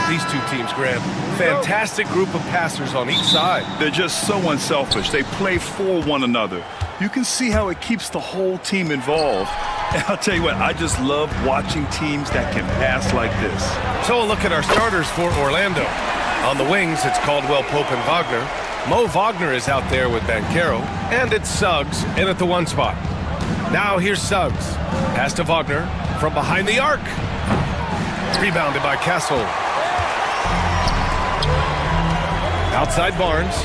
these two teams, Grant. Fantastic group of passers on each side. They're just so unselfish. They play for one another. You can see how it keeps the whole team involved. And I'll tell you what, I just love watching teams that can pass like this. So a look at our starters for Orlando. On the wings, it's Caldwell Pope and Wagner. Mo Wagner is out there with Banchero, and it's Suggs in at the one spot. Now here's Suggs. Pass to Wagner from behind the arc. Rebounded by Castle. Outside Barnes.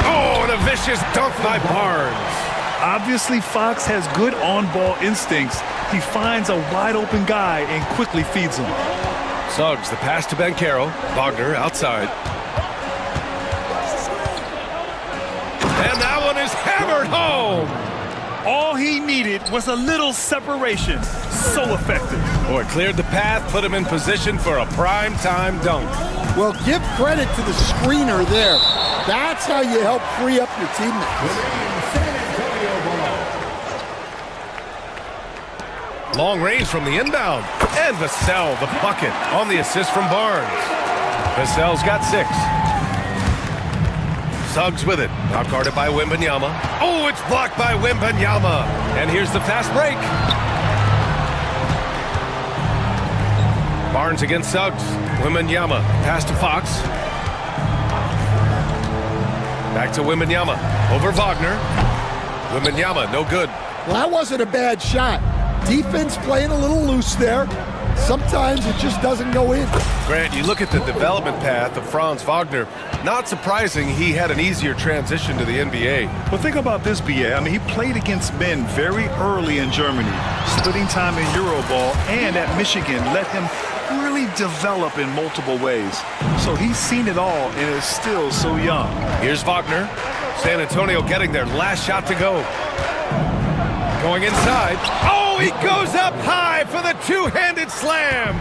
Oh, and a vicious dunk by Barnes. Obviously, Fox has good on-ball instincts. He finds a wide-open guy and quickly feeds him. Suggs, the pass to Banchero. Wagner outside. And that one is hammered home. All he needed was a little separation. So effective. Oh, it cleared the path, put him in position for a prime-time dunk. Well, give credit to the screener there. That's how you help free up your teammates. Long range from the inbound. And Vassell, the bucket, on the assist from Barnes. Vassell's got 6. Suggs with it. Now guarded by Wembanyama. Oh, it's blocked by Wembanyama. And here's the fast break. Barnes against Suggs. Wembanyama. Pass to Fox. Back to Wembanyama. Over Wagner. Wembanyama, no good. Well, that wasn't a bad shot. Defense playing a little loose there. Sometimes it just doesn't go in. Grant, you look at the development path of Franz Wagner. Not surprising he had an easier transition to the NBA. Well, think about this, BA. I mean, he played against men very early in Germany, splitting time in Euroball, and at Michigan let him really develop in multiple ways. So he's seen it all and is still so young. Here's Wagner. San Antonio getting their last shot to go. Going inside. Oh, he goes up high for the two-handed slam.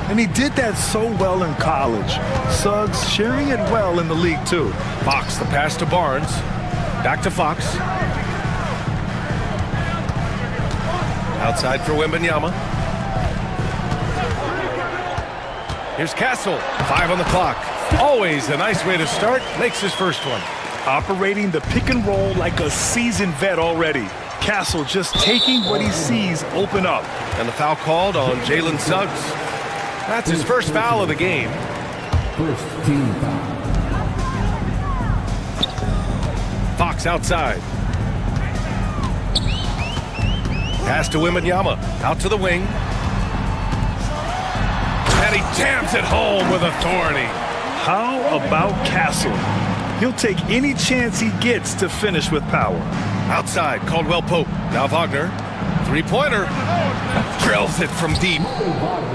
And he did that so well in college. Suggs sharing it well in the league, too. Fox, the pass to Barnes. Back to Fox. Outside for Wembanyama. Here's Castle. 5 on the clock. Always a nice way to start. Makes his first one. Operating the pick and roll like a seasoned vet already. Castle just taking what he sees open up. And the foul called on Jalen Suggs. That's his first foul of the game. First team foul. Fox outside. Pass to Wembanyama. Out to the wing. And he jams it home with authority. How about Castle? He'll take any chance he gets to finish with power. Outside, Caldwell Pope. Now Wagner. Three-pointer. Drills it from deep.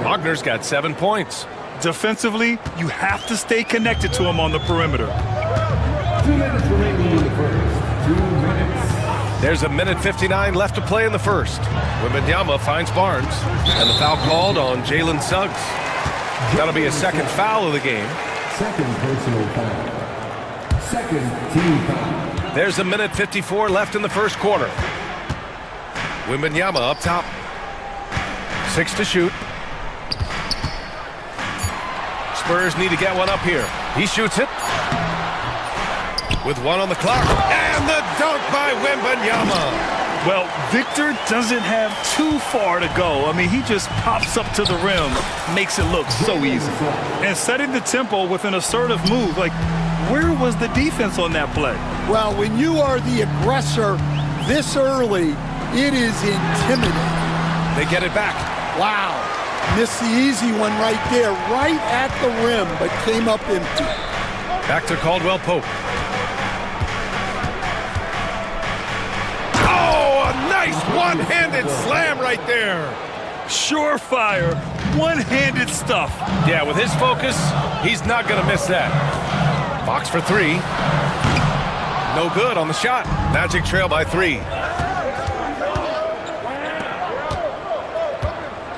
Wagner's got 7 points. Defensively, you have to stay connected to him on the perimeter. 2 minutes remaining in the first. 2 minutes. There's a minute 59 left to play in the first. Wembanyama finds Barnes. And the foul called on Jalen Suggs. That'll be a second foul of the game. Second personal foul. Second team foul. There's a minute 54 left in the first quarter. Wembanyama up top. 6 to shoot. Spurs need to get one up here. He shoots it. With 1 on the clock. And the dunk by Wembanyama. Well, Victor doesn't have too far to go. I mean, he just pops up to the rim, makes it look so easy. And setting the tempo with an assertive move. Like, where was the defense on that play? Well, when you are the aggressor this early, it is intimidating. They get it back. Wow. Missed the easy one right there, right at the rim, but came up empty. Back to Caldwell Pope. Oh, a nice one-handed slam right there. Surefire, one-handed stuff. Yeah, with his focus, he's not going to miss that. Fox for 3. No good on the shot. Magic trail by 3.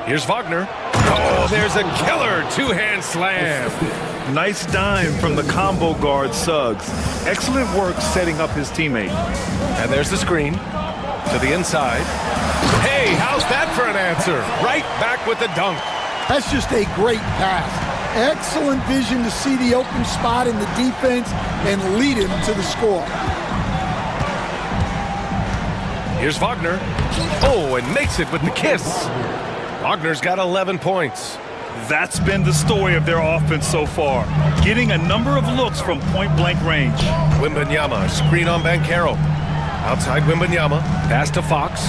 Here's Wagner. Oh, there's a killer two-hand slam. Nice dime from the combo guard Suggs. Excellent work setting up his teammate. And there's the screen to the inside. Hey, how's that for an answer? Right back with the dunk. That's just a great pass. Excellent vision to see the open spot in the defense and lead him to the score. Here's Wagner. Oh, and makes it with the kiss. Wagner's got 11 points. That's been the story of their offense so far, getting a number of looks from point-blank range. Wembanyama, screen on Banchero. Outside Wembanyama, pass to Fox.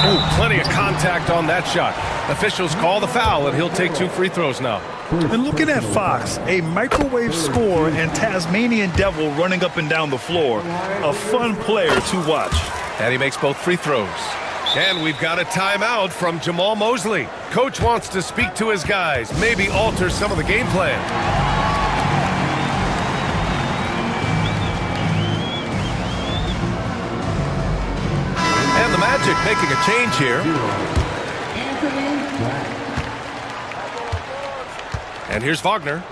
Ooh, plenty of contact on that shot. Officials call the foul, and he'll take 2 free throws now. And looking at Fox, a microwave scorer and Tasmanian devil running up and down the floor. A fun player to watch. And he makes both free throws. And we've got a timeout from Jamal Mosley. Coach wants to speak to his guys, maybe alter some of the game plan. And the Magic making a change here. And here's Wagner.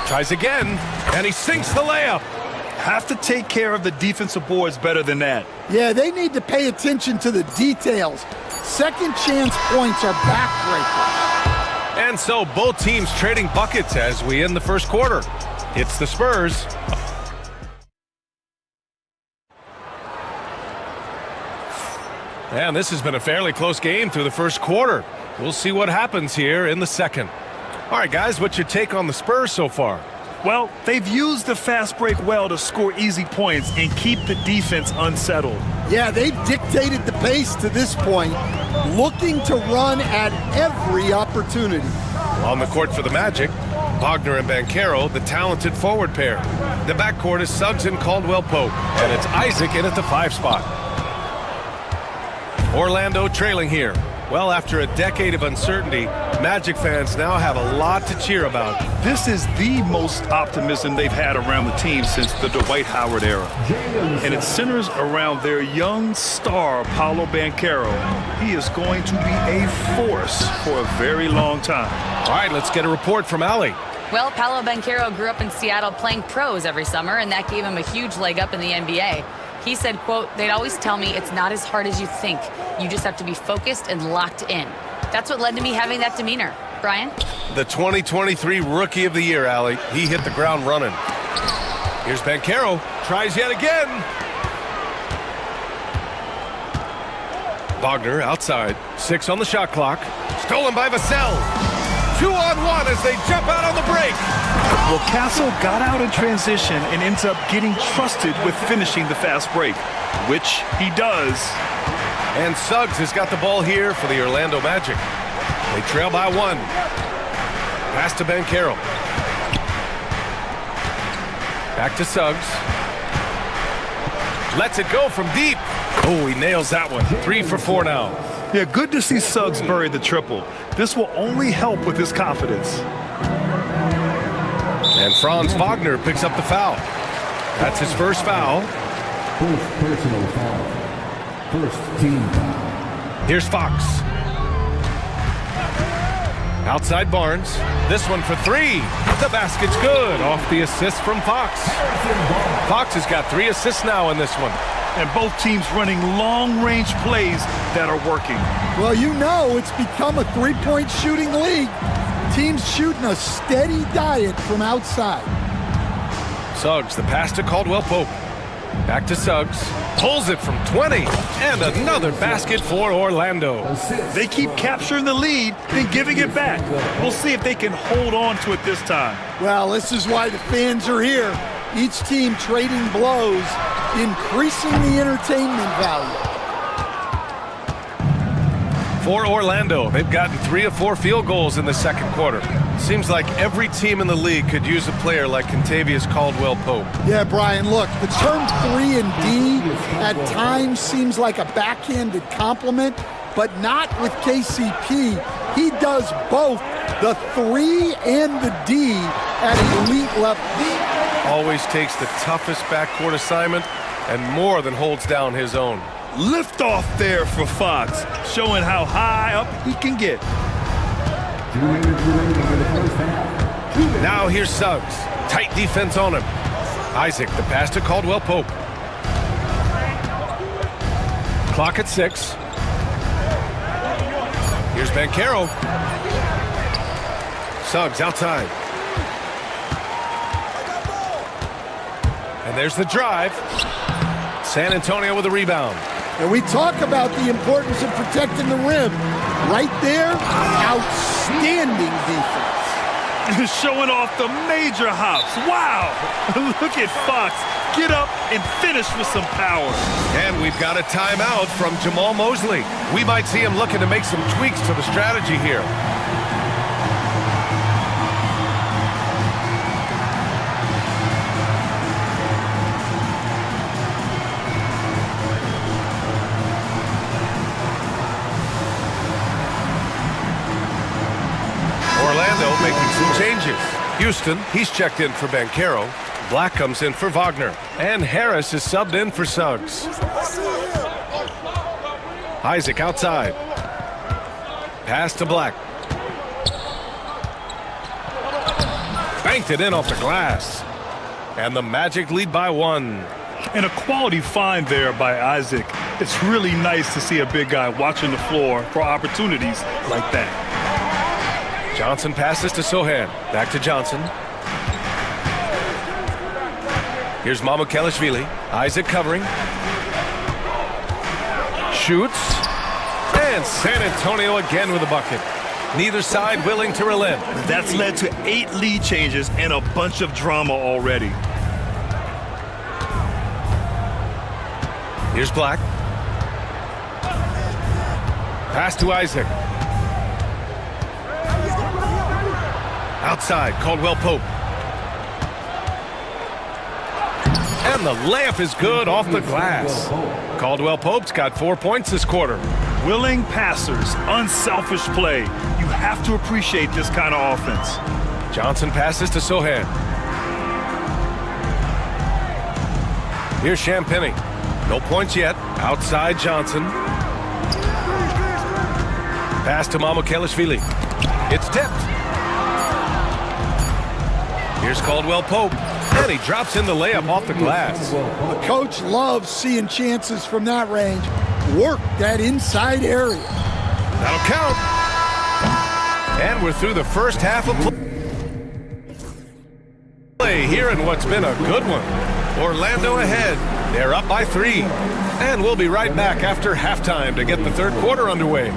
Tries again, and he sinks the layup. Have to take care of the defensive boards better than that. Yeah, they need to pay attention to the details. Second chance points are backbreakers. And so both teams trading buckets as we end the first quarter. It's the Spurs. And this has been a fairly close game through the first quarter. We'll see what happens here in the second. All right, guys, what's your take on the Spurs so far? Well, they've used the fast break well to score easy points and keep the defense unsettled. Yeah, they've dictated the pace to this point, looking to run at every opportunity. On the court for the Magic, Wagner and Banchero, the talented forward pair. The backcourt is Suggs and Caldwell-Pope, and it's Isaac in at the 5 spot. Orlando trailing here. Well, after a decade of uncertainty, Magic fans now have a lot to cheer about. This is the most optimism they've had around the team since the Dwight Howard era. And it centers around their young star, Paolo Banchero. He is going to be a force for a very long time. All right, let's get a report from Allie. Well, Paolo Banchero grew up in Seattle playing pros every summer, and that gave him a huge leg up in the NBA. He said, quote, "They'd always tell me it's not as hard as you think. You just have to be focused and locked in." That's what led to me having that demeanor. Brian? The 2023 Rookie of the Year, Allie. He hit the ground running. Here's Banchero. Tries yet again. Wagner outside. 6 on the shot clock. Stolen by Vassell. 2-on-1 as they jump out on the break. Well, Castle got out in transition and ends up getting trusted with finishing the fast break, which he does. And Suggs has got the ball here for the Orlando Magic. They trail by 1. Pass to Banchero. Back to Suggs. Lets it go from deep. Oh, he nails that one. 3 for 4 now. Yeah, good to see Suggs bury the triple. This will only help with his confidence. And Franz Wagner picks up the foul. That's his first foul. First personal foul. First team foul. Here's Fox. Outside Barnes. This one for 3. The basket's good. Off the assist from Fox. Fox has got 3 assists now in this one. And both teams running long-range plays that are working. Well, you know it's become a three-point shooting league. Teams shooting a steady diet from outside. Suggs, the pass to Caldwell-Pope. Back to Suggs. Pulls it from 20. And another basket for Orlando. They keep capturing the lead, then giving it back. We'll see if they can hold on to it this time. Well, this is why the fans are here. Each team trading blows, increasing the entertainment value. For Orlando, they've gotten 3 of 4 field goals in the second quarter. Seems like every team in the league could use a player like Kentavious Caldwell-Pope. Yeah, Brian, look, the term 3 and D at times seems like a backhanded compliment, but not with KCP. He does both the 3 and the D at elite level. Always takes the toughest backcourt assignment and more than holds down his own. Lift off there for Fox, showing how high up he can get. 2 minutes remaining in the first half. Now here's Suggs. Tight defense on him. Isaac, the pass to Caldwell-Pope. Clock at 6. Here's Banchero. Suggs outside. And there's the drive. San Antonio with a rebound. And we talk about the importance of protecting the rim. Right there, outstanding defense. Showing off the major hops. Wow! Look at Fox. Get up and finish with some power. And we've got a timeout from Jamal Mosley. We might see him looking to make some tweaks to the strategy here. Orlando making some changes. Houston, he's checked in for Banchero. Black comes in for Wagner. And Harris is subbed in for Suggs. Isaac outside. Pass to Black. Banked it in off the glass. And the Magic lead by 1. And a quality find there by Isaac. It's really nice to see a big guy watching the floor for opportunities like that. Johnson passes to Sohan. Back to Johnson. Here's Mamukelishvili. Isaac covering. Shoots. And San Antonio again with a bucket. Neither side willing to relent. That's led to 8 lead changes and a bunch of drama already. Here's Black. Pass to Isaac. Outside, Caldwell Pope. And the layup is good off the glass. Caldwell Pope's got 4 points this quarter. Willing passers, unselfish play. You have to appreciate this kind of offense. Johnson passes to Sohan. Here's Champagny. No points yet. Outside Johnson. Pass to Mamukelishvili. It's tipped. Here's Caldwell Pope. And he drops in the layup off the glass. The coach loves seeing chances from that range. Work that inside area. That'll count. And we're through the first half of play here in what's been a good one. Orlando ahead. They're up by 3. And we'll be right back after halftime to get the third quarter underway.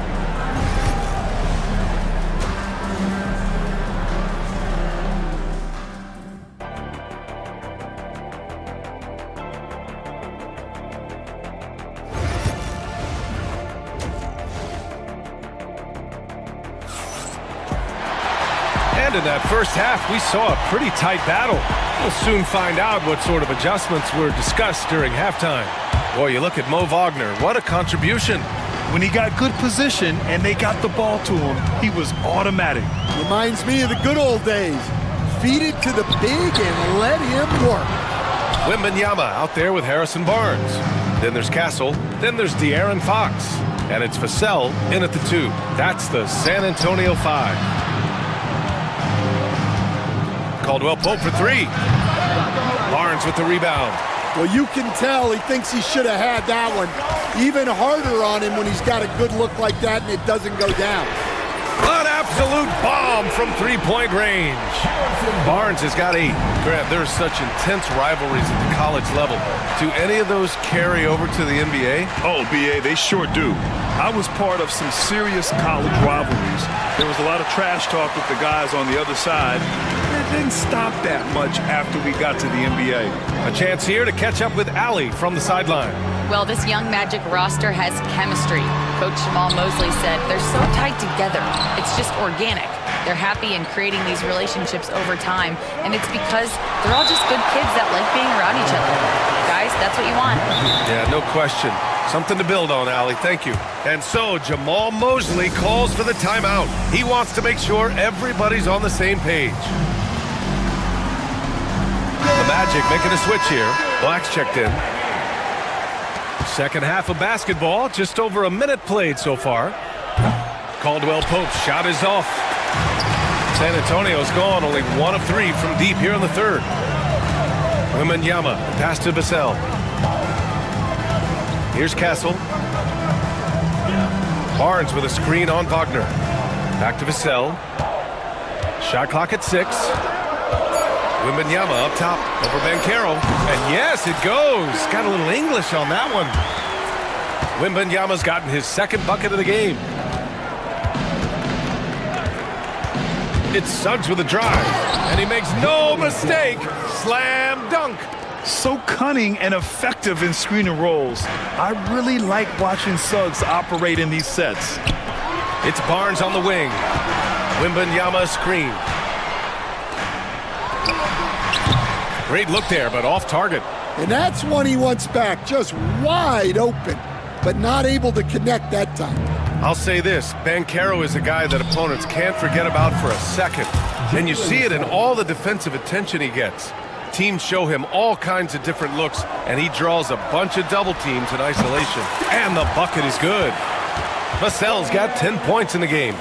And in that first half, we saw a pretty tight battle. We'll soon find out what sort of adjustments were discussed during halftime. Boy, you look at Mo Wagner. What a contribution. When he got good position and they got the ball to him, he was automatic. Reminds me of the good old days. Feed it to the big and let him work. Wembanyama out there with Harrison Barnes. Then there's Castle. Then there's De'Aaron Fox. And it's Vassell in at the 2. That's the San Antonio 5. Caldwell Pope for 3. Barnes with the rebound. Well, you can tell he thinks he should have had that one. Even harder on him when he's got a good look like that and it doesn't go down. An absolute bomb from three-point range. Barnes has got 8. Grant, there's such intense rivalries at the college level. Do any of those carry over to the NBA? Oh, BA, they sure do. I was part of some serious college rivalries. There was a lot of trash talk with the guys on the other side. It didn't stop that much after we got to the NBA. A chance here to catch up with Allie from the sideline. Well, this young Magic roster has chemistry. Coach Jamal Mosley said they're so tight together. It's just organic. They're happy in creating these relationships over time, and it's because they're all just good kids that like being around each other. Guys, that's what you want. Yeah, no question. Something to build on, Allie. Thank you. And so Jamal Mosley calls for the timeout. He wants to make sure everybody's on the same page. The Magic making a switch here. Black's checked in. Second half of basketball, just over a minute played so far. Caldwell Pope's shot is off. San Antonio's gone only 1 of 3 from deep here in the third. Wembanyama, pass to Vassell. Here's Castle. Barnes with a screen on Wagner. Back to Vassell. Shot clock at 6. Wembanyama up top over Banchero. And yes, it goes. Got a little English on that one. Wembanyama's gotten his second bucket of the game. It's Suggs with a drive. And he makes no mistake. Slam dunk. So cunning and effective in screen and rolls. I really like watching Suggs operate in these sets. It's Barnes on the wing. Wembanyama screen. Great look there, but off target. And that's one he wants back, just wide open, but not able to connect that time. I'll say this, Banchero is a guy that opponents can't forget about for a second. And you see it in all the defensive attention he gets. Teams show him all kinds of different looks, and he draws a bunch of double teams in isolation. And the bucket is good. Vassell's got 10 points in the game.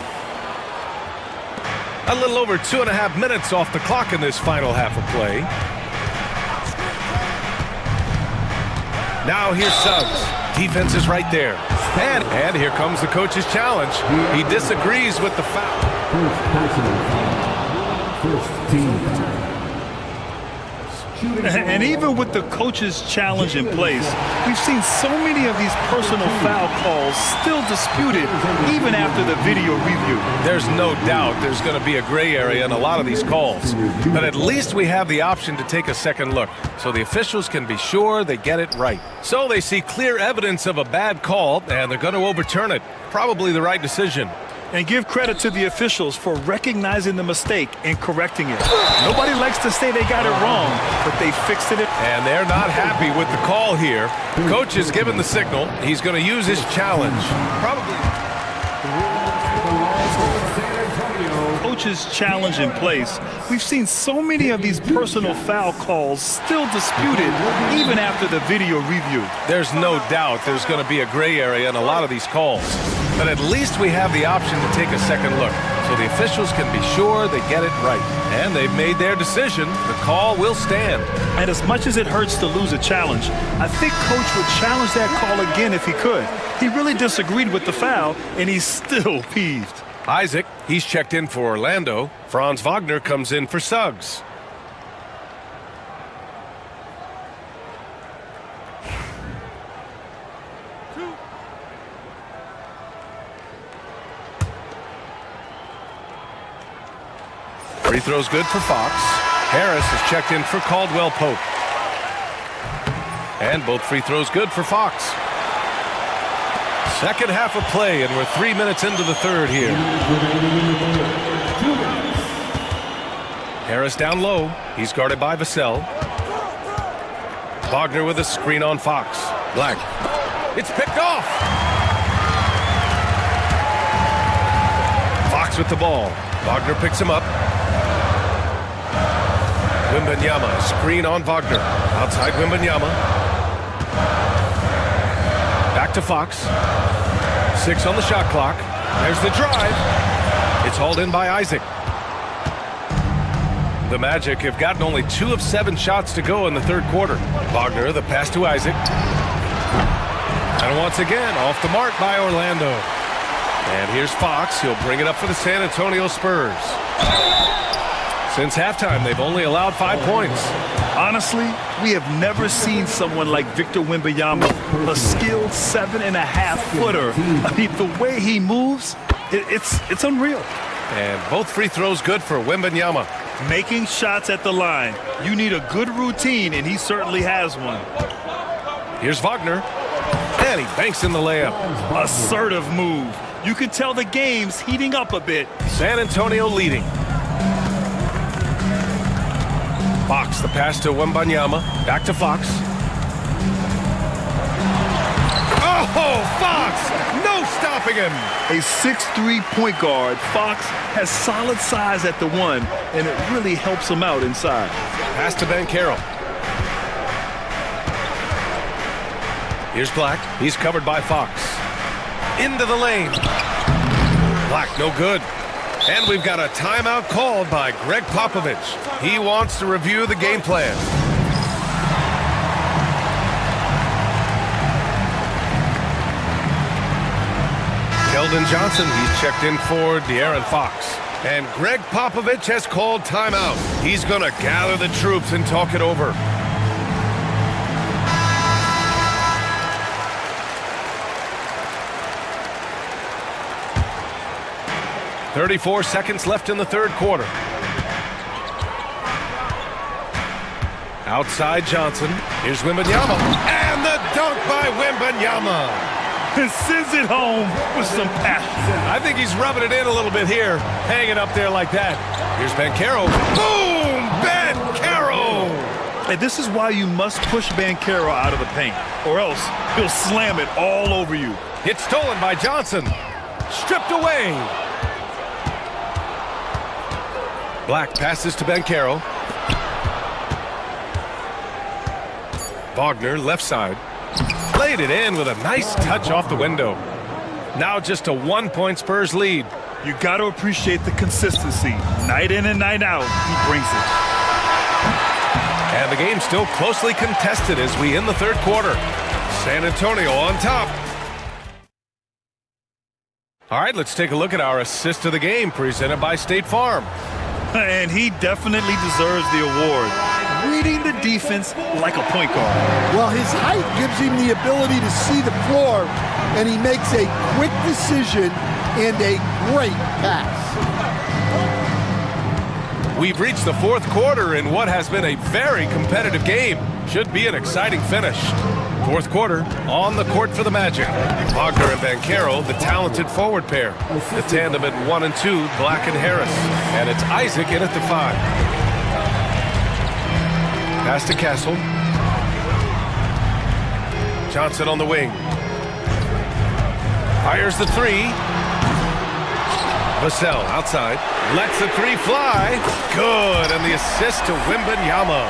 A little over 2.5 minutes off the clock in this final half of play. Now here's Suggs. Defense is right there. And here comes the coach's challenge. He disagrees with the foul. First team. And even with the coach's challenge in place, we've seen so many of these personal foul calls still disputed even after the video review. There's no doubt there's going to be a gray area in a lot of these calls. But at least we have the option to take a second look, so the officials can be sure they get it right. So they see clear evidence of a bad call, and they're going to overturn it. Probably the right decision. And give credit to the officials for recognizing the mistake and correcting it. Nobody likes to say they got it wrong, but they fixed it. And they're not happy with the call here. Coach has given the signal. He's going to use his challenge. Probably. Coach's challenge in place. We've seen so many of these personal foul calls still disputed even after the video review. There's no doubt there's going to be a gray area in a lot of these calls. But at least we have the option to take a second look, so the officials can be sure they get it right. And they've made their decision. The call will stand. And as much as it hurts to lose a challenge, I think Coach would challenge that call again if he could. He really disagreed with the foul, and he's still peeved. Isaac, he's checked in for Orlando. Franz Wagner comes in for Suggs. Free throw's good for Fox. Harris is checked in for Caldwell Pope. And both free throws good for Fox. Second half of play, and we're 3 minutes into the third here. Harris down low. He's guarded by Vassell. Wagner with a screen on Fox. Black. It's picked off. Fox with the ball. Wagner picks him up. Wembanyama, screen on Wagner. Outside Wembanyama. Back to Fox. 6 on the shot clock. There's the drive. It's hauled in by Isaac. The Magic have gotten only 2 of 7 shots to go in the third quarter. Wagner, the pass to Isaac. And once again, off the mark by Orlando. And here's Fox. He'll bring it up for the San Antonio Spurs. Since halftime, they've only allowed 5 points. Honestly, we have never seen someone like Victor Wembanyama, a skilled 7.5-footer. I mean, the way he moves, it's unreal. And both free throws good for Wembanyama. Making shots at the line. You need a good routine, and he certainly has one. Here's Wagner. And he banks in the layup. Assertive move. You can tell the game's heating up a bit. San Antonio leading. Fox, the pass to Wembanyama. Back to Fox. Oh, Fox! No stopping him! A 6'3" point guard, Fox has solid size at the 1, and it really helps him out inside. Pass to Banchero. Here's Black. He's covered by Fox. Into the lane. Black, no good. And we've got a timeout called by Greg Popovich. He wants to review the game plan. Keldon Johnson, he's checked in for De'Aaron Fox. And Greg Popovich has called timeout. He's going to gather the troops and talk it over. "34 seconds left in the third quarter. Outside Johnson. Here's Wembanyama. And the dunk by Wembanyama. And sends it home with some passion. I think he's rubbing it in a little bit here, hanging up there like that. Here's Banchero. Boom! Banchero! And this is why you must push Banchero out of the paint, or else he'll slam it all over you. It's stolen by Johnson. Stripped away. Black passes to Banchero. Wagner, left side. Played it in with a nice touch off the window. Now just a 1-point Spurs lead. You got to appreciate the consistency. Night in and night out, he brings it. And the game's still closely contested as we end the third quarter. San Antonio on top. All right, let's take a look at our assist of the game presented by State Farm. And he definitely deserves the award. Reading the defense like a point guard. Well, his height gives him the ability to see the floor, and he makes a quick decision and a great pass. We've reached the fourth quarter in what has been a very competitive game. Should be an exciting finish. Fourth quarter, on the court for the Magic. Wagner and Banchero, the talented forward pair. The tandem at 1 and 2, Black and Harris. And it's Isaac in at the 5. Pass to Castle. Johnson on the wing. Fires the 3. Vassell outside. Lets the 3 fly. Good, and the assist to Wembanyama.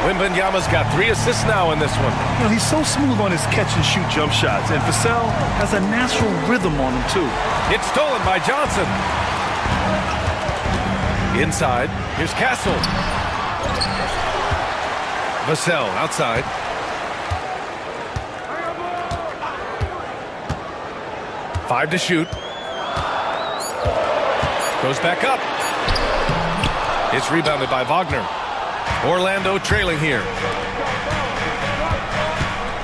Wembanyama's got 3 assists now in this one. You know, he's so smooth on his catch-and-shoot jump shots, and Vassell has a natural rhythm on him, too. It's stolen by Johnson. Inside, here's Castle. Vassell outside. Five to shoot. Goes back up. It's rebounded by Wagner. Orlando trailing here.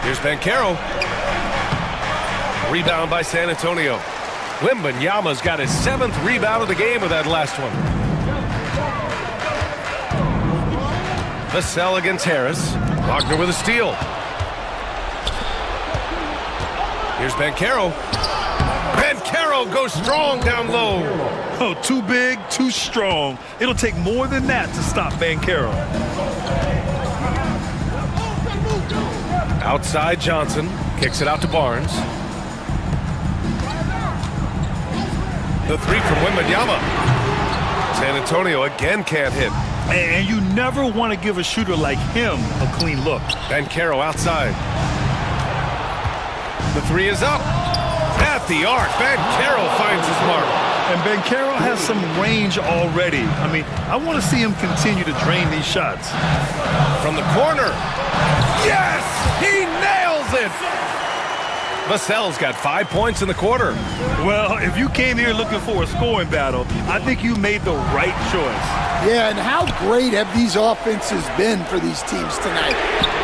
Here's Banchero. Rebound by San Antonio. Wembanyama's got his 7th rebound of the game with that last one. Vassell against Harris. Wagner with a steal. Here's Banchero. Banchero goes strong down low. Oh, too big, too strong. It'll take more than that to stop Banchero. Outside Johnson. Kicks it out to Barnes. The 3 from Wembanyama. San Antonio again can't hit. And you never want to give a shooter like him a clean look. Banchero outside. The 3 is up. At the arc, Banchero finds his mark. And Banchero has some range already. I mean, I want to see him continue to drain these shots. From the corner. Yes! He nails it! Vassell's got 5 points in the quarter. Well, if you came here looking for a scoring battle, I think you made the right choice. Yeah, and how great have these offenses been for these teams tonight?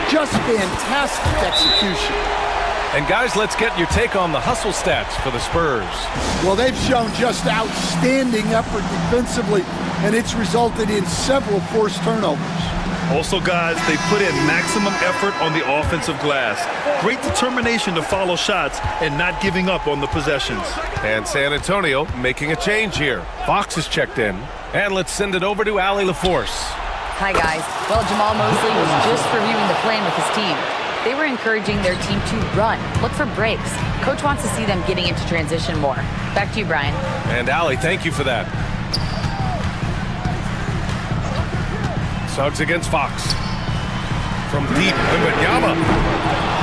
Just fantastic execution. And guys, let's get your take on the hustle stats for the Spurs. Well, they've shown just outstanding effort defensively, and it's resulted in several forced turnovers. Also, guys, they put in maximum effort on the offensive glass. Great determination to follow shots and not giving up on the possessions. And San Antonio making a change here. Fox is checked in. And let's send it over to Allie LaForce. Hi, guys. Well, Jamal Mosley was just reviewing the plan with his team. They were encouraging their team to run, look for breaks. Coach wants to see them getting into transition more. Back to you, Brian. And Allie, thank you for that. Suggs against Fox. From deep, Wembanyama.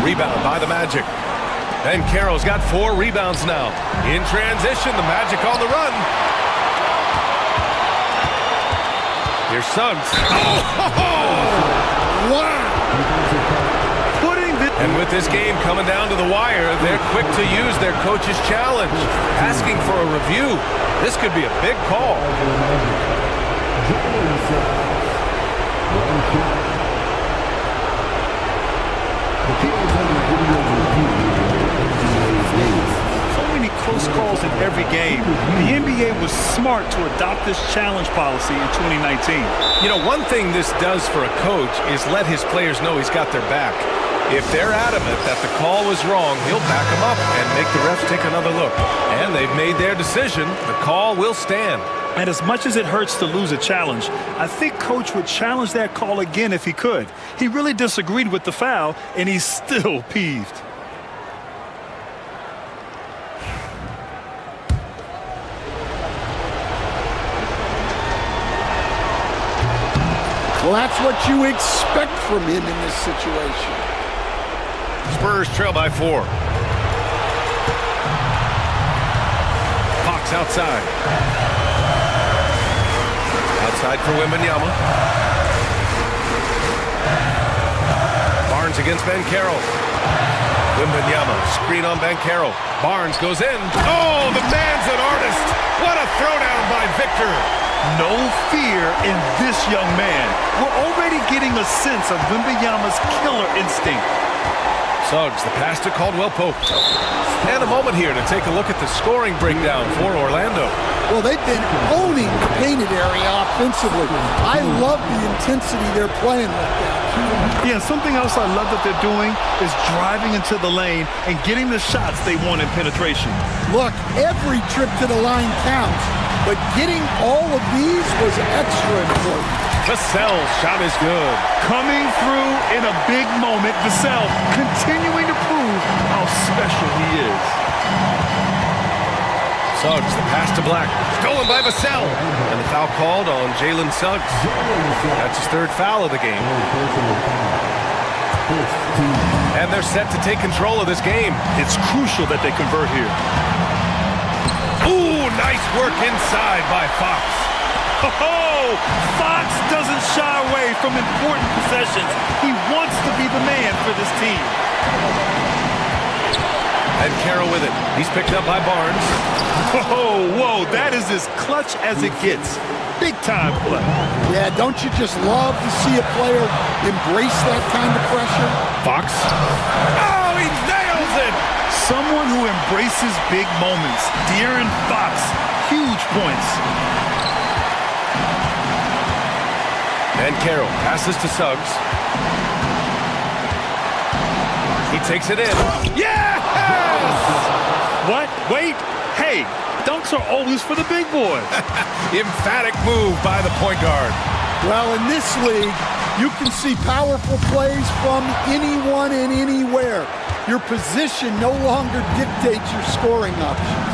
Rebound by the Magic. And Banchero's got 4 rebounds now. In transition, the Magic on the run. Here's Suggs. Oh! Wow! And With this game coming down to the wire, they're quick to use their coach's challenge, asking for a review. This could be a big call. So many close calls in every game. The NBA was smart to adopt this challenge policy in 2019. You know, one thing this does for a coach is let his players know he's got their back. If they're adamant that the call was wrong, he'll back them up and make the refs take another look. And they've made their decision. The call will stand. And as much as it hurts to lose a challenge, I think Coach would challenge that call again if he could. He really disagreed with the foul, and he's still peeved. Well, that's what you expect from him in this situation. Spurs trail by 4. Fox outside. Outside for Wembanyama. Barnes against Bankero. Wembanyama, screen on Bankero. Barnes goes in. Oh, the man's an artist. What a throwdown by Victor. No fear in this young man. We're already getting a sense of Wembanyama's killer instinct. Suggs, the pass to Caldwell Pope. And a moment here to take a look at the scoring breakdown for Orlando. Well, they've been owning the painted area offensively. I love the intensity they're playing with that. Yeah, something else I love that they're doing is driving into the lane and getting the shots they want in penetration. Look, every trip to the line counts, but getting all of these was extra important. Vassell's shot is good. Coming through in a big moment, Vassell continuing to prove how special he is. Suggs, the pass to Black. Stolen by Vassell. And the foul called on Jalen Suggs. That's his third foul of the game. And they're set to take control of this game. It's crucial that they convert here. Ooh, nice work inside by Fox. Oh, Fox doesn't shy away from important possessions. He wants to be the man for this team. And Carroll with it. He's picked up by Barnes. Whoa, that is as clutch as it gets. Big time play. Yeah, don't you just love to see a player embrace that kind of pressure? Fox. Oh, he nails it! Someone who embraces big moments. De'Aaron Fox, huge points. And Carroll passes to Suggs. He takes it in. Yes! What? Wait. Hey, dunks are always for the big boys. Emphatic move by the point guard. Well, in this league, you can see powerful plays from anyone and anywhere. Your position no longer dictates your scoring options.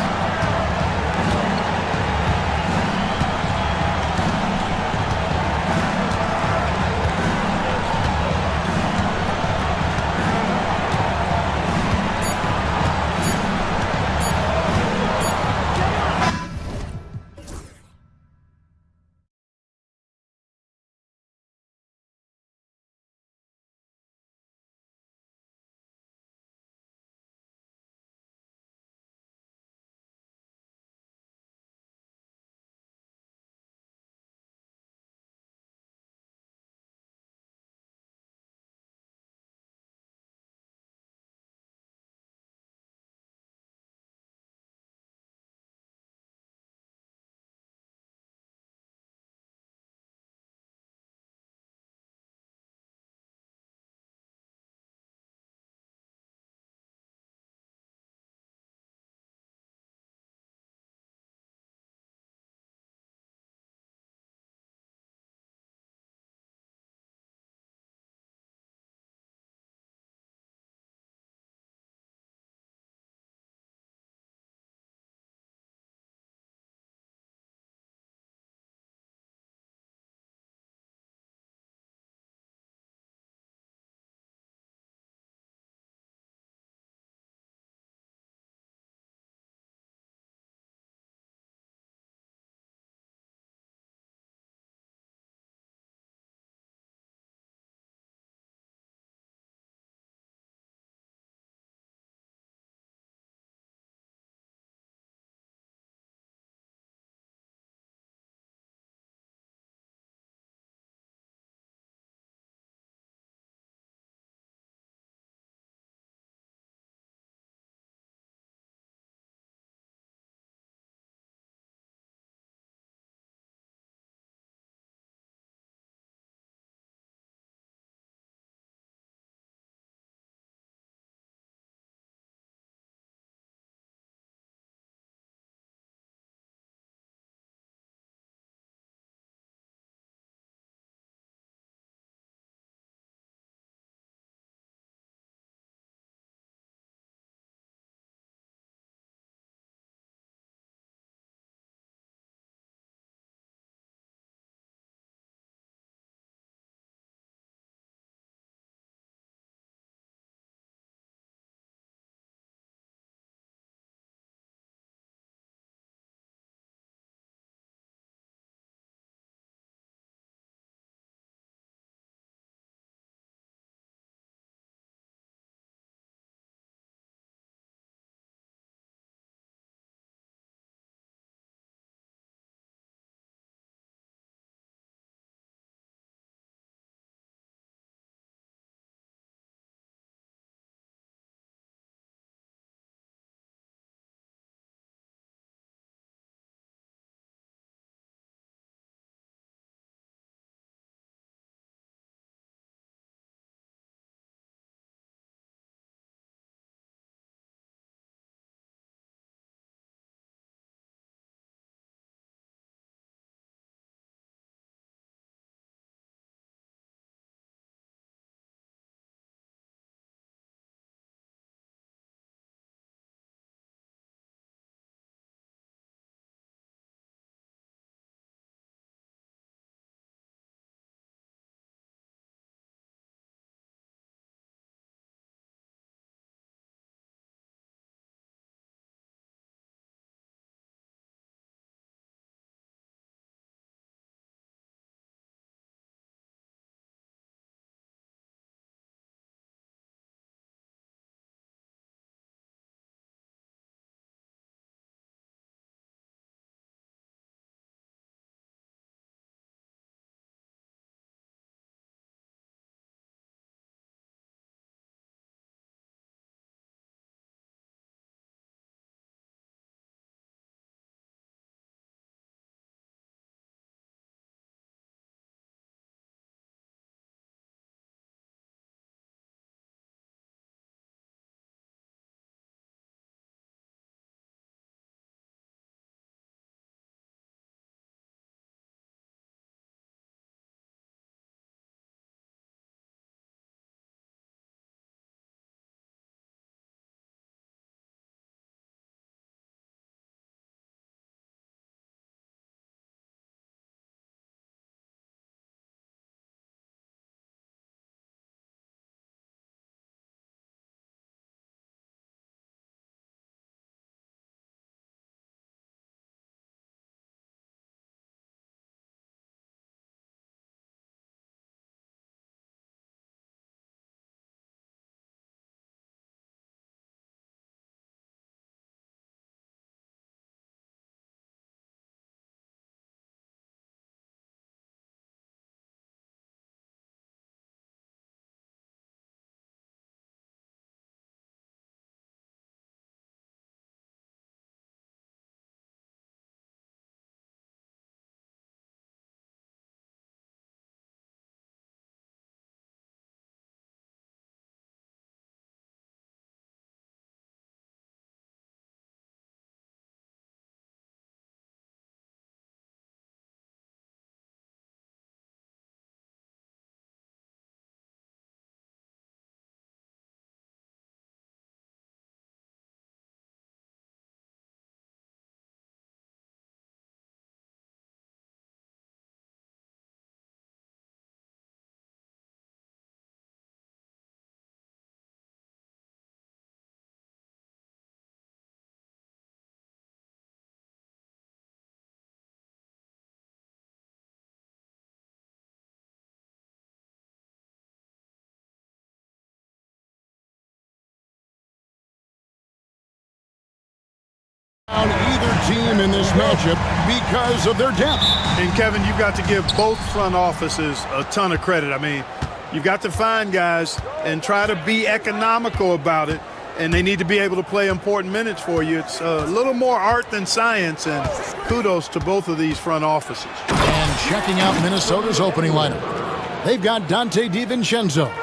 On either team in this matchup because of their depth. And Kevin, you've got to give both front offices a ton of credit. I mean, you've got to find guys and try to be economical about it, and they need to be able to play important minutes for you. It's a little more art than science, and kudos to both of these front offices. And checking out Minnesota's opening lineup. They've got Dante DiVincenzo.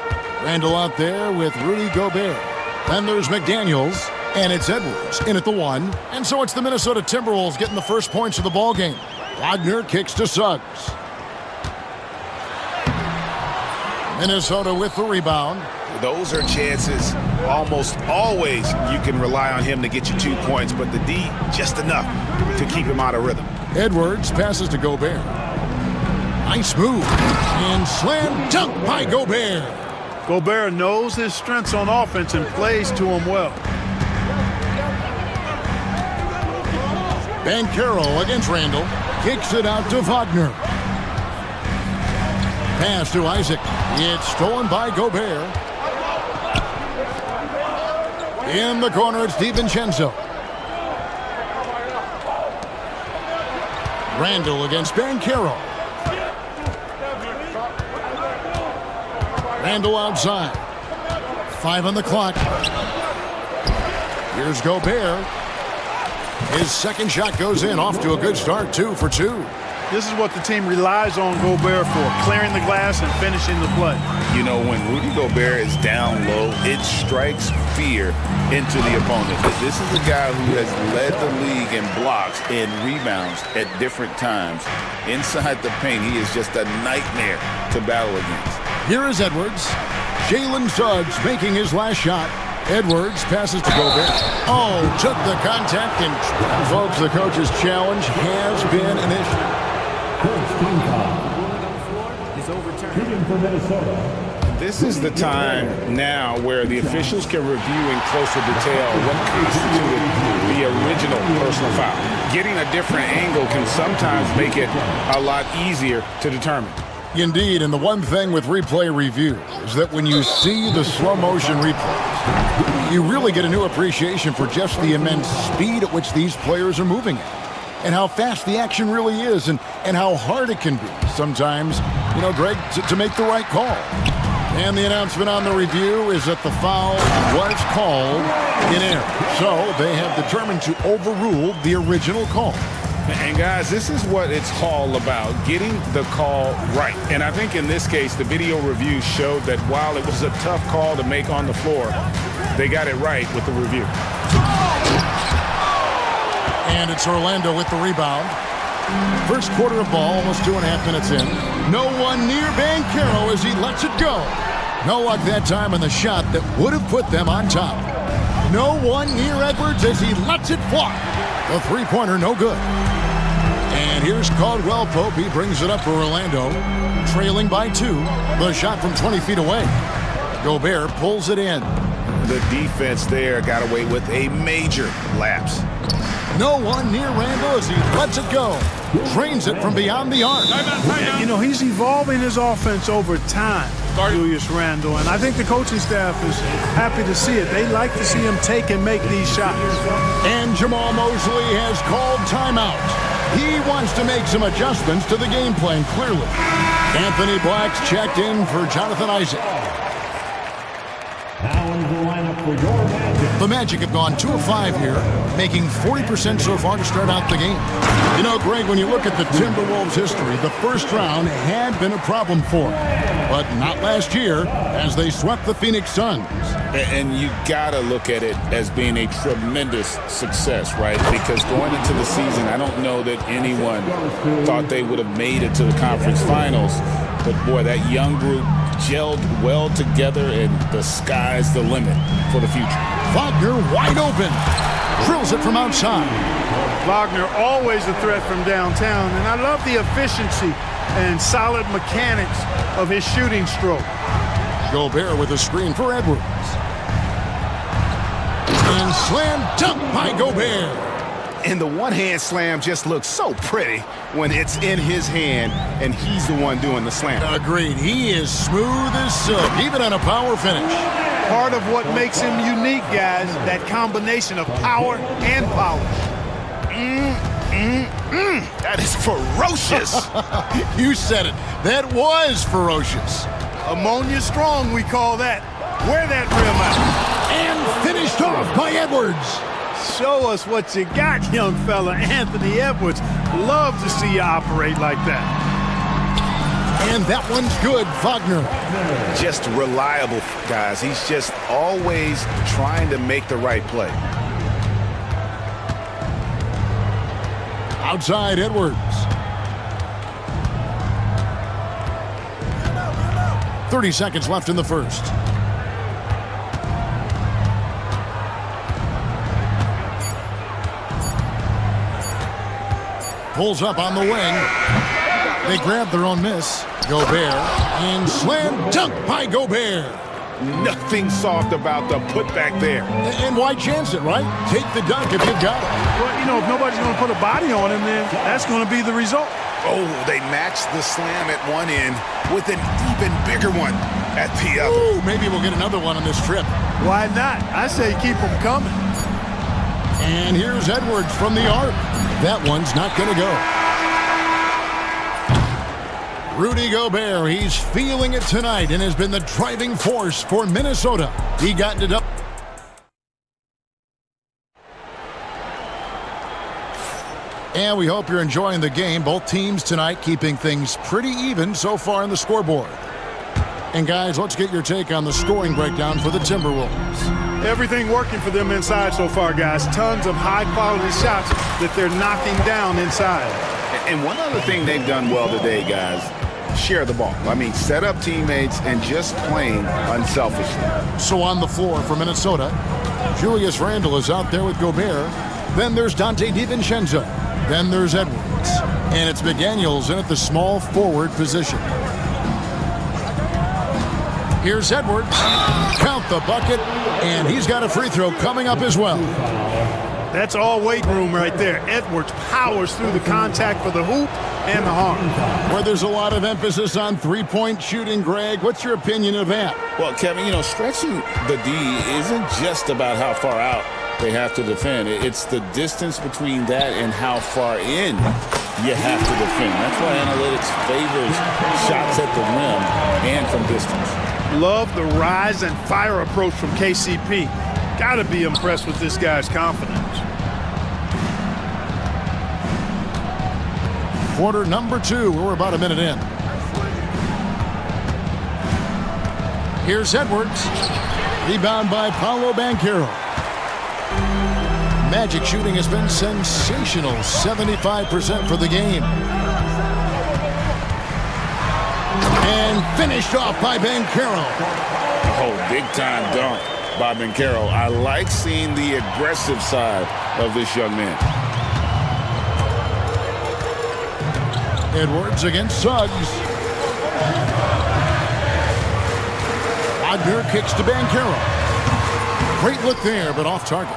Randall out there with Rudy Gobert. Then there's McDaniels. And it's Edwards in at the 1. And so it's the Minnesota Timberwolves getting the first points of the ball game. Wagner kicks to Suggs. Minnesota with the rebound. Those are chances almost always you can rely on him to get you 2 points, but the D just enough to keep him out of rhythm. Edwards passes to Gobert. Nice move. And slam dunk by Gobert. Gobert knows his strengths on offense and plays to him well. Banchero against Randall. Kicks it out to Wagner. Pass to Isaac. It's stolen by Gobert. In the corner, it's DiVincenzo. Randall against Banchero. Randall outside. 5 on the clock. Here's Gobert. His second shot goes in, off to a good start, 2 for 2. This is what the team relies on Gobert for, clearing the glass and finishing the play. You know, when Rudy Gobert is down low, it strikes fear into the opponent. This is a guy who has led the league in blocks and rebounds at different times. Inside the paint, he is just a nightmare to battle against. Here is Edwards. Jalen Suggs making his last shot. Edwards passes to Gobert. Oh, took the contact, and folks, the coach's challenge has been an issue. Is overturned for Minnesota. This is the time now where the officials can review in closer detail what constituted the original personal foul. Getting a different angle can sometimes make it a lot easier to determine. Indeed, and the one thing with replay review is that when you see the slow motion replays, you really get a new appreciation for just the immense speed at which these players are moving at, and how fast the action really is, and how hard it can be sometimes, you know, Greg, to make the right call. And the announcement on the review is that the foul was called in error. So they have determined to overrule the original call. And guys, this is what it's all about, getting the call right. And I think in this case, the video review showed that while it was a tough call to make on the floor, they got it right with the review. And it's Orlando with the rebound. First quarter of ball, almost 2.5 minutes in. No one near Banchero as he lets it go. No luck that time on the shot that would have put them on top. No one near Edwards as he lets it fly. The three-pointer no good. And here's Caldwell Pope. He brings it up for Orlando. Trailing by 2. The shot from 20 feet away. Gobert pulls it in. The defense there got away with a major lapse. No one near Randall as he lets it go. Drains it from beyond the arc. You know, he's evolving his offense over time, Julius Randle, and I think the coaching staff is happy to see it. They like to see him take and make these shots. And Jamal Mosley has called timeout. He wants to make some adjustments to the game plan, clearly. Anthony Black's checked in for Jonathan Isaac. Now into the lineup for your Magic. The Magic have gone 2 of 5 here, making 40% so far to start out the game. You know, Greg, when you look at the Timberwolves' history, the first round had been a problem for them, but not last year as they swept the Phoenix Suns. And you gotta look at it as being a tremendous success, right? Because going into the season, I don't know that anyone thought they would have made it to the conference finals, but boy, that young group gelled well together, and the sky's the limit for the future. Wagner wide open. Drills it from outside. Wagner always a threat from downtown, and I love the efficiency and solid mechanics of his shooting stroke. Gobert with a screen for Edwards. And slam dunk by Gobert. And the one-hand slam just looks so pretty when it's in his hand and he's the one doing the slam. Agreed. He is smooth as silk, even on a power finish. Part of what makes him unique, guys, that combination of power and polish. That is ferocious. You said it. That was ferocious. Ammonia strong, we call that. Wear that rim out. And finished off by Edwards. Show us what you got, young fella. Anthony Edwards. Love to see you operate like that. And that one's good, Wagner. Just reliable, guys. He's just always trying to make the right play. Outside Edwards. 30 seconds left in the first. Pulls up on the wing. They grab their own miss. Gobert. And slam dunk by Gobert. Nothing soft about the putback there. And why chance it, right? Take the dunk if you've got it. Well, you know, if nobody's going to put a body on him, then that's going to be the result. Oh, they matched the slam at one end with an even bigger one at the other. Ooh, maybe we'll get another one on this trip. Why not? I say keep them coming. And here's Edwards from the arc. That one's not going to go. Rudy Gobert, he's feeling it tonight and has been the driving force for Minnesota. He got it up. And we hope you're enjoying the game. Both teams tonight keeping things pretty even so far on the scoreboard. And guys, let's get your take on the scoring breakdown for the Timberwolves. Everything working for them inside so far, guys. Tons of high-quality shots that they're knocking down inside. And one other thing they've done well today, guys, share the ball. I mean, set up teammates and just playing unselfishly. So on the floor for Minnesota, Julius Randle is out there with Gobert. Then there's Dante DiVincenzo. Then there's Edwards. And it's McDaniels in at the small forward position. Here's Edwards. Count the bucket. And he's got a free throw coming up as well. That's all weight room right there. Edwards powers through the contact for the hoop and the harm. Where there's a lot of emphasis on three-point shooting, Greg. What's your opinion of that? Well, Kevin, you know, stretching the D isn't just about how far out they have to defend. It's the distance between that and how far in you have to defend. That's why analytics favors shots at the rim and from distance. Love the rise and fire approach from KCP. Got to be impressed with this guy's confidence. Quarter number 2. We're about a minute in. Here's Edwards. Rebound by Paolo Banchero. Magic shooting has been sensational. 75% for the game. And finished off by Banchero. Oh, big-time dunk by Banchero. I like seeing the aggressive side of this young man. Edwards against Suggs. Wagner kicks to Banchero. Great look there, but off target.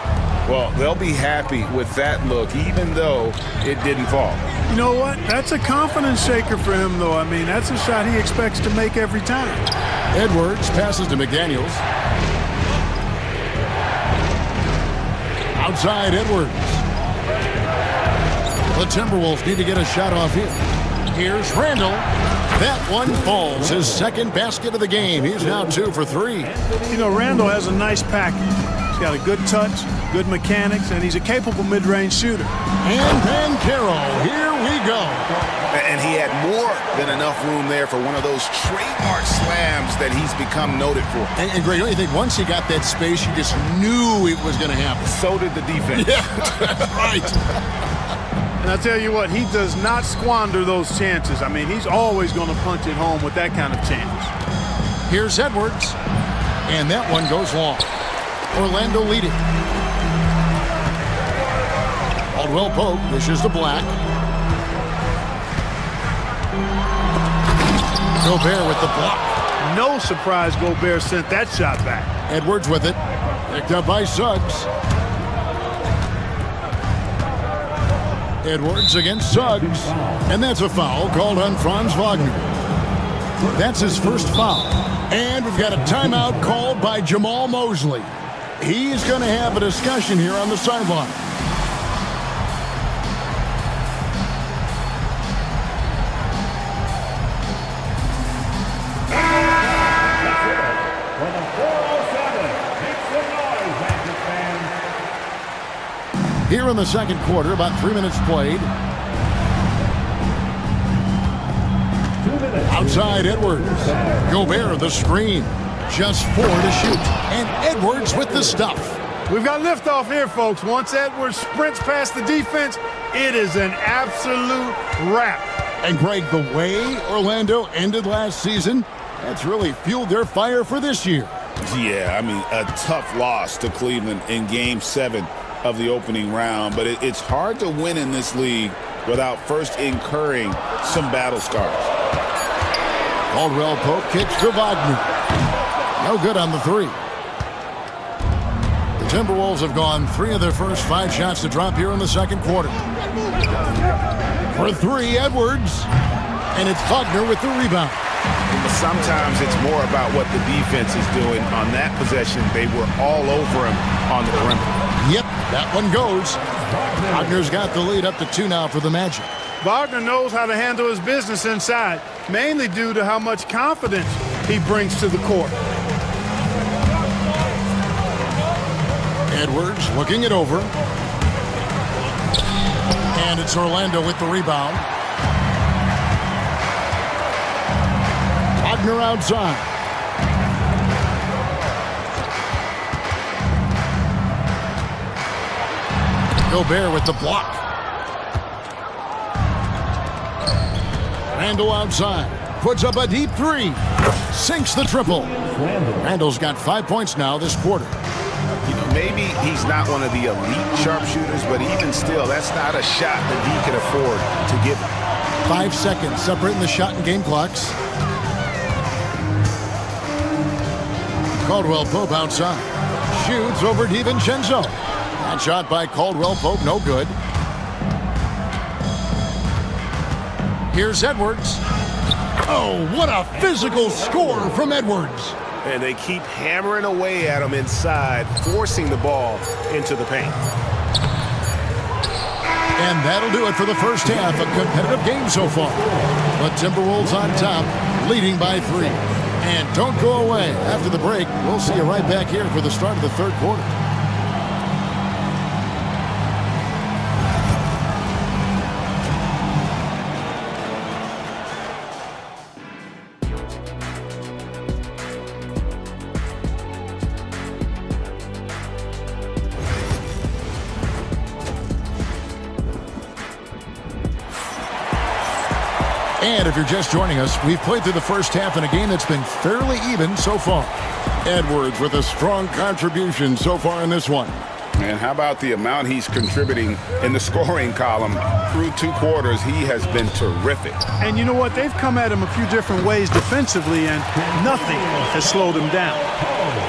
Well, they'll be happy with that look, even though it didn't fall. You know what? That's a confidence shaker for him, though. I mean, that's a shot he expects to make every time. Edwards passes to McDaniels. Outside Edwards. The Timberwolves need to get a shot off here. Here's Randle. That one falls. His second basket of the game. He's now 2 for 3. You know, Randle has a nice package. He's got a good touch, good mechanics, and he's a capable mid-range shooter. And Banchero, here we go. And he had more than enough room there for one of those trademark slams that he's become noted for. And Greg, don't you think once he got that space, you just knew it was going to happen? So did the defense. Yeah, that's right. And I'll tell you what, he does not squander those chances. I mean, he's always going to punch it home with that kind of chance. Here's Edwards. And that one goes long. Orlando leading. Caldwell Pope dishes to Black. Gobert with the block. No surprise Gobert sent that shot back. Edwards with it. Picked up by Suggs. Edwards against Suggs. And that's a foul called on Franz Wagner. That's his first foul. And we've got a timeout called by Jamal Mosley. He's going to have a discussion here on the sideline. Here in the second quarter, about 3 minutes played. 2 minutes. Outside Edwards. Gobert the screen. Just 4 to shoot. And Edwards with the stuff. We've got liftoff here, folks. Once Edwards sprints past the defense, it is an absolute wrap. And Greg, the way Orlando ended last season, that's really fueled their fire for this year. Yeah, I mean, a tough loss to Cleveland in Game 7 of the opening round. But it's hard to win in this league without first incurring some battle scars. Caldwell Pope kicks to Wagner. No good on the three. The Timberwolves have gone 3 of their first 5 shots to drop here in the second quarter. For 3, Edwards. And it's Wagner with the rebound. Sometimes it's more about what the defense is doing. On that possession, they were all over him on the perimeter. Yep, that one goes. Wagner's got the lead up to 2 now for the Magic. Wagner knows how to handle his business inside, mainly due to how much confidence he brings to the court. Edwards looking it over. And it's Orlando with the rebound. Wagner outside. Gobert with the block. Randall outside. Puts up a deep 3. Sinks the triple. Randall's got 5 points now this quarter. You know, maybe he's not one of the elite sharpshooters, but even still, that's not a shot that he can afford to give him. 5 seconds separating the shot and game clocks. Caldwell Pope outside. Shoots over DiVincenzo. That shot by Caldwell Pope, no good. Here's Edwards. Oh, what a physical score from Edwards. And they keep hammering away at him inside, forcing the ball into the paint. And that'll do it for the first half. A competitive game so far. But Timberwolves on top, leading by 3. And don't go away. After the break, we'll see you right back here for the start of the third quarter. And if you're just joining us, we've played through the first half in a game that's been fairly even so far. Edwards with a strong contribution so far in this one. And how about the amount he's contributing in the scoring column? Through 2 quarters, he has been terrific. And you know what? They've come at him a few different ways defensively, and nothing has slowed him down.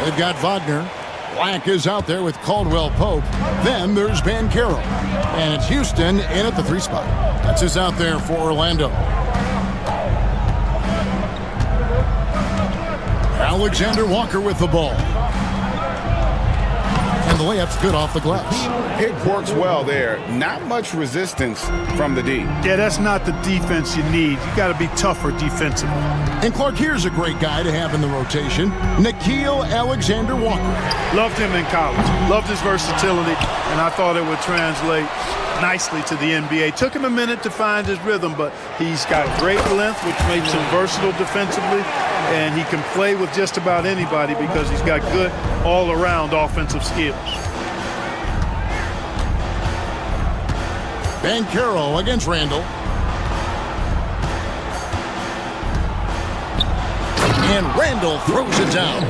They've got Wagner. Black is out there with Caldwell Pope. Then there's Banchero. And it's Houston in at the 3 spot. That's who's out there for Orlando. Alexander Walker with the ball. And the layup's good off the glass. It works well there. Not much resistance from the D. Yeah, that's not the defense you need. You got to be tougher defensively. And Clark, here's a great guy to have in the rotation. Nickeil Alexander-Walker. Loved him in college. Loved his versatility, and I thought it would translate nicely to the NBA. Took him a minute to find his rhythm, but he's got great length, which makes him versatile defensively, and he can play with just about anybody because he's got good all-around offensive skills. Banchero against Randall. And Randall throws it down.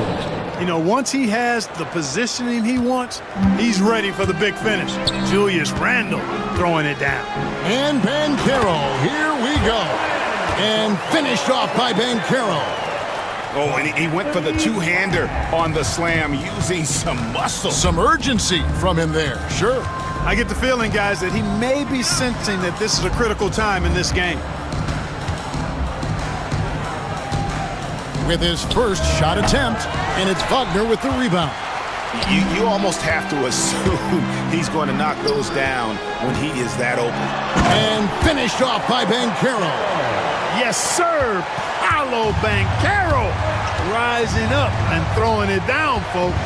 You know, once he has the positioning he wants, he's ready for the big finish. Julius Randle throwing it down. And Banchero, here we go. And finished off by Banchero. Oh, and he went for the 2-hander on the slam using some muscle. Some urgency from him there, sure. I get the feeling, guys, that he may be sensing that this is a critical time in this game. With his first shot attempt, and it's Wagner with the rebound. You almost have to assume he's going to knock those down when he is that open. And finished off by Banchero. Yes, sir. Paolo Banchero rising up and throwing it down, folks.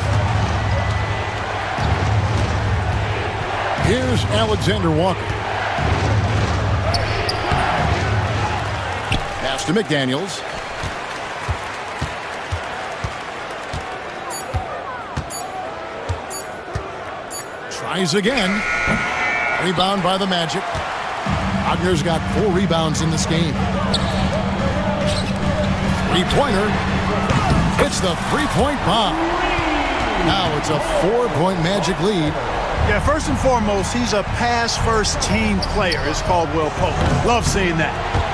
Here's Alexander Walker. Pass to McDaniels. Tries again. Rebound by the Magic. Wagner's got 4 rebounds in this game. Three-pointer. It's the three-point bomb. Now it's a 4-point Magic lead. Yeah, first and foremost, he's a pass-first team player. It's called Will Pope. Love seeing that.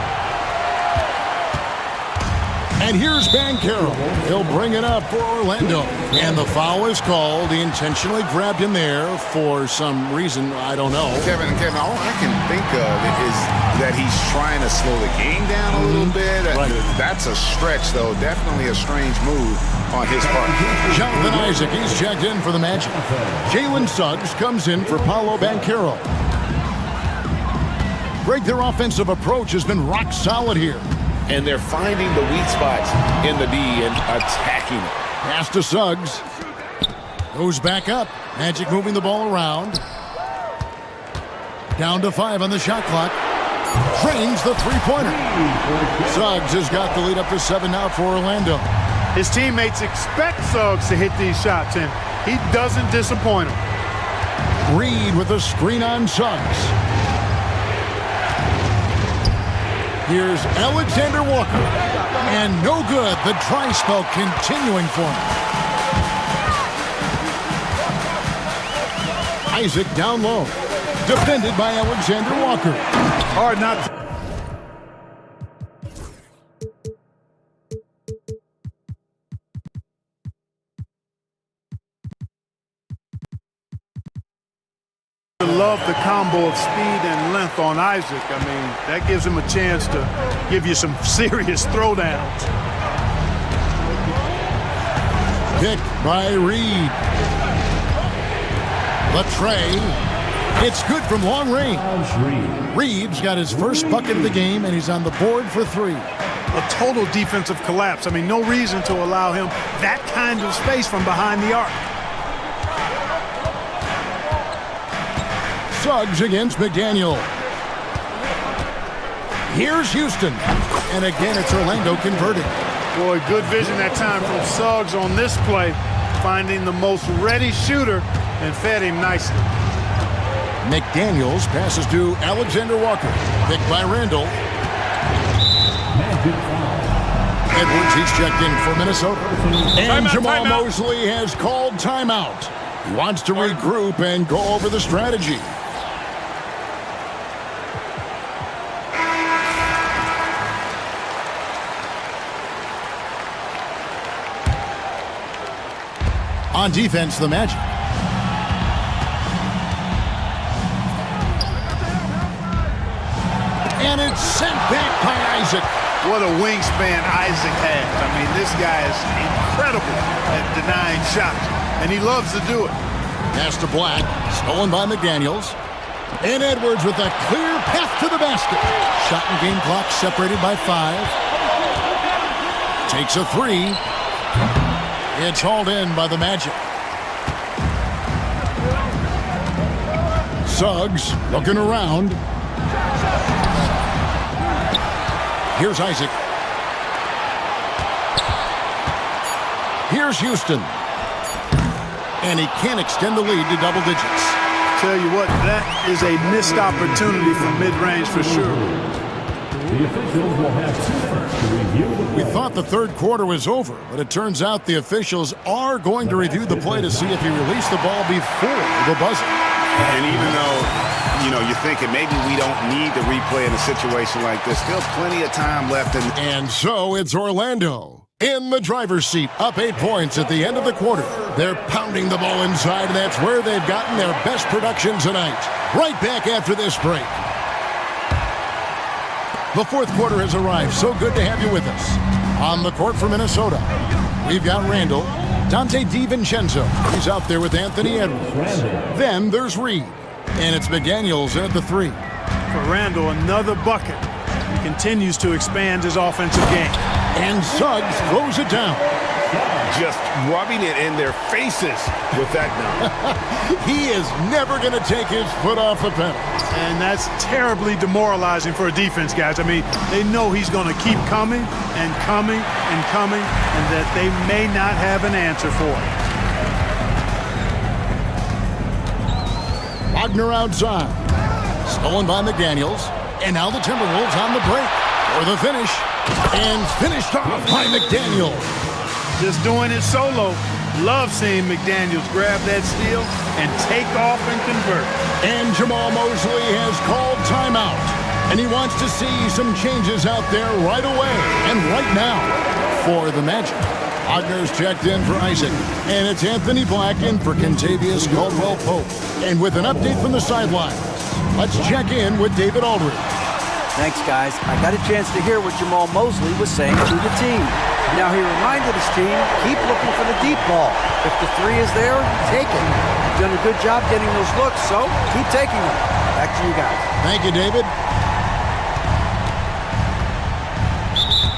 And here's Banchero. He'll bring it up for Orlando. And the foul is called. He intentionally grabbed him there for some reason. I don't know. Kevin, all I can think of is that he's trying to slow the game down a little bit. Right. That's a stretch, though. Definitely a strange move on his part. Jonathan Isaac, he's checked in for the Magic. Jalen Suggs comes in for Paolo Banchero. Greg, their offensive approach has been rock solid here. And they're finding the weak spots in the D and attacking it. Pass to Suggs. Goes back up. Magic moving the ball around. Down to 5 on the shot clock. Drains the three-pointer. Suggs has got the lead up to 7 now for Orlando. His teammates expect Suggs to hit these shots, and he doesn't disappoint them. Reed with a screen on Suggs. Here's Alexander Walker. And no good. The dry spell continuing for him. Isaac down low. Defended by Alexander Walker. Hard not to. Love the combo of speed and length on Isaac. I mean, that gives him a chance to give you some serious throwdowns. Picked by Reed. Latrey. It's good from long range. Reed's got his first bucket of the game, and he's on the board for 3. A total defensive collapse. I mean, no reason to allow him that kind of space from behind the arc. Suggs against McDaniel. Here's Houston. And again, it's Orlando converting. Boy, good vision that time from Suggs on this play, finding the most ready shooter and fed him nicely. McDaniels passes to Alexander Walker. Picked by Randall. Edwards, he's checked in for Minnesota. And Jamal Mosley has called timeout. He wants to regroup and go over the strategy. On defense, the Magic. And it's sent back by Isaac. What a wingspan Isaac has. I mean, this guy is incredible at denying shots, and he loves to do it. Pass to Black, stolen by McDaniels. And Edwards with a clear path to the basket. Shot and game clock separated by 5. Takes a 3. It's hauled in by the Magic. Suggs looking around. Here's Isaac. Here's Houston. And he can't extend the lead to double digits. Tell you what, that is a missed opportunity from mid-range for sure. The officials will have 2 minutes to review. We thought the third quarter was over, but it turns out the officials are going to review the play to see if he released the ball before the buzzer. And even though, you're thinking maybe we don't need the replay in a situation like this, still plenty of time left. And so it's Orlando in the driver's seat, up 8 points at the end of the quarter. They're pounding the ball inside, and that's where they've gotten their best production tonight. Right back after this break. The fourth quarter has arrived. So good to have you with us. On the court for Minnesota, we've got Randall, Dante DiVincenzo. He's out there with Anthony Edwards. Then there's Reed. And it's McDaniels at the 3. For Randall, another bucket. He continues to expand his offensive game. And Suggs throws it down. just rubbing it in their faces with that dunk. He is never going to take his foot off the pedal. And that's terribly demoralizing for a defense, guys. I mean, they know he's going to keep coming and coming and coming, and that they may not have an answer for it. Wagner outside. Stolen by McDaniels. And now the Timberwolves on the break for the finish. And finished off by McDaniels. Just doing it solo. Love seeing McDaniels grab that steal and take off and convert. And Jamal Mosley has called timeout. And he wants to see some changes out there right away and right now for the Magic. Wagner's checked in for Isaac. And it's Anthony Black in for Kentavious Caldwell-Pope. And with an update from the sidelines, let's check in with David Aldridge. Thanks, guys. I got a chance to hear what Jamal Mosley was saying to the team. Now, he reminded his team, keep looking for the deep ball. If the three is there, take it. You've done a good job getting those looks, so keep taking them. Back to you guys. Thank you, David.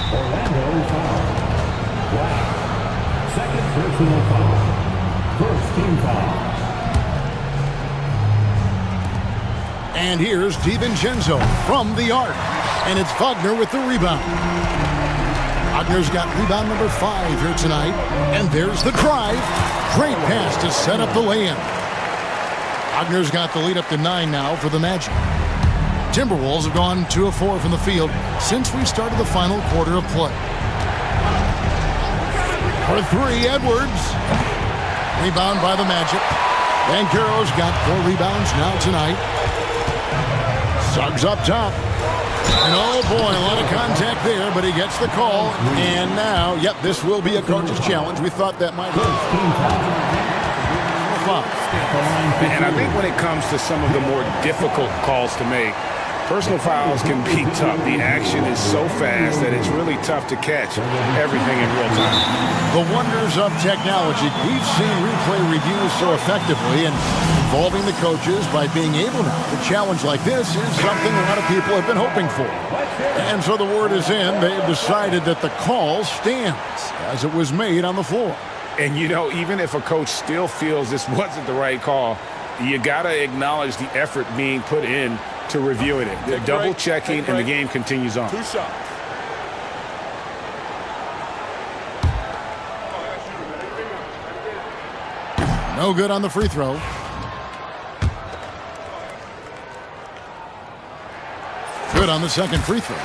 Orlando foul. Wow. Second personal foul. First team foul. And here's DiVincenzo from the arc. And it's Wagner with the rebound. Wagner's got rebound number 5 here tonight. And there's the drive. Great pass to set up the lay-in. Wagner's got the lead up to 9 now for the Magic. Timberwolves have gone 2 of 4 from the field since we started the final quarter of play. For 3, Edwards. Rebound by the Magic. Banchero's got 4 rebounds now tonight. Suggs up top. And oh boy, a lot of contact there, but he gets the call. And now, yep, this will be a coach's challenge. We thought that might be. And I think when it comes to some of the more difficult calls to make, personal fouls can be tough. The action is so fast that it's really tough to catch everything in real time. The wonders of technology. We've seen replay reviews so effectively, and involving the coaches by being able now to challenge like this is something a lot of people have been hoping for. And so the word is in. They have decided that the call stands as it was made on the floor. And, you know, even if a coach still feels this wasn't the right call, you got to acknowledge the effort being put in to reviewing it. They're double-checking, and the game continues on. 2 shots. No good on the free throw. Good on the second free throw.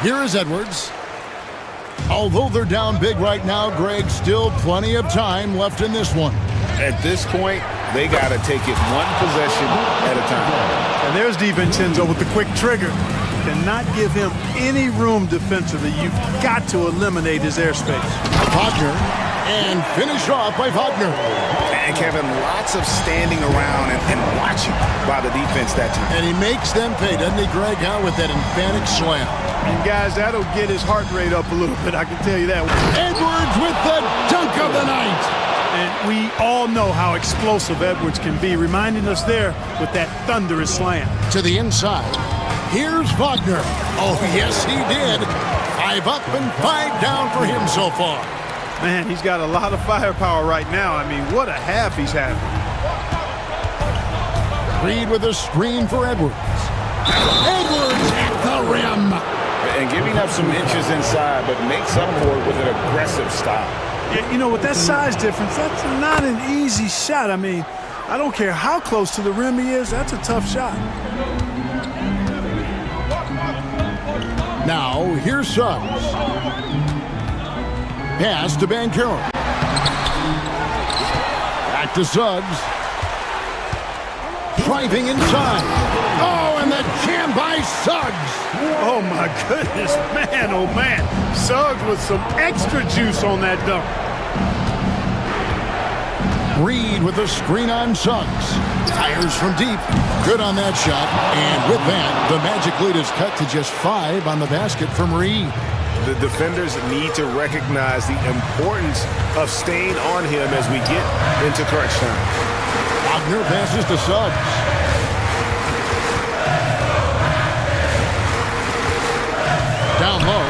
Here is Edwards. Although they're down big right now, Greg, still plenty of time left in this one. At this point, they got to take it one possession at a time. And there's DiVincenzo with the quick trigger. Cannot give him any room defensively. You've got to eliminate his airspace. Wagner, and finish off by Wagner. And Kevin, lots of standing around and watching by the defense that time. And he makes them pay, doesn't he, Greg, out with that emphatic slam. And guys, that'll get his heart rate up a little bit, I can tell you that. Edwards with the dunk of the night. And we all know how explosive Edwards can be, reminding us there with that thunderous slam. To the inside. Here's Wagner. Oh, yes, he did. 5 up and 5 down for him so far. Man, he's got a lot of firepower right now. I mean, what a half he's having. Reed with a screen for Edwards. Edwards at the rim. And giving up some inches inside, but makes up for it with an aggressive style. You know, with that size difference, that's not an easy shot. I mean, I don't care how close to the rim he is, that's a tough shot. Now, here's Suggs. Pass to Banchero. Back to Suggs. Driving inside. Oh, and the jam by Suggs. Oh, my goodness. Man, oh, man. Suggs with some extra juice on that dunk. Reed with a screen on Suggs. Fires from deep. Good on that shot. And with that, the Magic lead is cut to just 5 on the basket from Reed. The defenders need to recognize the importance of staying on him as we get into crunch time. Wagner passes to Suggs. Down low.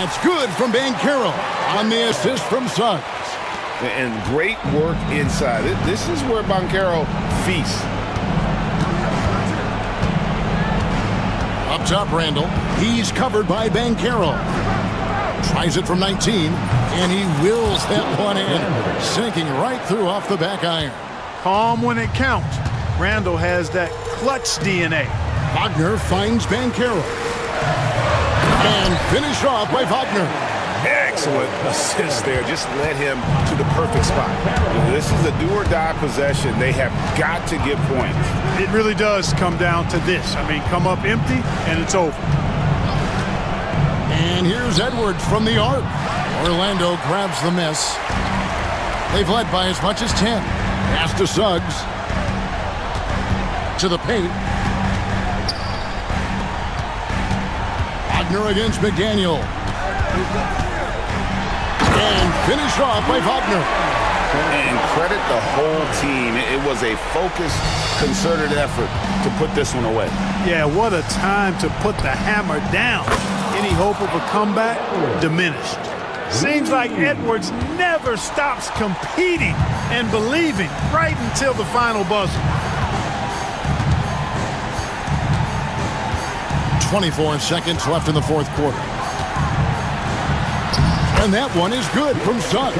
That's good from Bankero on the assist from Suggs. And great work inside. This is where Bankero feasts. Up top, Randall. He's covered by Bankero. Tries it from 19, and he wills that one in, sinking right through off the back iron. Calm when it counts. Randall has that clutch DNA. Wagner finds Bankero. And finished off by Wagner. Excellent assist there. Just led him to the perfect spot. This is a do-or-die possession. They have got to get points. It really does come down to this. I mean, come up empty, and it's over. And here's Edwards from the arc. Orlando grabs the miss. They've led by as much as 10. Pass to Suggs. To the paint. Wagner against McDaniel. And finished off by Wagner. And credit the whole team. It was a focused, concerted effort to put this one away. Yeah, what a time to put the hammer down. Any hope of a comeback diminished. Seems like Edwards never stops competing and believing right until the final buzzer. 24 seconds left in the fourth quarter. And that one is good from Suggs.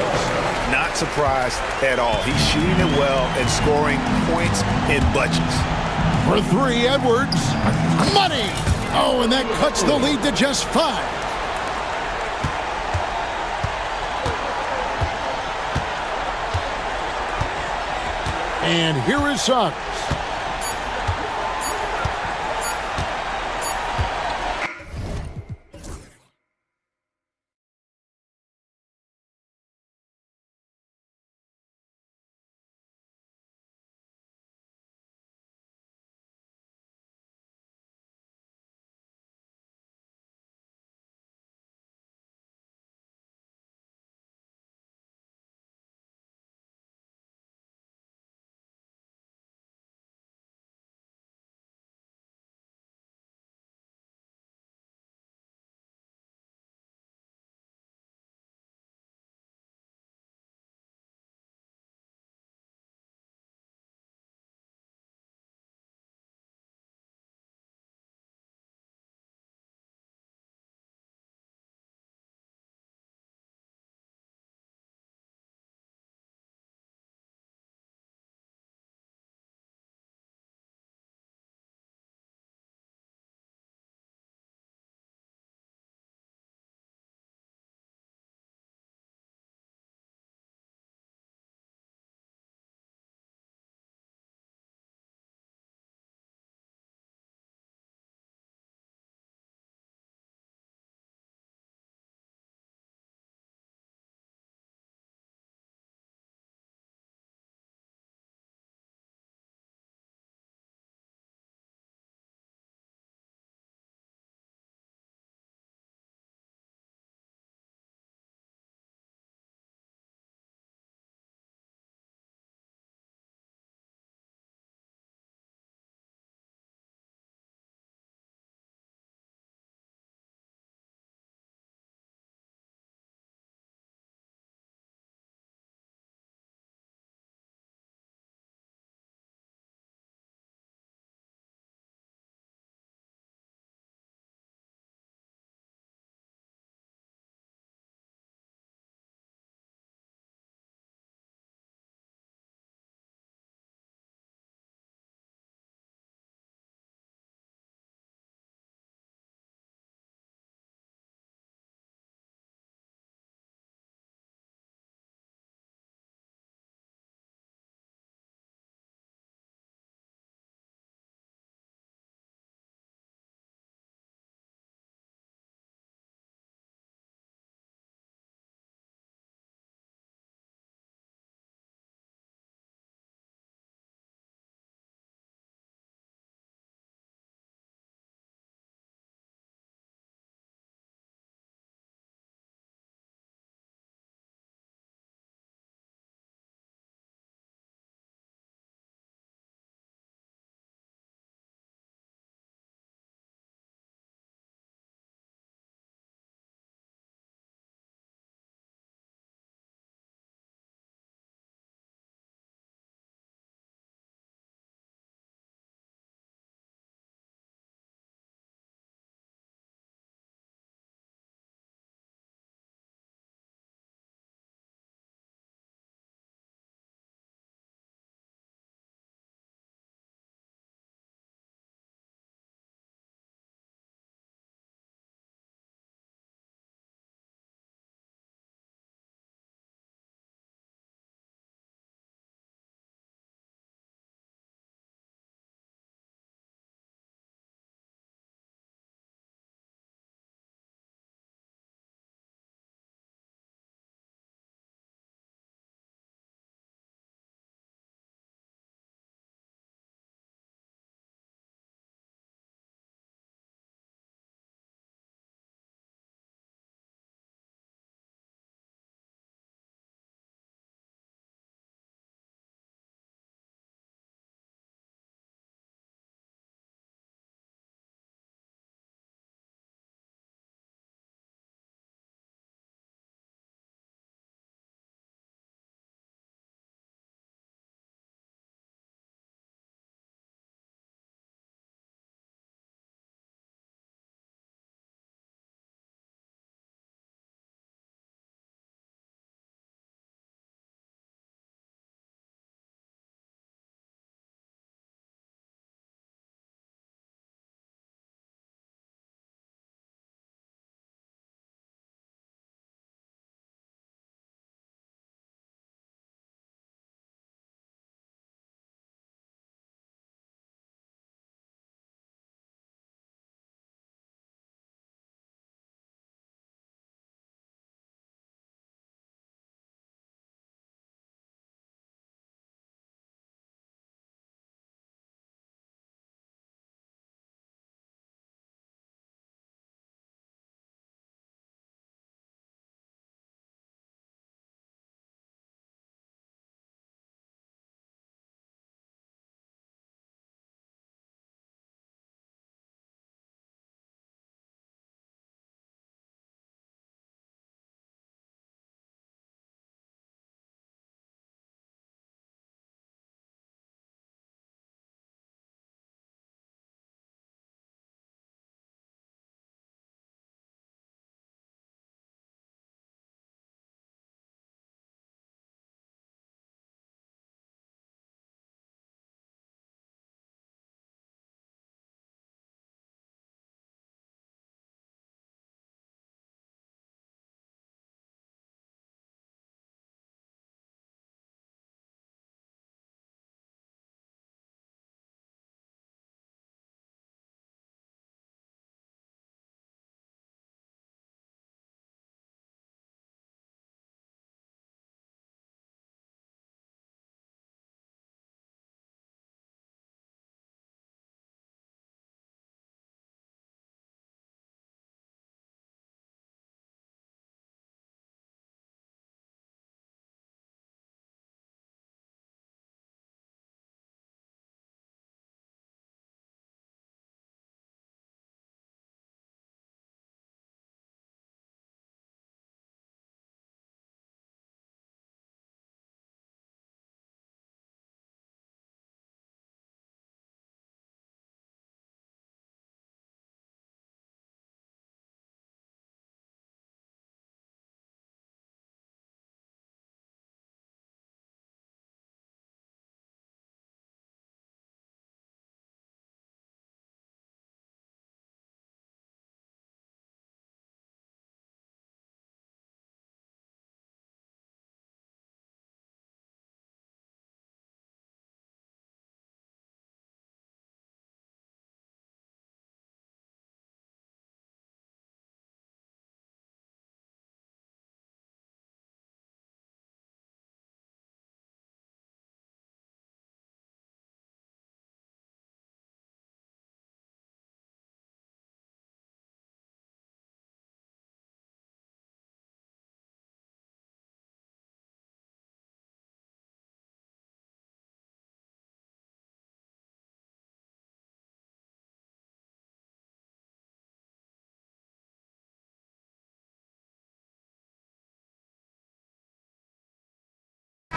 Not surprised at all. He's shooting it well and scoring points in bunches. For three, Edwards. Money! Oh, and that cuts the lead to just 5. And here is Suggs.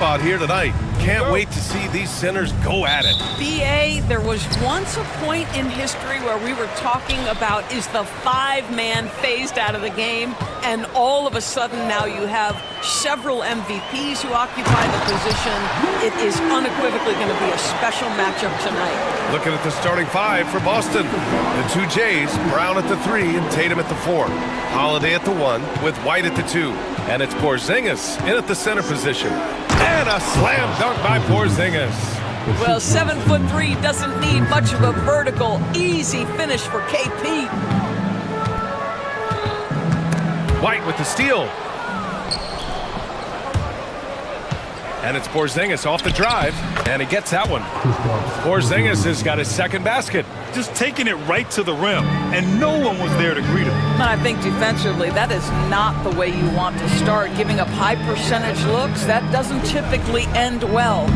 spot here tonight. Can't wait to see these centers go at it. BA, there was once a point in history where we were talking about, is the five-man phased out of the game? And all of a sudden now you have several MVPs who occupy the position. It is unequivocally going to be a special matchup tonight. Looking at the starting five for Boston. The two Jays, Brown at the 3 and Tatum at the 4. Holiday at the 1 with White at the 2. And it's Porzingis in at the center position. And a slam dunk by Porzingis. Well, 7'3" doesn't need much of a vertical, easy finish for KP. White with the steal. And it's Porzingis off the drive, and he gets that one. Porzingis has got his second basket. Just taking it right to the rim, and no one was there to greet him. I think defensively, that is not the way you want to start. Giving up high percentage looks, that doesn't typically end well.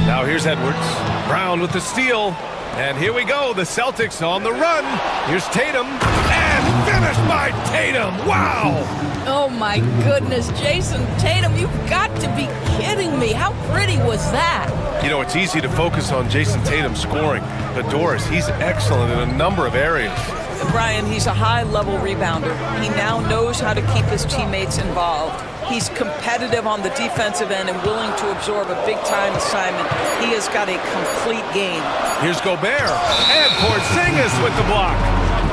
Now here's Edwards. Brown with the steal. And here we go, the Celtics on the run. Here's Tatum, and finished by Tatum. Wow! Oh my goodness, Jason Tatum, you've got to be kidding me. How pretty was that? You know, it's easy to focus on Jason Tatum scoring, but Doris, he's excellent in a number of areas. Brian, he's a high-level rebounder. He now knows how to keep his teammates involved. He's competitive on the defensive end and willing to absorb a big-time assignment. He has got a complete game. Here's Gobert, and Porzingis with the block.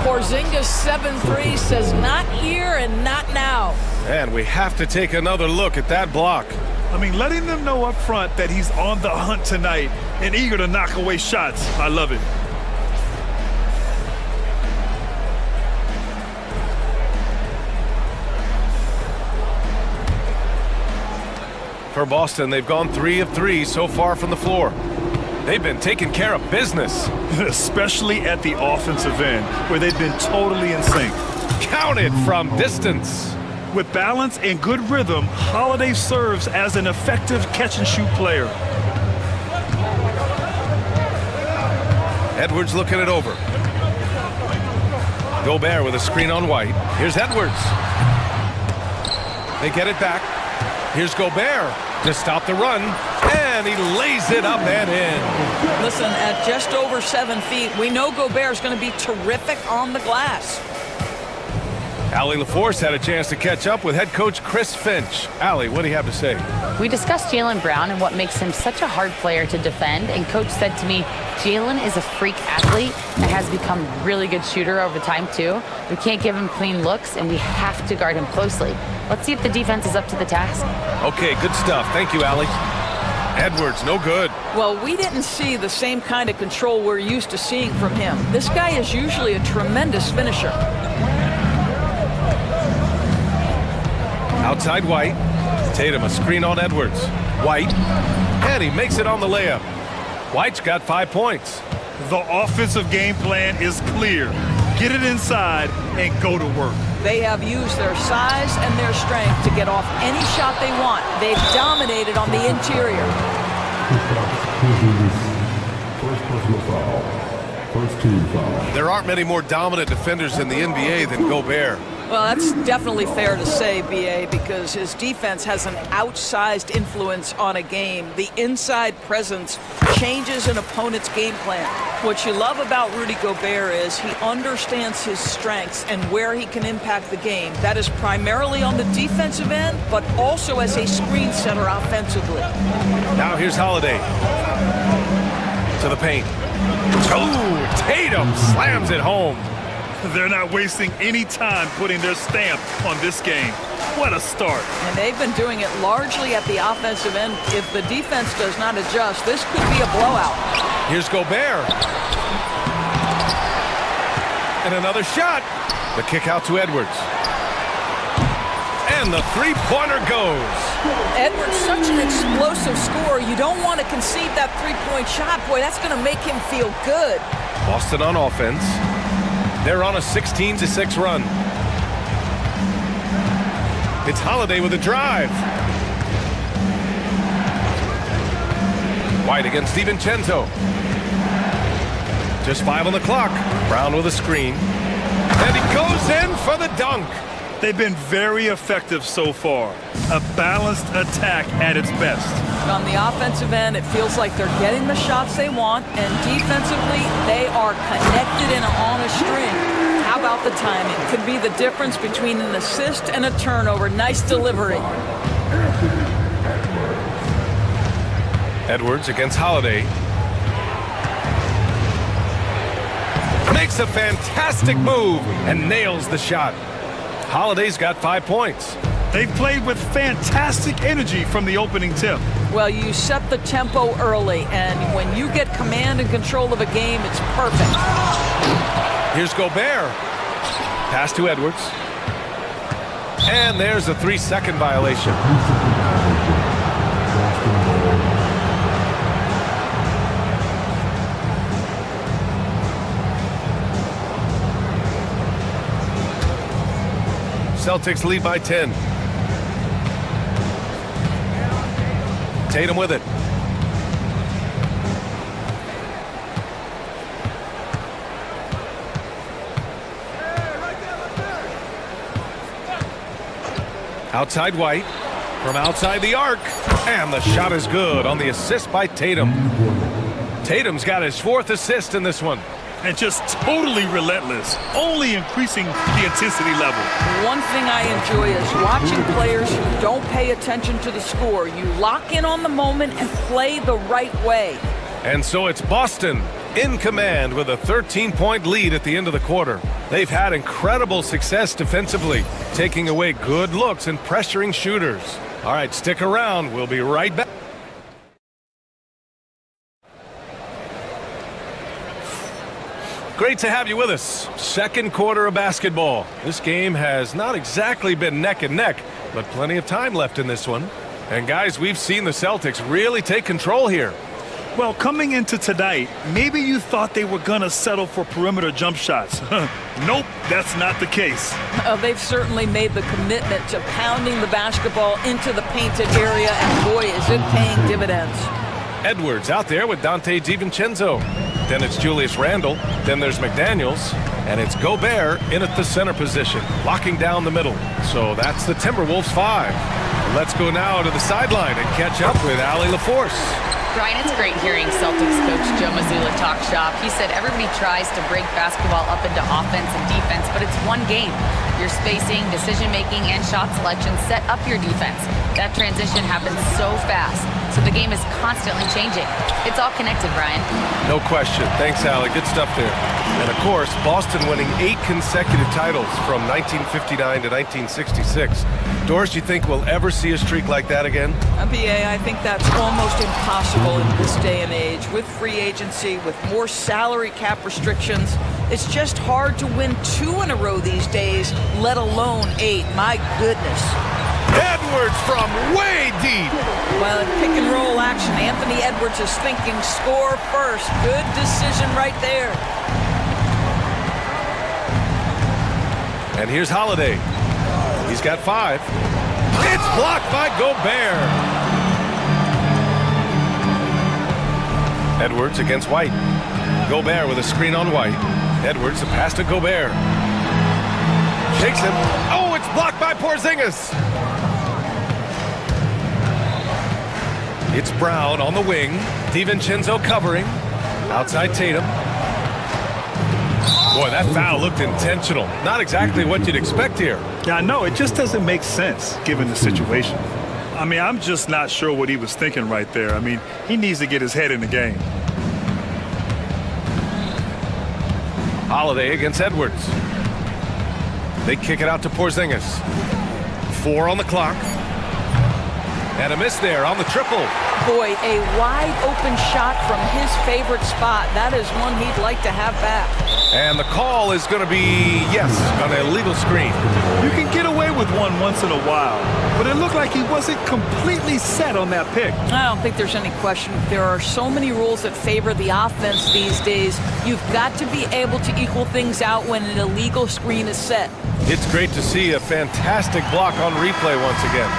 Porzingis 7'3" says not here and not now. And we have to take another look at that block. I mean, letting them know up front that he's on the hunt tonight and eager to knock away shots. I love it. For Boston, they've gone 3 of 3 so far from the floor. They've been taking care of business. Especially at the offensive end, where they've been totally in sync. Counted from distance. With balance and good rhythm, Holiday serves as an effective catch-and-shoot player. Edwards looking it over. Gobert with a screen on White. Here's Edwards. They get it back. Here's Gobert to stop the run, and he lays it up and in. Listen, at just over 7 feet, we know Gobert's going to be terrific on the glass. Allie LaForce had a chance to catch up with head coach Chris Finch. Allie, what do you have to say? We discussed Jaylen Brown and what makes him such a hard player to defend, and coach said to me, Jaylen is a freak athlete and has become a really good shooter over time too. We can't give him clean looks, and we have to guard him closely. Let's see if the defense is up to the task. Okay, good stuff. Thank you, Allie. Edwards, no good. Well, we didn't see the same kind of control we're used to seeing from him. This guy is usually a tremendous finisher. Outside White. Tatum a screen on Edwards. White. And he makes it on the layup. White's got 5 points. The offensive game plan is clear. Get it inside and go to work. They have used their size and their strength to get off any shot they want. They've dominated on the interior. First personal foul. First team foul. There aren't many more dominant defenders in the NBA than Gobert. Well, that's definitely fair to say, B.A., because his defense has an outsized influence on a game. The inside presence changes an opponent's game plan. What you love about Rudy Gobert is he understands his strengths and where he can impact the game. That is primarily on the defensive end, but also as a screen setter offensively. Now here's Holiday. To the paint. Oh, Tatum slams it home. They're not wasting any time putting their stamp on this game. What a start. And they've been doing it largely at the offensive end. If the defense does not adjust, this could be a blowout. Here's Gobert. And another shot. The kick out to Edwards. And the three-pointer goes. Edwards, such an explosive scorer. You don't want to concede that three-point shot. Boy, that's going to make him feel good. Boston on offense. They're on a 16-6 run. It's Holiday with a drive. White against DiVincenzo. Just 5 on the clock. Brown with a screen. And he goes in for the dunk. They've been very effective so far. A balanced attack at its best. On the offensive end, it feels like they're getting the shots they want, and defensively, they are connected and on a string. How about the timing? Could be the difference between an assist and a turnover. Nice delivery. Edwards against Holiday. Makes a fantastic move and nails the shot. Holiday's got 5 points. They've played with fantastic energy from the opening tip. Well, you set the tempo early, and when you get command and control of a game, it's perfect. Here's Gobert. Pass to Edwards. And there's a 3-second violation. Celtics lead by 10. Tatum with it. Outside White. From outside the arc. And the shot is good on the assist by Tatum. Tatum's got his 4th assist in this one. And just totally relentless, only increasing the intensity level. One thing I enjoy is watching players who don't pay attention to the score. You lock in on the moment and play the right way. And so it's Boston in command with a 13-point lead at the end of the quarter. They've had incredible success defensively, taking away good looks and pressuring shooters. All right, stick around. We'll be right back. Great to have you with us. Second quarter of basketball. This game has not exactly been neck and neck, but plenty of time left in this one. And guys, we've seen the Celtics really take control here. Well, coming into tonight, maybe you thought they were going to settle for perimeter jump shots. Nope, that's not the case. They've certainly made the commitment to pounding the basketball into the painted area, and boy, is it paying dividends. Edwards out there with Dante DiVincenzo. Then it's Julius Randle. Then there's McDaniels. And it's Gobert in at the center position, locking down the middle. So that's the Timberwolves 5. Let's go now to the sideline and catch up with Allie LaForce. Brian, it's great hearing Celtics coach Joe Mazzulla talk shop. He said everybody tries to break basketball up into offense and defense, but it's one game. Your spacing, decision-making, and shot selection set up your defense. That transition happens so fast, so the game is constantly changing. It's all connected, Brian. No question. Thanks, Allie. Good stuff there. And, of course, Boston winning 8 consecutive titles from 1959 to 1966. Doris, you think we'll ever see a streak like that again? BA, I think that's almost impossible in this day and age. With free agency, with more salary cap restrictions, it's just hard to win 2 in a row these days, let alone 8. My goodness. Edwards from way deep. Well, in pick and roll action, Anthony Edwards is thinking score first. Good decision right there. And here's Holiday. He's got 5. It's blocked by Gobert. Edwards against White. Gobert with a screen on White. Edwards, the pass to Gobert. Shakes him. Oh, it's blocked by Porzingis. It's Brown on the wing. DiVincenzo covering. Outside Tatum. Boy, that foul looked intentional. Not exactly what you'd expect here. Yeah, I know. It just doesn't make sense given the situation. I mean, I'm just not sure what he was thinking right there. I mean, he needs to get his head in the game. Holiday against Edwards. They kick it out to Porzingis. 4 on the clock. And a miss there on the triple. Boy, a wide open shot from his favorite spot. That is one he'd like to have back. And the call is going to be, yes, an illegal screen. You can get away with one once in a while, but it looked like he wasn't completely set on that pick. I don't think there's any question. There are so many rules that favor the offense these days. You've got to be able to equal things out when an illegal screen is set. It's great to see a fantastic block on replay once again.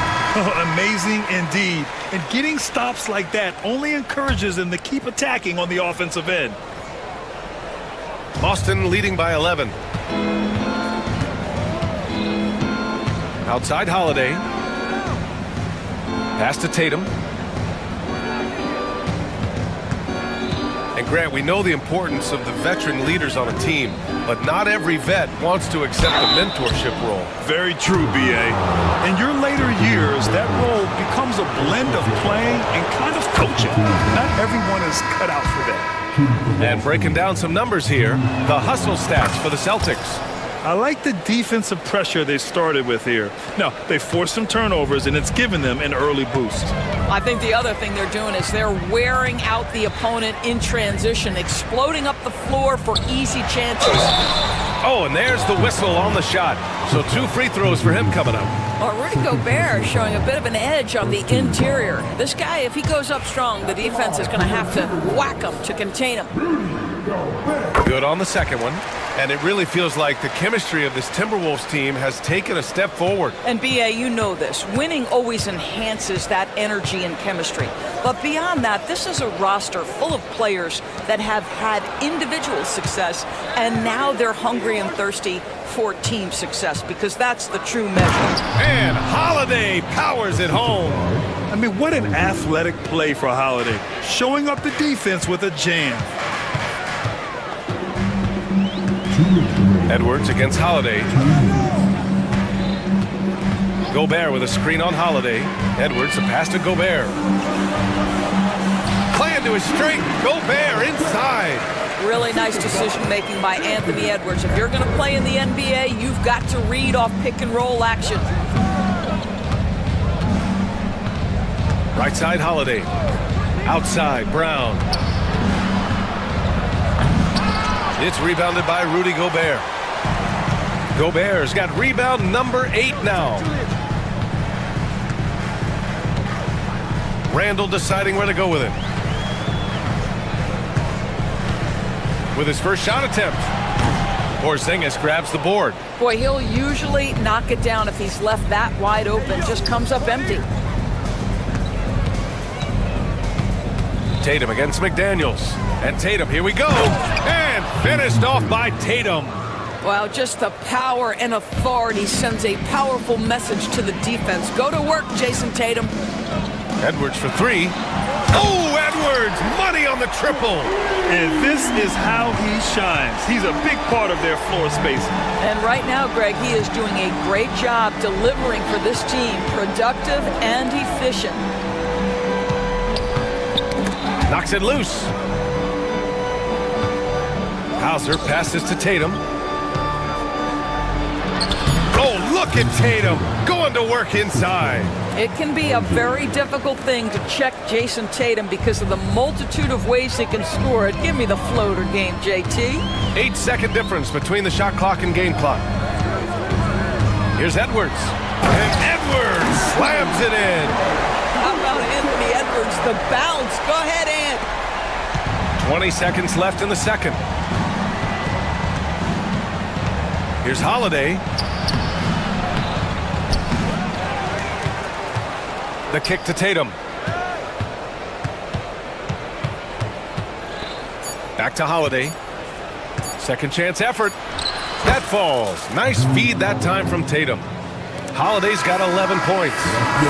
Amazing indeed. And getting stops like that only encourages them to keep attacking on the offensive end. Boston leading by 11. Outside Holiday. Pass to Tatum. And Grant, we know the importance of the veteran leaders on a team, but not every vet wants to accept a mentorship role. Very true, B.A. In your later years, that role becomes a blend of playing and kind of coaching. Not everyone is cut out for that. And breaking down some numbers here, the hustle stats for the Celtics. I like the defensive pressure they started with here. Now, they forced some turnovers, and it's given them an early boost. I think the other thing they're doing is they're wearing out the opponent in transition, exploding up the floor for easy chances. Oh, and there's the whistle on the shot. So 2 free throws for him coming up. Well, Rudy Gobert showing a bit of an edge on the interior. This guy, if he goes up strong, the defense is going to have to whack him to contain him. Good on the second one. And it really feels like the chemistry of this Timberwolves team has taken a step forward. And B.A., you know this. Winning always enhances that energy and chemistry. But beyond that, this is a roster full of players that have had individual success, and now they're hungry and thirsty for team success, because that's the true measure. And Holiday powers it home. I mean, what an athletic play for Holiday, showing up the defense with a jam. Edwards against Holiday. Gobert with a screen on Holiday. Edwards, a pass to Gobert. Playing to his strength. Gobert inside. Really nice decision-making by Anthony Edwards. If you're going to play in the NBA, you've got to read off pick-and-roll action. Right side Holiday. Outside Brown. It's rebounded by Rudy Gobert. Gobert's got rebound number 8 now. Randall deciding where to go with it. With his first shot attempt. Porzingis grabs the board. Boy, he'll usually knock it down if he's left that wide open. Just comes up empty. Tatum against McDaniels. And Tatum, here we go. And finished off by Tatum. Well, just the power and authority sends a powerful message to the defense. Go to work, Jason Tatum. Edwards for 3. Oh, Edwards! Money on the triple. And this is how he shines. He's a big part of their floor space. And right now, Greg, he is doing a great job delivering for this team. Productive and efficient. Knocks it loose. Hauser passes to Tatum. Oh, look at Tatum going to work inside. It can be a very difficult thing to check Jason Tatum because of the multitude of ways he can score it. Give me the floater game, JT. 8-second difference between the shot clock and game clock. Here's Edwards. And Edwards slams it in. How about Anthony Edwards, the bounce? Go ahead, Ant. 20 seconds left in the second. Here's Holiday. The kick to Tatum. Back to Holiday. Second chance effort. That falls. Nice feed that time from Tatum. Holiday's got 11 points.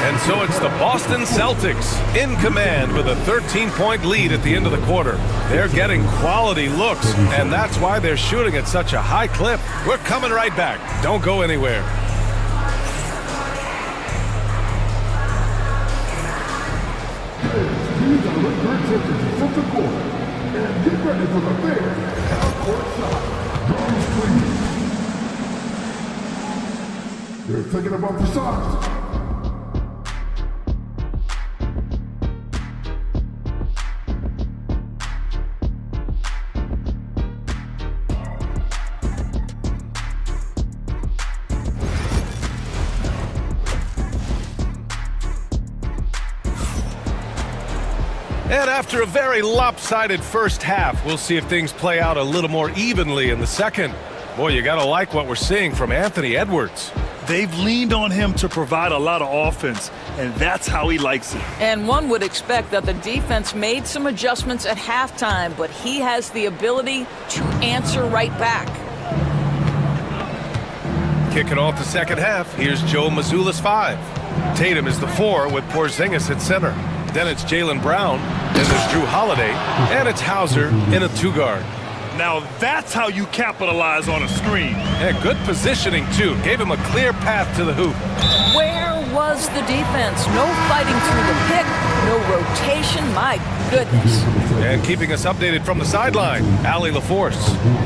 And so it's the Boston Celtics in command with a 13-point lead at the end of the quarter. They're getting quality looks, and that's why they're shooting at such a high clip. We're coming right back. Don't go anywhere. Get ready for the big half-court shot. Drums, please. They're taking them off the shots. And after a very lopsided first half, we'll see if things play out a little more evenly in the second. Boy, you gotta like what we're seeing from Anthony Edwards. They've leaned on him to provide a lot of offense, and that's how he likes it. And one would expect that the defense made some adjustments at halftime, but he has the ability to answer right back. Kicking off the second half, here's Joe Mazzulla's 5. Tatum is the 4 with Porzingis at center. Then it's Jaylen Brown, then there's Drew Holiday, and it's Hauser in a 2-guard. Now that's how you capitalize on a screen. And good positioning, too. Gave him a clear path to the hoop. Where was the defense? No fighting through the pick, no rotation. My goodness. And keeping us updated from the sideline, Allie LaForce.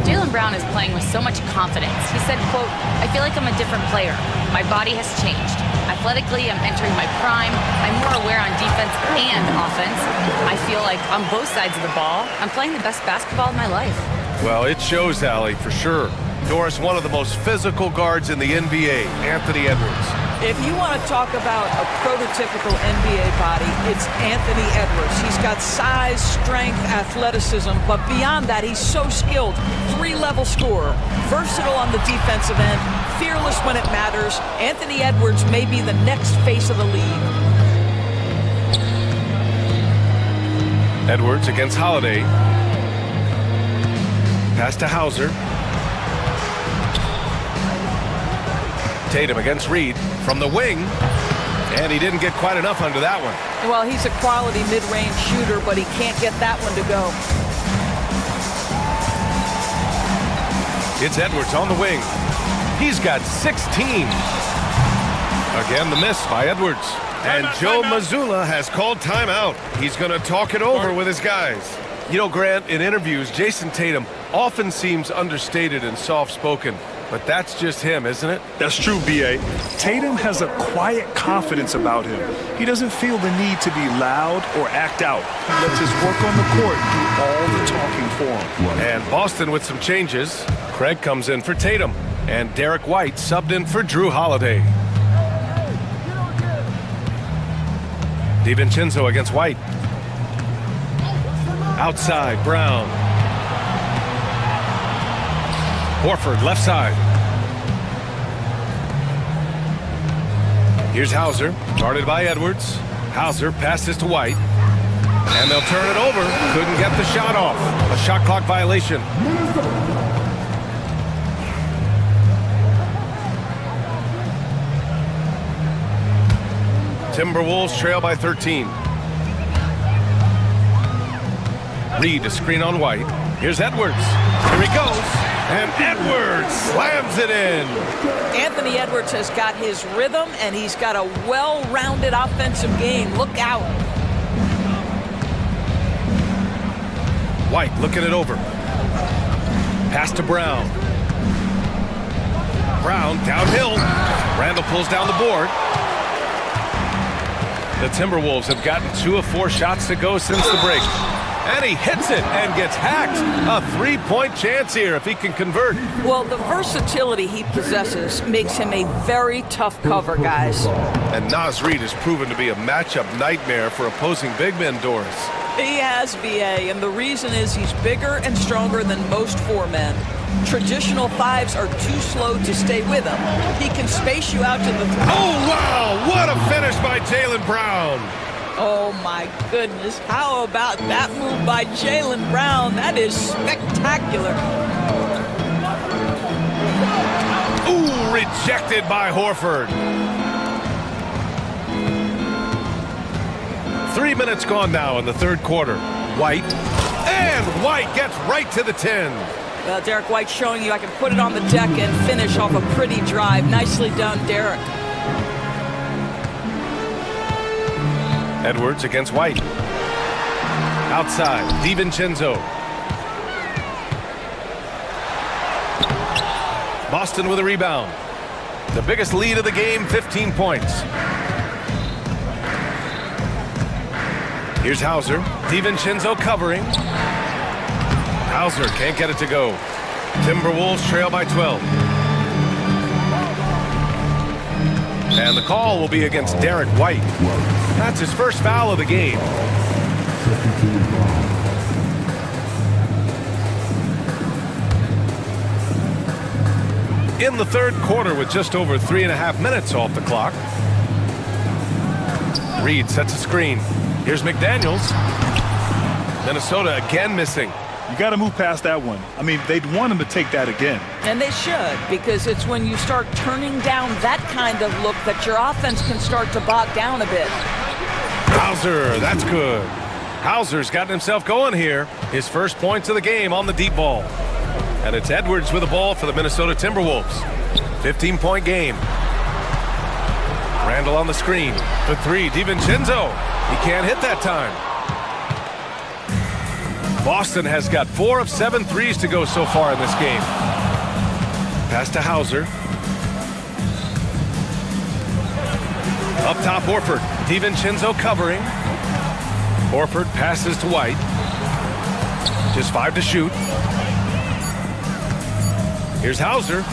Jaylen Brown is playing with so much confidence. He said, quote, "I feel like I'm a different player. My body has changed. Athletically, I'm entering my prime. I'm more aware on defense and offense. I feel like on both sides of the ball, I'm playing the best basketball of my life." Well, it shows, Allie, for sure. Doris, one of the most physical guards in the NBA, Anthony Edwards. If you want to talk about a prototypical NBA body, it's Anthony Edwards. He's got size, strength, athleticism, but beyond that, he's so skilled. 3-level scorer, versatile on the defensive end, fearless when it matters. Anthony Edwards may be the next face of the league. Edwards against Holiday. Pass to Hauser. Tatum against Reed from the wing. And he didn't get quite enough under that one. Well, he's a quality mid-range shooter, but he can't get that one to go. It's Edwards on the wing. He's got 16. Again, the miss by Edwards. And Joe Mazzulla has called timeout. He's going to talk it over with his guys. You know, Grant, in interviews, Jason Tatum often seems understated and soft-spoken. But that's just him, isn't it? That's true, B.A. Tatum has a quiet confidence about him. He doesn't feel the need to be loud or act out. He lets his work on the court do all the talking for him. And Boston with some changes. Craig comes in for Tatum. And Derek White subbed in for Drew Holiday. DiVincenzo against White. Outside, Brown. Horford, left side. Here's Hauser, guarded by Edwards. Hauser passes to White. And they'll turn it over. Couldn't get the shot off. A shot clock violation. Timberwolves trail by 13. Reed, a screen on White. Here's Edwards. Here he goes. And Edwards slams it in. Anthony Edwards has got his rhythm, and he's got a well-rounded offensive game. Look out. White looking it over. Pass to Brown. Brown downhill. Randall pulls down the board. The Timberwolves have gotten 2 of 4 shots to go since the break. And he hits it and gets hacked. A 3-point chance here if he can convert. Well, the versatility he possesses makes him a very tough cover, guys. And Naz Reid has proven to be a matchup nightmare for opposing big men, Doris. He has, B.A., and the reason is he's bigger and stronger than most 4 men. Traditional 5s are too slow to stay with him. He can space you out to the... Oh, wow! What a finish by Jaylen Brown! Oh, my goodness. How about that move by Jaylen Brown? That is spectacular. Ooh, rejected by Horford. 3 minutes gone now in the third quarter. White. And White gets right to the 10. Well, Derek White showing you I can put it on the deck and finish off a pretty drive. Nicely done, Derek. Edwards against White. Outside, DiVincenzo. Boston with a rebound. The biggest lead of the game, 15 points. Here's Hauser. DiVincenzo covering. Hauser can't get it to go. Timberwolves trail by 12. And the call will be against Derek White. That's his first foul of the game. In the third quarter with just over 3.5 minutes off the clock. Reed sets a screen. Here's McDaniels. Minnesota again missing. You got to move past that one. I mean, they'd want him to take that again. And they should, because it's when you start turning down that kind of look that your offense can start to bog down a bit. Hauser, that's good. Hauser's gotten himself going here. His first points of the game on the deep ball. And it's Edwards with the ball for the Minnesota Timberwolves. 15-point game. Randall on the screen. For three, DiVincenzo. He can't hit that time. Boston has got 4 of 7 threes to go so far in this game. Pass to Hauser. Up top, Horford. DiVincenzo covering. Horford passes to White. Just 5 to shoot. Here's Hauser.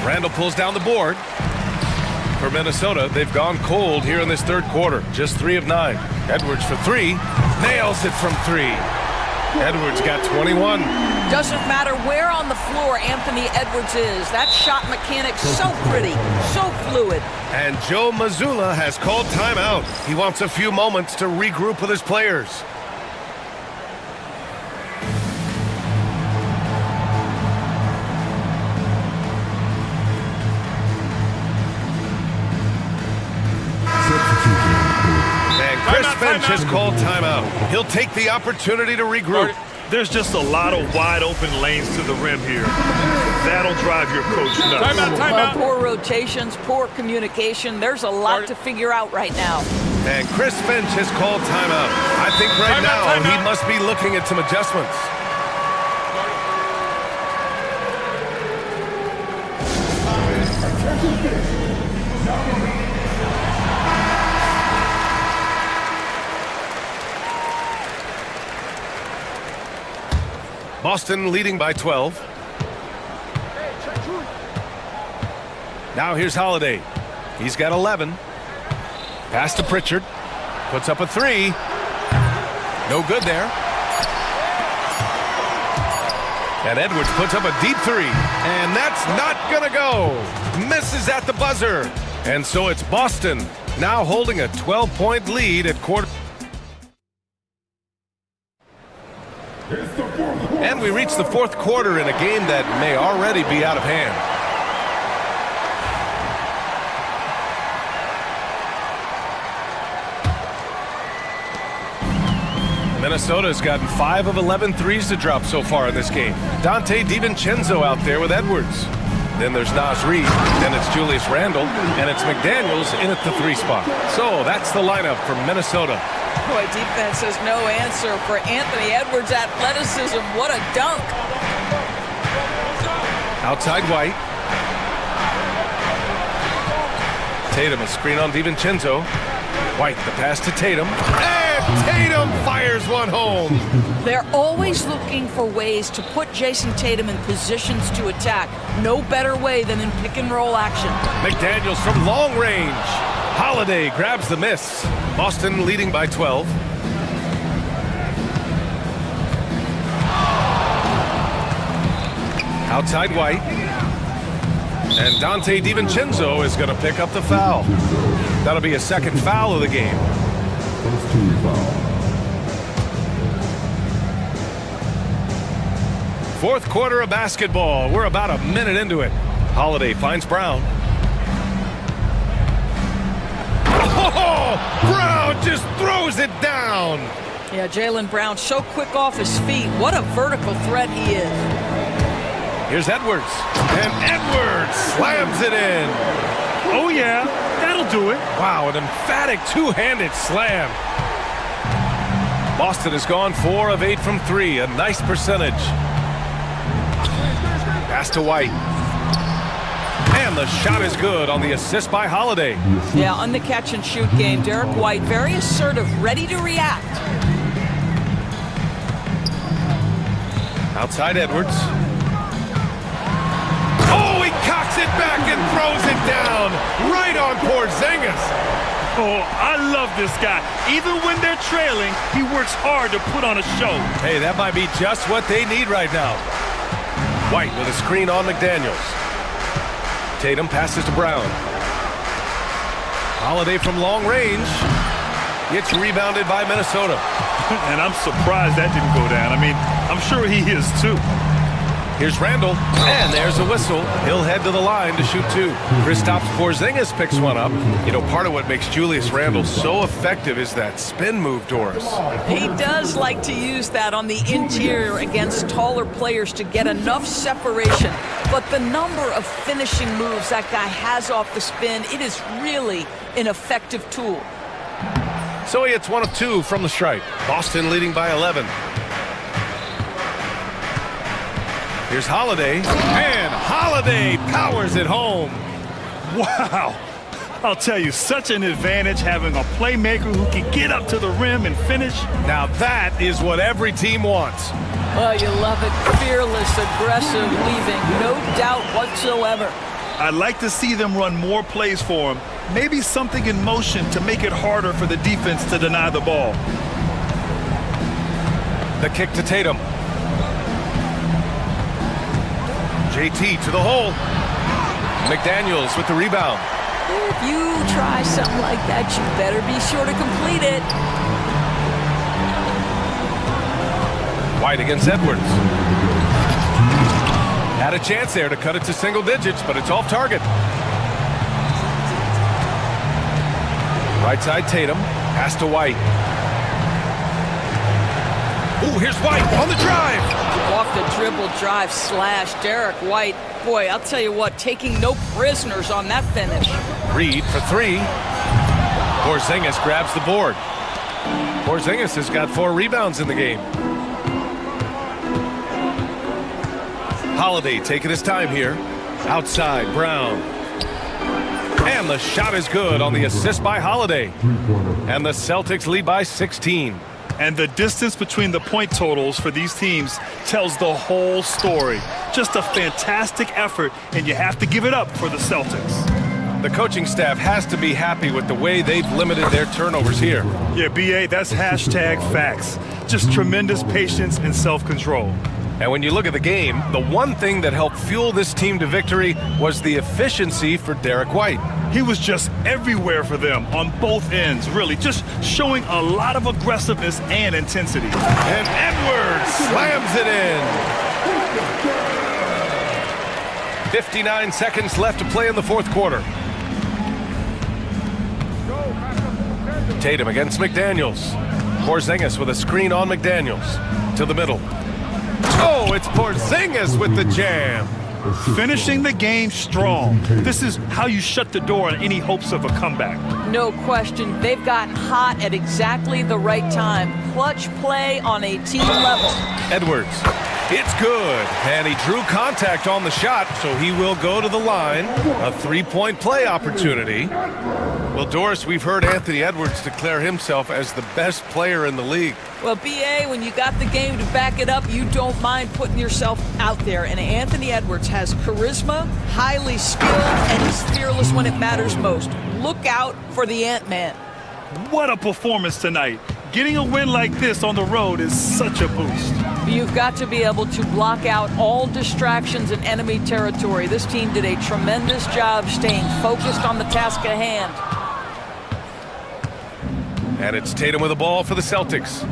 Randall pulls down the board. For Minnesota, they've gone cold here in this third quarter. Just 3 of 9. Edwards for 3. Nails it from 3. Edwards got 21. Doesn't matter where on the floor Anthony Edwards is. That shot mechanic's so pretty, so fluid. And Joe Mazzulla has called timeout. He wants a few moments to regroup with his players. And Chris Finch has called timeout. He'll take the opportunity to regroup. There's just a lot of wide open lanes to the rim here. That'll drive your coach nuts. Well, poor rotations, poor communication. There's a lot to figure out right now. And Chris Finch has called timeout. I think right now he must be looking at some adjustments. Boston leading by 12. Now here's Holiday. He's got 11. Pass to Pritchard. Puts up a 3. No good there. And Edwards puts up a deep 3. And that's not gonna go. Misses at the buzzer. And so it's Boston now holding a 12-point lead at quarter. And we reach the fourth quarter in a game that may already be out of hand. Minnesota's gotten 5 of 11 threes to drop so far in this game. Dante DiVincenzo out there with Edwards. Then there's Naz Reid, then it's Julius Randle, and it's McDaniels in at the 3 spot. So that's the lineup for Minnesota. Boy, defense has no answer for Anthony Edwards' athleticism. What a dunk. Outside White. Tatum, a screen on DiVincenzo. White, the pass to Tatum. And Tatum fires one home. They're always looking for ways to put Jason Tatum in positions to attack. No better way than in pick and roll action. McDaniels from long range. Holiday grabs the miss. Boston leading by 12. Outside White. And Dante DiVincenzo is going to pick up the foul. That'll be a second foul of the game. First team foul. Fourth quarter of basketball. We're about a minute into it. Holiday finds Brown. Oh, Brown just throws it down. Yeah, Jaylen Brown so quick off his feet. What a vertical threat he is. Here's Edwards. And Edwards slams it in. Oh, yeah, that'll do it. Wow, an emphatic two-handed slam. Boston has gone 4 of 8 from 3. A nice percentage. Pass to White. And the shot is good on the assist by Holiday. Yeah, on the catch and shoot game, Derek White very assertive, ready to react. Outside Edwards. Oh, he cocks it back and throws it down. Right on Porzingis. Oh, I love this guy. Even when they're trailing, he works hard to put on a show. Hey, that might be just what they need right now. White with a screen on McDaniels. Tatum passes to Brown. Holiday from long range. It's rebounded by Minnesota. And I'm surprised that didn't go down. I mean, I'm sure he is too. Here's Randall, and there's a whistle. He'll head to the line to shoot two. Kristaps Porzingis picks one up. You know, part of what makes Julius Randle so effective is that spin move, Doris. He does like to use that on the interior against taller players to get enough separation. But the number of finishing moves that guy has off the spin, it is really an effective tool. So he hits 1 of 2 from the stripe. Boston leading by 11. Here's Holiday, and Holiday powers it home. Wow. I'll tell you, such an advantage having a playmaker who can get up to the rim and finish. Now that is what every team wants. Oh, you love it. Fearless, aggressive, leaving, no doubt whatsoever. I'd like to see them run more plays for him. Maybe something in motion to make it harder for the defense to deny the ball. The kick to Tatum. JT to the hole. McDaniels with the rebound. If you try something like that, you better be sure to complete it. White against Edwards. Had a chance there to cut it to single digits, but it's off target. Right side Tatum. Pass to White. Ooh, here's White on the drive. Off the dribble drive slash. Derek White. Boy, I'll tell you what, taking no prisoners on that finish. Reed for 3. Porzingis grabs the board. Porzingis has got 4 rebounds in the game. Holiday taking his time here. Outside, Brown. And the shot is good on the assist by Holiday. And the Celtics lead by 16. And the distance between the point totals for these teams tells the whole story. Just a fantastic effort, and you have to give it up for the Celtics. The coaching staff has to be happy with the way they've limited their turnovers here. Yeah, BA, that's hashtag facts. Just tremendous patience and self-control. And when you look at the game, the one thing that helped fuel this team to victory was the efficiency for Derek White. He was just everywhere for them on both ends, really, just showing a lot of aggressiveness and intensity. And Edwards slams it in. 59 seconds left to play in the fourth quarter. Tatum against McDaniels. Porzingis with a screen on McDaniels. To the middle. Oh, it's Porzingis with the jam. Finishing the game strong. This is how you shut the door on any hopes of a comeback. No question. They've gotten hot at exactly the right time. Clutch play on a team level. Edwards. It's good. And he drew contact on the shot, so he will go to the line. A 3-point play opportunity. Well, Doris, we've heard Anthony Edwards declare himself as the best player in the league. Well, BA, when you got the game to back it up, you don't mind putting yourself out there. And Anthony Edwards has charisma, highly skilled, and he's fearless when it matters most. Look out for the Ant-Man. What a performance tonight. Getting a win like this on the road is such a boost. You've got to be able to block out all distractions in enemy territory. This team did a tremendous job staying focused on the task at hand. And it's Tatum with the ball for the Celtics.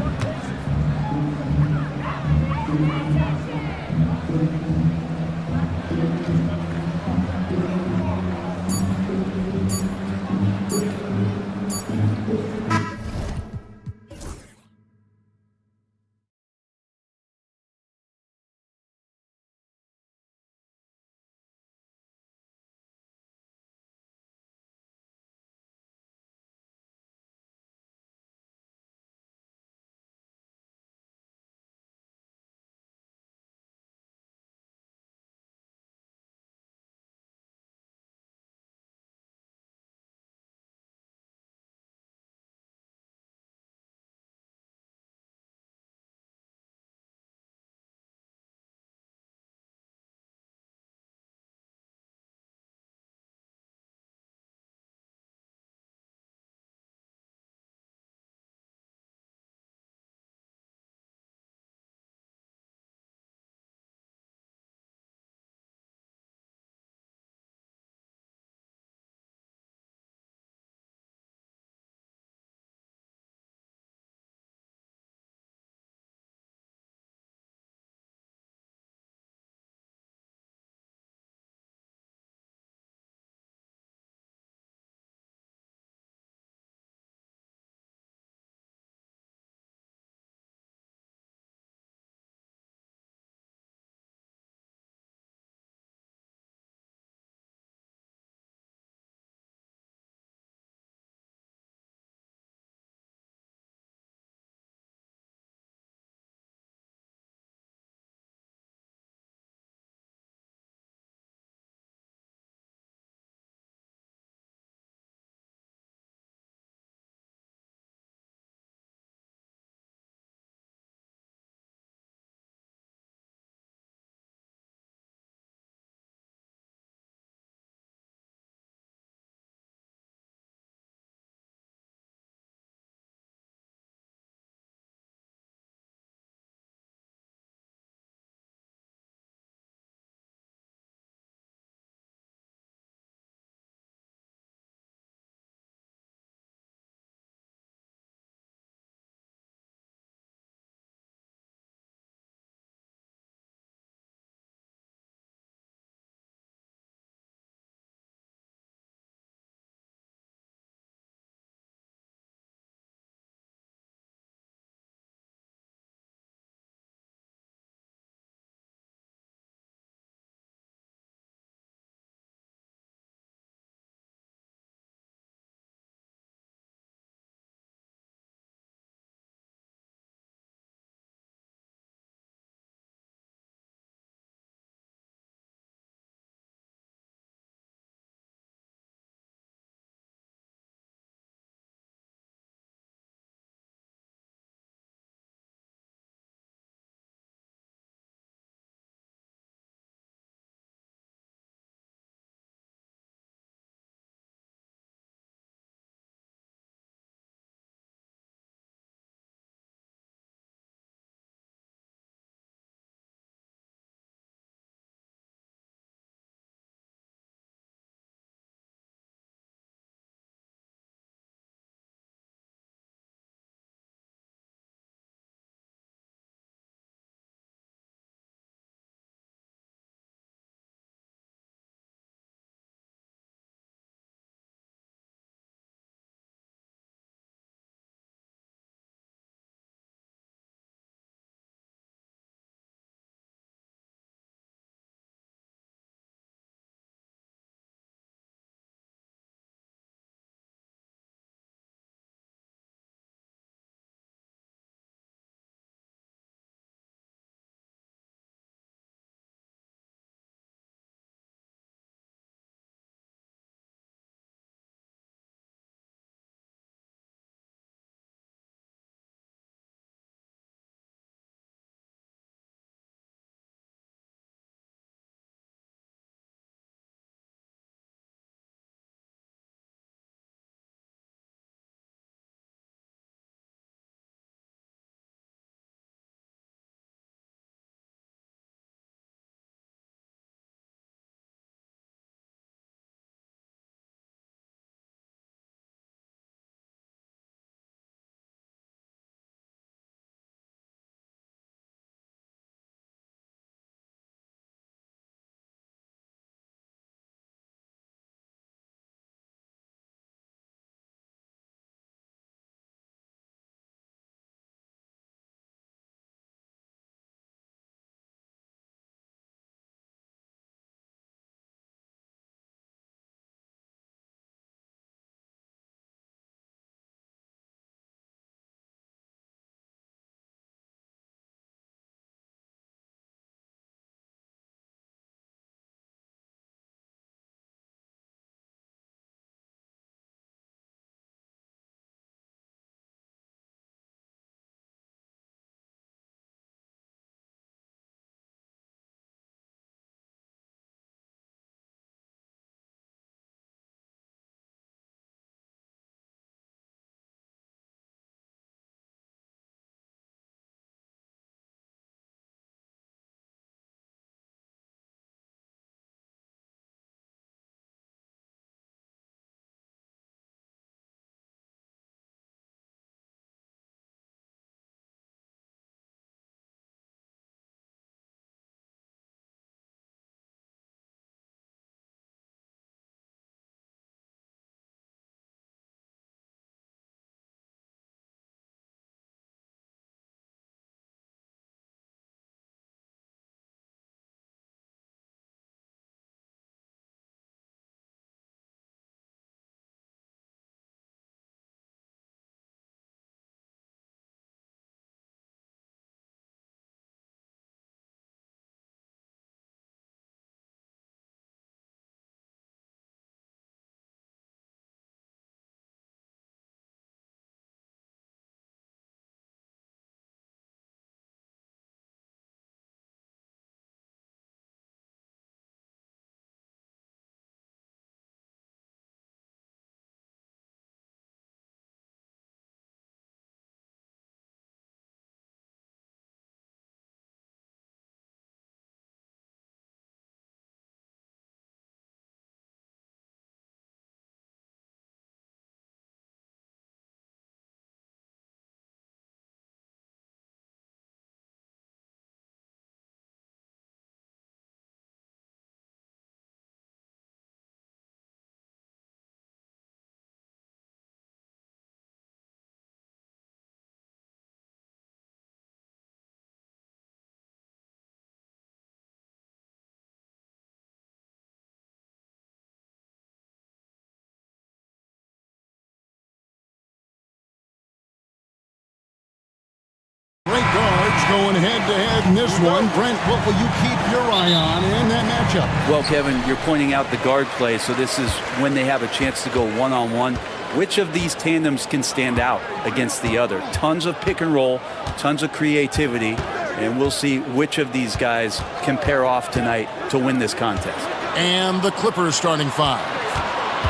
going head-to-head in this one. Brent, what will you keep your eye on in that matchup? Well, Kevin, you're pointing out the guard play, so this is when they have a chance to go one-on-one. Which of these tandems can stand out against the other? Tons of pick and roll, tons of creativity, and we'll see which of these guys can pair off tonight to win this contest. And the Clippers starting five.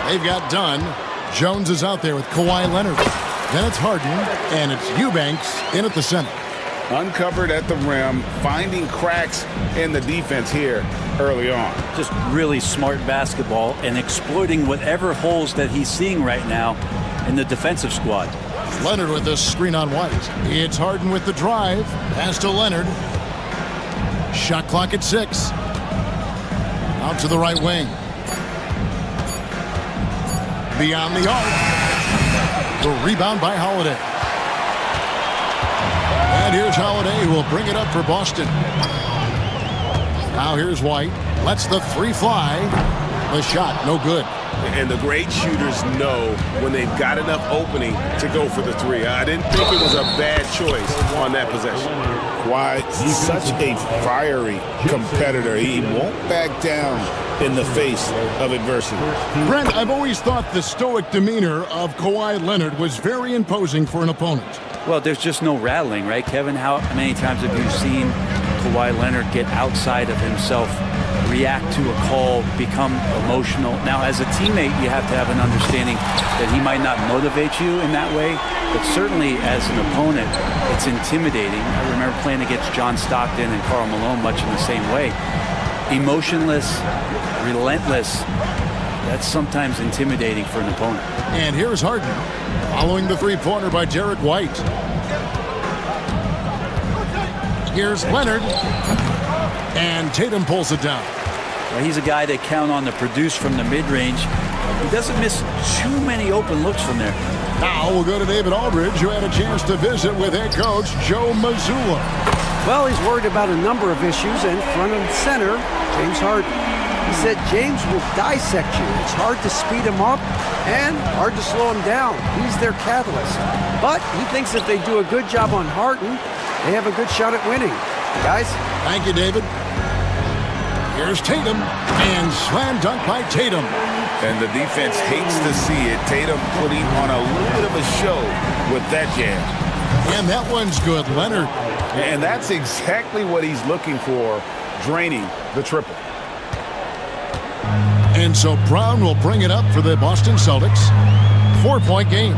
They've got Dunn. Jones is out there with Kawhi Leonard. Then it's Harden, and it's Eubanks in at the center. Uncovered at the rim, finding cracks in the defense here early on. Just really smart basketball and exploiting whatever holes that he's seeing right now in the defensive squad. Leonard with this screen on White. It's Harden with the drive. Pass to Leonard. Shot clock at 6. Out to the right wing. Beyond the arc. The rebound by Holiday. And here's Holiday, who will bring it up for Boston. Now here's White. Lets the three fly. The shot, no good. And the great shooters know when they've got enough opening to go for the three. I didn't think it was a bad choice on that possession. Why, he's such a fiery competitor. He won't back down in the face of adversity. Brent, I've always thought the stoic demeanor of Kawhi Leonard was very imposing for an opponent. Well, there's just no rattling, right, Kevin? How many times have you seen Kawhi Leonard get outside of himself, react to a call, become emotional? Now, as a teammate, you have to have an understanding that he might not motivate you in that way, but certainly as an opponent, it's intimidating. I remember playing against John Stockton and Karl Malone much in the same way. Emotionless, relentless, that's sometimes intimidating for an opponent. And here's Harden, following the three-pointer by Derek White. Here's Leonard, and Tatum pulls it down. Well, he's a guy they count on to produce from the mid-range. He doesn't miss too many open looks from there. Now we'll go to David Aldridge, who had a chance to visit with head coach Joe Mazzulla. Well, he's worried about a number of issues, and front and center, James Harden. He said James will dissect you. It's hard to speed him up and hard to slow him down. He's their catalyst. But he thinks if they do a good job on Harden, they have a good shot at winning. Guys? Thank you, David. Here's Tatum, and slam dunk by Tatum. And the defense hates to see it. Tatum putting on a little bit of a show with that jam. And that one's good, Leonard. And that's exactly what he's looking for, draining the triple. And so Brown will bring it up for the Boston Celtics. 4-point game.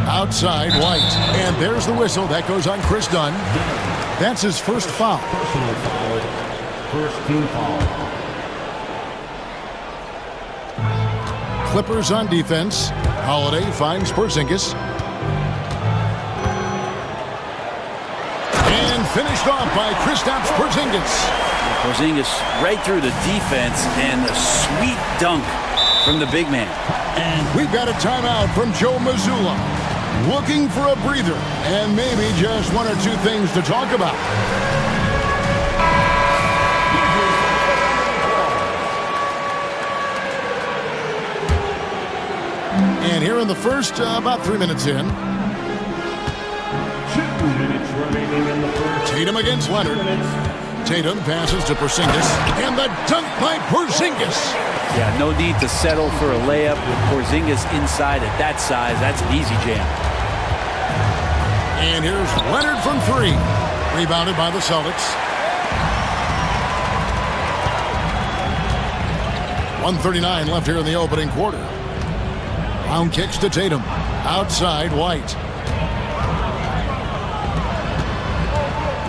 Outside, White. And there's the whistle. That goes on Chris Dunn. That's his first foul. Personal foul. First team foul. Clippers on defense. Holiday finds Porzingis. And finished off by Kristaps Porzingis. Porzingis right through the defense, and a sweet dunk from the big man. And we've got a timeout from Joe Mazzulla. Looking for a breather and maybe just one or two things to talk about. And here in the first, about 3 minutes in. 2 minutes remaining in the first. Tatum against Leonard. Tatum passes to Porzingis, and the dunk by Porzingis. Yeah, no need to settle for a layup with Porzingis inside at that size. That's an easy jam. And here's Leonard from three. Rebounded by the Celtics. 1:39 left here in the opening quarter. Brown kicks to Tatum. Outside, White.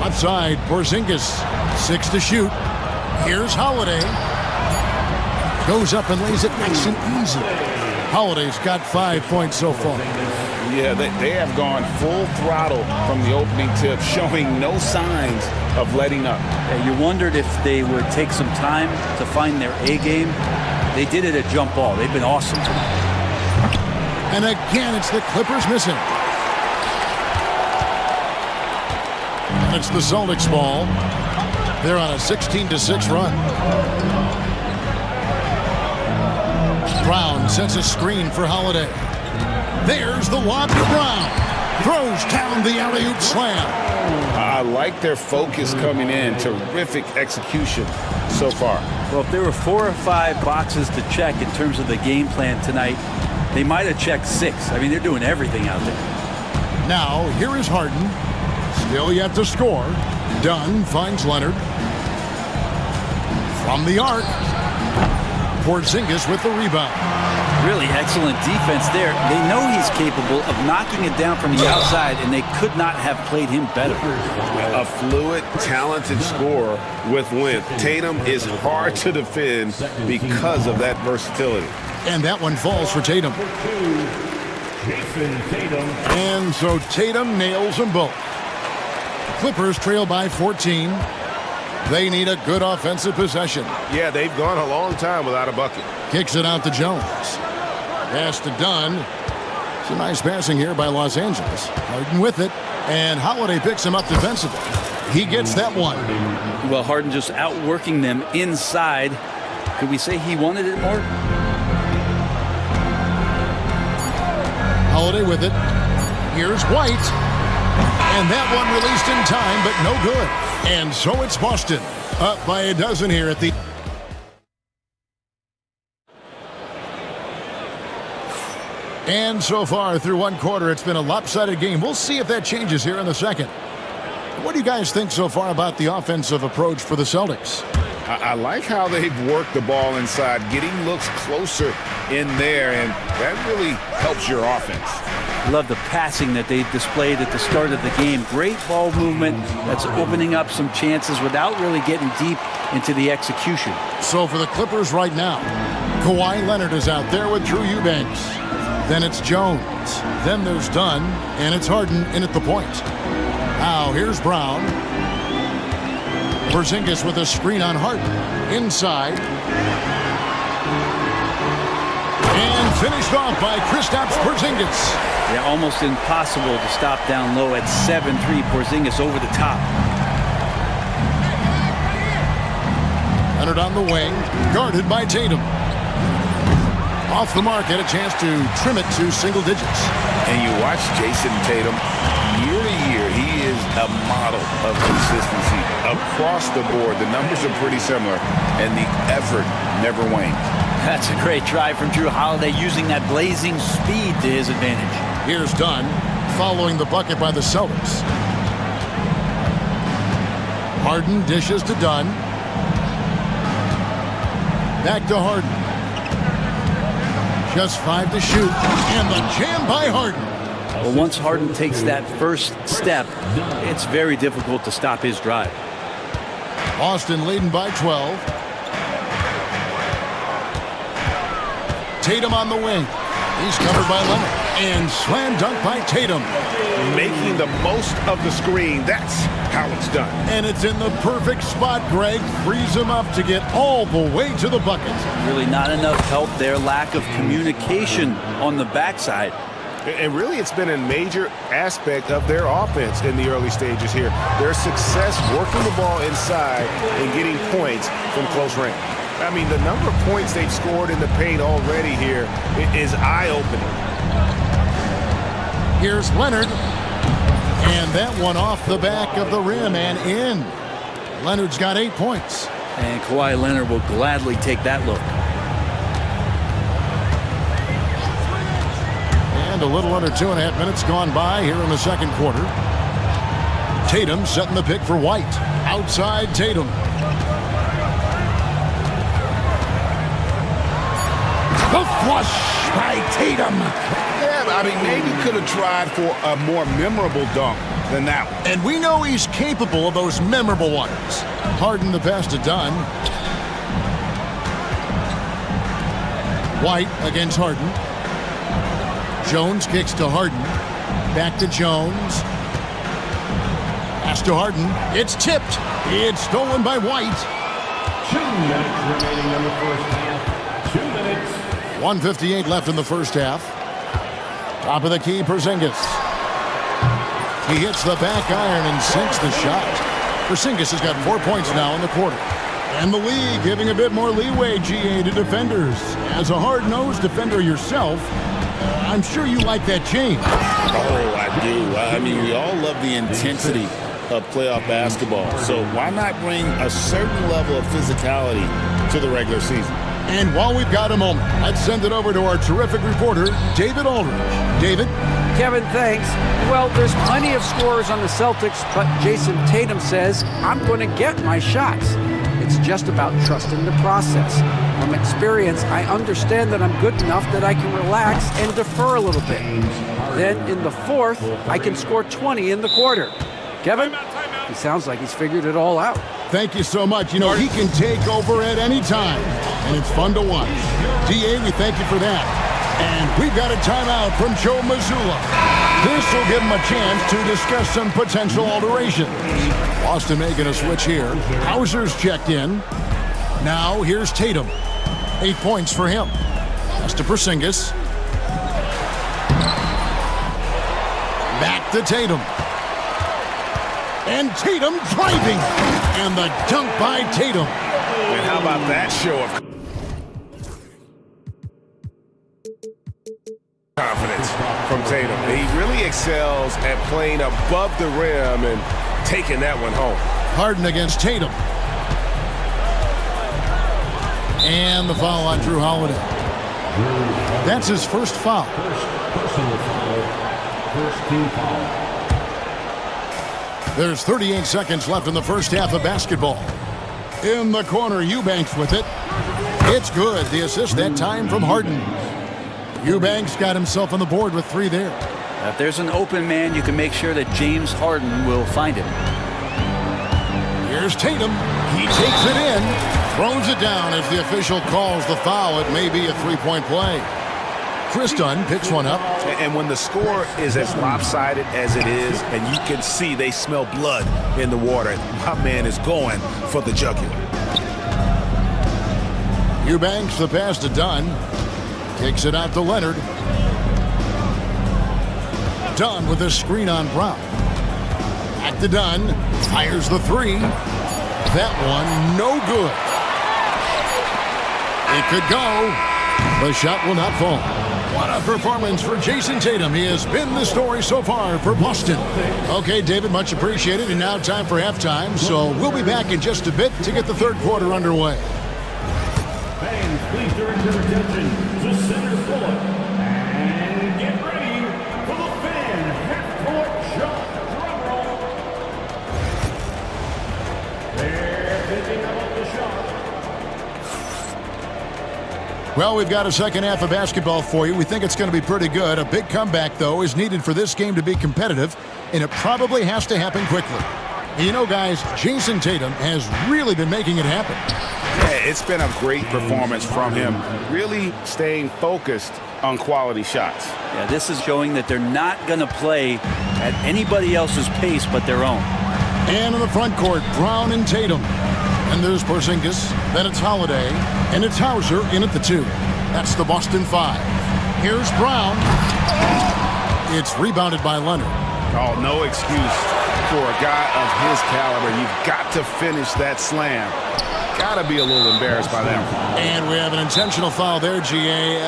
Outside, Porzingis. 6 to shoot. Here's Holiday. Goes up and lays it nice and easy. Holiday's got 5 points so far. Yeah, they have gone full throttle from the opening tip, showing no signs of letting up. Yeah, you wondered if they would take some time to find their A game. They did it at jump ball. They've been awesome tonight. And again, it's the Clippers missing. And it's the Celtics ball. They're on a 16-6 run. Brown sets a screen for Holiday. There's the lob to Brown. Throws down the the alley-oop slam. I like their focus coming in. Terrific execution so far. Well, if there were 4 or 5 boxes to check in terms of the game plan tonight, they might have checked 6. I mean, they're doing everything out there. Now, here is Harden. Still yet to score. Dunn finds Leonard. From the arc. Porzingis with the rebound. Really excellent defense there. They know he's capable of knocking it down from the outside, and they could not have played him better. A fluid, talented scorer with length. Tatum is hard to defend because of that versatility. And that one falls for Tatum. And so Tatum nails them both. Clippers trail by 14. They need a good offensive possession. Yeah, they've gone a long time without a bucket. Kicks it out to Jones. Pass to Dunn. It's a nice passing here by Los Angeles. Harden with it. And Holiday picks him up defensively. He gets that one. Well, Harden just outworking them inside. Could we say he wanted it more? Holiday with it. Here's White. And that one released in time, but no good. And so it's Boston. Up by a dozen here at the... And so far through one quarter, it's been a lopsided game. We'll see if that changes here in the second. What do you guys think so far about the offensive approach for the Celtics? I like how they've worked the ball inside, getting looks closer in there, and that really helps your offense. Love the passing that they displayed at the start of the game. Great ball movement that's opening up some chances without really getting deep into the execution. So for the Clippers right now, Kawhi Leonard is out there with Drew Eubanks. Then it's Jones. Then there's Dunn, and it's Harden in at the point. Now here's Brown. Porzingis with a screen on Harden. Inside. And finished off by Kristaps Porzingis. Yeah, almost impossible to stop down low at 7-3. Porzingis over the top. Leonard on the wing. Guarded by Tatum. Off the mark, had a chance to trim it to single digits. And you watch Jason Tatum, year to year, he is a model of consistency. Across the board, the numbers are pretty similar, and the effort never wanes. That's a great drive from Drew Holiday, using that blazing speed to his advantage. Here's Dunn, following the bucket by the Celtics. Harden dishes to Dunn. Back to Harden. Just 5 to shoot, and the jam by Harden. Well, once Harden takes that first step, it's very difficult to stop his drive. Boston leading by 12. Tatum on the wing. He's covered by Leonard. And slam dunk by Tatum. Making the most of the screen. That's how it's done. And it's in the perfect spot, Greg. Frees him up to get all the way to the bucket. Really not enough help there. Lack of communication on the backside. And really, it's been a major aspect of their offense in the early stages here. Their success working the ball inside and getting points from close range. I mean, the number of points they've scored in the paint already here is eye-opening. Here's Leonard. And that one off the back of the rim and in. Leonard's got 8 points. And Kawhi Leonard will gladly take that look. And a little under 2.5 minutes gone by here in the second quarter. Tatum setting the pick for White. Outside Tatum. The flush by Tatum. Yeah, I mean, maybe could have tried for a more memorable dunk than that one. And we know he's capable of those memorable ones. Harden the pass to Dunn. White against Harden. Jones kicks to Harden. Back to Jones. Pass to Harden. It's tipped. It's stolen by White. 2 minutes remaining in the first half. 2 minutes. 1:58 left in the first half. Top of the key, Porzingis. He hits the back iron and sinks the shot. Porzingis has got 4 points now in the quarter. And the league giving a bit more leeway, GA, to defenders. As a hard-nosed defender yourself, I'm sure you like that change. Oh, I do. I mean, we all love the intensity of playoff basketball. So why not bring a certain level of physicality to the regular season? And while we've got a moment, let's send it over to our terrific reporter, David Aldridge. David? Kevin, thanks. Well, there's plenty of scorers on the Celtics, but Jason Tatum says, I'm going to get my shots. It's just about trusting the process. From experience, I understand that I'm good enough that I can relax and defer a little bit. Then in the fourth, I can score 20 in the quarter. Kevin? He sounds like he's figured it all out. Thank you so much. You know, he can take over at any time, and it's fun to watch. DA, we thank you for that. And we've got a timeout from Joe Mazzulla. This will give him a chance to discuss some potential alterations. Boston making a switch here. Hauser's checked in. Now here's Tatum. 8 points for him. Pass to Porzingis. Back to Tatum. And Tatum driving. And the dunk by Tatum. And how about that show of confidence from Tatum? He really excels at playing above the rim and taking that one home. Harden against Tatum. And the foul on Drew Holiday. That's his first foul. First team foul. There's 38 seconds left in the first half of basketball. In the corner, Eubanks with it. It's good. The assist that time from Harden. Eubanks got himself on the board with 3 there. If there's an open man, you can make sure that James Harden will find him. Here's Tatum. He takes it in, throws it down as the official calls the foul. It may be a 3-point play. Chris Dunn picks one up. And when the score is as lopsided as it is, and you can see they smell blood in the water, my man is going for the jugular. Eubanks the pass to Dunn. Kicks it out to Leonard. Dunn with a screen on Brown. Back to Dunn. Fires the 3. That one no good. It could go. The shot will not fall. What a performance for Jason Tatum. He has been the story so far for Boston. Okay, David, much appreciated. And now time for halftime. So we'll be back in just a bit to get the third quarter underway. Fans, please direct your attention to center court and get ready for the fan half-court shot. Drum roll. They're picking up the shot. Well, we've got a second half of basketball for you. We think it's going to be pretty good. A big comeback, though, is needed for this game to be competitive, and it probably has to happen quickly. And you know, guys, Jason Tatum has really been making it happen. Yeah, it's been a great performance from him, really staying focused on quality shots. Yeah, this is showing that they're not going to play at anybody else's pace but their own. And in the front court, Brown and Tatum. And there's Porzingis, then it's Holiday, and it's Hauser in at the 2. That's the Boston 5. Here's Brown. It's rebounded by Leonard. Oh, no excuse for a guy of his caliber. You've got to finish that slam. Got to be a little embarrassed by that one. And we have an intentional foul there, GA.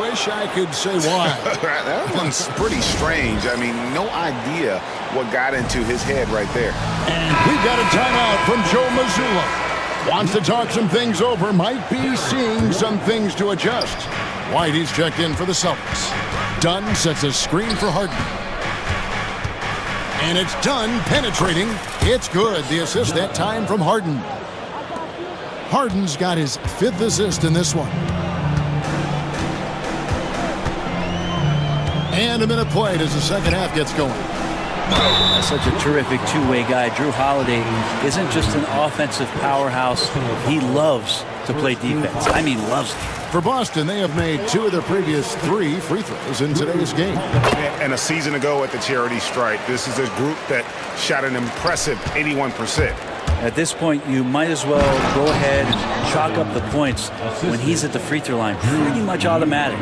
Wish I could say why. That one's pretty strange. I mean, no idea what got into his head right there. And we've got a timeout from Joe Mazzulla. Wants to talk some things over. Might be seeing some things to adjust. Whitey's checked in for the Celtics. Dunn sets a screen for Harden. And it's Dunn penetrating. It's good. The assist that time from Harden. Harden's got his 5th assist in this one. And a minute played as the second half gets going. That's such a terrific two-way guy. Drew Holiday isn't just an offensive powerhouse. He loves to play defense. I mean, loves it. For Boston, they have made 2 of their previous 3 free throws in today's game. And a season ago at the charity strike, this is a group that shot an impressive 81%. At this point, you might as well go ahead and chalk up the points when he's at the free throw line. Pretty much automatic.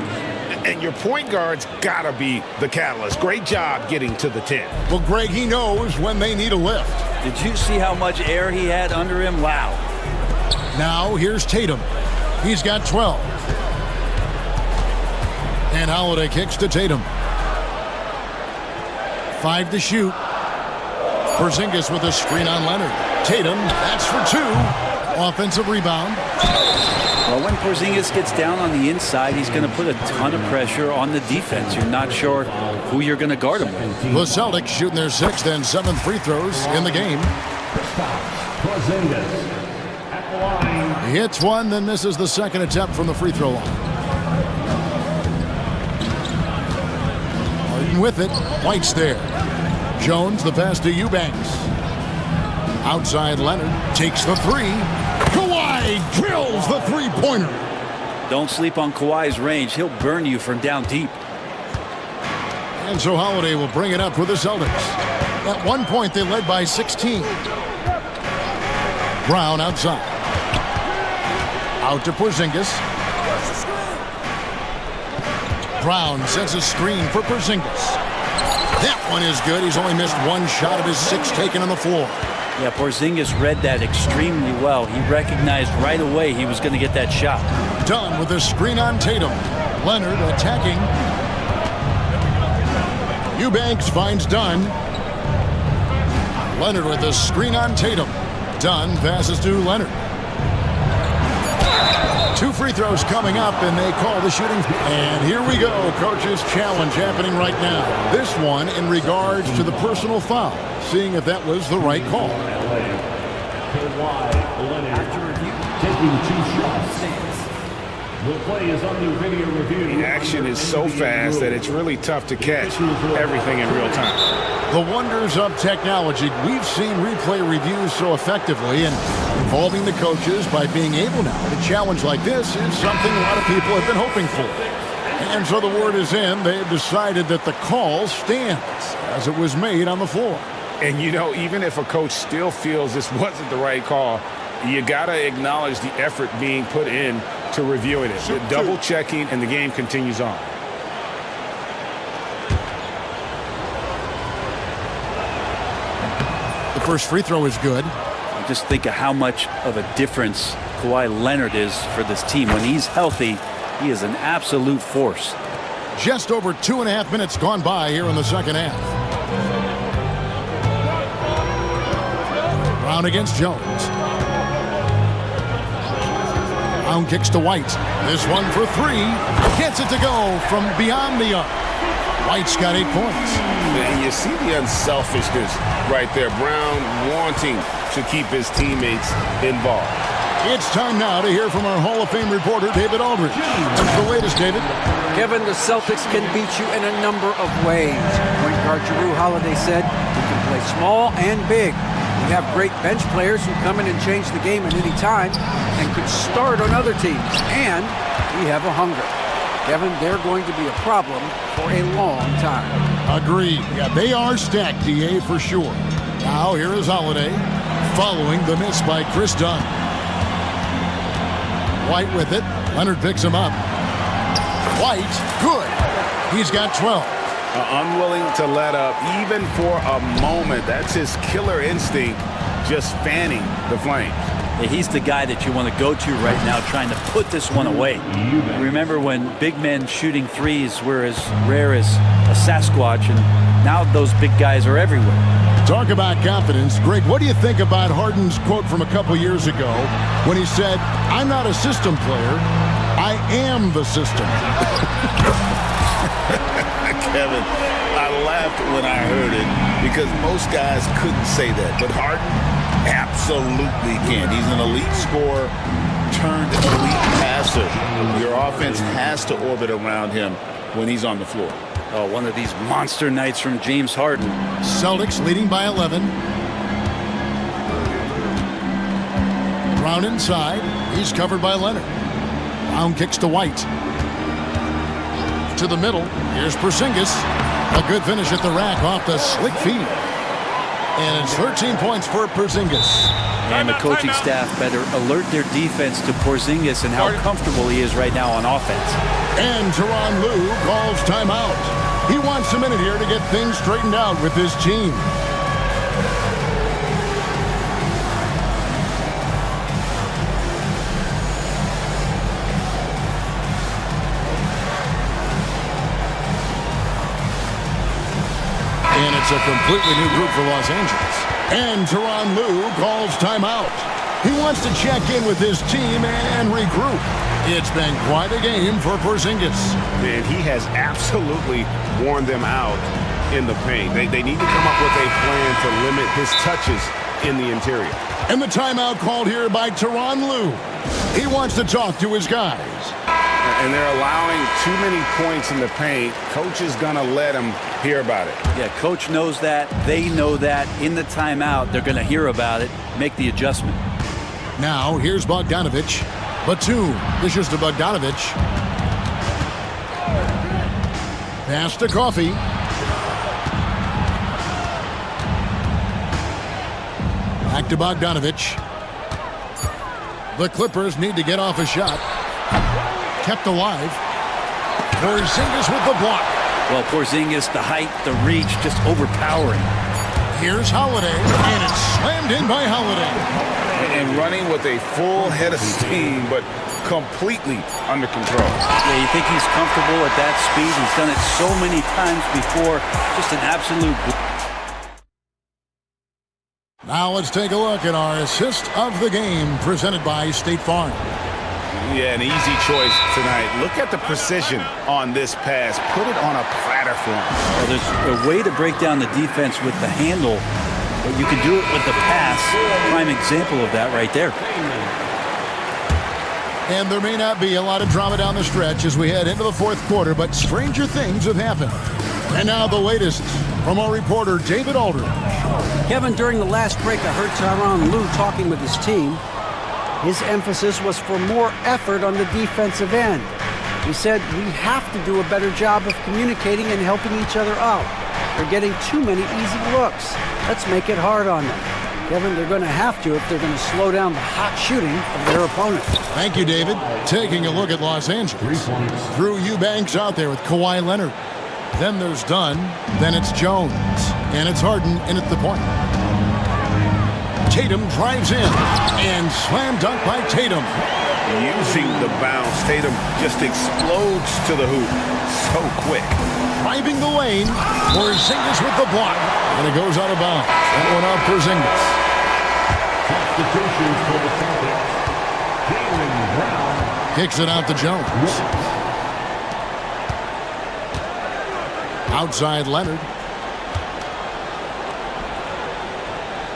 And your point guard's got to be the catalyst. Great job getting to the 10. Well, Greg, he knows when they need a lift. Did you see how much air he had under him? Wow. Now, here's Tatum. He's got 12. And Holiday kicks to Tatum. 5 to shoot. Porzingis with a screen on Leonard. Tatum, that's for 2. Offensive rebound. Well, when Porzingis gets down on the inside, he's going to put a ton of pressure on the defense. You're not sure who you're going to guard him with. The Celtics shooting their 6th and 7th free throws in the game. Porzingis at the line. He hits one, then misses the second attempt from the free throw line. Harden with it. White's there. Jones, the pass to Eubanks. Outside Leonard takes the 3. Kawhi drills the three-pointer. Don't sleep on Kawhi's range. He'll burn you from down deep. And so Holiday will bring it up for the Celtics. At one point, they led by 16. Brown outside. Out to Porzingis. Brown sets a screen for Porzingis. That one is good. He's only missed one shot of his 6 taken on the floor. Yeah, Porzingis read that extremely well. He recognized right away he was going to get that shot. Dunn with a screen on Tatum. Leonard attacking. Eubanks finds Dunn. Leonard with a screen on Tatum. Dunn passes to Leonard. 2 free throws coming up, and they call the shooting. And here we go. Coach's challenge happening right now. This one in regards to the personal foul. Seeing if that was the right call. After review, taking 2 shots. The play is under video review. The action is so fast that it's really tough to catch everything in real time. The wonders of technology. We've seen replay reviews so effectively, and involving the coaches by being able now to challenge like this is something a lot of people have been hoping for. And so the word is in. They've decided that the call stands as it was made on the floor. And, you know, even if a coach still feels this wasn't the right call, you got to acknowledge the effort being put in to reviewing it. The double checking, and the game continues on. The first free throw is good. Just think of how much of a difference Kawhi Leonard is for this team. When he's healthy, he is an absolute force. Just over 2.5 minutes gone by here in the second half. Brown against Jones. Brown kicks to White. This one for 3. Gets it to go from beyond the arc. White's got 8 points. And you see the unselfishness right there. Brown wanting to keep his teammates involved. It's time now to hear from our Hall of Fame reporter, David Aldridge. What's the latest, David? Kevin, the Celtics can beat you in a number of ways. Point guard Jrue Holiday said you can play small and big. We have great bench players who come in and change the game at any time and could start on other teams. And we have a hunger. Kevin, they're going to be a problem for a long time. Agreed. Yeah, they are stacked, DA, for sure. Now here is Holiday following the miss by Chris Dunn. White with it. Leonard picks him up. White, good. He's got 12. Unwilling to let up even for a moment. That's his killer instinct, just fanning the flames. Yeah, he's the guy that you want to go to right now, trying to put this one away. Remember when big men shooting threes were as rare as a Sasquatch, and now those big guys are everywhere. Talk about confidence. Greg, what do you think about Harden's quote from a couple years ago when he said, "I'm not a system player, I am the system"? Kevin, I laughed when I heard it because most guys couldn't say that. But Harden absolutely can. He's an elite scorer turned elite passer. Your offense has to orbit around him when he's on the floor. Oh, one of these monster nights from James Harden. Celtics leading by 11. Brown inside. He's covered by Leonard. Brown kicks to White. To the middle. Here's Porzingis. A good finish at the rack off the slick feed. And it's 13 points for Porzingis. And the coaching staff better alert their defense to Porzingis and how comfortable he is right now on offense. And Tyronn Lue calls timeout. He wants a minute here to get things straightened out with his team. It's a completely new group for Los Angeles. And Tyronn Lue calls timeout. He wants to check in with his team and regroup. It's been quite a game for Porzingis. And he has absolutely worn them out in the paint. They need to come up with a plan to limit his touches in the interior. And the timeout called here by Tyronn Lue. He wants to talk to his guys. And they're allowing too many points in the paint. Coach is going to let them hear about it. Yeah, coach knows that. They know that. In the timeout, they're going to hear about it, make the adjustment. Now, here's Bogdanovic. Batum dishes to Bogdanovic. Pass to Coffee. Back to Bogdanovic. The Clippers need to get off a shot. Kept alive. Porzingis with the block. Well, Porzingis, the height, the reach, just overpowering. Here's Holiday, and it's slammed in by Holiday. And running with a full head of steam, but completely under control. Yeah, you think he's comfortable at that speed. He's done it so many times before. Just an absolute... Now let's take a look at our assist of the game presented by State Farm. Yeah, an easy choice tonight. Look at the precision on this pass. Put it on a platform. Well, there's a way to break down the defense with the handle, but you can do it with the pass. Prime example of that right there. And there may not be a lot of drama down the stretch as we head into the fourth quarter, but stranger things have happened. And now the latest from our reporter, David Aldridge. Kevin, during the last break, I heard Tyronn Lue talking with his team. His emphasis was for more effort on the defensive end. He said, we have to do a better job of communicating and helping each other out. They're getting too many easy looks. Let's make it hard on them. Kevin, they're going to have to if they're going to slow down the hot shooting of their opponent. Thank you, David. Taking a look at Los Angeles. Drew Eubanks out there with Kawhi Leonard. Then there's Dunn. Then it's Jones. And it's Harden in at the point. Tatum drives in. And slam dunk by Tatum. Using the bounce, Tatum just explodes to the hoop so quick. Driving the lane. Porzingis with the block. And it goes out of bounds. That one out Porzingis. Substitutions for the Celtics. Jaylen Brown. Kicks it out to Jones. Outside Leonard.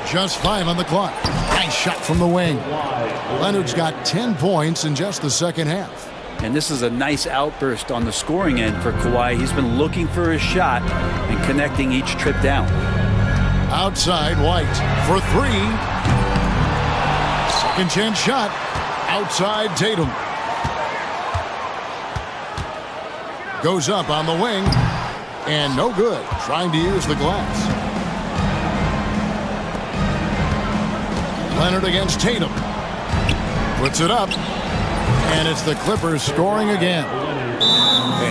Just 5 on the clock. Nice shot from the wing. Leonard's got 10 points in just the second half. And this is a nice outburst on the scoring end for Kawhi. He's been looking for his shot and connecting each trip down. Outside White for 3. Second chance shot. Outside Tatum. Goes up on the wing. And no good. Trying to use the glass. Leonard against Tatum. Puts it up. And it's the Clippers scoring again.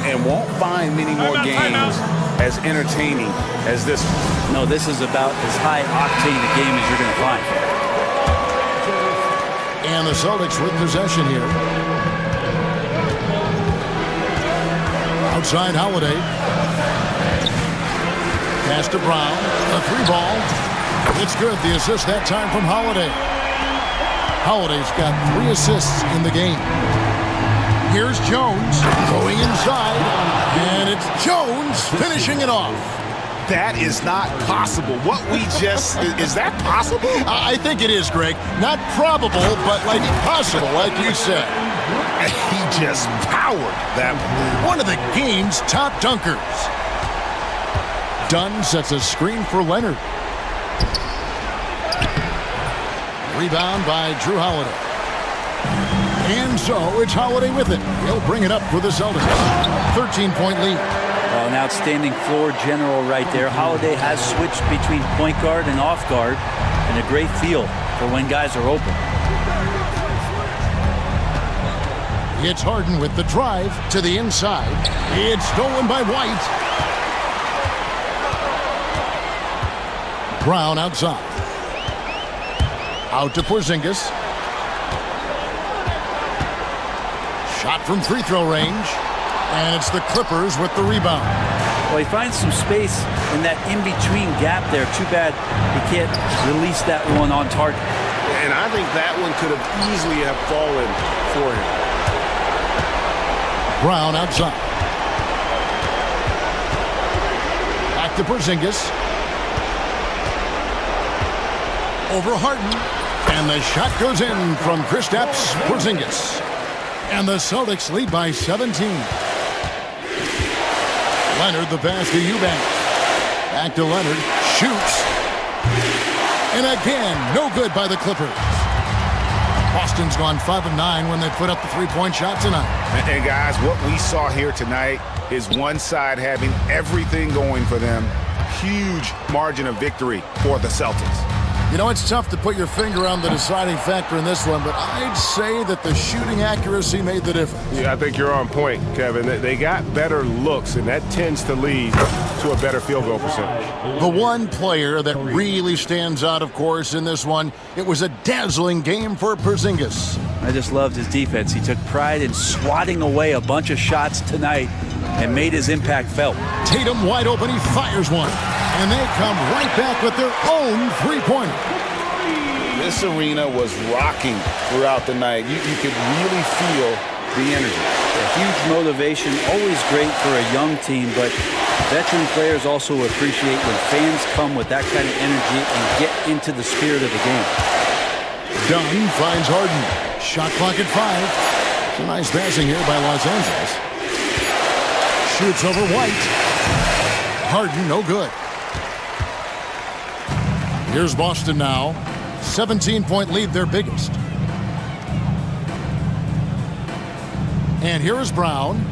And won't find many more games as entertaining as this one. No, this is about as high octane a game as you're going to find. And the Celtics with possession here. Outside Holiday. Pass to Brown. A 3-ball. It's good. The assist that time from Holiday. Holiday's got 3 assists in the game. Here's Jones going inside. And it's Jones finishing it off. That is not possible. What we just... is that possible? I think it is, Greg. Not probable, but like possible, like you said. He just powered that one of the game's top dunkers. Dunn sets a screen for Leonard. Rebound by Drew Holiday. And so it's Holiday with it. He'll bring it up for the Celtics. 13-point lead. Well, an outstanding floor general right there. Holiday has switched between point guard and off guard, and a great feel for when guys are open. It's Harden with the drive to the inside. It's stolen by White. Brown outside. Out to Porzingis. Shot from free throw range. And it's the Clippers with the rebound. Well, he finds some space in that in-between gap there. Too bad he can't release that one on target. And I think that one could have easily have fallen for him. Brown outside. Back to Porzingis. Over Harden. And the shot goes in from Kristaps Porzingis. And the Celtics lead by 17. Leonard, the pass to Eubanks. Back to Leonard. Shoots. And again, no good by the Clippers. Boston's gone 5 of 9 when they put up the three-point shot tonight. And guys, what we saw here tonight is one side having everything going for them. Huge margin of victory for the Celtics. You know, it's tough to put your finger on the deciding factor in this one, but I'd say that the shooting accuracy made the difference. Yeah, I think you're on point, Kevin. They got better looks, and that tends to lead to a better field goal percentage. The one player that really stands out, of course, in this one, it was a dazzling game for Porzingis. I just loved his defense. He took pride in swatting away a bunch of shots tonight and made his impact felt. Tatum wide open, he fires one. And they come right back with their own three-pointer. This arena was rocking throughout the night. You could really feel the energy. A huge motivation, always great for a young team, but veteran players also appreciate when fans come with that kind of energy and get into the spirit of the game. Dunn finds Harden. Shot clock at 5. Some nice passing here by Los Angeles. Shoots over White. Harden, no good. Here's Boston now. 17-point lead, their biggest. And here is Brown.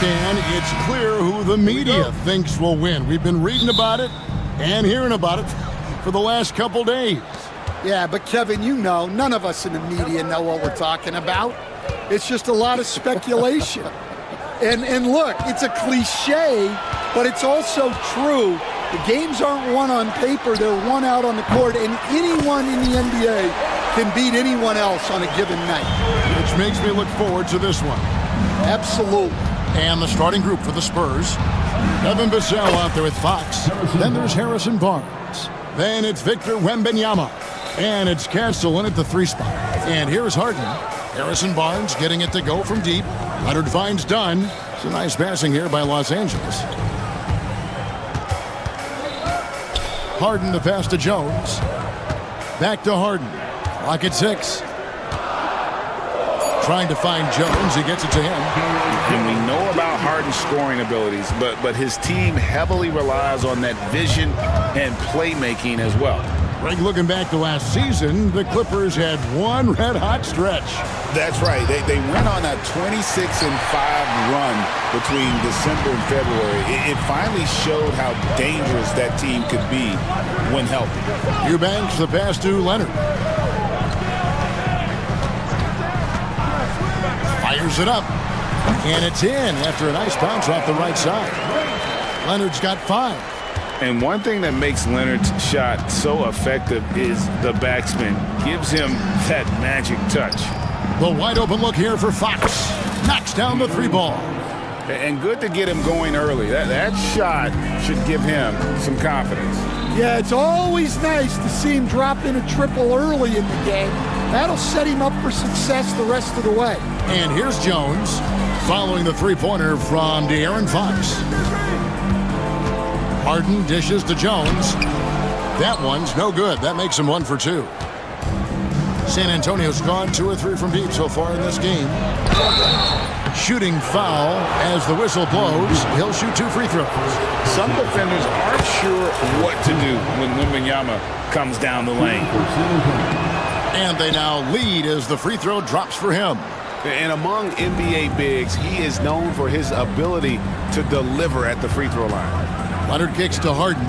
And it's clear who the media thinks will win. We've been reading about it and hearing about it for the last couple days. Yeah, but Kevin, you know, none of us in the media know what we're talking about. It's just a lot of speculation. And look, it's a cliche, but it's also true. The games aren't won on paper, they're won out on the court, and anyone in the NBA can beat anyone else on a given night. Which makes me look forward to this one. Absolutely. And the starting group for the Spurs. Evan Vassell out there with Fox. Then there's Harrison Barnes. Then it's Victor Wembanyama. And it's Castle in at the 3 spot. And here's Harden. Harrison Barnes getting it to go from deep. Leonard finds Dunn. It's a nice passing here by Los Angeles. Harden to pass to Jones. Back to Harden. Clock at 6. Trying to find Jones. He gets it to him. And we know about Harden's scoring abilities, but his team heavily relies on that vision and playmaking as well. Greg, looking back to last season, the Clippers had one red-hot stretch. That's right. They went on a 26-5 run between December and February. It finally showed how dangerous that team could be when healthy. Eubanks the pass to Leonard. Fires it up. And it's in after a nice bounce off the right side. Leonard's got 5. And one thing that makes Leonard's shot so effective is the backspin. Gives him that magic touch. The wide open look here for Fox. Knocks down the 3 ball. And good to get him going early. That shot should give him some confidence. Yeah, it's always nice to see him drop in a triple early in the game. That'll set him up for success the rest of the way. And here's Jones following the 3-pointer from De'Aaron Fox. Harden dishes to Jones. That one's no good. That makes him 1 for 2. San Antonio's gone 2 or 3 from deep so far in this game. Shooting foul as the whistle blows. He'll shoot 2 free throws. Some defenders aren't sure what to do when Wembanyama comes down the lane. And they now lead as the free throw drops for him. And among NBA bigs, he is known for his ability to deliver at the free throw line. Leonard kicks to Harden.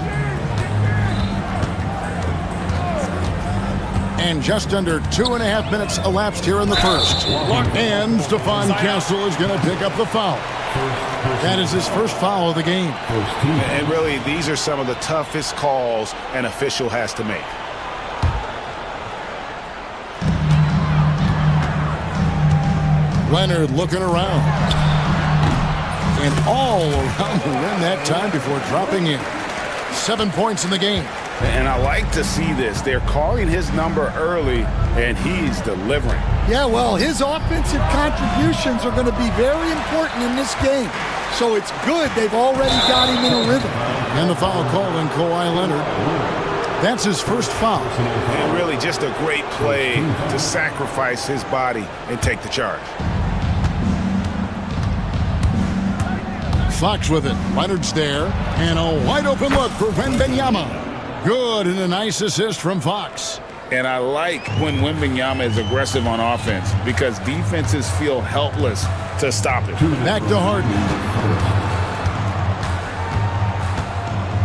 And just under 2.5 minutes elapsed here in the first. And Stephon Castle is going to pick up the foul. That is his first foul of the game. And really, these are some of the toughest calls an official has to make. Leonard looking around. And all around the rim that time before dropping in. 7 points in the game. And I like to see this. They're calling his number early, and he's delivering. Yeah, well, his offensive contributions are going to be very important in this game. So it's good they've already got him in a rhythm. And the foul called on Kawhi Leonard. That's his first foul. And really just a great play to sacrifice his body and take the charge. Fox with it. Leonard's there. And a wide open look for Wembanyama. Good, and a nice assist from Fox. And I like when Wembanyama is aggressive on offense because defenses feel helpless to stop it. Back to Harden.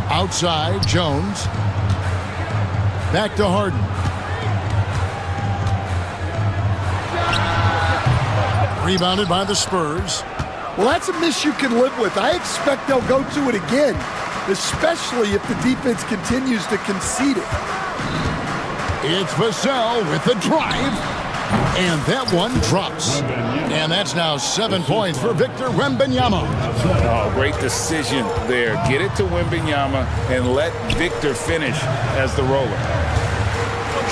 Outside, Jones. Back to Harden. Rebounded by the Spurs. Well, that's a miss you can live with. I expect they'll go to it again, especially if the defense continues to concede it. It's Vassell with the drive, and that one drops. And that's now 7 points for Victor Wembanyama. Oh, great decision there. Get it to Wembanyama and let Victor finish as the roller.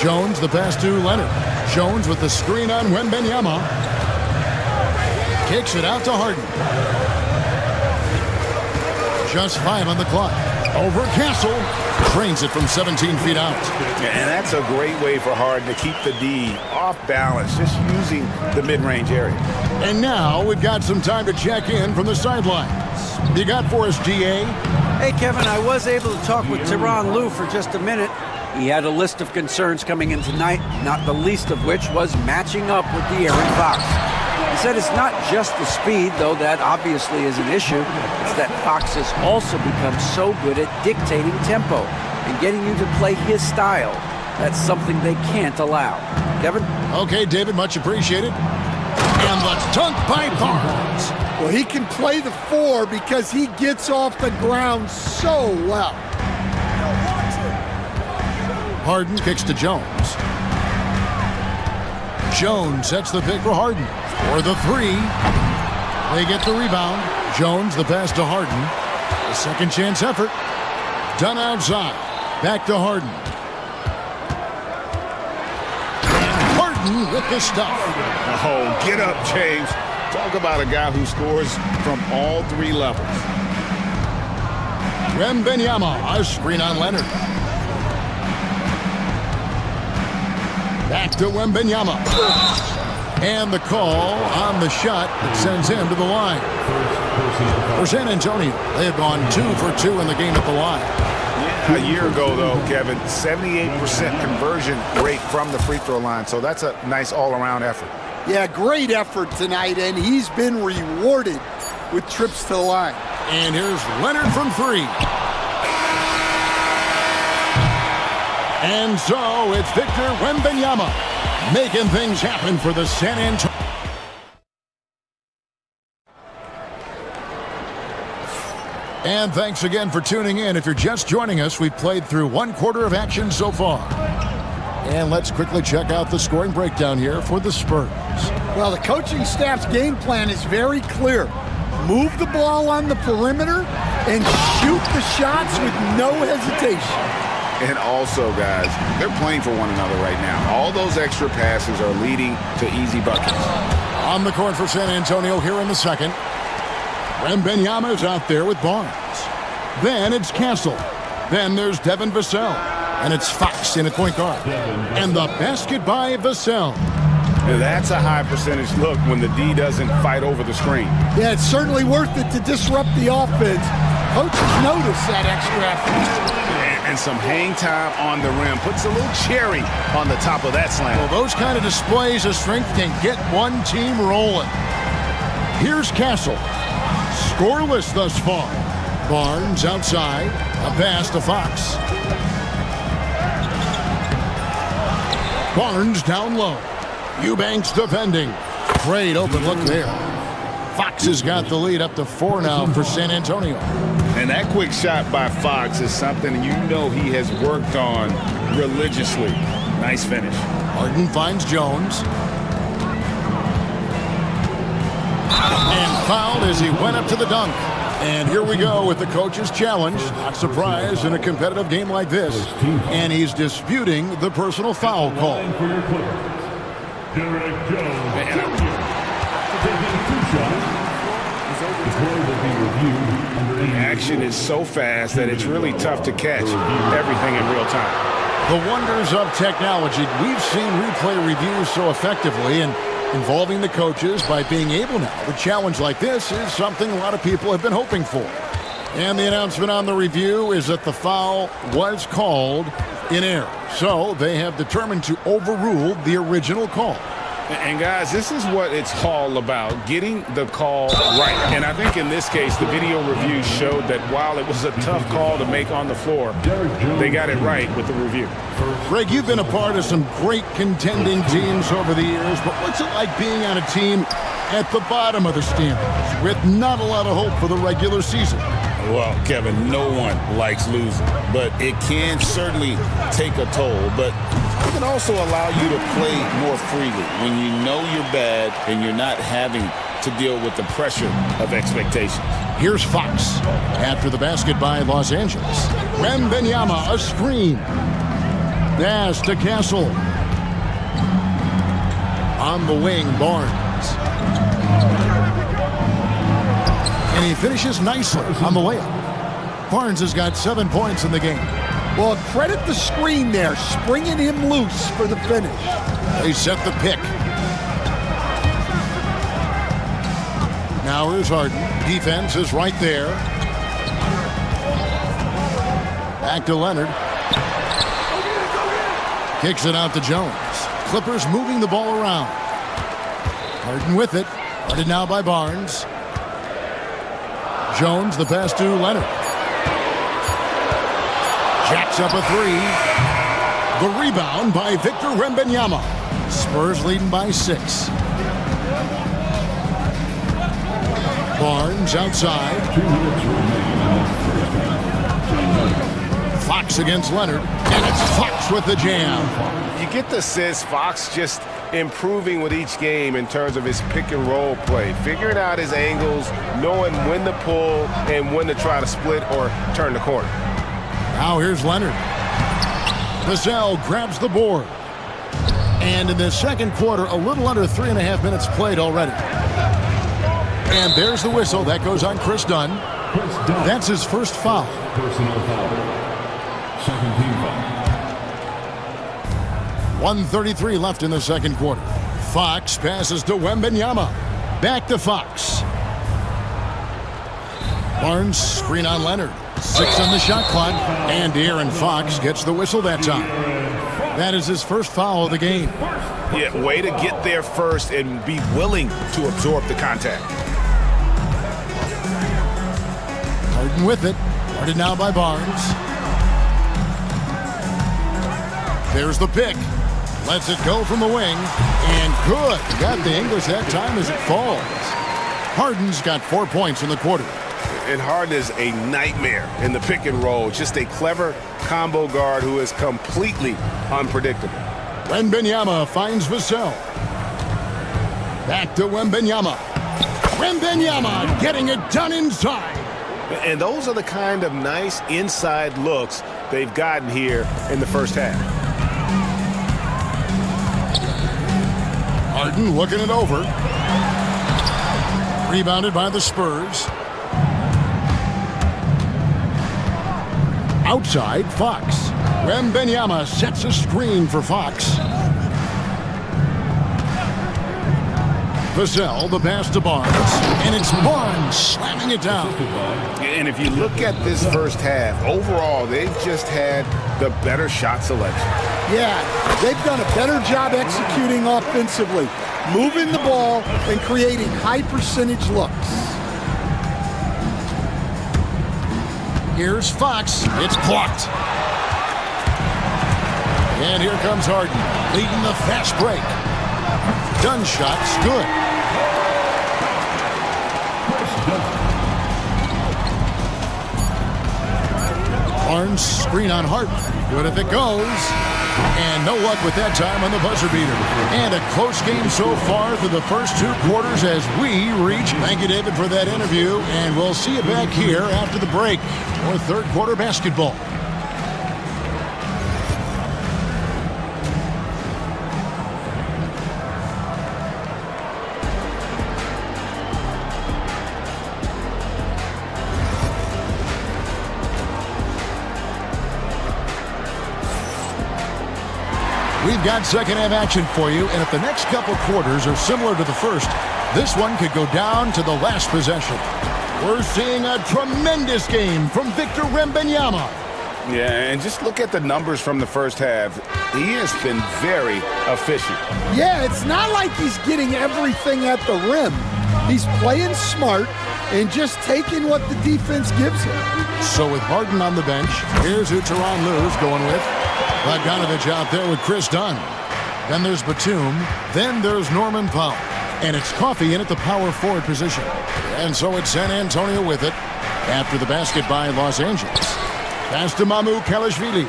Jones the pass to Leonard. Jones with the screen on Wembanyama. Kicks it out to Harden. Just 5 on the clock. Over Castle. Trains it from 17 feet out. And that's a great way for Harden to keep the D off balance, just using the mid-range area. And now we've got some time to check in from the sidelines. You got for us, GA? Hey, Kevin, I was able to talk with Tyronn Lue for just a minute. He had a list of concerns coming in tonight, not the least of which was matching up with De'Aaron Fox. He said it's not just the speed, though that obviously is an issue. It's that Fox has also become so good at dictating tempo and getting you to play his style. That's something they can't allow. Kevin? Okay, David, much appreciated. And the dunk by Barnes. Well, he can play the 4 because he gets off the ground so well. Harden kicks to Jones. Jones sets the pick for Harden. For the 3. They get the rebound. Jones, the pass to Harden. A second chance effort. Done outside. Back to Harden. And Harden with the stuff. Oh, get up, James. Talk about a guy who scores from all 3 levels. Wembanyama, a screen on Leonard. Back to Wembanyama. And the call on the shot that sends him to the line. For San Antonio, they have gone 2 for 2 in the game at the line. Yeah, a year ago, though, Kevin, 78% conversion rate from the free throw line. So that's a nice all-around effort. Yeah, great effort tonight, and he's been rewarded with trips to the line. And here's Leonard from 3. And so it's Victor Wembanyama making things happen for the San Antonio. And thanks again for tuning in. If you're just joining us, we've played through 1 quarter of action so far. And let's quickly check out the scoring breakdown here for the Spurs. Well, the coaching staff's game plan is very clear. Move the ball on the perimeter and shoot the shots with no hesitation. And also, guys, they're playing for one another right now. All those extra passes are leading to easy buckets. On the court for San Antonio here in the second. Wembanyama is out there with Barnes. Then it's Castle. Then there's Devin Vassell. And it's Fox in at point guard. And the basket by Vassell. That's a high percentage look when the D doesn't fight over the screen. Yeah, it's certainly worth it to disrupt the offense. Coaches notice that extra effort. And some hang time on the rim. Puts a little cherry on the top of that slam. Well, those kind of displays of strength can get one team rolling. Here's Castle. Scoreless thus far. Barnes outside. A pass to Fox. Barnes down low. Eubanks defending. Great open look there. Fox has got the lead up to 4 now for San Antonio. And that quick shot by Fox is something you know he has worked on religiously. Nice finish. Harden finds Jones. And fouled as he went up to the dunk. And here we go with the coach's challenge. Not surprised in a competitive game like this. And he's disputing the personal foul call. The action is so fast that it's really tough to catch everything in real time. The wonders of technology. We've seen replay reviews so effectively, and involving the coaches by being able now to challenge like this is something a lot of people have been hoping for. And the announcement on the review is that the foul was called in error. So they have determined to overrule the original call. And guys, this is what it's all about, getting the call right. And I think in this case, the video review showed that while it was a tough call to make on the floor, they got it right with the review. Greg, you've been a part of some great contending teams over the years, but what's it like being on a team at the bottom of the standings with not a lot of hope for the regular season? Well, Kevin, no one likes losing, but it can certainly take a toll. But it can also allow you to play more freely when you know you're bad and you're not having to deal with the pressure of expectations. Here's Fox after the basket by Los Angeles. Wembanyama, a screen. Pass to Castle. On the wing, Barnes. And he finishes nicely on the layup. Barnes has got 7 points in the game. Well, credit the screen there, springing him loose for the finish. They set the pick. Now here's Harden. Defense is right there. Back to Leonard. Kicks it out to Jones. Clippers moving the ball around. Harden with it. Guarded now by Barnes. Jones, the pass to Leonard. Jacks up a three. The rebound by Victor Wembanyama. Spurs leading by 6. Barnes outside. Fox against Leonard. And it's Fox with the jam. You get the sense Fox just improving with each game in terms of his pick and roll play, figuring out his angles, knowing when to pull and when to try to split or turn the corner. Now here's Leonard. Vassell grabs the board. And in the second quarter, a little under 3.5 minutes played already. And there's the whistle. That goes on Chris Dunn. That's his first foul. Personal foul. Second team foul. 1:33 left in the second quarter. Fox passes to Wembanyama. Back to Fox. Barnes screen on Leonard. 6 on the shot clock. And De'Aaron Fox gets the whistle that time. That is his first foul of the game. Yeah, way to get there first and be willing to absorb the contact. Harden with it. Guarded now by Barnes. There's the pick. Lets it go from the wing. And good. Got the English that time as it falls. Harden's got 4 points in the quarter. And Harden is a nightmare in the pick and roll. Just a clever combo guard who is completely unpredictable. Wembanyama finds Vassell. Back to Wembanyama. Wembanyama getting it done inside. And those are the kind of nice inside looks they've gotten here in the first half. Harden looking it over. Rebounded by the Spurs. Outside, Fox. Wembanyama sets a screen for Fox. Vassell, the pass to Barnes. And it's Barnes slamming it down. And if you look at this first half, overall, they've just had the better shot selection. Yeah, they've done a better job executing offensively, moving the ball and creating high percentage looks. Here's Fox. It's blocked. And here comes Harden, leading the fast break. Dunn shot's good. Barnes screen on Harden. Good if it goes. And no luck with that time on the buzzer beater. And a close game so far through the first 2 quarters as we reach. Thank you, David, for that interview. And we'll see you back here after the break for third quarter basketball. We've got second half action for you, and if the next couple quarters are similar to the first, this one could go down to the last possession. We're seeing a tremendous game from Victor Wembanyama. Yeah, and just look at the numbers from the first half. He has been very efficient. Yeah, it's not like he's getting everything at the rim. He's playing smart and just taking what the defense gives him. So with Harden on the bench, here's who Tyronn Lue's going with. Bogdanovich out there with Chris Dunn. Then there's Batum. Then there's Norman Powell. And it's Coffey in at the power forward position. And so it's San Antonio with it after the basket by Los Angeles. Pass to Mamu Kalashvili.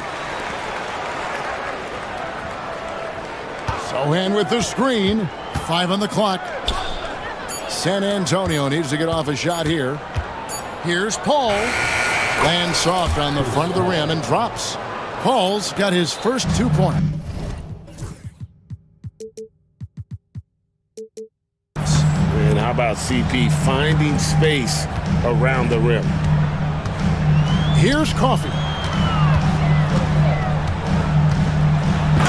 Sohan with the screen. 5 on the clock. San Antonio needs to get off a shot here. Here's Paul. Lands soft on the front of the rim and drops. Paul's got his first 2 points. And how about CP finding space around the rim? Here's Coffey.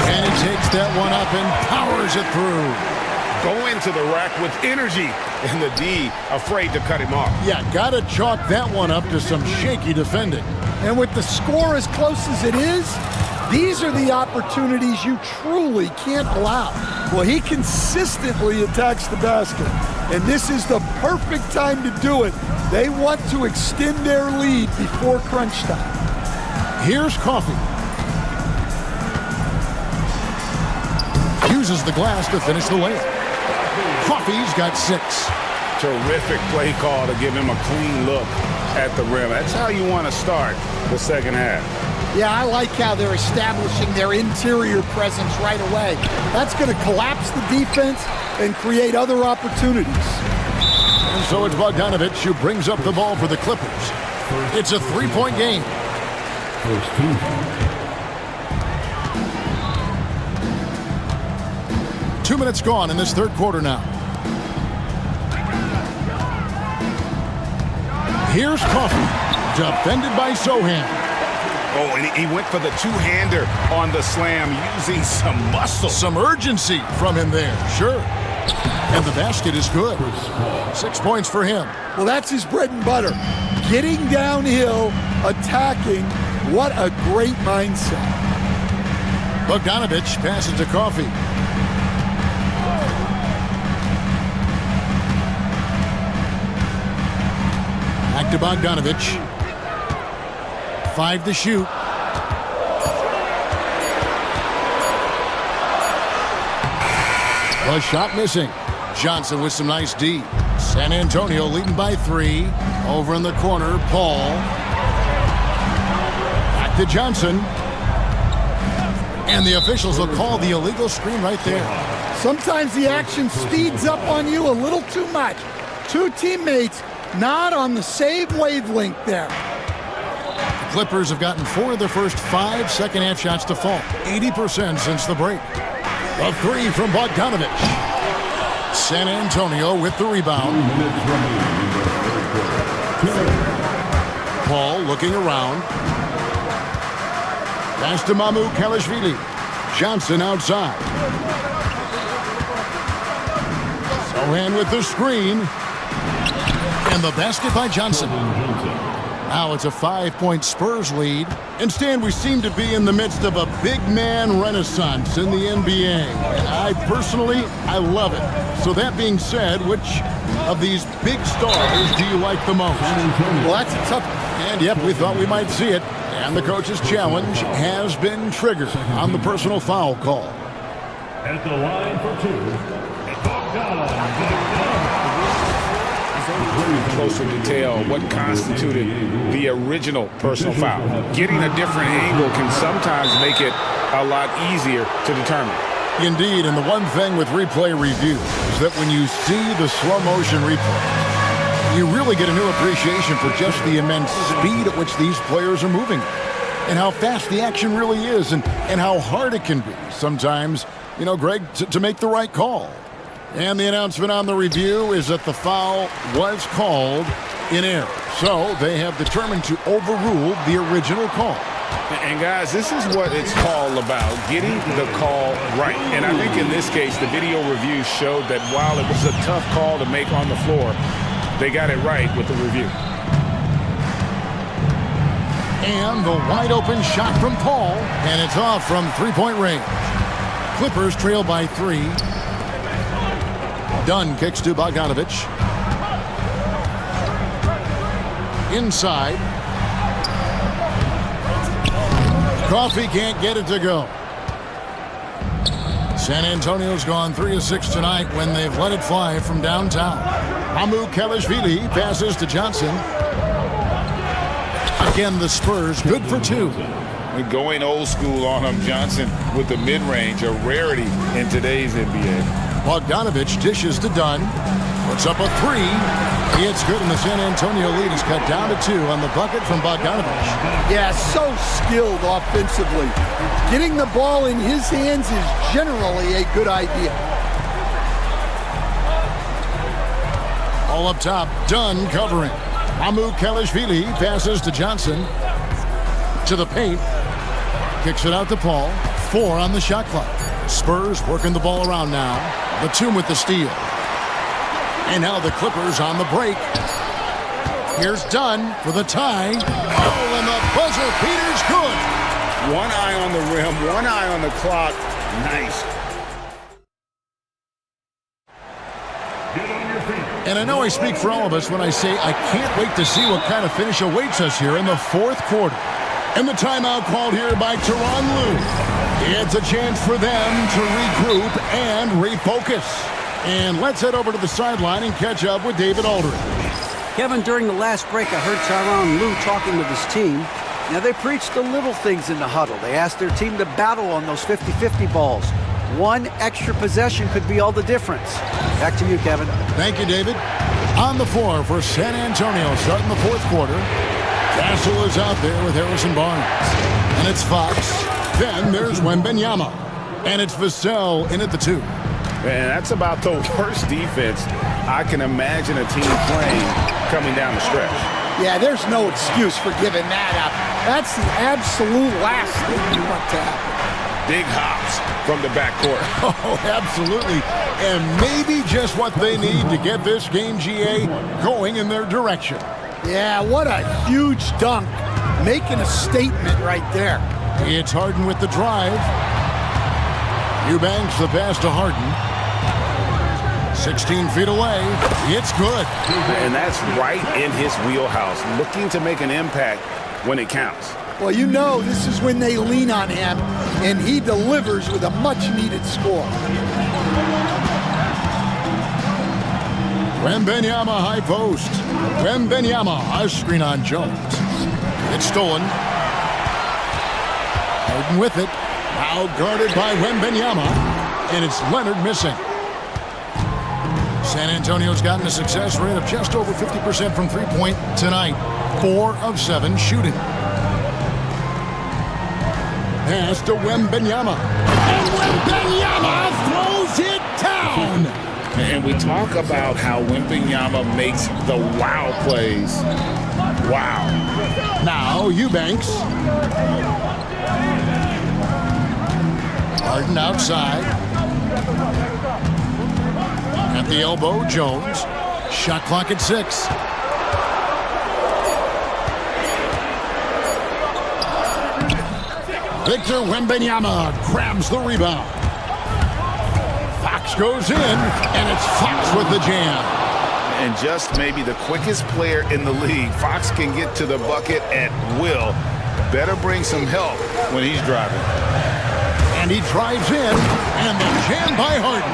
And he takes that one up and powers it through. Going to the rack with energy, and the D afraid to cut him off. Yeah, gotta chalk that one up to some shaky defending. And with the score as close as it is, these are the opportunities you truly can't allow. Well, he consistently attacks the basket, and this is the perfect time to do it. They want to extend their lead before crunch time. Here's Coffee. Uses the glass to finish the layup. Coffee's got 6. Terrific play call to give him a clean look at the rim. That's how you want to start the second half. Yeah, I like how they're establishing their interior presence right away. That's going to collapse the defense and create other opportunities. And so it's Bogdanovich who brings up the ball for the Clippers. It's a 3-point game. 2 minutes gone in this third quarter now. Here's Coffee, defended by Sohan. Oh, and he went for the two-hander on the slam, using some muscle. Some urgency from him there, sure. And the basket is good. 6 points for him. Well, that's his bread and butter. Getting downhill, attacking. What a great mindset. Bogdanovich passes to Coffee. Back to Bogdanovich. 5 to shoot. The shot missing. Johnson with some nice D. San Antonio leading by 3. Over in the corner, Paul. Back to Johnson. And the officials will call the illegal screen right there. Sometimes the action speeds up on you a little too much. Two teammates not on the same wavelength there. The Clippers have gotten 4 of their first 5 second-half shots to fall. 80% since the break. A 3 from Bogdanovich. San Antonio with the rebound. Paul looking around. Pass to Mamu Kalashvili. Johnson outside. Sohan with the screen. And the basket by Johnson. Now it's a 5-point Spurs lead. And Stan, we seem to be in the midst of a big man renaissance in the NBA. And I love it. So that being said, which of these big stars do you like the most? Well, that's a tough. And yep, we thought we might see it. And the coach's challenge has been triggered on the personal foul call. At the line for 2, Closer detail what constituted the original personal foul. Getting a different angle can sometimes make it a lot easier to determine. Indeed, and the one thing with replay review is that when you see the slow motion replay, you really get a new appreciation for just the immense speed at which these players are moving and how fast the action really is and how hard it can be sometimes, Greg, to make the right call. And the announcement on the review is that the foul was called in error. So they have determined to overrule the original call. And guys, this is what it's all about, getting the call right. And I think in this case, the video review showed that while it was a tough call to make on the floor, they got it right with the review. And the wide open shot from Paul, and it's off from 3-point range. Clippers trail by 3. Dunn kicks to Bogdanovich. Inside. Coffee can't get it to go. San Antonio's gone 3 of 6 tonight when they've let it fly from downtown. Mamu Kalashvili passes to Johnson. Again, the Spurs good for 2. Going old school on him, Johnson with the mid-range, a rarity in today's NBA. Bogdanovich dishes to Dunn. Puts up a 3. It's good, and the San Antonio lead is cut down to 2 on the bucket from Bogdanovich. Yeah, so skilled offensively. Getting the ball in his hands is generally a good idea. All up top, Dunn covering. Mamu Kalashvili passes to Johnson. To the paint. Kicks it out to Paul. 4 on the shot clock. Spurs working the ball around now. Batum with the steal. And now the Clippers on the break. Here's Dunn for the tie. Oh, and the buzzer beater's good. One eye on the rim, one eye on the clock. Nice. And I know I speak for all of us when I say I can't wait to see what kind of finish awaits us here in the fourth quarter. And the timeout called here by Tyronn Lue. It's a chance for them to regroup and refocus. And let's head over to the sideline and catch up with David Aldridge. Kevin, during the last break, I heard Tyronn Lue talking with his team. Now, they preached the little things in the huddle. They asked their team to battle on those 50-50 balls. One extra possession could be all the difference. Back to you, Kevin. Thank you, David. On the floor for San Antonio, starting the fourth quarter. Castle is out there with Harrison Barnes. And it's Fox. Then there's Wembanyama. And it's Vassell in at the 2. And that's about the worst defense I can imagine a team playing coming down the stretch. Yeah, there's no excuse for giving that up. That's the absolute last thing you want to happen. Big hops from the backcourt. Oh, absolutely. And maybe just what they need to get this game, GA, going in their direction. Yeah, what a huge dunk. Making a statement right there. It's Harden with the drive. Eubanks the pass to Harden. 16 feet away. It's good. And that's right in his wheelhouse, looking to make an impact when it counts. Well, you know this is when they lean on him, and he delivers with a much-needed score. Wembanyama high post. Wembanyama, a screen on Jones. It's stolen. Harden with it. Now guarded by Wembanyama, and it's Leonard missing. San Antonio's gotten a success rate of just over 50% from three-point tonight. 4 of 7 shooting. Pass to Wembanyama. And Wembanyama throws it down. And we talk about how Wembanyama makes the wow plays. Wow. Now Eubanks. Harden outside. At the elbow, Jones. Shot clock at 6. Victor Wembanyama grabs the rebound. Fox goes in, and it's Fox with the jam. And just maybe the quickest player in the league. Fox can get to the bucket at will. Better bring some help when he's driving. And he drives in, and the jam by Harden.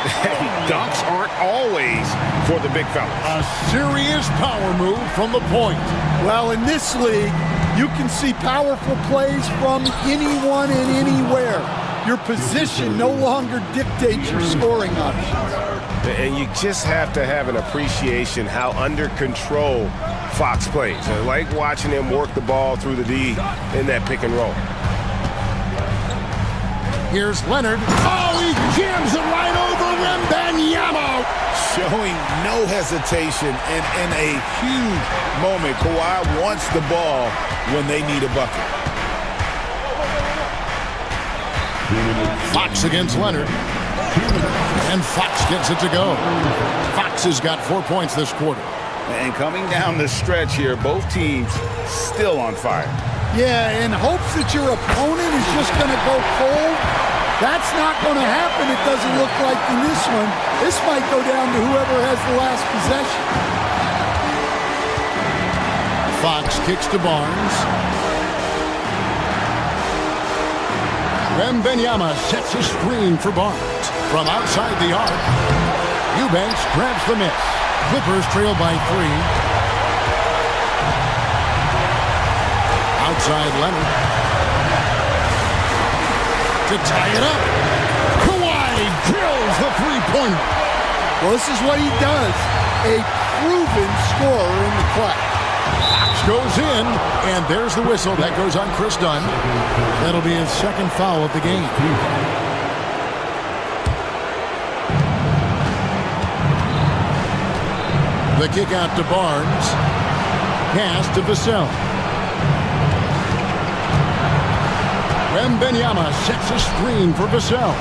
Hey, dunks aren't always for the big fellas. A serious power move from the point. Well, in this league, you can see powerful plays from anyone and anywhere. Your position no longer dictates your scoring options. And you just have to have an appreciation how under control Fox plays. I like watching him work the ball through the D in that pick and roll. Here's Leonard. Oh, he jams it right over Wembanyama. Showing no hesitation and in a huge moment. Kawhi wants the ball when they need a bucket. Fox against Leonard. And Fox gets it to go. Fox has got 4 points this quarter. And coming down the stretch here, both teams still on fire. Yeah, in hopes that your opponent is just going to go cold. That's not going to happen, it doesn't look like in this one. This might go down to whoever has the last possession. Fox kicks to Barnes. Wembanyama sets a screen for Barnes. From outside the arc, Eubanks grabs the miss. Clippers trail by 3. Outside Leonard. To tie it up. Kawhi drills the three-pointer. Well, this is what he does. A proven scorer in the clutch. Fox goes in, and there's the whistle. That goes on Chris Dunn. That'll be his second foul of the game. The kick out to Barnes. Pass to Vassell. Wembanyama sets a screen for Vassell.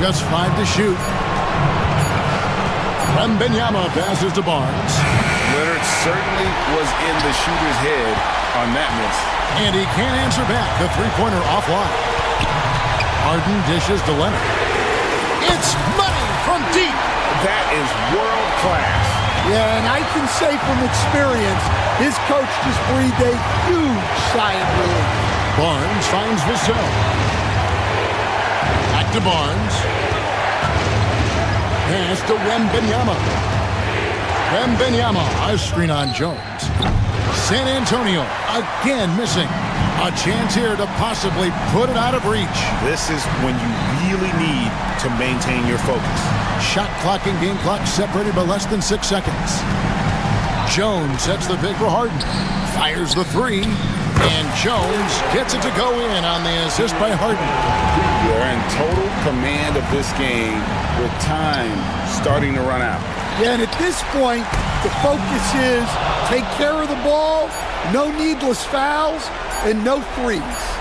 Just 5 to shoot. Wembanyama passes to Barnes. Leonard certainly was in the shooter's head on that miss. And he can't answer back. The three-pointer offline. Harden dishes to Leonard. It's money from deep. That is world class. Yeah, and I can say from experience, his coach just breathed a huge sigh of relief. Barnes finds Vassell. Back to Barnes. Pass to Wembanyama. Wembanyama, a screen on Jones. San Antonio again missing. A chance here to possibly put it out of reach. This is when you really need to maintain your focus. Shot clock and game clock separated by less than 6 seconds. Jones sets the pick for Harden. Fires the three. And Jones gets it to go in on the assist by Harden. They're in total command of this game with time starting to run out. Yeah, and at this point, the focus is take care of the ball, no needless fouls, and no threes.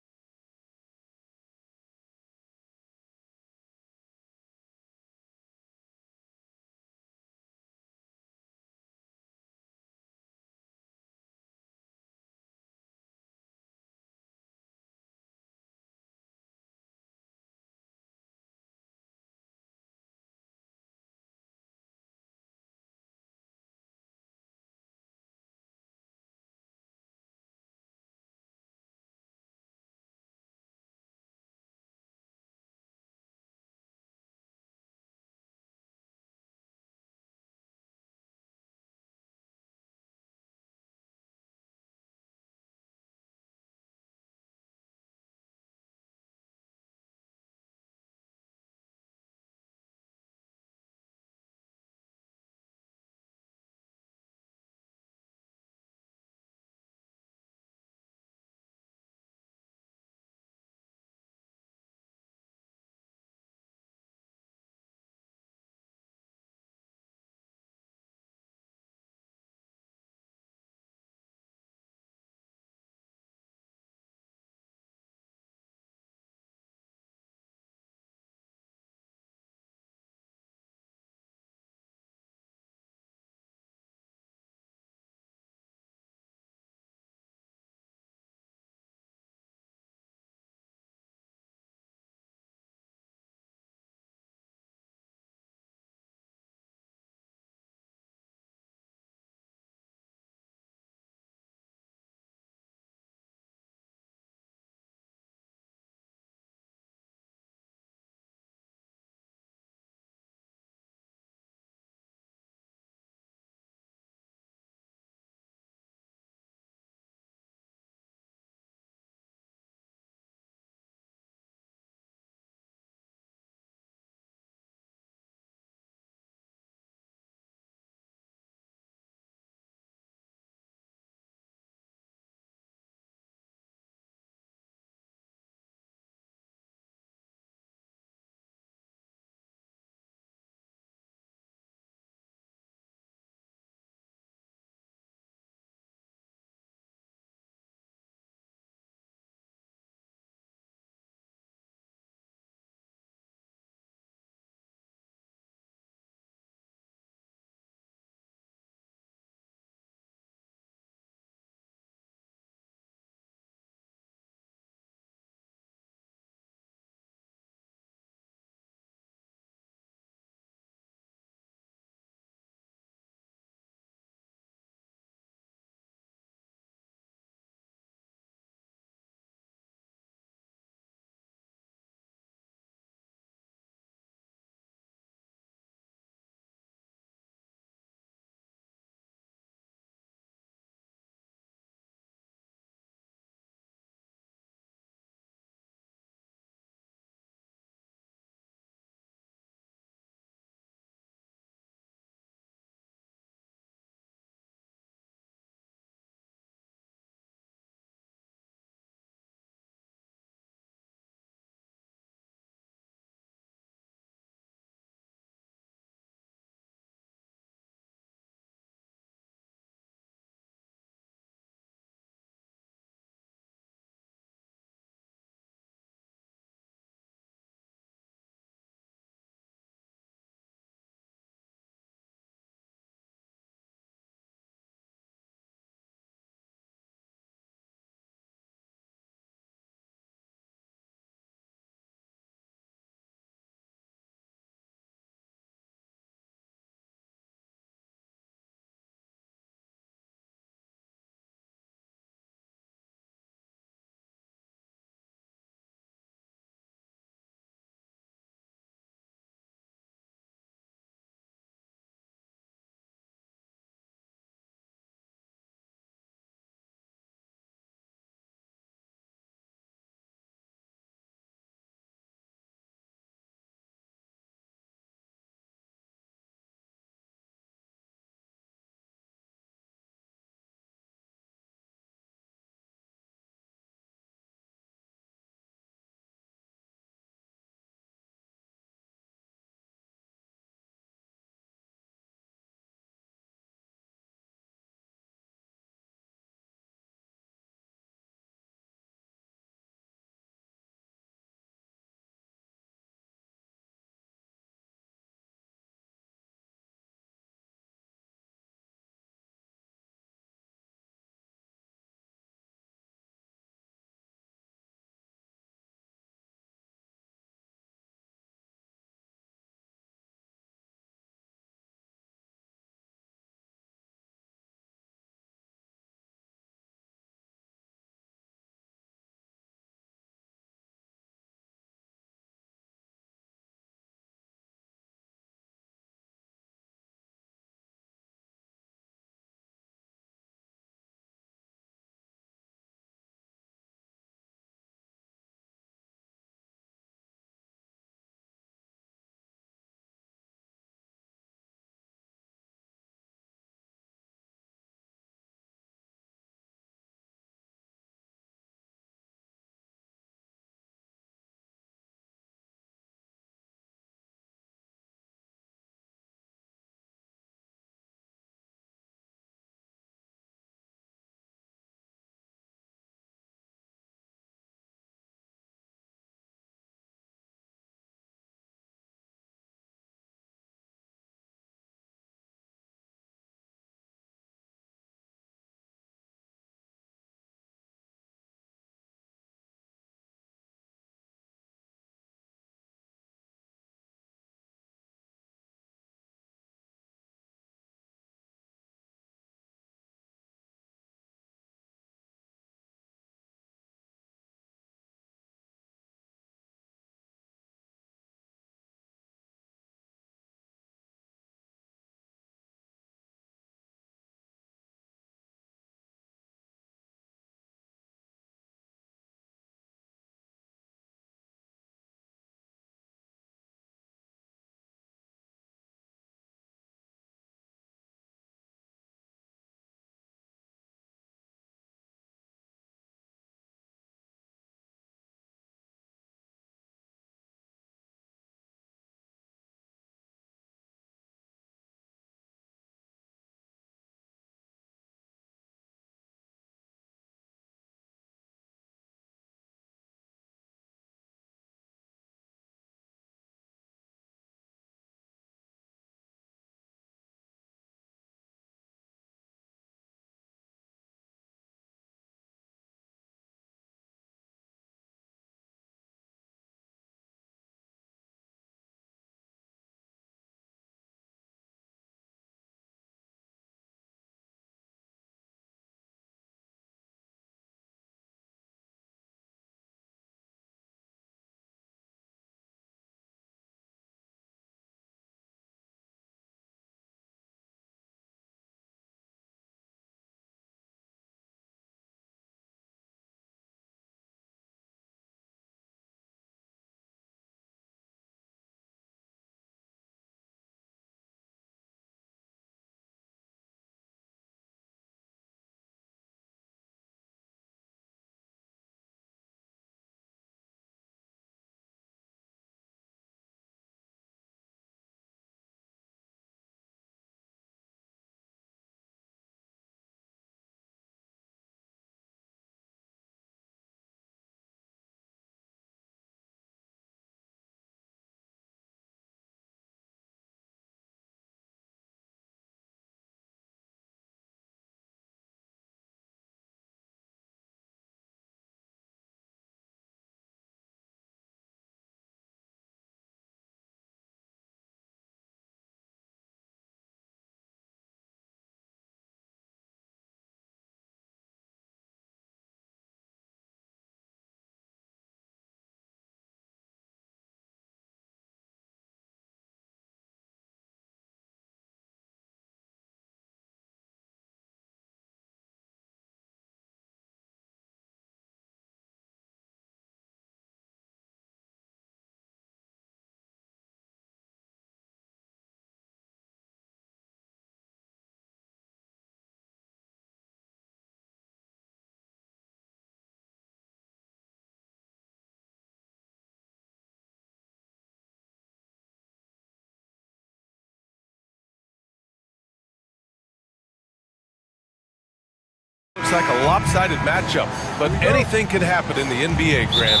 looks like a lopsided matchup, but anything can happen in the NBA, Grant.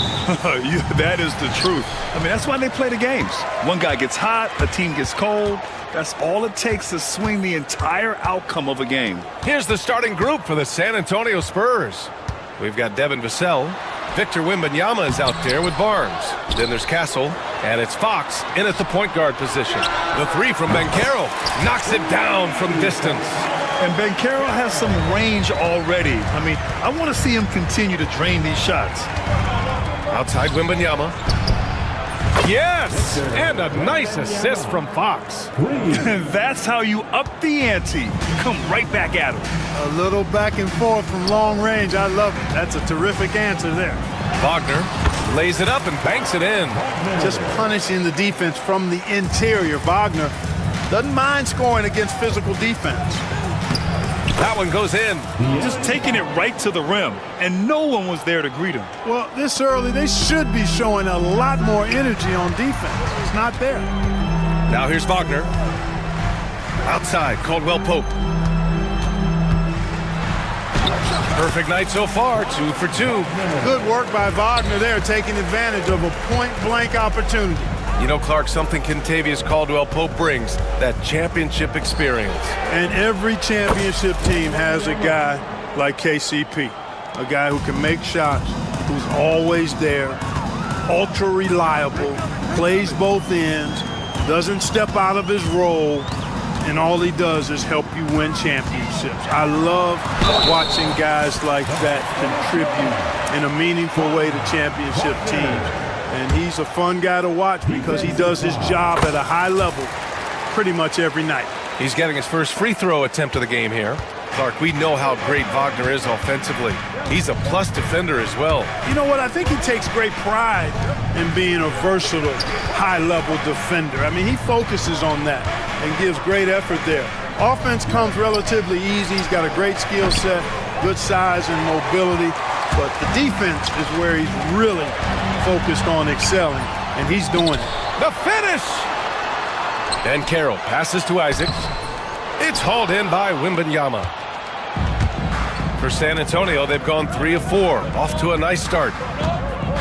That is the truth. I mean, that's why they play the games. One guy gets hot, a team gets cold. That's all it takes to swing the entire outcome of a game. Here's the starting group for the San Antonio Spurs. We've got Devin Vassell. Victor Wembanyama is out there with Barnes. Then there's Castle, and it's Fox in at the point guard position. The three from Banchero knocks it down from distance. And Banchero has some range already. I mean, I want to see him continue to drain these shots. Outside Wembanyama. Yes! And a nice assist from Fox. That's how you up the ante. Come right back at him. A little back and forth from long range. I love it. That's a terrific answer there. Wagner lays it up and banks it in. Just punishing the defense from the interior. Wagner doesn't mind scoring against physical defense. That one goes in. Just taking it right to the rim, and no one was there to greet him. Well, this early, they should be showing a lot more energy on defense. It's not there. Now here's Wagner. Outside, Caldwell Pope. Perfect night so far, 2 for 2. Good work by Wagner there, taking advantage of a point-blank opportunity. You know, Clark, something Kentavious Caldwell Pope brings, that championship experience. And every championship team has a guy like KCP, a guy who can make shots, who's always there, ultra reliable, plays both ends, doesn't step out of his role, and all he does is help you win championships. I love watching guys like that contribute in a meaningful way to championship teams. And he's a fun guy to watch because he does his job at a high level pretty much every night. He's getting his first free throw attempt of the game here. Clark, we know how great Wagner is offensively. He's a plus defender as well. You know what? I think he takes great pride in being a versatile, high-level defender. I mean, he focuses on that and gives great effort there. Offense comes relatively easy. He's got a great skill set, good size and mobility. But the defense is where he's really focused on excelling, and he's doing it. The finish! And Carroll passes to Isaac. It's hauled in by Wembanyama. For San Antonio, they've gone 3 of 4, off to a nice start.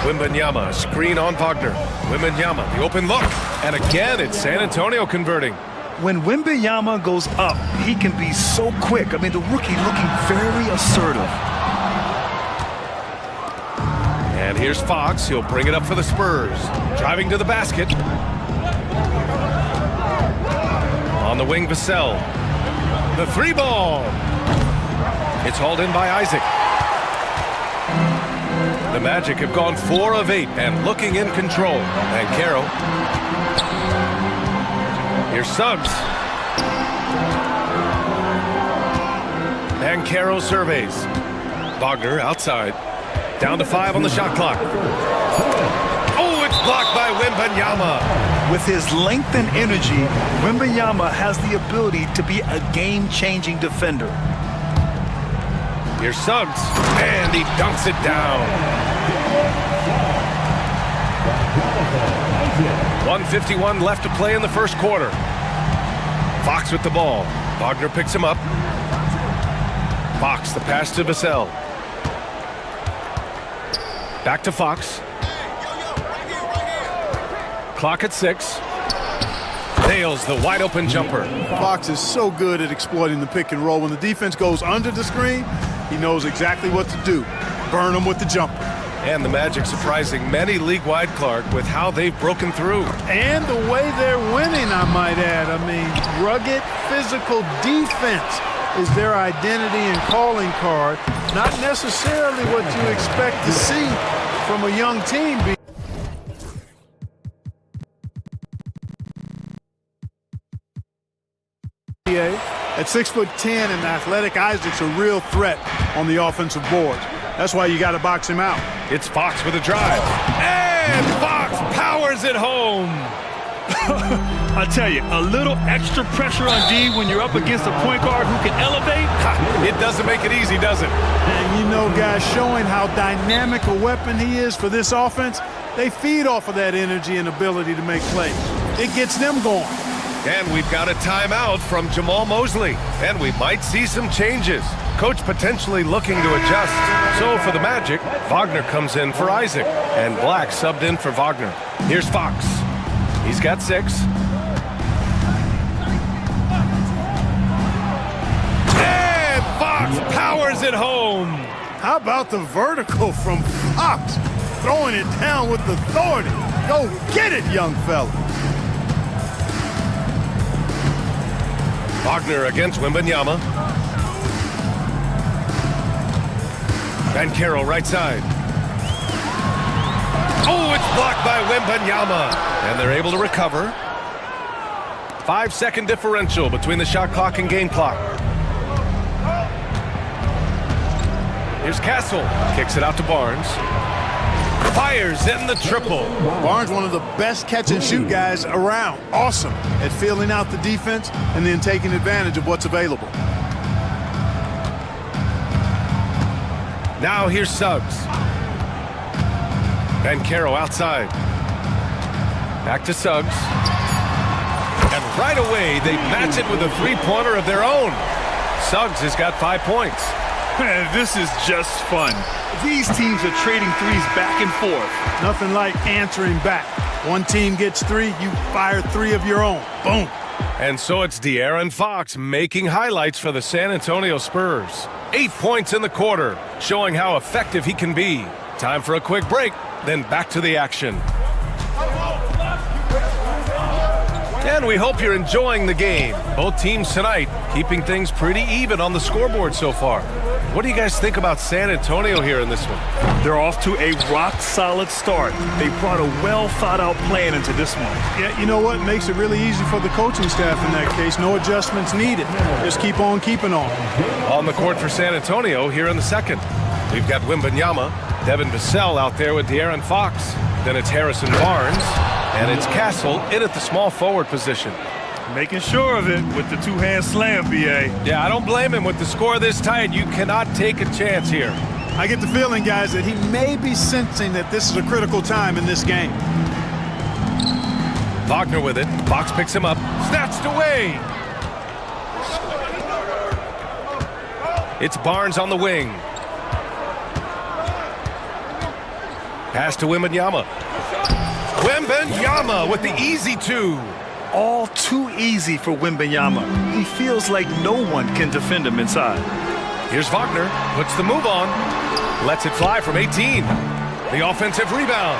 Wembanyama, a screen on Wagner. Wembanyama, the open look. And again, it's San Antonio converting. When Wembanyama goes up, he can be so quick. I mean, the rookie looking very assertive. And here's Fox. He'll bring it up for the Spurs. Driving to the basket. On the wing, Vassell. The 3 ball. It's hauled in by Isaac. The Magic have gone 4 of 8 and looking in control. And Carroll. Here's Suggs. And Carroll surveys. Wagner outside. Down to 5 on the shot clock. Oh, it's blocked by Wembanyama. With his length and energy, Wembanyama has the ability to be a game-changing defender. Here's Suggs, and he dunks it down. 1:51 left to play in the first quarter. Fox with the ball. Wagner picks him up. Fox, the pass to Vassell. Back to Fox. Clock at 6. Nails the wide open jumper. Fox is so good at exploiting the pick and roll. When the defense goes under the screen, he knows exactly what to do. Burn them with the jumper. And the Magic surprising many league-wide, Clark, with how they've broken through. And the way they're winning, I might add. I mean, rugged, physical defense is their identity and calling card. Not necessarily what you expect to see from a young team. At 6'10" and athletic, Isaac's a real threat on the offensive boards. That's why you got to box him out. It's Fox with a drive. And Fox powers it home. I tell you, a little extra pressure on D when you're up against a point guard who can elevate. It doesn't make it easy, does it? And you know, guys, showing how dynamic a weapon he is for this offense, they feed off of that energy and ability to make plays. It gets them going. And we've got a timeout from Jamal Mosley. And we might see some changes. Coach potentially looking to adjust. So for the Magic, Wagner comes in for Isaac, and Black subbed in for Wagner. Here's Fox. He's got 6. And Fox powers it home. How about the vertical from Fox? Throwing it down with authority. Go get it, young fella. Wagner against Wembanyama. Banchero right side. Oh, it's blocked by Wembanyama. And they're able to recover. 5-second differential between the shot clock and game clock. Here's Castle. Kicks it out to Barnes. Fires in the triple. Barnes, one of the best catch-and-shoot guys around. Awesome at filling out the defense and then taking advantage of what's available. Now here's Suggs. Banchero outside. Back to Suggs. And right away, they match it with a three-pointer of their own. Suggs has got 5 points. Man, this is just fun. These teams are trading threes back and forth. Nothing like answering back. One team gets 3, you fire 3 of your own. Boom. And so it's De'Aaron Fox making highlights for the San Antonio Spurs. 8 points in the quarter, showing how effective he can be. Time for a quick break, then back to the action. And we hope you're enjoying the game. Both teams tonight keeping things pretty even on the scoreboard so far. What do you guys think about San Antonio here in this one? They're off to a rock-solid start. They brought a well-thought-out plan into this one. Yeah, you know what? Makes it really easy for the coaching staff in that case. No adjustments needed. Just keep on keeping on. On the court for San Antonio here in the second. We've got Wembanyama, Devin Vassell out there with De'Aaron Fox. Then it's Harrison Barnes, and it's Castle in at the small forward position. Making sure of it with the two-hand slam, B.A. Yeah, I don't blame him with the score this tight. You cannot take a chance here. I get the feeling, guys, that he may be sensing that this is a critical time in this game. Wagner with it. Fox picks him up. Snatched away. It's Barnes on the wing. Pass to Wembanyama. Wembanyama with the easy 2. All too easy for Wembanyama. He feels like no one can defend him inside. Here's Wagner. Puts the move on. Lets it fly from 18. The offensive rebound.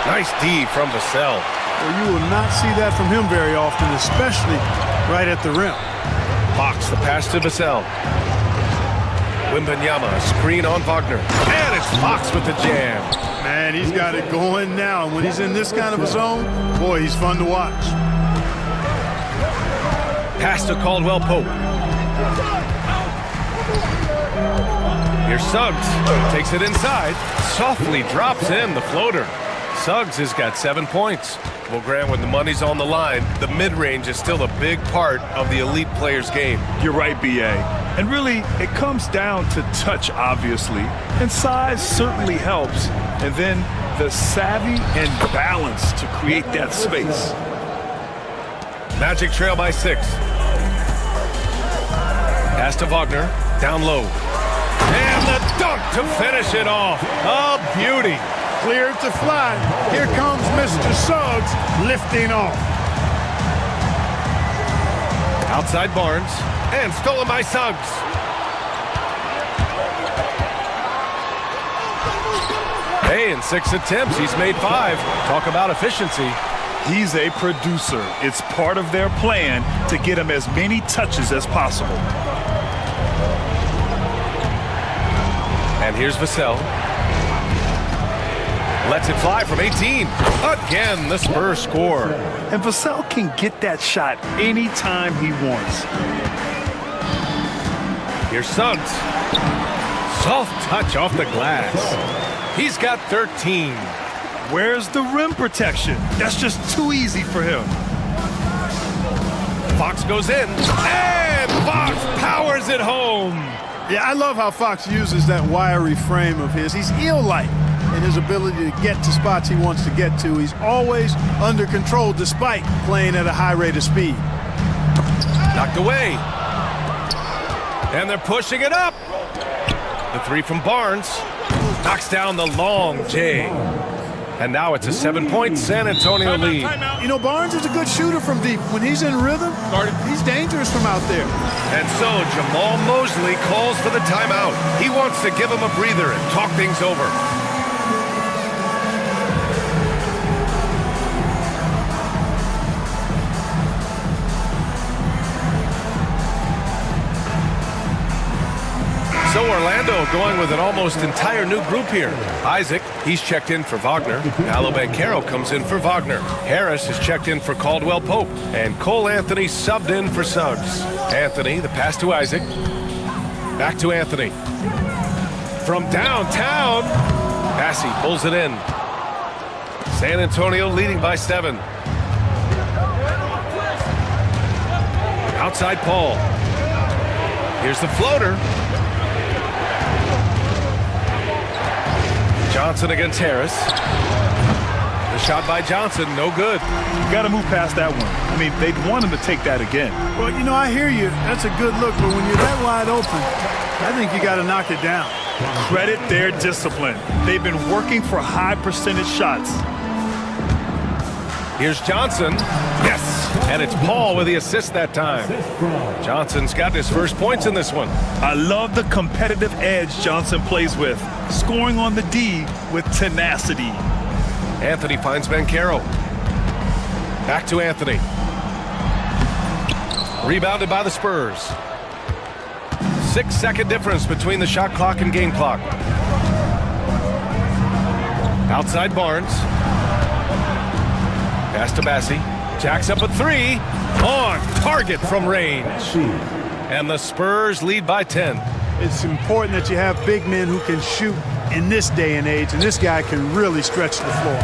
Nice D from Vassell. Well, you will not see that from him very often, especially right at the rim. Fox the pass to Vassell. Wembanyama, screen on Wagner. And it's Fox with the jam. Man, he's got it going now. When he's in this kind of a zone, boy, he's fun to watch. Pass to Caldwell Pope. Here's Suggs. Takes it inside. Softly drops in the floater. Suggs has got 7 points. Well, Grant, when the money's on the line, the mid-range is still a big part of the elite player's game. You're right, B.A. And really, it comes down to touch, obviously. And size certainly helps. And then the savvy and balance to create that space. Magic trail by 6. Pass to Wagner. Down low. And the dunk to finish it off. A beauty. Cleared to fly. Here comes Mr. Suggs lifting off. Outside Barnes. And stolen by Suggs. Hey, in 6 attempts, he's made 5. Talk about efficiency. He's a producer. It's part of their plan to get him as many touches as possible. And here's Vassell. Lets it fly from 18. Again, the Spurs score. And Vassell can get that shot anytime he wants. Here's Suggs. Soft touch off the glass. He's got 13. Where's the rim protection? That's just too easy for him. Fox goes in. And Fox powers it home. Yeah, I love how Fox uses that wiry frame of his. He's eel-like in his ability to get to spots he wants to get to. He's always under control despite playing at a high rate of speed. Knocked away. And they're pushing it up. The three from Barnes. Knocks down the long J. And now it's a 7-point San Antonio lead. You know, Barnes is a good shooter from deep. When he's in rhythm, he's dangerous from out there. And so Jamal Mosley calls for the timeout. He wants to give him a breather and talk things over. So Orlando going with an almost entire new group here. Isaac, he's checked in for Wagner. Alo Banchero comes in for Wagner. Harris is checked in for Caldwell Pope. And Cole Anthony subbed in for Suggs. Anthony, the pass to Isaac. Back to Anthony. From downtown, Massey pulls it in. San Antonio leading by 7. Outside Paul. Here's the floater. Johnson against Harris. The shot by Johnson, no good. You got to move past that one. I mean, they'd want him to take that again. Well, you know, I hear you. That's a good look, but when you're that wide open, I think you got to knock it down. Credit their discipline. They've been working for high percentage shots. Here's Johnson. Yes! And it's Paul with the assist that time. Johnson's got his first points in this one. I love the competitive edge Johnson plays with, scoring on the D with tenacity. Anthony finds Banchero. Back to Anthony. Rebounded by the Spurs. 6-second difference between the shot clock and game clock. Outside Barnes. Pass to Massey. Jacks up a 3. On target from range. And the Spurs lead by 10. It's important that you have big men who can shoot in this day and age, and this guy can really stretch the floor.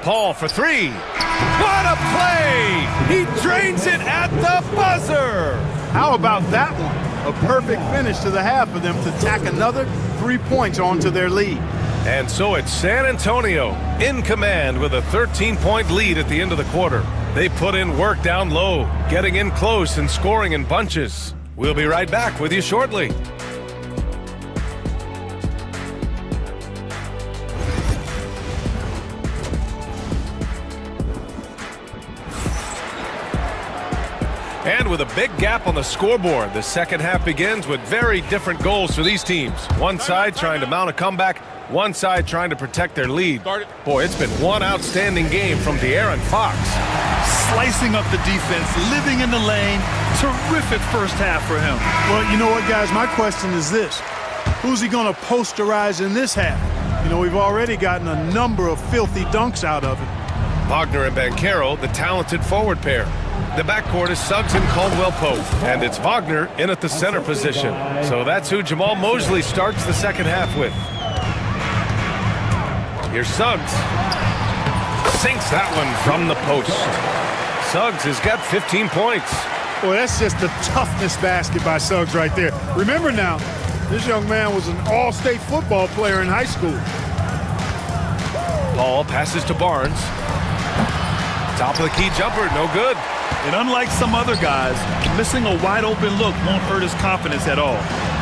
Paul for 3. What a play! He drains it at the buzzer! How about that one? A perfect finish to the half for them to tack another 3 points onto their lead. And so it's San Antonio in command with a 13-point lead at the end of the quarter. They put in work down low, getting in close and scoring in bunches. We'll be right back with you shortly. And with a big gap on the scoreboard, the second half begins with very different goals for these teams. One side trying to mount a comeback, one side trying to protect their lead. Boy, it's been one outstanding game from De'Aaron Fox. Slicing up the defense, living in the lane. Terrific first half for him. Well, you know what, guys? My question is this. Who's he going to posterize in this half? You know, we've already gotten a number of filthy dunks out of it. Wagner and Banchero, the talented forward pair. The backcourt is Suggs and Caldwell Pope, and it's Wagner in at the center position. So that's who Jamal Mosley starts the second half with. Here's Suggs. Sinks that one from the post. Suggs has got 15 points. Boy, that's just the toughness basket by Suggs right there. Remember now, this young man was an all-state football player in high school. Paul passes to Barnes. Top of the key jumper, no good. And unlike some other guys, missing a wide open look won't hurt his confidence at all.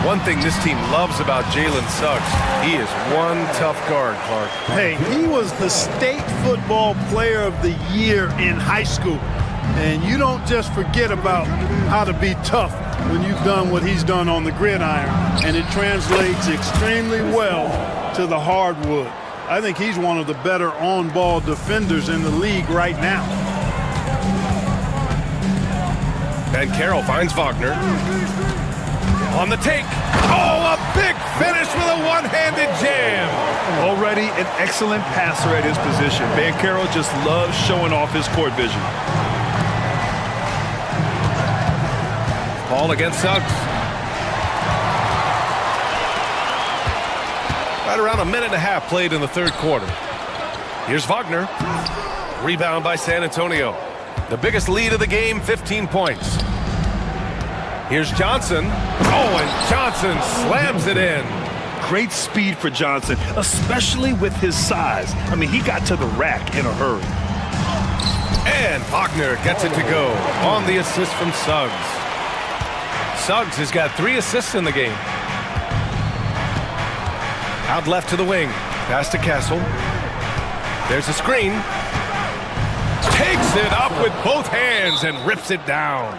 One thing this team loves about Jalen Suggs, he is one tough guard, Clark. Hey, he was the state football player of the year in high school. And you don't just forget about how to be tough when you've done what he's done on the gridiron. And it translates extremely well to the hardwood. I think he's one of the better on-ball defenders in the league right now. Banchero finds Wagner. On the take. Oh, a big finish with a one-handed jam. Already an excellent passer at his position. Banchero just loves showing off his court vision. Paul against Suggs. Right around a minute and a half played in the third quarter. Here's Wagner. Rebound by San Antonio. The biggest lead of the game, 15 points. Here's Johnson. Oh, and Johnson slams it in. great speed for Johnson, especially with his size. I mean, he got to the rack in a hurry. And Wagner gets it to go on the assist from Suggs. Suggs has got 3 assists in the game. Out left to the wing. Pass to Castle. There's a screen. Takes it up with both hands and rips it down.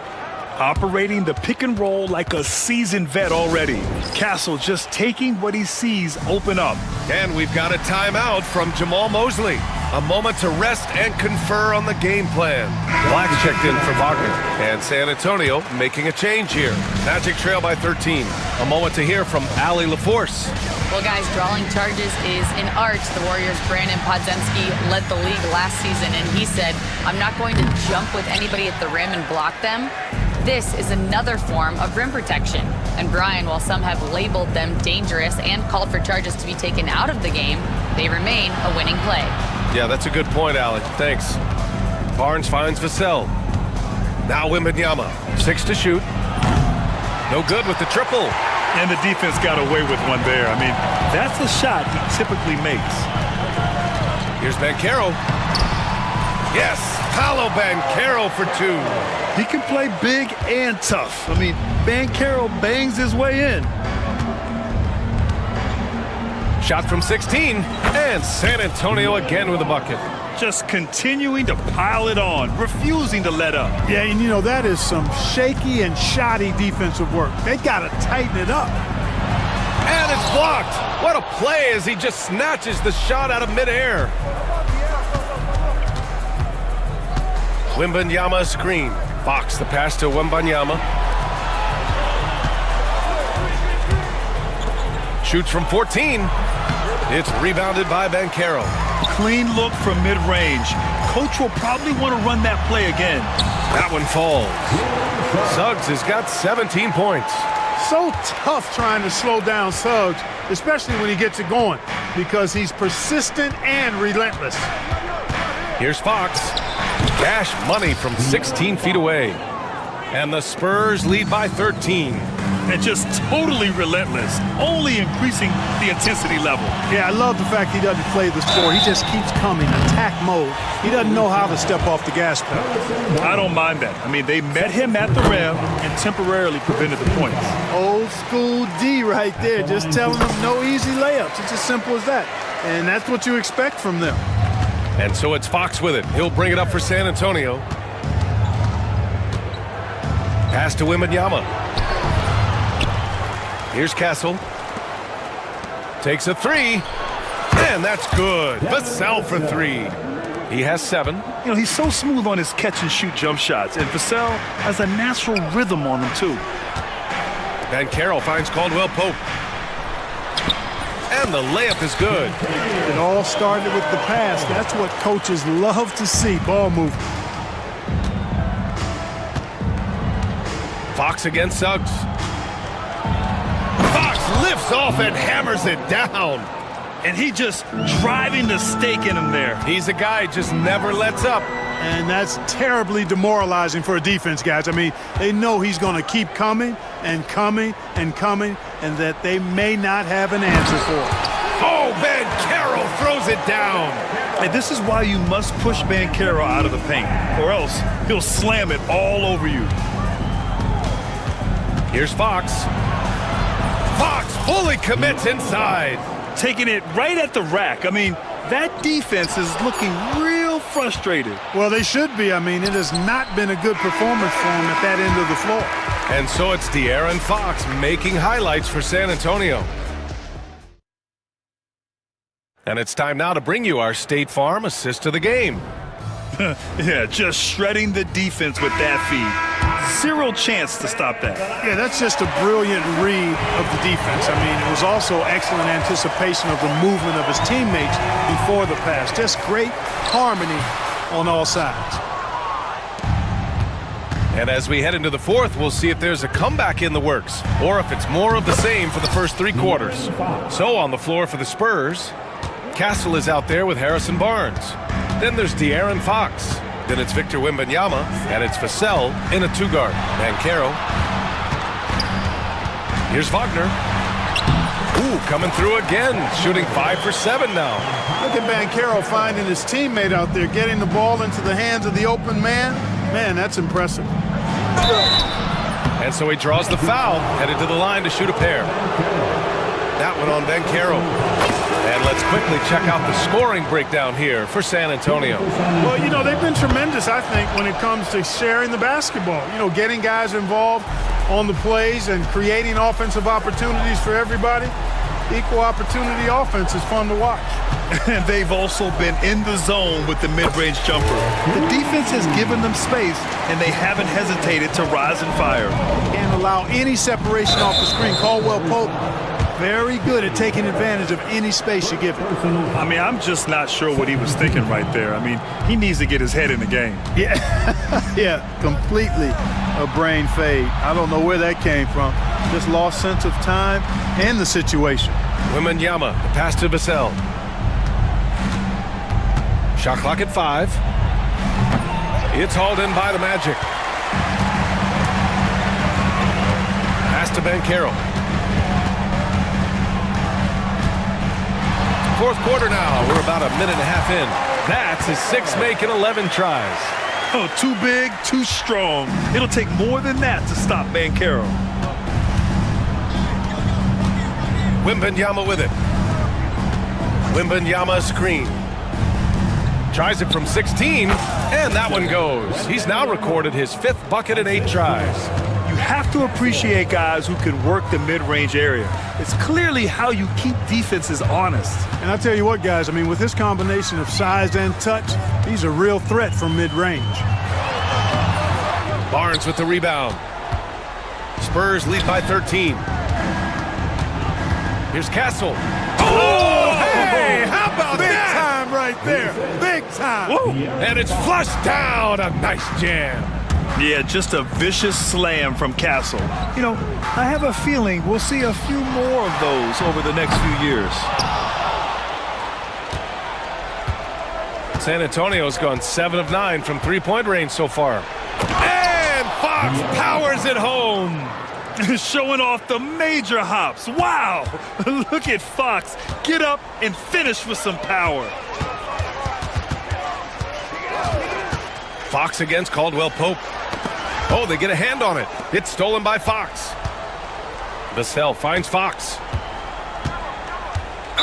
Operating the pick and roll like a seasoned vet already. Castle just taking what he sees open up. And we've got a timeout from Jamal Mosley. A moment to rest and confer on the game plan. Black's checked in for Wagner. And San Antonio making a change here. Magic trail by 13. A moment to hear from Ali LaForce. Well, guys, drawing charges is an art. The Warriors' Brandon Podziemski led the league last season, and he said, I'm not going to jump with anybody at the rim and block them. This is another form of rim protection. And Brian, while some have labeled them dangerous and called for charges to be taken out of the game, they remain a winning play. Yeah, that's a good point, Alec. Thanks. Barnes finds Vassell. Now Wembanyama. 6 to shoot. No good with the triple. And the defense got away with one there. I mean, that's a shot he typically makes. Here's Banchero. Yes, Paolo Banchero for 2. He can play big and tough. I mean, Banchero bangs his way in. Shot from 16, and San Antonio again with a bucket. Just continuing to pile it on, refusing to let up. Yeah, and you know, that is some shaky and shoddy defensive work. They got to tighten it up. And it's blocked. What a play as he just snatches the shot out of midair. Wembanyama screen. Fox the pass to Wembanyama. Shoots from 14. It's rebounded by Banchero. Clean look from mid-range. Coach will probably want to run that play again. That one falls. Suggs has got 17 points. So tough trying to slow down Suggs, especially when he gets it going, because he's persistent and relentless. Here's Fox. Cash money from 16 feet away. And the Spurs lead by 13. And just totally relentless, only increasing the intensity level. Yeah, I love the fact he doesn't play the score. He just keeps coming, attack mode. He doesn't know how to step off the gas pedal. I don't mind that. I mean, they met him at the rim and temporarily prevented the points. Old school D right there, just telling them no easy layups. It's as simple as that. And that's what you expect from them. And so it's Fox with it. He'll bring it up for San Antonio. Pass to Wembanyama. Here's Castle. Takes a 3. And that's good. Vassell for 3. He has 7. You know, he's so smooth on his catch-and-shoot jump shots. And Vassell has a natural rhythm on him, too. Banchero finds Caldwell Pope. And the layup is good. It all started with the pass. That's what coaches love to see, ball movement. Fox against Suggs. Fox lifts off and hammers it down. And he just driving the stake in him there. He's a guy who just never lets up. And that's terribly demoralizing for a defense, guys. I mean, they know he's going to keep coming and coming and coming, and that they may not have an answer for it. Oh, Banchero throws it down. And this is why you must push Banchero out of the paint, or else he'll slam it all over you. Here's Fox. Fox fully commits inside. Taking it right at the rack. I mean, that defense is looking real frustrated. Well, they should be. I mean, it has not been a good performance for them at that end of the floor. And so it's De'Aaron Fox making highlights for San Antonio. And it's time now to bring you our State Farm assist of the game. Yeah, just shredding the defense with that feed. Zero chance to stop that. Yeah, that's just a brilliant read of the defense. I mean, it was also excellent anticipation of the movement of his teammates before the pass. Just great harmony on all sides. And as we head into the fourth, we'll see if there's a comeback in the works or if it's more of the same for the first 3 quarters. So on the floor for the Spurs, Castle is out there with Harrison Barnes. Then there's De'Aaron Fox. Then it's Victor Wembanyama, and it's Vassell in a 2-guard. Banchero. Here's Wagner. Ooh, coming through again, shooting 5 for 7 now. Look at Banchero finding his teammate out there, getting the ball into the hands of the open man. Man, that's impressive. And so he draws the foul, headed to the line to shoot a pair. That one on Banchero. And let's quickly check out the scoring breakdown here for San Antonio. Well, you know, they've been tremendous, I think, when it comes to sharing the basketball. You know, getting guys involved on the plays and creating offensive opportunities for everybody. Equal opportunity offense is fun to watch. And they've also been in the zone with the mid-range jumper. The defense has given them space, and they haven't hesitated to rise and fire. Can't allow any separation off the screen. Caldwell Pope, very good at taking advantage of any space you give him. I mean, I'm just not sure what he was thinking right there. I mean, he needs to get his head in the game. Yeah, yeah, completely a brain fade. I don't know where that came from. Just lost sense of time and the situation. Wembanyama, the pass to Vassell. Shot clock at 5. It's hauled in by the Magic. Pass to Banchero. Fourth quarter now. We're about a minute and a half in. That's his 6th make in 11 tries. Oh, too big, too strong. It'll take more than that to stop Banchero. Wembanyama with it. Wembanyama screen. Tries it from 16, and that one goes. He's now recorded his 5th bucket in 8 tries. You have to appreciate guys who can work the mid-range area. It's clearly how you keep defenses honest. And I'll tell you what, guys, I mean, with this combination of size and touch, he's a real threat from mid-range. Barnes with the rebound. Spurs lead by 13. Here's Castle. Oh, hey, how about big that? Time right there. Big time. Woo. And it's flushed down. A nice jam. Yeah, just a vicious slam from Castle. You know, I have a feeling we'll see a few more of those over the next few years. San Antonio's gone 7 of 9 from three-point range so far. And Fox powers it home. Showing off the major hops. Wow! Look at Fox get up and finish with some power. Fox against Caldwell Pope. Oh, they get a hand on it. It's stolen by Fox. Vassell finds Fox.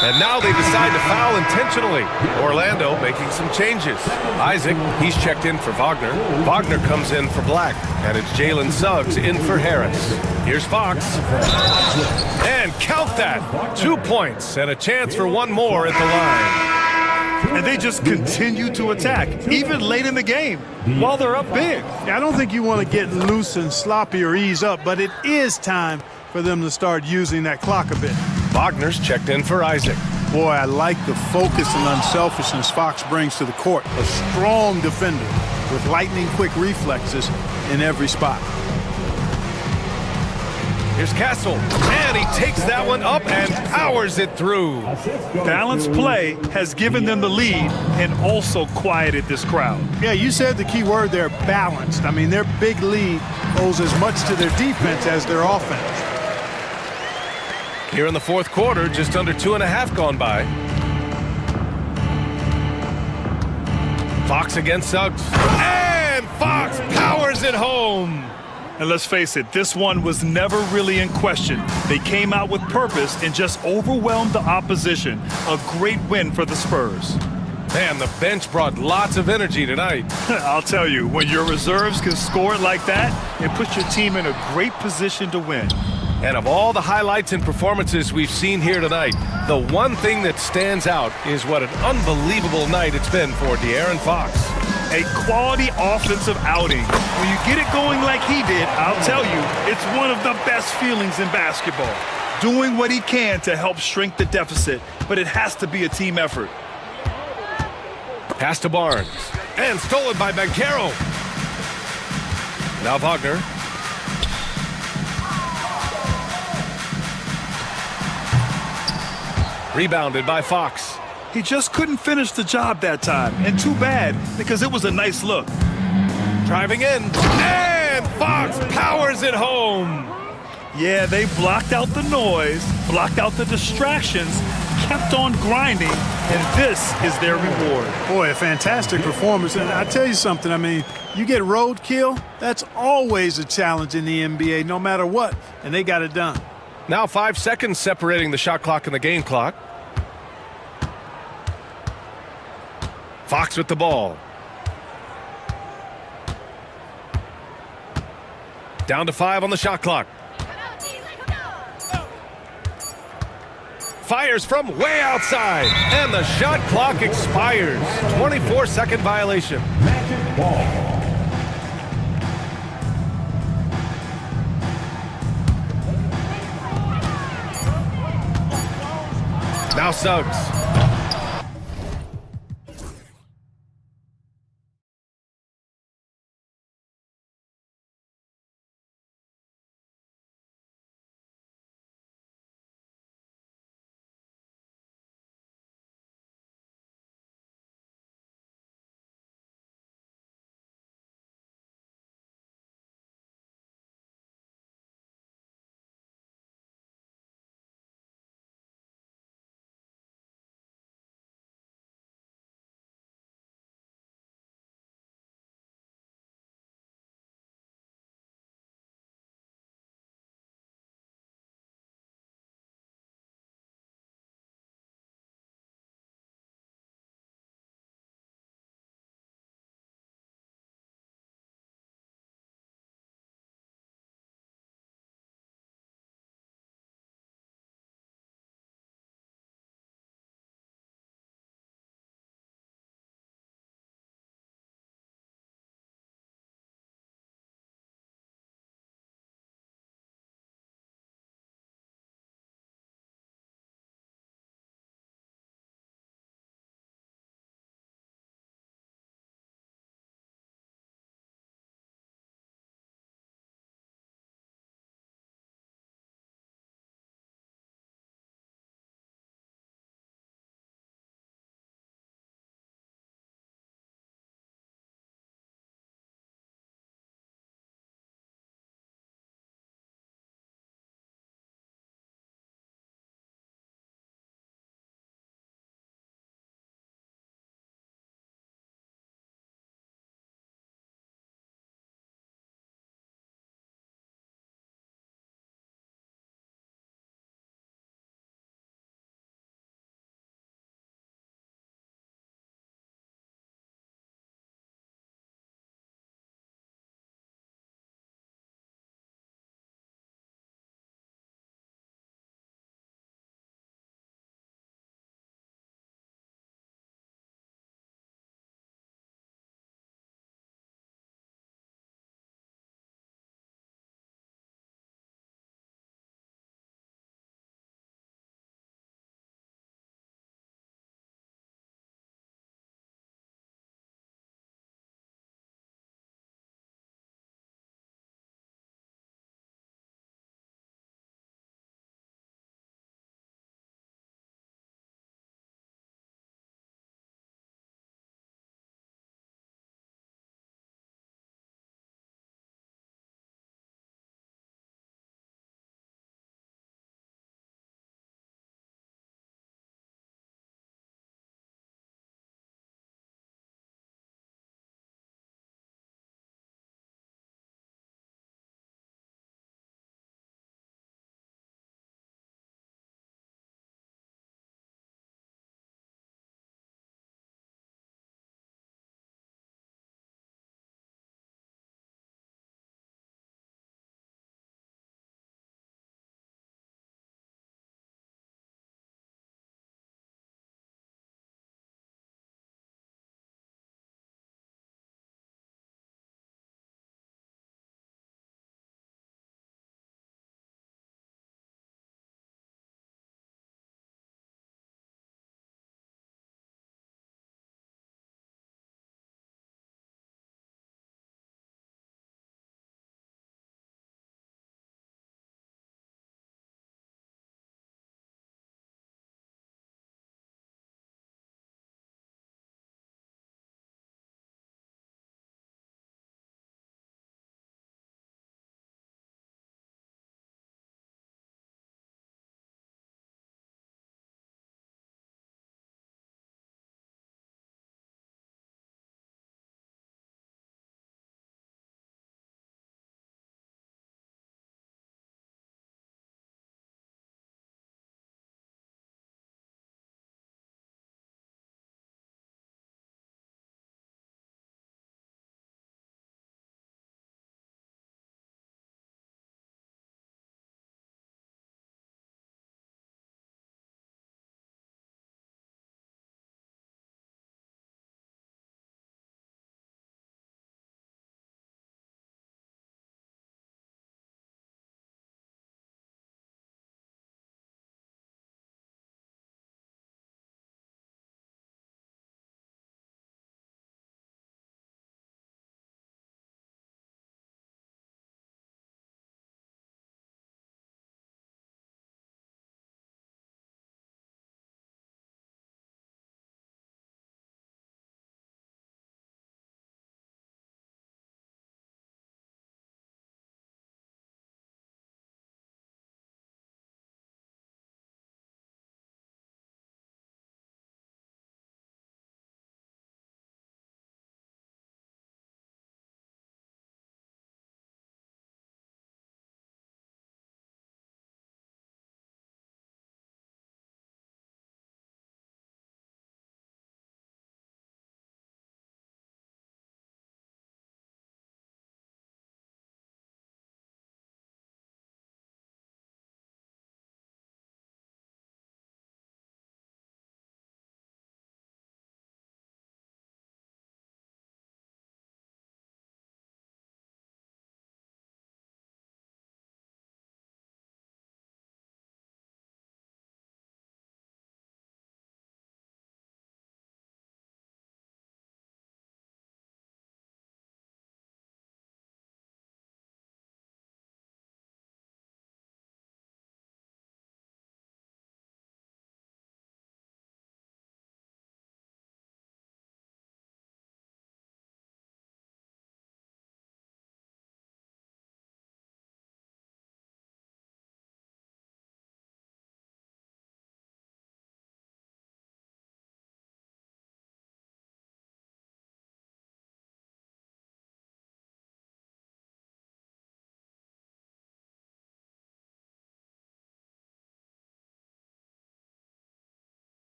And now they decide to foul intentionally. Orlando making some changes. Isaac, he's checked in for Wagner. Wagner comes in for Black. And it's Jalen Suggs in for Harris. Here's Fox. And count that. 2 points and a chance for one more at the line. And they just continue to attack, even late in the game, while they're up big. Yeah, I don't think you want to get loose and sloppy or ease up, but it is time for them to start using that clock a bit. Wagner's checked in for Isaac. Boy, I like the focus and unselfishness Fox brings to the court. A strong defender with lightning-quick reflexes in every spot. Here's Castle, and he takes that one up and powers it through. Balanced play has given them the lead and also quieted this crowd. Yeah, you said the key word there, balanced. I mean, their big lead owes as much to their defense as their offense. Here in the fourth quarter, just under 2.5 gone by. Fox against Suggs. And Fox powers it home. And let's face it, this one was never really in question. They came out with purpose and just overwhelmed the opposition. A great win for the Spurs. Man, the bench brought lots of energy tonight. I'll tell you, when your reserves can score it like that, it puts your team in a great position to win. And of all the highlights and performances we've seen here tonight, the one thing that stands out is what an unbelievable night it's been for De'Aaron Fox. A quality offensive outing. When you get it going like he did, I'll tell you, it's one of the best feelings in basketball. Doing what he can to help shrink the deficit, but it has to be a team effort. Pass to Barnes. And stolen by Banchero. Now Wagner. Rebounded by Fox. He just couldn't finish the job that time. And too bad, because it was a nice look. Driving in. And Fox powers it home. Yeah, they blocked out the noise, blocked out the distractions, kept on grinding, and this is their reward. Boy, a fantastic performance. And I tell you something, I mean, you get roadkill, that's always a challenge in the NBA, no matter what, and they got it done. Now 5 seconds separating the shot clock and the game clock. Fox with the ball. Down to 5 on the shot clock. Fires from way outside, and the shot clock expires. 24-second violation. Magic ball. Now Suggs.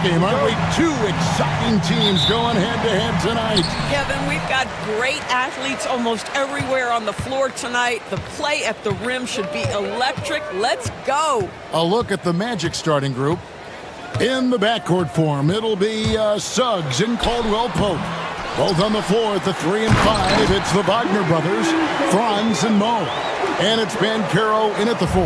Game, aren't we? Two exciting teams going head-to-head tonight. Kevin, we've got great athletes almost everywhere on the floor tonight. The play at the rim should be electric. Let's go. A look at the Magic starting group. In the backcourt form, it'll be Suggs and Caldwell Pope. Both on the floor at the 3 and 5. It's the Wagner brothers, Franz and Mo. And it's Bancaro in at the 4.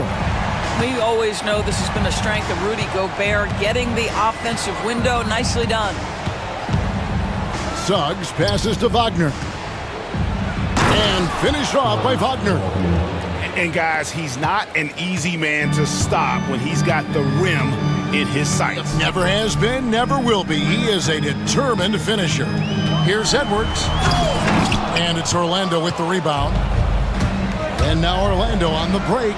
We always know this has been a strength of Rudy Gobert, getting the offensive window. Nicely done. Suggs passes to Wagner. And finished off by Wagner. And guys, he's not an easy man to stop when he's got the rim in his sights. Never has been, never will be. He is a determined finisher. Here's Edwards. And it's Orlando with the rebound. And now Orlando on the break.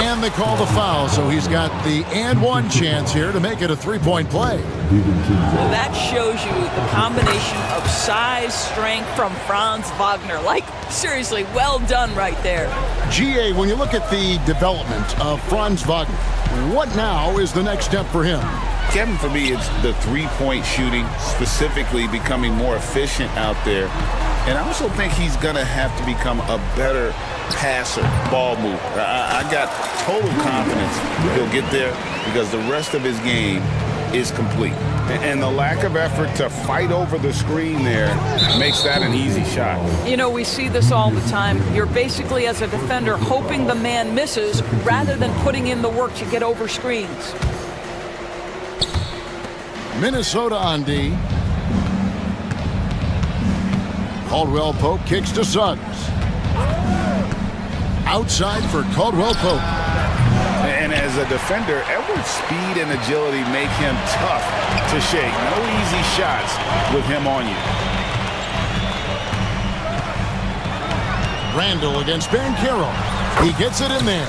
And they call the foul, so he's got the and one chance here to make it a three-point play. Well, that shows you the combination of size, strength from Franz Wagner. Like, seriously, well done right there. GA, when you look at the development of Franz Wagner, what now is the next step for him? Kevin, for me, it's the three-point shooting, specifically becoming more efficient out there. And I also think he's going to have to become a better passer, ball mover. I got total confidence he'll get there because the rest of his game is complete. And the lack of effort to fight over the screen there makes that an easy shot. You know, we see this all the time. You're basically, as a defender, hoping the man misses rather than putting in the work to get over screens. Minnesota on D. Caldwell Pope kicks to Suggs. Outside for Caldwell Pope. And as a defender, Edwards' speed and agility make him tough to shake. No easy shots with him on you. Randall against Bancaro. He gets it in there.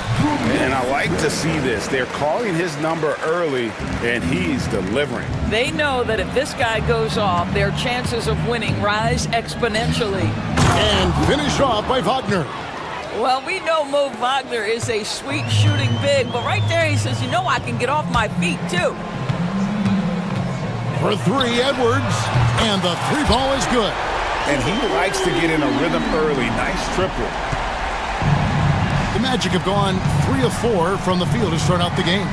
And I like to see this. They're calling his number early, and he's delivering. They know that if this guy goes off, their chances of winning rise exponentially. And finish off by Wagner. Well, we know Mo Wagner is a sweet shooting big, but right there he says, you know, I can get off my feet too. For three, Edwards. And the three ball is good. And he likes to get in a rhythm early. Nice triple. The Magic have gone 3 of 4 from the field to start out the game.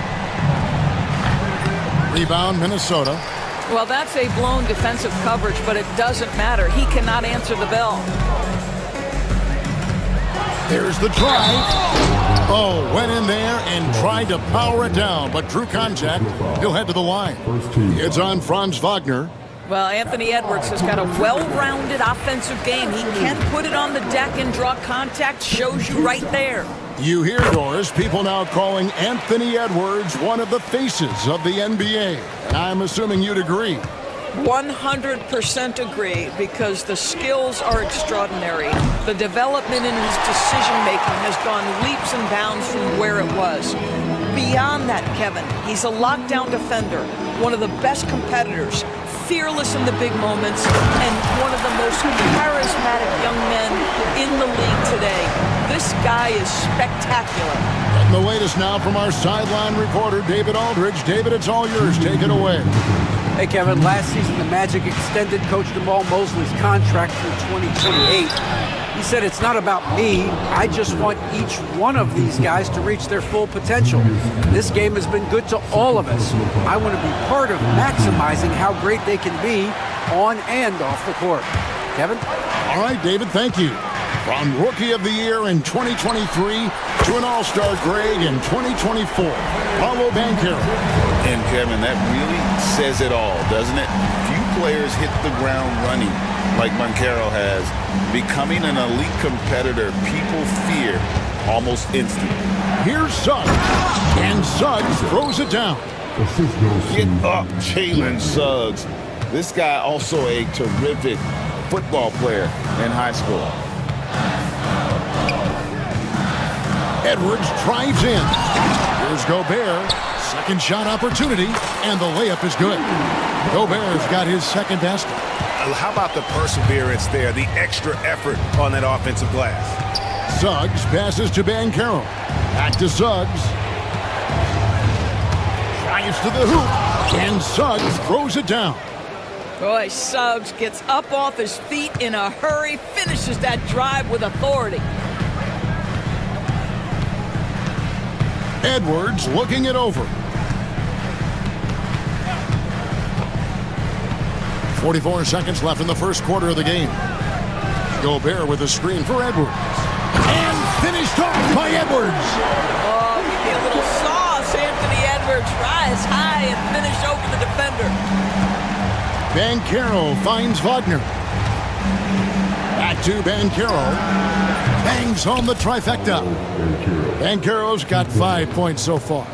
Rebound, Minnesota. Well, that's a blown defensive coverage, but it doesn't matter. He cannot answer the bell. There's the drive. Oh, went in there and tried to power it down, but drew contact. He'll head to the line. It's on Franz Wagner. Well, Anthony Edwards has got a well-rounded offensive game. He can put it on the deck and draw contact. Shows you right there. You hear, Doris, people now calling Anthony Edwards one of the faces of the NBA. And I'm assuming you'd agree. 100% agree, because the skills are extraordinary. The development in his decision-making has gone leaps and bounds from where it was. Beyond that, Kevin, he's a lockdown defender, one of the best competitors, fearless in the big moments, and one of the most charismatic young men in the league today. This guy is spectacular. And the latest now from our sideline reporter, David Aldridge. David, it's all yours. Take it away. Hey, Kevin, last season the Magic extended Coach Jamal Mosley's contract through 2028. He said, it's not about me. I just want each one of these guys to reach their full potential. This game has been good to all of us. I want to be part of maximizing how great they can be on and off the court. Kevin? All right, David, thank you. From Rookie of the Year in 2023 to an All-Star grade in 2024, Paulo Bancaro. And Kevin, that really says it all, doesn't it? Few players hit the ground running like Bancaro has. Becoming an elite competitor, people fear almost instantly. Here's Suggs, and Suggs throws it down. Get up, Jalen Suggs. This guy also a terrific football player in high school. Edwards drives in. Here's Gobert. Second shot opportunity, and the layup is good. Gobert's got his second basket. How about the perseverance there, the extra effort on that offensive glass? Suggs passes to Bancaro. Back to Suggs. drives to the hoop, and Suggs throws it down. Boy, Suggs gets up off his feet in a hurry, finishes that drive with authority. Edwards looking it over. 44 seconds left in the first quarter of the game. Gobert with a screen for Edwards. And finished off by Edwards. Oh, give me a little sauce, Anthony Edwards. Rise high and finish over the defender. Banchero finds Wagner. Back to Banchero. Bangs home the trifecta. Banchero's got 5 points so far.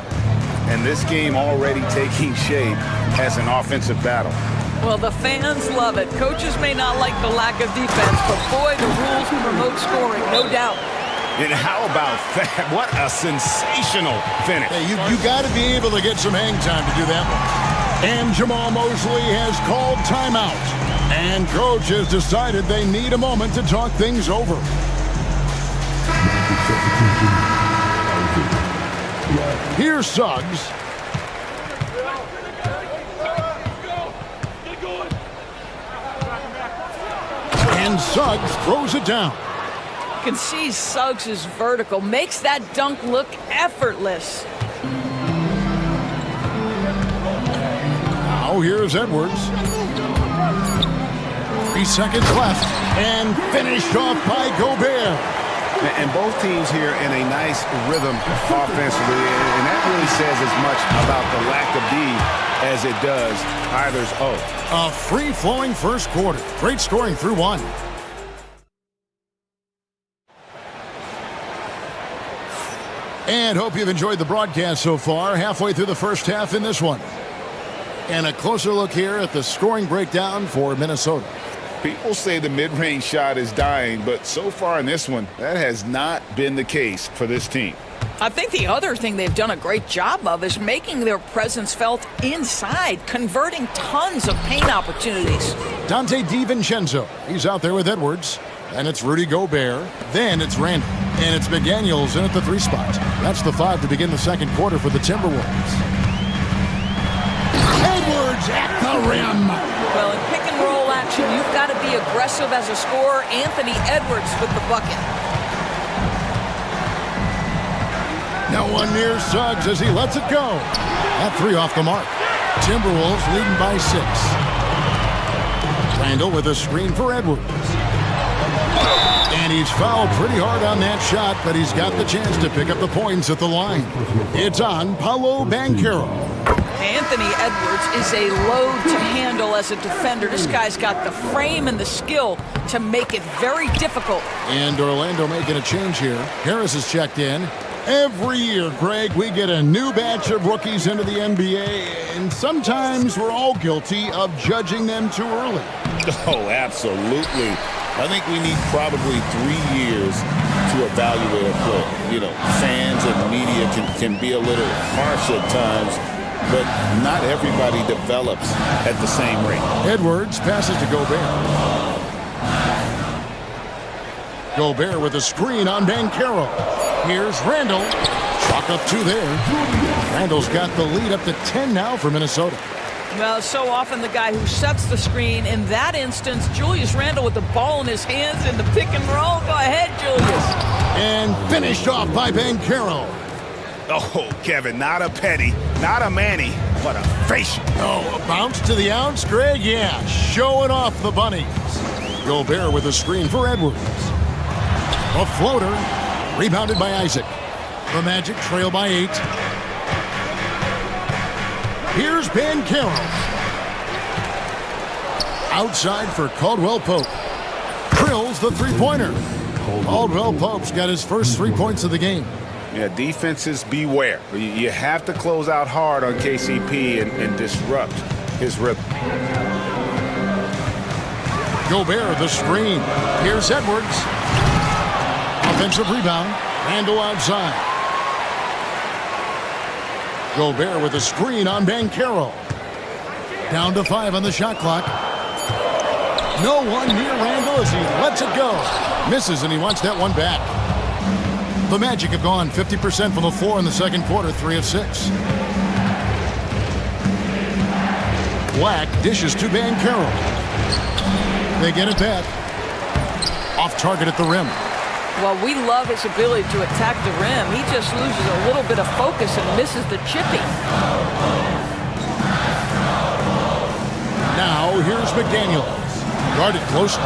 And this game already taking shape as an offensive battle. Well, the fans love it. Coaches may not like the lack of defense, but boy, the rules promote scoring, no doubt. And how about that? What a sensational finish. Hey, you got to be able to get some hang time to do that one. And Jamal Mosley has called timeout. And coach has decided they need a moment to talk things over. Here's Suggs. And Suggs throws it down. You can see Suggs is vertical, makes that dunk look effortless. Now here's Edwards. 3 seconds left. And finished off by Gobert. And both teams here in a nice rhythm offensively, and that really says as much about the lack of D as it does either's O. A free-flowing first quarter. Great scoring through one. And hope you've enjoyed the broadcast so far. Halfway through the first half in this one. And a closer look here at the scoring breakdown for Minnesota. People say the mid-range shot is dying, but so far in this one, that has not been the case for this team. I think the other thing they've done a great job of is making their presence felt inside, converting tons of paint opportunities. Dante DiVincenzo, he's out there with Edwards. And it's Rudy Gobert. Then it's Randall. And it's McDaniels in at the 3 spot. That's the 5 to begin the second quarter for the Timberwolves. Edwards at the rim. Well, in pick and roll action, you've got to be aggressive as a scorer. Anthony Edwards with the bucket. No one near Suggs as he lets it go. That 3 off the mark. Timberwolves leading by 6. Randall with a screen for Edwards. And he's fouled pretty hard on that shot, but he's got the chance to pick up the points at the line. It's on Paolo Banchero. Anthony Edwards is a load to handle as a defender. This guy's got the frame and the skill to make it very difficult. And Orlando making a change here. Harris has checked in. Every year, Greg, we get a new batch of rookies into the NBA, and sometimes we're all guilty of judging them too early. Oh, absolutely. I think we need probably 3 years to evaluate a player. You know, fans and media can be a little harsh at times, but not everybody develops at the same rate. Edwards passes to Gobert. Gobert with a screen on Banchero. Here's Randall. Chalk up 2 there. Randall's got the lead up to 10 now for Minnesota. Well, so often the guy who sets the screen. In that instance, Julius Randle with the ball in his hands in the pick and roll. Go ahead, Julius. And finished off by Banchero. Oh, Kevin, not a petty, not a Manny, but a facial. Oh, a bounce to the ounce, Greg? Yeah, showing off the bunnies. Gobert with a screen for Edwards. A floater, rebounded by Isaac. The Magic trail by 8. Here's Banchero. Outside for Caldwell Pope. Drills the 3-pointer. Caldwell Pope's got his first 3 points of the game. Yeah, defenses beware. You have to close out hard on KCP and disrupt his rhythm. Gobert the screen. Here's Edwards. Offensive rebound. Randall outside. Gobert with a screen on Banchero. Down to 5 on the shot clock. No one near Randall as he lets it go. Misses, and he wants that one back. The Magic have gone 50% from the floor in the second quarter, 3 of 6. Black dishes to Bankero. They get it back. Off target at the rim. Well, we love his ability to attack the rim. He just loses a little bit of focus and misses the chippy. Now, here's McDaniels. Guarded closely.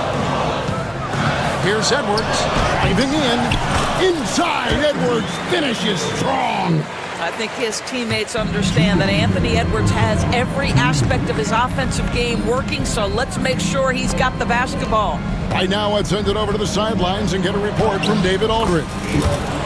Here's Edwards. Driving in. Inside, Edwards finishes strong. I think his teammates understand that Anthony Edwards has every aspect of his offensive game working, so let's make sure he's got the basketball. Right now, I'd send it over to the sidelines and get a report from David Aldridge.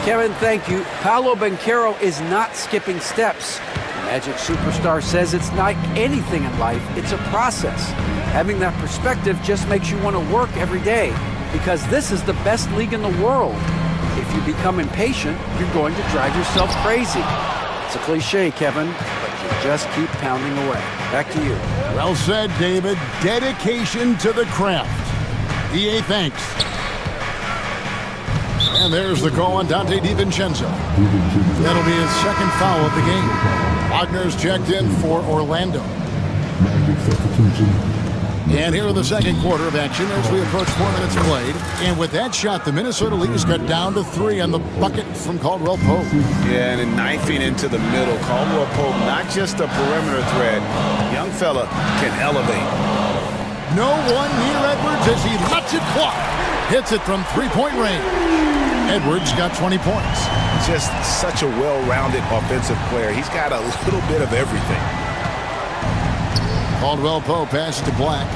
Kevin, thank you. Paolo Banchero is not skipping steps. The Magic superstar says it's like anything in life, it's a process. Having that perspective just makes you want to work every day, because this is the best league in the world. If you become impatient, you're going to drive yourself crazy. It's a cliche, Kevin, but you just keep pounding away. Back to you. Well said, David. Dedication to the craft. EA thanks. And there's the call on Dante DiVincenzo. That'll be his second foul of the game. Wagner's checked in for Orlando. And here in the second quarter of action as we approach 4 minutes played. And with that shot, the Minnesota Leafs got down to 3 on the bucket from Caldwell Pope. Yeah, and then knifing into the middle. Caldwell Pope, not just a perimeter threat. Young fella can elevate. No one near Edwards as he lets it fly. Hits it from three-point range. Edwards got 20 points. Just such a well-rounded offensive player. He's got a little bit of everything. Caldwell Pope passes to Black.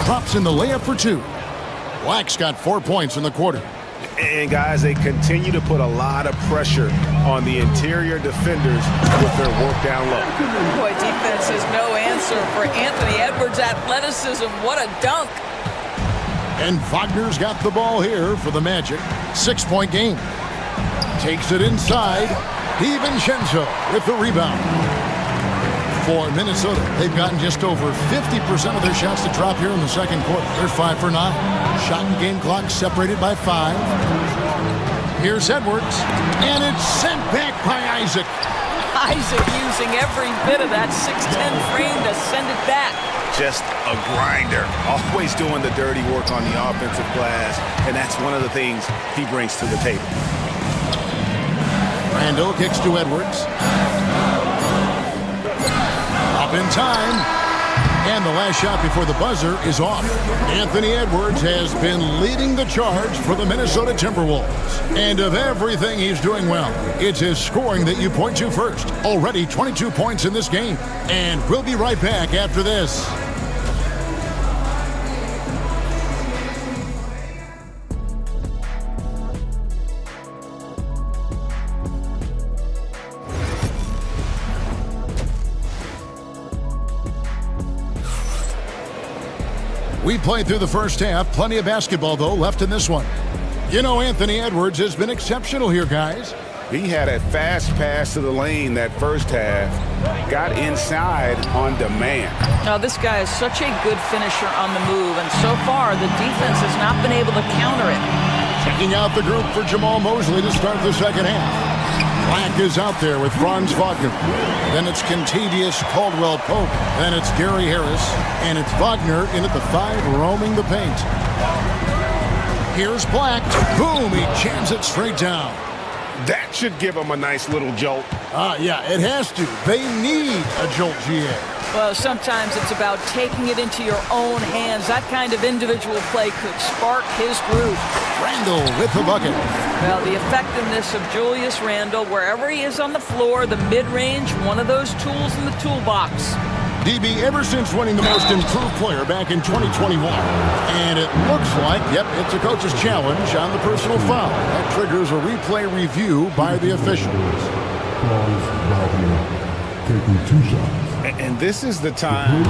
Drops in the layup for 2. Black's got 4 points in the quarter. And guys, they continue to put a lot of pressure on the interior defenders with their work down low. Boy, defense is no answer for Anthony Edwards' athleticism. What a dunk. And Wagner's got the ball here for the Magic. 6-point game. Takes it inside. DiVincenzo with the rebound. For Minnesota, they've gotten just over 50% of their shots to drop here in the second quarter. They're 5 for 9. Shot and game clock separated by 5. Here's Edwards, and it's sent back by Isaac. Isaac using every bit of that 6'10 frame to send it back. Just a grinder, always doing the dirty work on the offensive glass, and that's one of the things he brings to the table. Randall kicks to Edwards. Up in time. And the last shot before the buzzer is off. Anthony Edwards has been leading the charge for the Minnesota Timberwolves. And of everything he's doing well, it's his scoring that you point to first. Already 22 points in this game. And we'll be right back after this. We played through the first half. Plenty of basketball, though, left in this one. You know, Anthony Edwards has been exceptional here, guys. He had a fast pass to the lane that first half. Got inside on demand. Now, this guy is such a good finisher on the move, and so far, the defense has not been able to counter it. Checking out the group for Jamal Mosley to start the second half. Black is out there with Franz Wagner. Then it's Contavious Caldwell Pope. Then it's Gary Harris. And it's Wagner in at the 5, roaming the paint. Here's Black. Boom, he jams it straight down. That should give him a nice little jolt. Yeah, it has to. They need a jolt, GA. Well, sometimes it's about taking it into your own hands. That kind of individual play could spark his groove. Randall with the bucket. Well, the effectiveness of Julius Randle, wherever he is on the floor, the mid-range, one of those tools in the toolbox. DB, ever since winning the most improved player back in 2021. And it looks like, yep, it's a coach's challenge on the personal foul. That triggers a replay review by the officials. Taking 2 shots. And this is the time.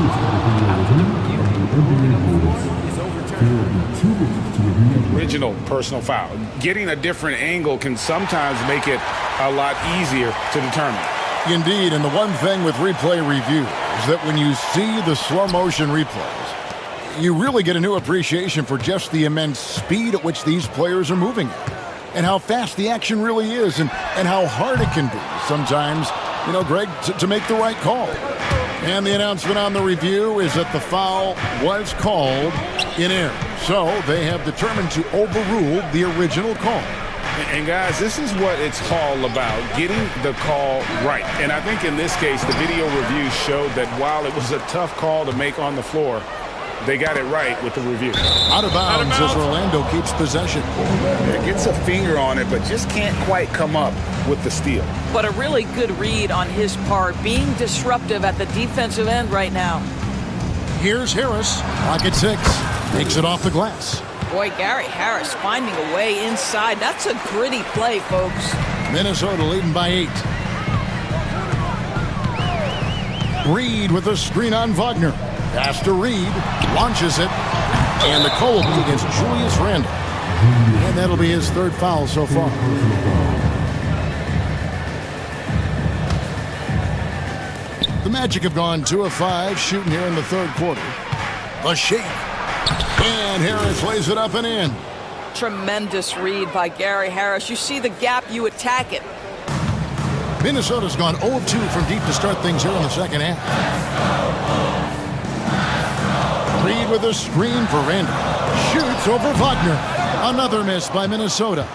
Original personal foul. Getting a different angle can sometimes make it a lot easier to determine. Indeed, and the one thing with replay review is that when you see the slow motion replays, you really get a new appreciation for just the immense speed at which these players are moving at, and how fast the action really is, and how hard it can be sometimes you know, Greg, to make the right call. And the announcement on the review is that the foul was called in error. So they have determined to overrule the original call. And guys, this is what it's all about, getting the call right. And I think in this case, the video review showed that while it was a tough call to make on the floor, they got it right with the review. Out of bounds as Orlando keeps possession. It gets a finger on it, but just can't quite come up with the steal. But a really good read on his part, being disruptive at the defensive end right now. Here's Harris, pocket 6, takes it off the glass. Boy, Gary Harris finding a way inside. That's a gritty play, folks. Minnesota leading by 8. Reed with a screen on Wagner. Pass to Reed, launches it, and the call will be against Julius Randle. And that'll be his 3rd foul so far. The Magic have gone 2 of 5 shooting here in the 3rd quarter. A shake. And Harris lays it up and in. Tremendous read by Gary Harris. You see the gap, you attack it. Minnesota's gone 0 of 2 from deep to start things here in the 2nd half. Reed with a screen for Randle. Shoots over Wagner. Another miss by Minnesota.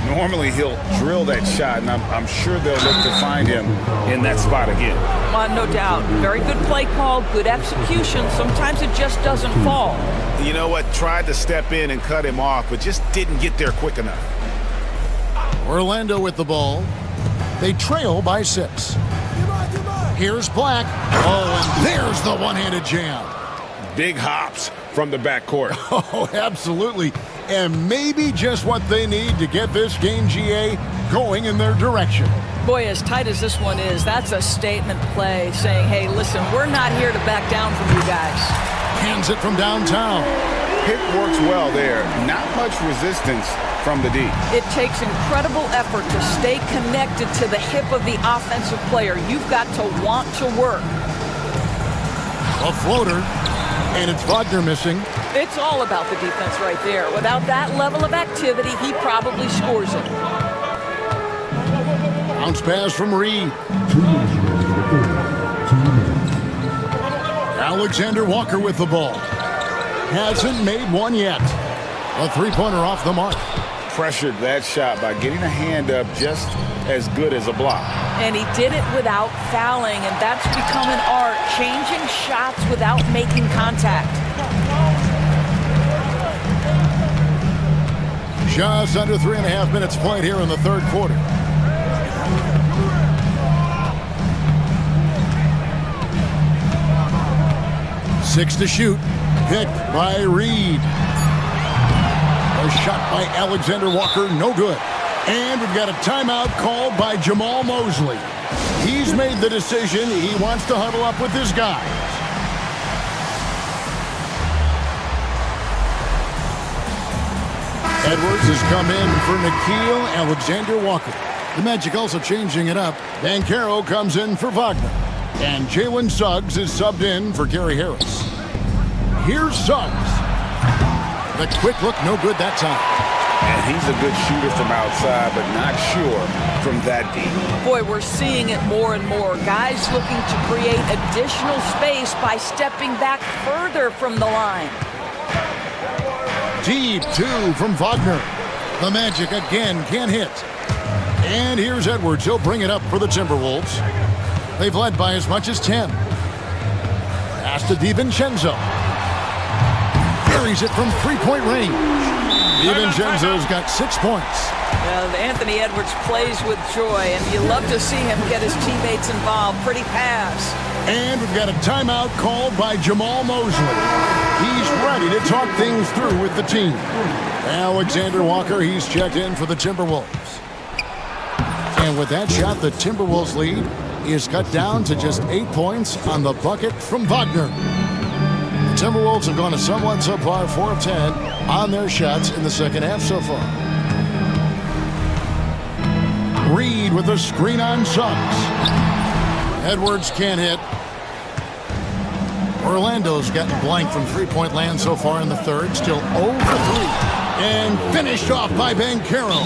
Normally he'll drill that shot, and I'm sure they'll look to find him in that spot again. No doubt. Very good play call, good execution. Sometimes it just doesn't fall. You know what? Tried to step in and cut him off, but just didn't get there quick enough. Orlando with the ball. They trail by 6. Here's Black. Oh, and there's the one-handed jam. Big hops from the backcourt. Oh, absolutely. And maybe just what they need to get this game, GA, going in their direction. Boy, as tight as this one is, that's a statement play saying, hey, listen, we're not here to back down from you guys. Hands it from downtown. Pick works well there. Not much resistance from the D. It takes incredible effort to stay connected to the hip of the offensive player. You've got to want to work. A floater. And it's Wagner missing. It's all about the defense right there. Without that level of activity, he probably scores it. Bounce pass from Reed. Alexander Walker with the ball. Hasn't made one yet. A 3-pointer off the mark. Pressured that shot by getting a hand up just as good as a block. And he did it without fouling, and that's become an art, changing shots without making contact. Just under 3.5 minutes played here in the 3rd quarter. Six to shoot. Picked by Reed. A shot by Alexander Walker, no good. And we've got a timeout called by Jamal Mosley. He's made the decision. He wants to huddle up with his guys. Edwards has come in for Nickeil Alexander Walker. The Magic also changing it up. Banchero comes in for Wagner. And Jalen Suggs is subbed in for Gary Harris. Here's Suggs. The quick look, no good that time. And he's a good shooter from outside, but not sure from that deep. Boy, we're seeing it more and more. Guys looking to create additional space by stepping back further from the line. Deep 2 from Wagner. The Magic again can't hit. And here's Edwards. He'll bring it up for the Timberwolves. They've led by as much as 10. Pass to DiVincenzo. Buries it from 3-point range. DiVincenzo's got 6 points. Anthony Edwards plays with joy, and you love to see him get his teammates involved. Pretty pass. And we've got a timeout called by Jamal Mosley. He's ready to talk things through with the team. Alexander Walker, he's checked in for the Timberwolves. And with that shot, the Timberwolves lead is cut down to just 8 points on the bucket from Wagner. The Timberwolves have gone a somewhat subpar 4 of 10 on their shots in the 2nd half so far. Reed with a screen on Suggs. Edwards can't hit. Orlando's gotten blank from 3-point land so far in the 3rd. Still 0 for 3. And finished off by Banchero.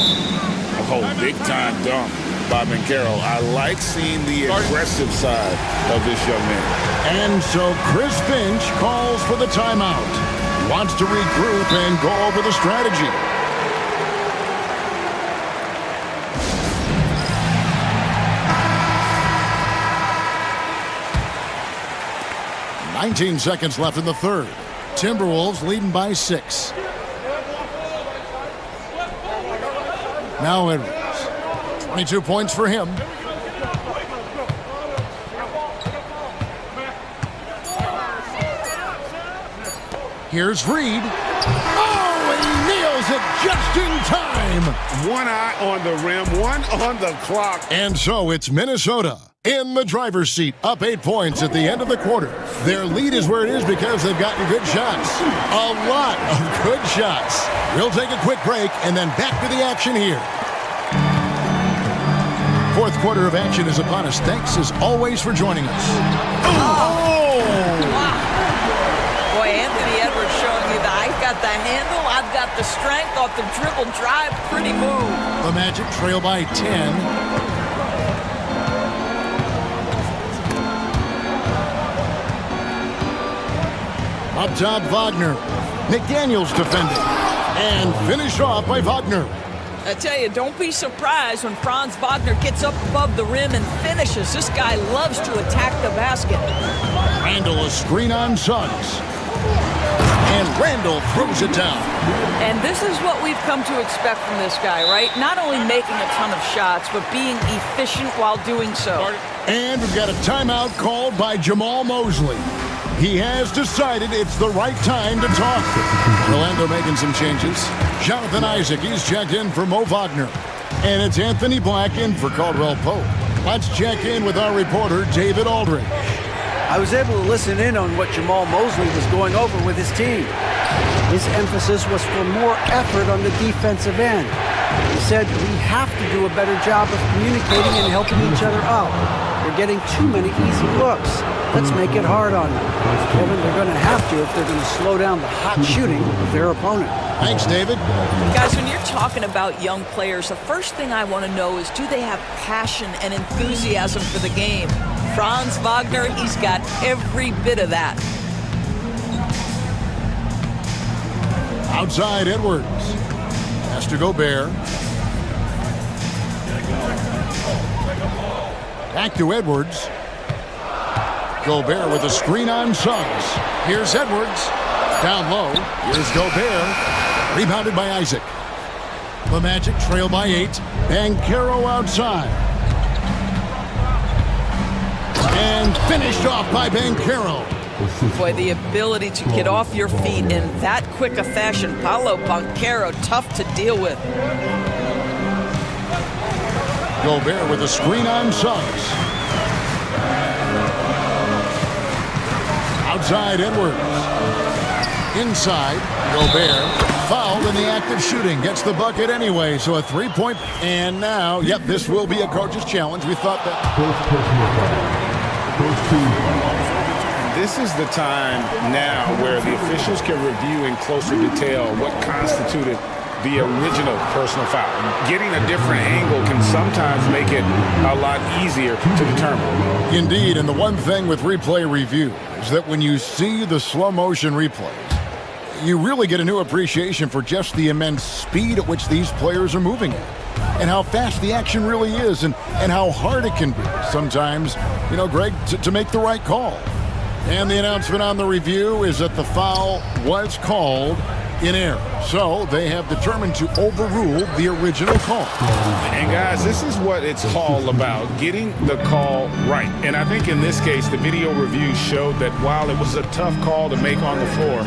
Oh, big time dunk. by Banchero. I like seeing the aggressive side of this young man. And so Chris Finch calls for the timeout. He wants to regroup and go over the strategy. "19 seconds left in the third. Timberwolves leading by 6. Now Edwards. 22 points for him. Here's Reed. Oh, and he nails it just in time. One eye on the rim, one on the clock. And so it's Minnesota in the driver's seat, up 8 points at the end of the quarter. Their lead is where it is because they've gotten good shots. A lot of good shots. We'll take a quick break and then back to the action here. Fourth quarter of action is upon us. Thanks as always for joining us. Oh! Wow. Boy, Anthony Edwards showing you that I've got the handle, I've got the strength off the dribble drive. Pretty move. The Magic trail by 10. Up top, Wagner. McDaniels defending. And finished off by Wagner. I tell you, don't be surprised when Franz Wagner gets up above the rim and finishes. This guy loves to attack the basket. Randall a screen on Suggs. And Randall throws it down. And this is what we've come to expect from this guy, right? Not only making a ton of shots, but being efficient while doing so. And we've got a timeout called by Jamal Mosley. He has decided it's the right time to talk. Orlando making some changes. Jonathan Isaac, he's checked in for Mo Wagner. And it's Anthony Black in for Caldwell Pope. Let's check in with our reporter, David Aldridge. I was able to listen in on what Jamal Mosley was going over with his team. His emphasis was for more effort on the defensive end. He said we have to do a better job of communicating and helping each other out. We're getting too many easy looks. Let's make it hard on them. Kevin, they're going to have to if they're going to slow down the hot shooting of their opponent. Thanks, David. Guys, when you're talking about young players, the first thing I want to know is, do they have passion and enthusiasm for the game? Franz Wagner, he's got every bit of that. Outside Edwards. Has to go Bear. Back to Edwards. Gobert with a screen on Suggs. Here's Edwards. Down low. Here's Gobert. Rebounded by Isaac. The Magic trail by 8. Banchero outside. And finished off by Banchero. Boy, the ability to get off your feet in that quick a fashion. Paolo Banchero, tough to deal with. Gobert with a screen on Suggs. Outside Edwards. Inside, Gobert. Fouled in the act of shooting. Gets the bucket anyway, so a 3-point. And now, yep, this will be a coach's challenge. We thought that. This is the time now where the officials can review in closer detail what constituted the original personal foul. Getting a different angle can sometimes make it a lot easier to determine. Indeed, and the one thing with replay review is that when you see the slow motion replays, you really get a new appreciation for just the immense speed at which these players are moving at, and how fast the action really is, and how hard it can be sometimes, you know, Greg, to make the right call. And the announcement on the review is that the foul was called in error. So they have determined to overrule the original call. And guys, this is what it's all about, getting the call right. And I think in this case, the video review showed that while it was a tough call to make on the floor,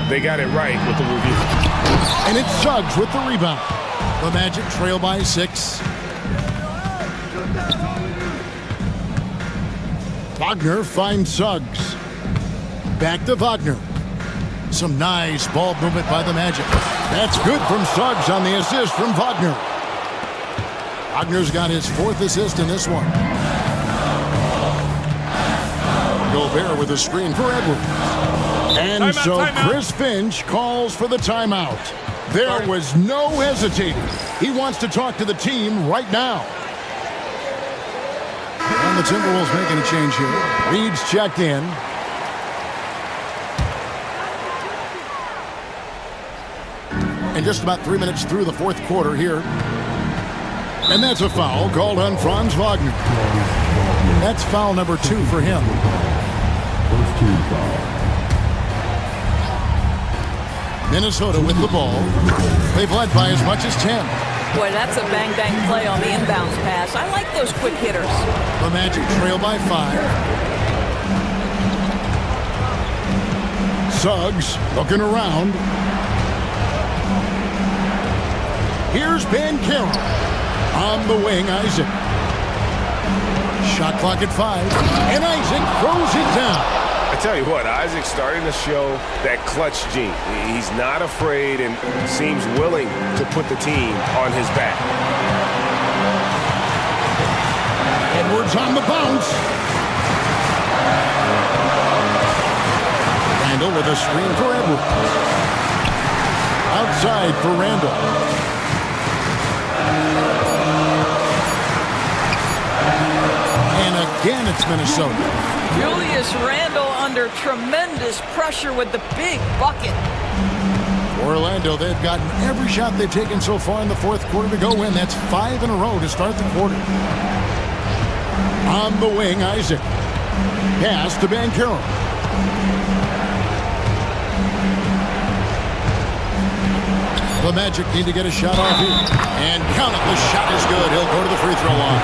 they got it right with the review. And it's Suggs with the rebound. The Magic trail by 6. Wagner finds Suggs. Back to Wagner. Some nice ball movement by the Magic. That's good from Suggs on the assist from Wagner. Wagner's got his 4th assist in this one. Gobert with a screen for Edwards. And Chris Finch calls for the timeout. There was no hesitating. He wants to talk to the team right now. And the Timberwolves making a change here. Reed's checked in. And just about 3 minutes through the fourth quarter here. And that's a foul called on Franz Wagner. That's foul number 2 for him. First team foul. Minnesota with the ball. They've led by as much as 10. Boy, that's a bang-bang play on the inbounds pass. I like those quick hitters. The Magic trail by 5. Suggs looking around. Here's Banchero. On the wing, Isaac. Shot clock at 5. And Isaac throws it down. I tell you what, Isaac's starting to show that clutch gene. He's not afraid and seems willing to put the team on his back. Edwards on the bounce. Randall with a screen for Edwards. Outside for Randall. And again, it's Minnesota. Julius Randle under tremendous pressure with the big bucket. Orlando, they've gotten every shot they've taken so far in the fourth quarter to go in. That's 5 in a row to start the quarter. On the wing, Isaac. Pass to Banchero. The Magic need to get a shot off here. And count it. The shot is good. He'll go to the free throw line.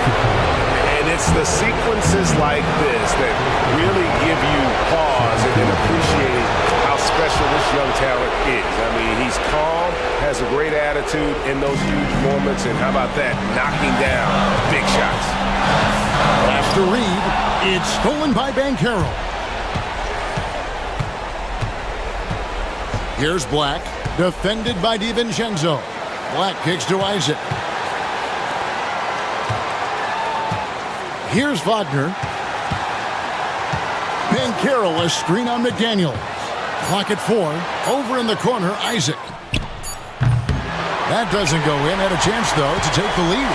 And it's the sequences like this that really give you pause and appreciate how special this young talent is. I mean, he's calm, has a great attitude in those huge moments, and how about that, knocking down big shots. After Reed, it's stolen by Banchero. Here's Black, defended by DiVincenzo. Black kicks to Isaac. Here's Wagner. Banchero, a screen on McDaniel. Clock at 4. Over in the corner, Isaac. That doesn't go in. Had a chance, though, to take the lead.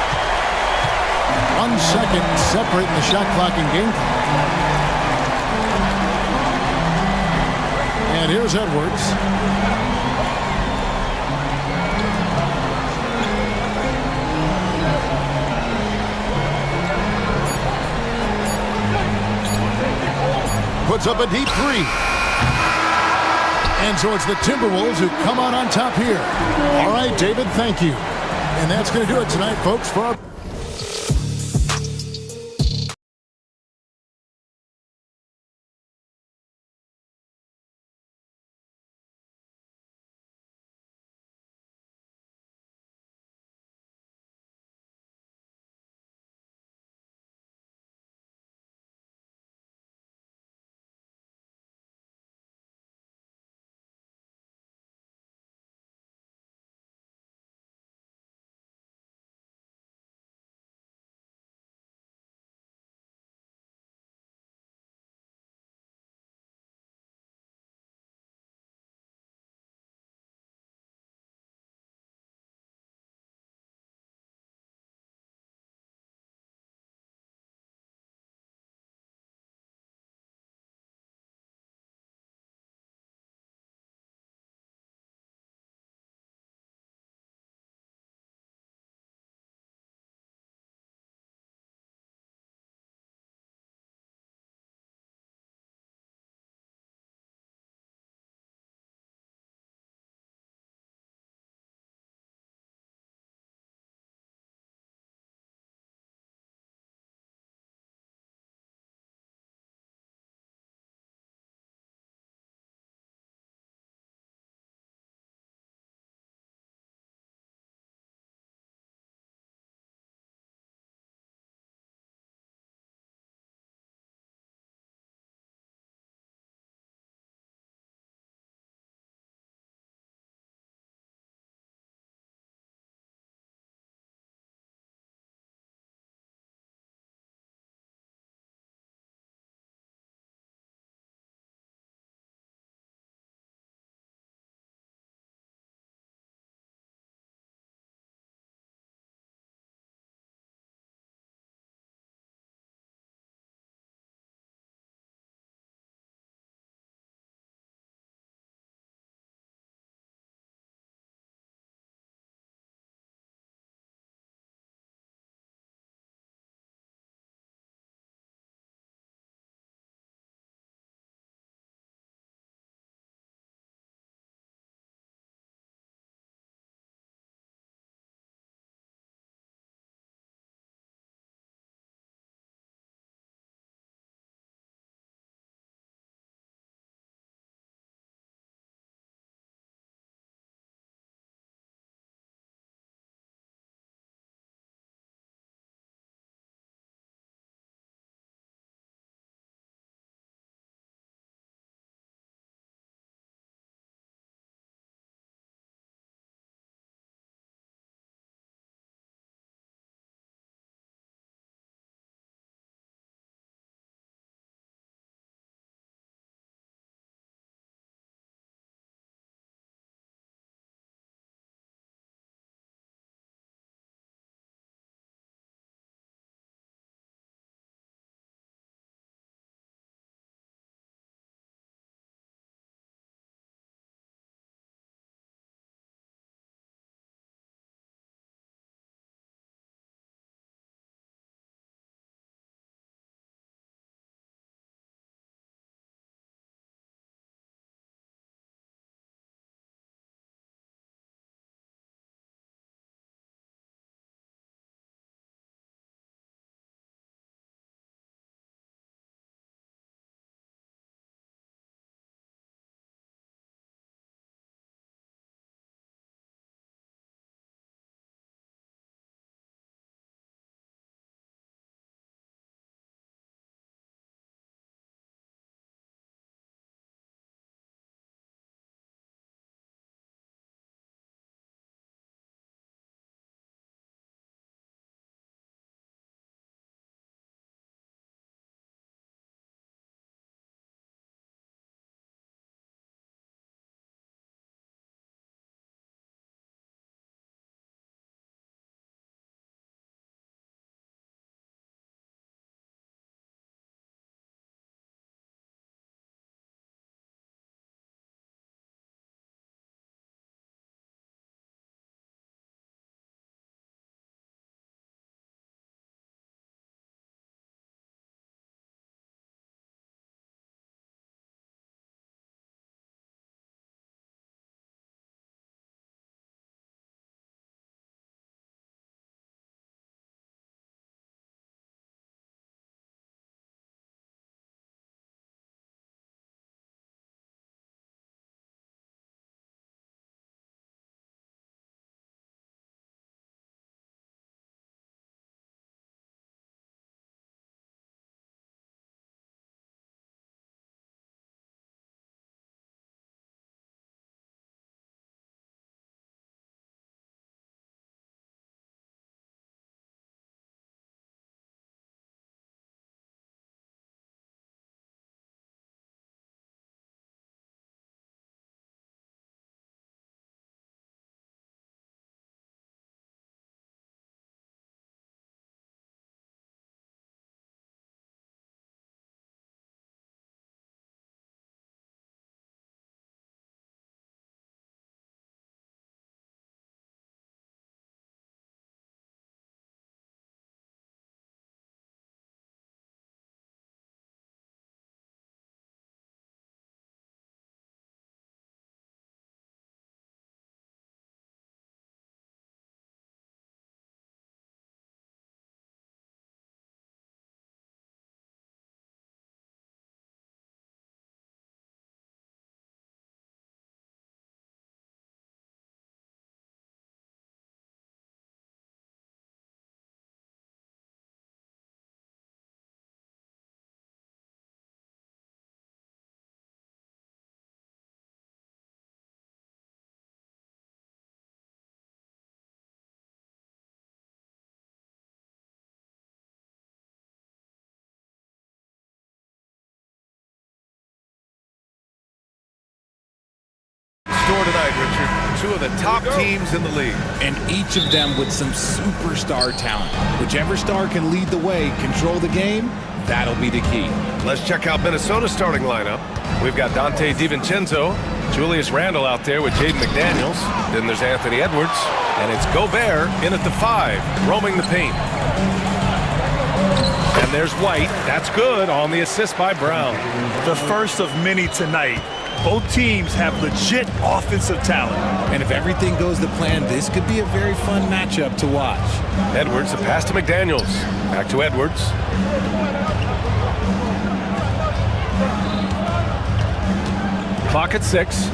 1 second separating the shot clock and game clock. And here's Edwards. Puts up a deep 3. And so it's the Timberwolves who come out on top here. All right, David, thank you. And that's going to do it tonight, folks, for our door tonight, Richard. Two of the top teams in the league. And each of them with some superstar talent. Whichever star can lead the way, control the game, that'll be the key. Let's check out Minnesota's starting lineup. We've got Dante DiVincenzo, Julius Randle out there with Jaden McDaniels. Then there's Anthony Edwards. And it's Gobert in at the 5, roaming the paint. And there's White. That's good on the assist by Brown. The first of many tonight. Both teams have legit offensive talent. And if everything goes to plan, this could be a very fun matchup to watch. Edwards, a pass to McDaniels. Back to Edwards. Clock at 6.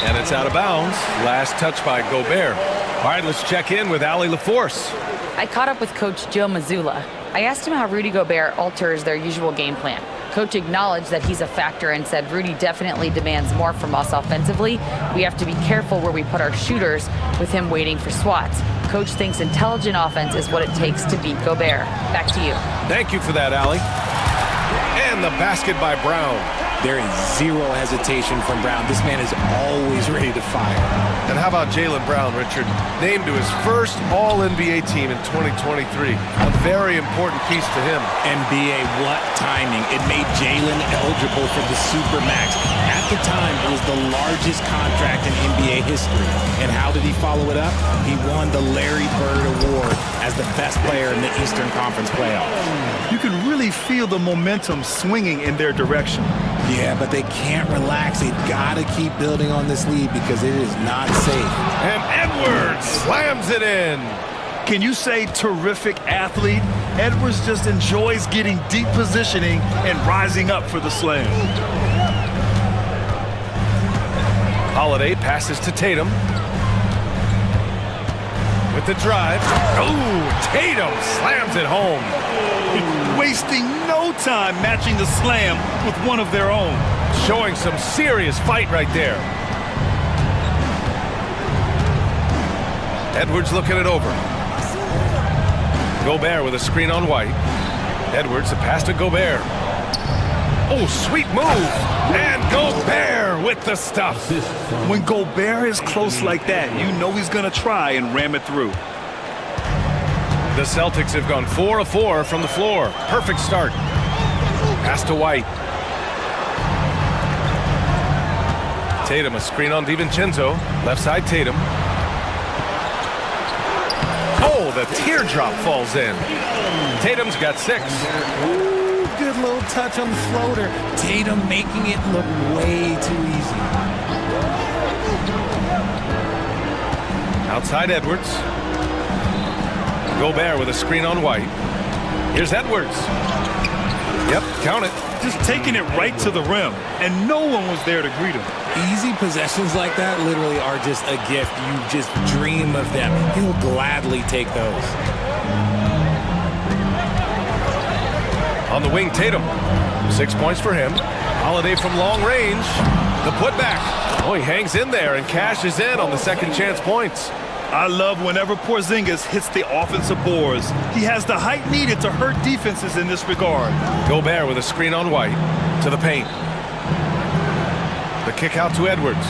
And it's out of bounds. Last touch by Gobert. All right, let's check in with Allie LaForce. I caught up with Coach Joe Mazzulla. I asked him how Rudy Gobert alters their usual game plan. Coach acknowledged that he's a factor and said Rudy definitely demands more from us offensively. We have to be careful where we put our shooters with him waiting for swats. Coach thinks intelligent offense is what it takes to beat Gobert. Back to you. Thank you for that, Allie. And the basket by Brown. There is zero hesitation from Brown. This man is always ready to fire. And how about Jaylen Brown, Richard? Named to his first All-NBA team in 2023. A very important piece to him. NBA, what timing. It made Jaylen eligible for the Supermax. At the time, it was the largest contract in NBA history. And how did he follow it up? He won the Larry Bird Award as the best player in the Eastern Conference playoffs. You can really feel the momentum swinging in their direction. Yeah, but they can't relax. They've got to keep building on this lead because it is not safe. And Edwards slams it in. Can you say terrific athlete? Edwards just enjoys getting deep positioning and rising up for the slam. Holiday passes to Tatum. With the drive. Oh, Tatum slams it home. Wasting no time matching the slam with one of their own. Showing some serious fight right there. Edwards looking it over. Gobert with a screen on White. Edwards, a pass to Gobert. Oh, sweet move. And Gobert with the stuff. When Gobert is close like that, you know he's going to try and ram it through. The Celtics have gone 4 of 4 from the floor. Perfect start. Pass to White. Tatum, a screen on DiVincenzo. Left side, Tatum. Oh, the teardrop falls in. Tatum's got 6. Ooh, good little touch on the floater. Tatum making it look way too easy. Outside Edwards. Gobert with a screen on White. Here's Edwards. Yep, count it. Just taking it right to the rim, and no one was there to greet him. Easy possessions like that literally are just a gift. You just dream of them. He'll gladly take those. On the wing, Tatum. 6 points for him. Holiday from long range. The putback. Oh, he hangs in there and cashes in on the second chance points. I love whenever Porzingis hits the offensive boards. He has the height needed to hurt defenses in this regard. Gobert with a screen on White to the paint. The kick out to Edwards.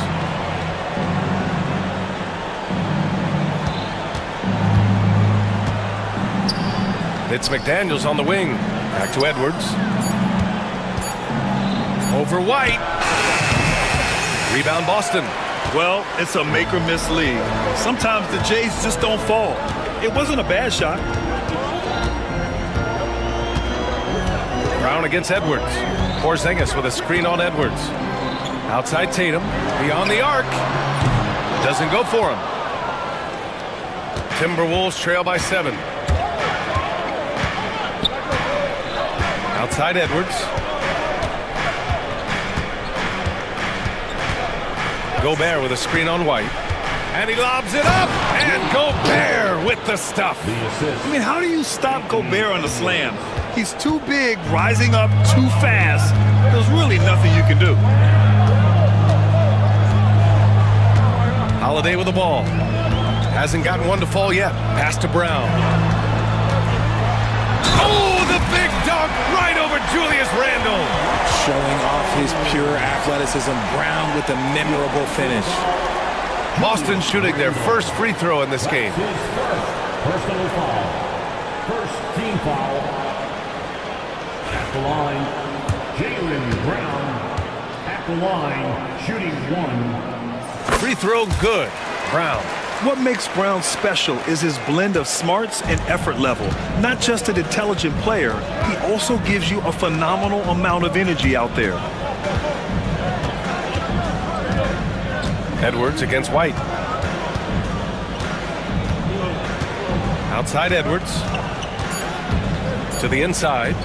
It's McDaniels on the wing. Back to Edwards. Over White. Rebound Boston. Well, it's a make-or-miss league. Sometimes the Jays just don't fall. It wasn't a bad shot. Brown against Edwards. Porzingis with a screen on Edwards. Outside Tatum. Beyond the arc. Doesn't go for him. Timberwolves trail by 7. Outside Edwards. Gobert with a screen on White. And he lobs it up. And Gobert with the stuff. I mean, how do you stop Gobert on the slam? He's too big, rising up too fast. There's really nothing you can do. Holiday with the ball. Hasn't gotten one to fall yet. Pass to Brown. Oh, the big dunk right over Julius Randle. Showing off his pure athleticism. Brown with a memorable finish. Boston shooting their first free throw in this game. Personal foul. First team foul. At the line, Jaylen Brown. At the line, shooting one. Free throw good. Brown. What makes Brown special is his blend of smarts and effort level. Not just an intelligent player, he also gives you a phenomenal amount of energy out there. Edwards against White. Outside Edwards. To the inside.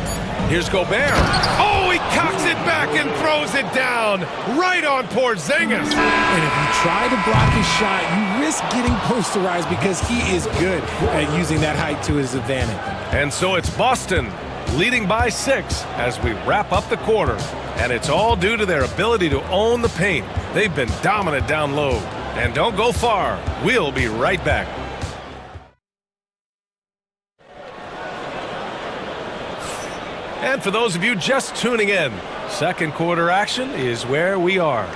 Here's Gobert. Oh, he cocks it back and throws it down. Right on Porzingis. And if you try to block his shot, you risk getting posterized because he is good at using that height to his advantage. And so it's Boston leading by 6 as we wrap up the quarter. And it's all due to their ability to own the paint. They've been dominant down low. And don't go far. We'll be right back. And for those of you just tuning in, second quarter action is where we are.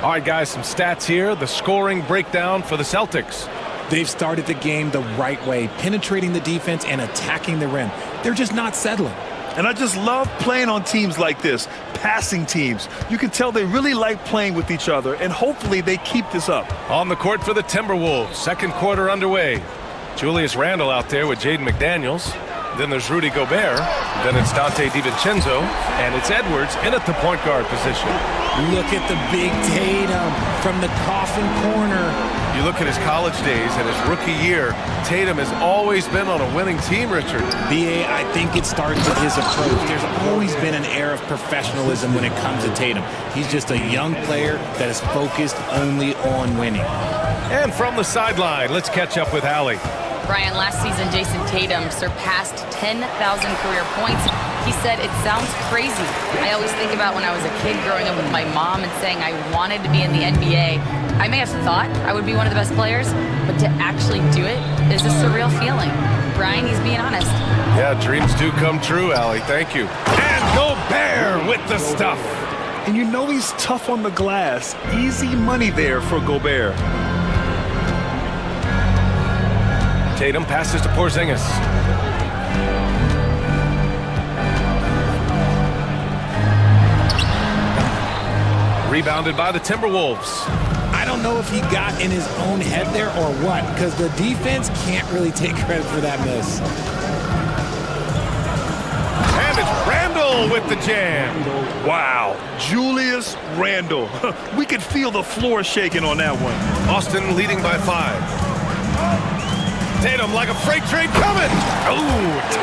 All right, guys, some stats here. The scoring breakdown for the Celtics. They've started the game the right way, penetrating the defense and attacking the rim. They're just not settling. And I just love playing on teams like this, passing teams. You can tell they really like playing with each other, and hopefully they keep this up. On the court for the Timberwolves, second quarter underway. Julius Randle out there with Jaden McDaniels. Then there's Rudy Gobert. Then it's Dante DiVincenzo. And it's Edwards in at the point guard position. Look at the big Tatum from the coffin corner. You look at his college days and his rookie year, Tatum has always been on a winning team, Richard. B.A., I think it starts with his approach. There's always been an air of professionalism when it comes to Tatum. He's just a young player that is focused only on winning. And from the sideline, let's catch up with Allie. Brian, last season, Jason Tatum surpassed 10,000 career points. He said, it sounds crazy. I always think about when I was a kid growing up with my mom and saying I wanted to be in the NBA. I may have thought I would be one of the best players, but to actually do it is a surreal feeling. Brian, he's being honest. Yeah, dreams do come true, Allie. Thank you. And Gobert with the stuff. And you know he's tough on the glass. Easy money there for Gobert. Tatum passes to Porzingis. Rebounded by the Timberwolves. I don't know if he got in his own head there or what, because the defense can't really take credit for that miss. And it's Randle with the jam. Wow, Julius Randle. We could feel the floor shaking on that one. Boston leading by 5. Tatum like a freight train coming. Oh,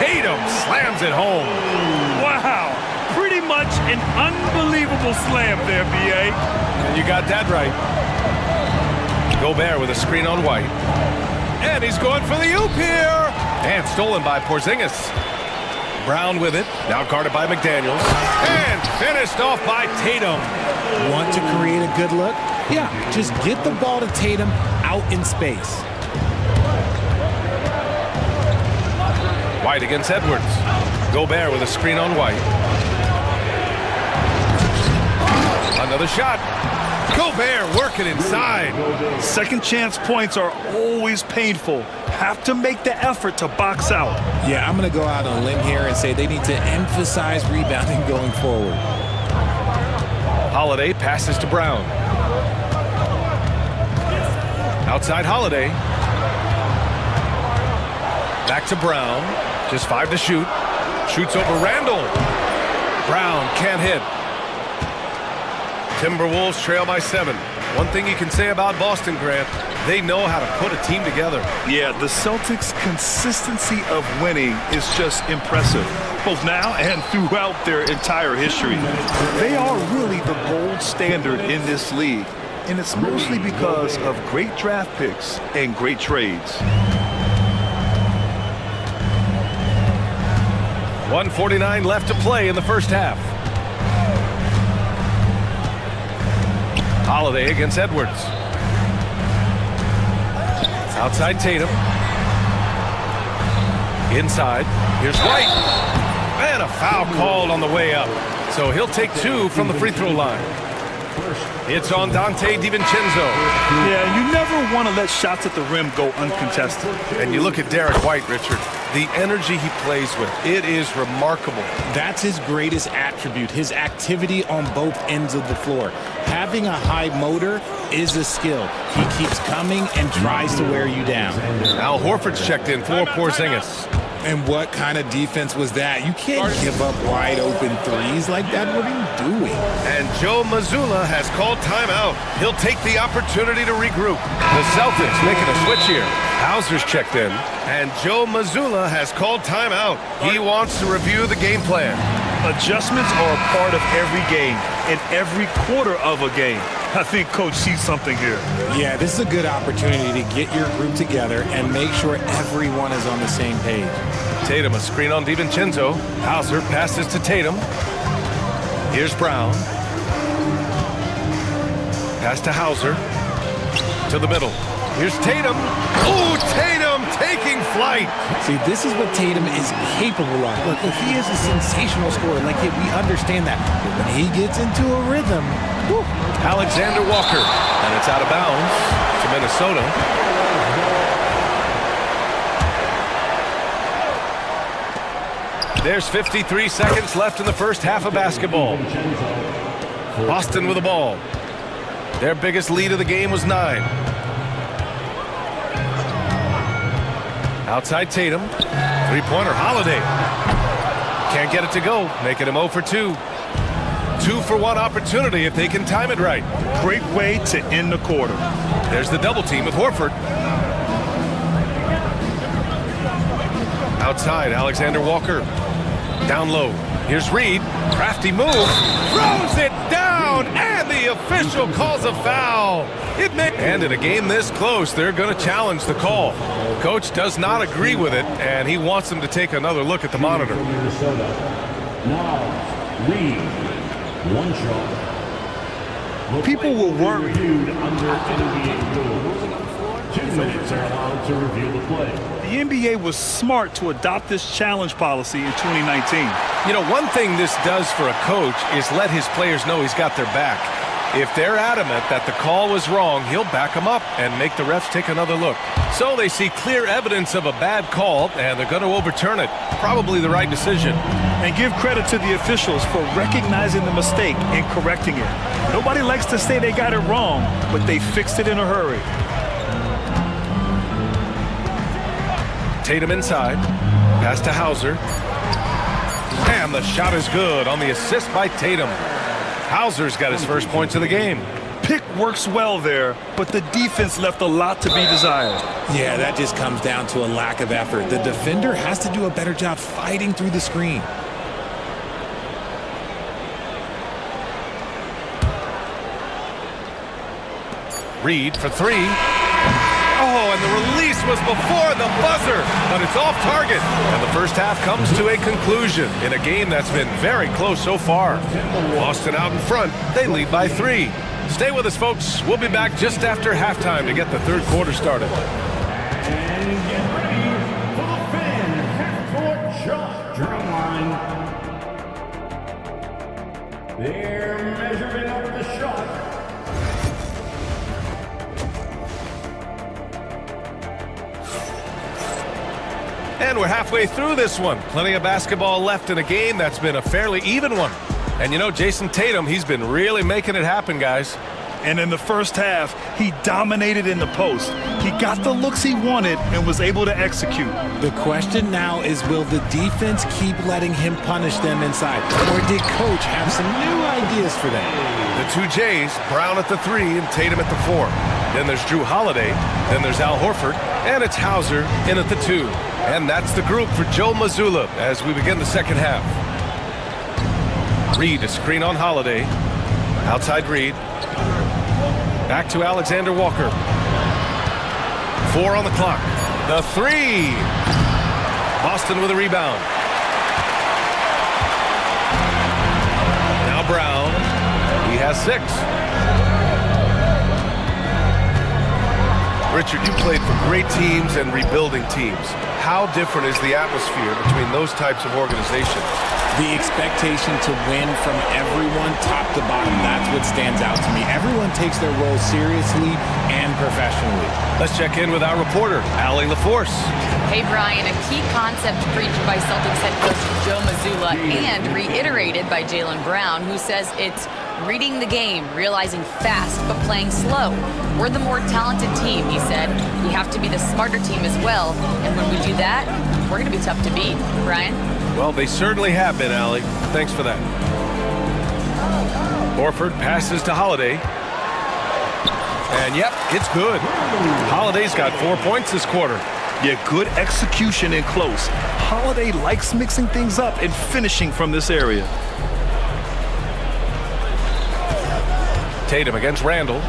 Tatum slams it home. Wow, pretty much an unbelievable slam there, B.A. And you got that right. Gobert with a screen on White. And he's going for the oop here. And stolen by Porzingis. Brown with it, now guarded by McDaniels. And finished off by Tatum. Want to create a good look? Yeah, just get the ball to Tatum out in space. White against Edwards. Gobert with a screen on White. Another shot. Gobert working inside. Second chance points are always painful. Have to make the effort to box out. Yeah, I'm going to go out on a limb here and say they need to emphasize rebounding going forward. Holiday passes to Brown. Outside Holiday. Back to Brown. Just 5 to shoot. Shoots over Randle. Brown can't hit. Timberwolves trail by 7. One thing you can say about Boston, Grant, they know how to put a team together. Yeah, the Celtics' consistency of winning is just impressive, both now and throughout their entire history. They are really the gold standard in this league, and it's mostly because of great draft picks and great trades. 1:49 left to play in the first half. Holiday against Edwards. Outside Tatum. Inside, here's White. And a foul called on the way up. So he'll take 2 from the free throw line. It's on Dante DiVincenzo. Yeah, you never want to let shots at the rim go uncontested. And you look at Derek White, Richard, the energy he plays with, it is remarkable. That's his greatest attribute, his activity on both ends of the floor. Having a high motor is a skill. He keeps coming and tries to wear you down. Al Horford's checked in for Porzingis. And what kind of defense was that? You can't give up wide open threes like that. What are you doing? And Joe Mazzulla has called timeout. He'll take the opportunity to regroup. The Celtics making a switch here. Hauser's checked in. And Joe Mazzulla has called timeout. He wants to review the game plan. Adjustments are a part of every game and every quarter of a game. I think Coach sees something here. Yeah, this is a good opportunity to get your group together and make sure everyone is on the same page. Tatum, a screen on DiVincenzo. Hauser passes to Tatum. Here's Brown. Pass to Hauser. To the middle. Here's Tatum. Oh, Tatum taking flight. See, this is what Tatum is capable of. Look, he is a sensational scorer. Like, we understand that. But when he gets into a rhythm, whew. Alexander Walker. And it's out of bounds to Minnesota. There's 53 seconds left in the first half of basketball. Boston with the ball. Their biggest lead of the game was 9. Outside Tatum. Three-pointer Holiday. Can't get it to go, making him 0 for 2. 2 for 1 opportunity if they can time it right. Great way to end the quarter. There's the double team with Horford. Outside, Alexander Walker. Down low. Here's Reed. Crafty move. Throws it down, and the official calls a foul. And in a game this close, they're going to challenge the call. Coach does not agree with it, and he wants them to take another look at the monitor. Now, Reed, 1 shot. People will worry. Reviewed under NBA rules. 2 minutes are allowed to review the play. The NBA was smart to adopt this challenge policy in 2019. You know, one thing this does for a coach is let his players know he's got their back. If they're adamant that the call was wrong, he'll back them up and make the refs take another look. So they see clear evidence of a bad call, and they're going to overturn it. Probably the right decision. And give credit to the officials for recognizing the mistake and correcting it. Nobody likes to say they got it wrong, but they fixed it in a hurry. Tatum inside. Pass to Hauser. And the shot is good on the assist by Tatum. Hauser's got his first points of the game. Pick works well there, but the defense left a lot to be desired. Yeah, that just comes down to a lack of effort. The defender has to do a better job fighting through the screen. Reed for 3. Oh, and the release was before the buzzer, but it's off target. And the first half comes to a conclusion in a game that's been very close so far. Boston out in front. They lead by 3. Stay with us, folks. We'll be back just after halftime to get the third quarter started. And get ready for the fan half-court shot drum line. They're measuring up the shot. And we're halfway through this one. Plenty of basketball left in a game that's been a fairly even one. And you know, Jason Tatum, he's been really making it happen, guys. And in the first half, he dominated in the post. He got the looks he wanted and was able to execute. The question now is, will the defense keep letting him punish them inside? Or did Coach have some new ideas for them? The 2 J's, Brown at the 3 and Tatum at the 4. Then there's Drew Holiday. Then there's Al Horford. And it's Hauser in at the 2. And that's the group for Joe Mazzulla as we begin the second half. Reed, a screen on Holiday. Outside Reed. Back to Alexander Walker. 4 on the clock. The 3. Boston with a rebound. Now Brown. He has 6. Richard, you played for great teams and rebuilding teams. How different is the atmosphere between those types of organizations? The expectation to win from everyone, top to bottom, that's what stands out to me. Everyone takes their role seriously and professionally. Let's check in with our reporter, Allie LaForce. Hey, Brian, a key concept preached by Celtics head coach Joe Mazzulla and reiterated by Jaylen Brown, who says it's reading the game, realizing fast, but playing slow. We're the more talented team, he said. We have to be the smarter team as well. And when we do that, we're going to be tough to beat. Brian? Well, they certainly have been, Allie. Thanks for that. Horford passes to Holiday. And yep, it's good. Holiday's got 4 points this quarter. Yeah, good execution in close. Holiday likes mixing things up and finishing from this area. Tatum against Randall.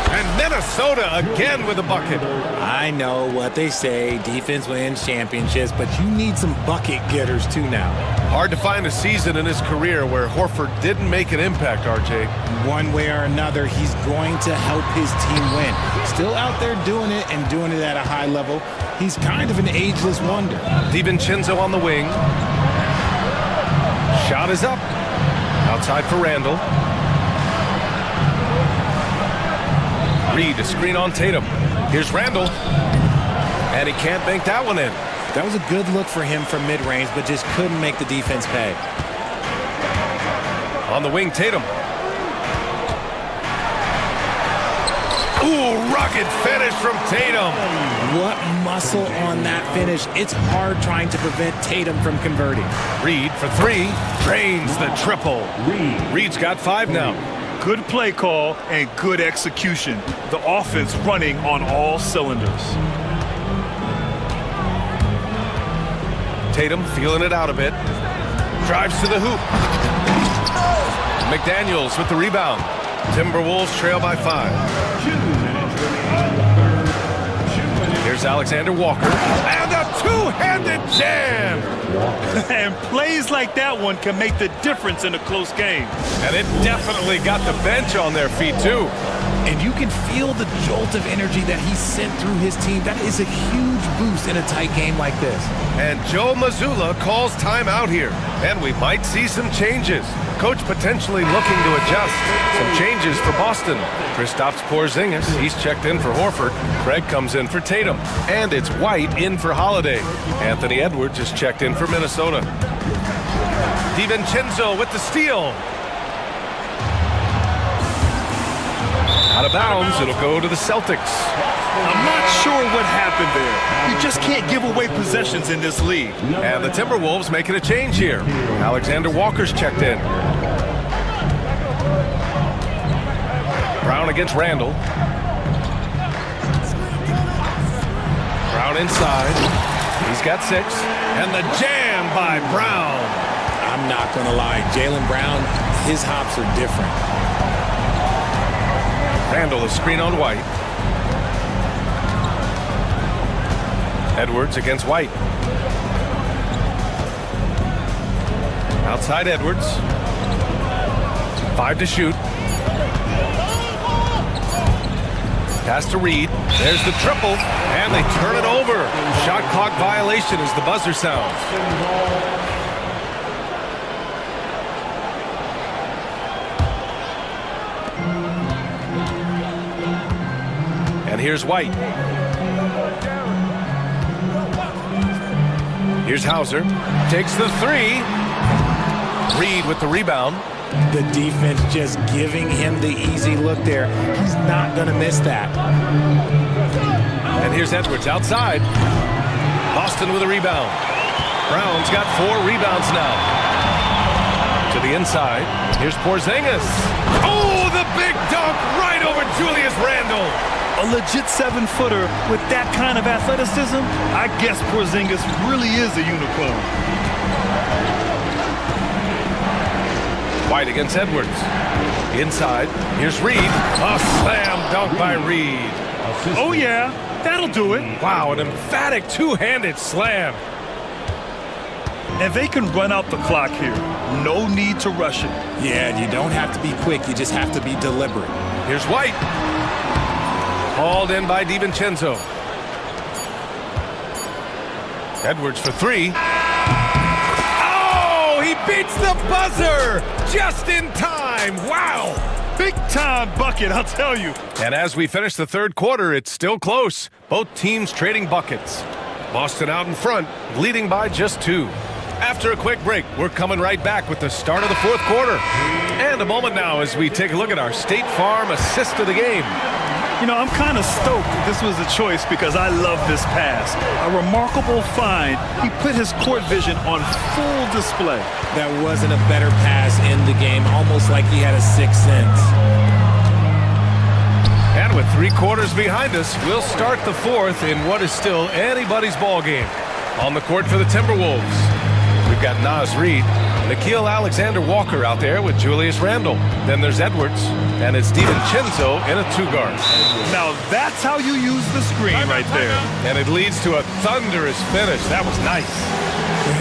And Minnesota again with a bucket. I know what they say, defense wins championships, but you need some bucket getters too now. Hard to find a season in his career where Horford didn't make an impact, RJ. One way or another, he's going to help his team win. Still out there doing it and doing it at a high level. He's kind of an ageless wonder. DiVincenzo on the wing. Shot is up. Outside for Randall. Reed, a screen on Tatum. Here's Randall. And he can't bank that one in. That was a good look for him from mid-range, but just couldn't make the defense pay. On the wing, Tatum. Ooh, rugged finish from Tatum. What muscle on that finish. It's hard trying to prevent Tatum from converting. Reed for three. Drains the triple. Reed's got 5 now. Good play call and good execution. The offense running on all cylinders. Tatum feeling it out a bit. Drives to the hoop. McDaniels with the rebound. Timberwolves trail by 5. 2 minutes remaining. Here's Alexander Walker. And a two-handed jam! And plays like that one can make the difference in a close game. And it definitely got the bench on their feet, too. And you can feel the jolt of energy that he sent through his team. That is a huge boost in a tight game like this. And Joe Mazzulla calls timeout here. And we might see some changes. Coach potentially looking to adjust. Some changes for Boston. Kristaps Porzingis, he's checked in for Horford. Craig comes in for Tatum. And it's White in for Holiday. Anthony Edwards is checked in for Minnesota. DiVincenzo with the steal. Out of bounds, it'll go to the Celtics. I'm not sure what happened there. You just can't give away possessions in this league. And the Timberwolves making a change here. Alexander Walker's checked in. Brown against Randall. Brown inside. He's got 6. And the jam by Brown. I'm not going to lie. Jaylen Brown, his hops are different. Randall, a screen on White. Edwards against White. Outside Edwards. 5 to shoot. Pass to Reed. There's the triple. And they turn it over. Shot clock violation as the buzzer sounds. And here's White. Here's Hauser. Takes the 3. Reed with the rebound. The defense just giving him the easy look there. He's not going to miss that. And here's Edwards outside. Boston with a rebound. Brown's got 4 rebounds now. To the inside. Here's Porzingis. Oh, the big dunk right over Julius Randle. A legit 7-footer with that kind of athleticism, I guess Porzingis really is a unicorn. White against Edwards. Inside. Here's Reed. A slam dunk by Reed. Oh, yeah. That'll do it. Wow, an emphatic two-handed slam. And they can run out the clock here. No need to rush it. Yeah, you don't have to be quick. You just have to be deliberate. Here's White. Hauled in by DiVincenzo. Edwards for three. Oh, he beats the buzzer just in time. Wow. Big time bucket, I'll tell you. And as we finish the third quarter, it's still close. Both teams trading buckets. Boston out in front, leading by just 2. After a quick break, we're coming right back with the start of the fourth quarter. And a moment now as we take a look at our State Farm assist of the game. You know, I'm kind of stoked this was a choice because I love this pass. A remarkable find. He put his court vision on full display. That wasn't a better pass in the game, almost like he had a sixth sense. And with 3 quarters behind us, we'll start the fourth in what is still anybody's ball game. On the court for the Timberwolves, we've got Naz Reid, Nickeil Alexander-Walker out there with Julius Randle. Then there's Edwards, and it's DiVincenzo in a 2-guard. Now that's how you use the screen right there. And it leads to a thunderous finish. That was nice.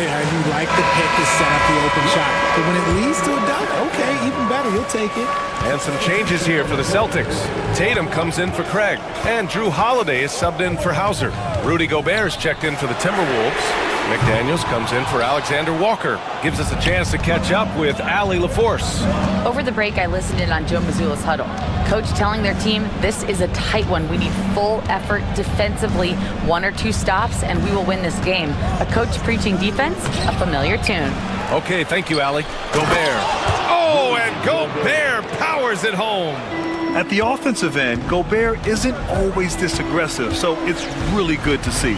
Yeah, you like the pick to set up the open shot. But when it leads to a dunk, okay, even better, he'll take it. And some changes here for the Celtics. Tatum comes in for Craig, and Drew Holiday is subbed in for Hauser. Rudy Gobert is checked in for the Timberwolves. McDaniels comes in for Alexander Walker. Gives us a chance to catch up with Allie LaForce. Over the break, I listened in on Joe Mazzulla's huddle. Coach telling their team, this is a tight one. We need full effort defensively, 1 or 2 stops, and we will win this game. A coach preaching defense, a familiar tune. Okay, thank you, Allie. Gobert. Oh, and Gobert powers it home. At the offensive end, Gobert isn't always this aggressive, so it's really good to see.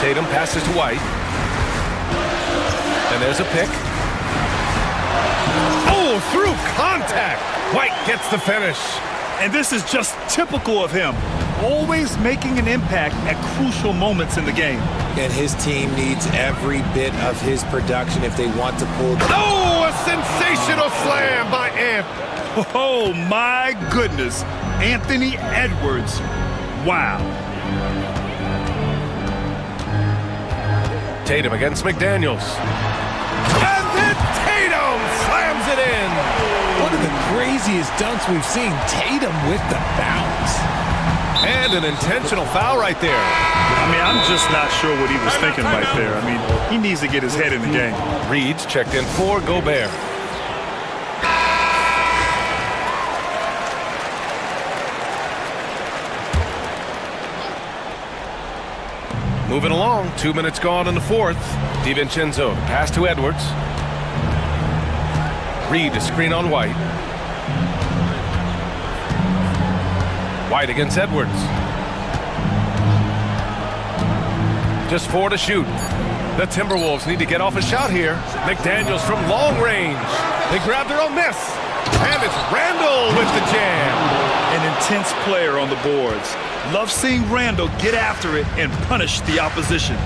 Tatum passes to White. And there's a pick. Oh, through contact. White gets the finish. And this is just typical of him. Always making an impact at crucial moments in the game. And his team needs every bit of his production if they want to pull. Oh, a sensational slam by Ant. Oh, my goodness. Anthony Edwards. Wow. Tatum against McDaniels. And then Tatum slams it in. One of the craziest dunks we've seen. Tatum with the bounce. And an intentional foul right there. I mean, I'm just not sure what he was thinking right there. I mean, he needs to get his head in the game. Reed's checked in for Gobert. Moving along, 2 minutes gone in the fourth. DiVincenzo, pass to Edwards. Reed, a screen on White. White against Edwards. Just 4 to shoot. The Timberwolves need to get off a shot here. McDaniels from long range. They grab their own miss. And it's Randle with the jam. An intense player on the boards. Love seeing Randle get after it and punish the opposition.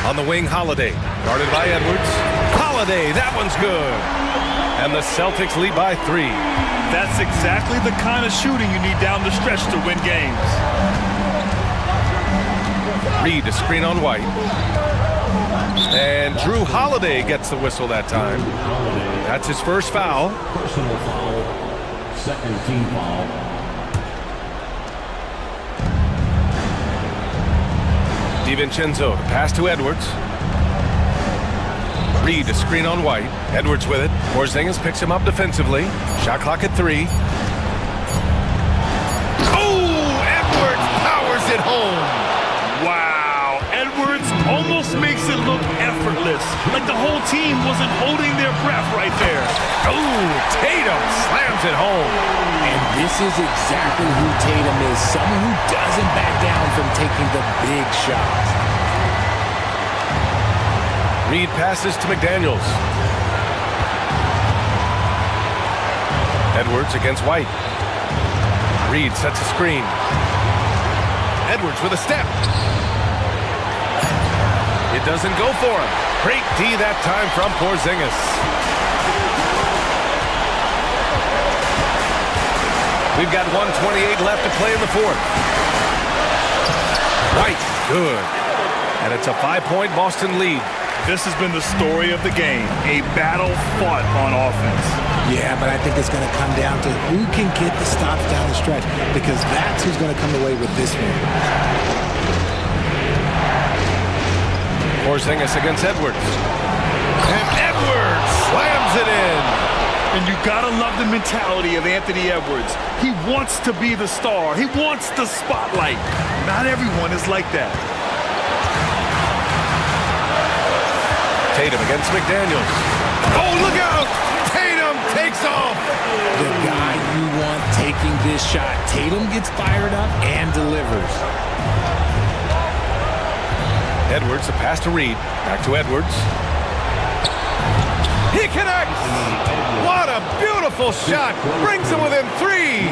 On the wing, Holiday. Guarded by Edwards. Holiday, that one's good. And the Celtics lead by 3. That's exactly the kind of shooting you need down the stretch to win games. Reed, a screen on White. And Drew Holiday gets the whistle that time. That's his first foul. Personal foul. Second team foul. DiVincenzo, pass to Edwards. Reed, a screen on White. Edwards with it. Porzingis picks him up defensively. Shot clock at 3. Oh, Edwards powers it home. Wow, Edwards almost makes it look effortless, like the whole team wasn't holding their breath right there. Oh, Tatum slams it home. And this is exactly who Tatum is, someone who doesn't back down from taking the big shots. Reed passes to McDaniels. Edwards against White. Reed sets a screen. Edwards with a step. It doesn't go for him. Great D that time from Porzingis. We've got 1:28 left to play in the fourth. White, good. And it's a 5-point Boston lead. This has been the story of the game, a battle fought on offense. Yeah, but I think it's going to come down to who can get the stops down the stretch, because that's who's going to come away with this one. Porzingis against Edwards. And Edwards slams it in. And you gotta love the mentality of Anthony Edwards. He wants to be the star. He wants the spotlight. Not everyone is like that. Tatum against McDaniels. Oh, look out! Tatum takes off! The guy you want taking this shot. Tatum gets fired up and delivers. Edwards, the pass to Reed. Back to Edwards. He connects! What a beautiful shot! Brings him within 3!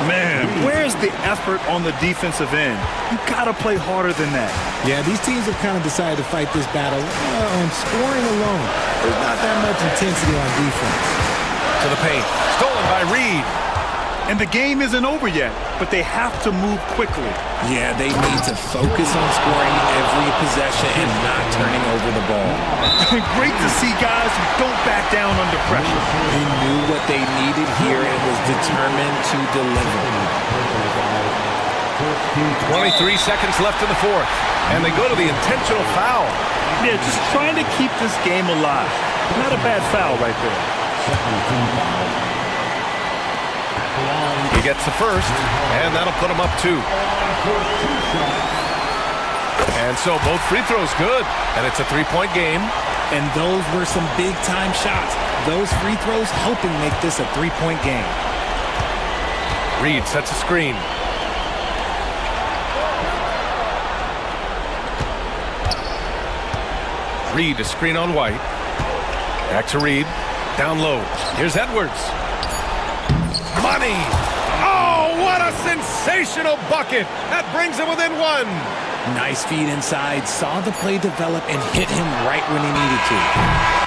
Man, where's the effort on the defensive end? You gotta play harder than that. Yeah, these teams have kind of decided to fight this battle on scoring alone. There's not that much intensity on defense. To the paint. Stolen by Reed. And the game isn't over yet, but they have to move quickly. Yeah, they need to focus on scoring every possession and not turning over the ball. Great to see guys who don't back down under pressure. He knew what they needed here and was determined to deliver. 23 seconds left in the fourth. And they go to the intentional foul. Yeah, just trying to keep this game alive. Not a bad foul right there. He gets the first, and that'll put him up 2. And so both free throws good, and it's a 3-point game. And those were some big-time shots. Those free throws helping make this a 3-point game. Reed sets a screen. Reed, a screen on White. Back to Reed. Down low. Here's Edwards. Money! Oh, what a sensational bucket! That brings him within 1. Nice feed inside, saw the play develop and hit him right when he needed to.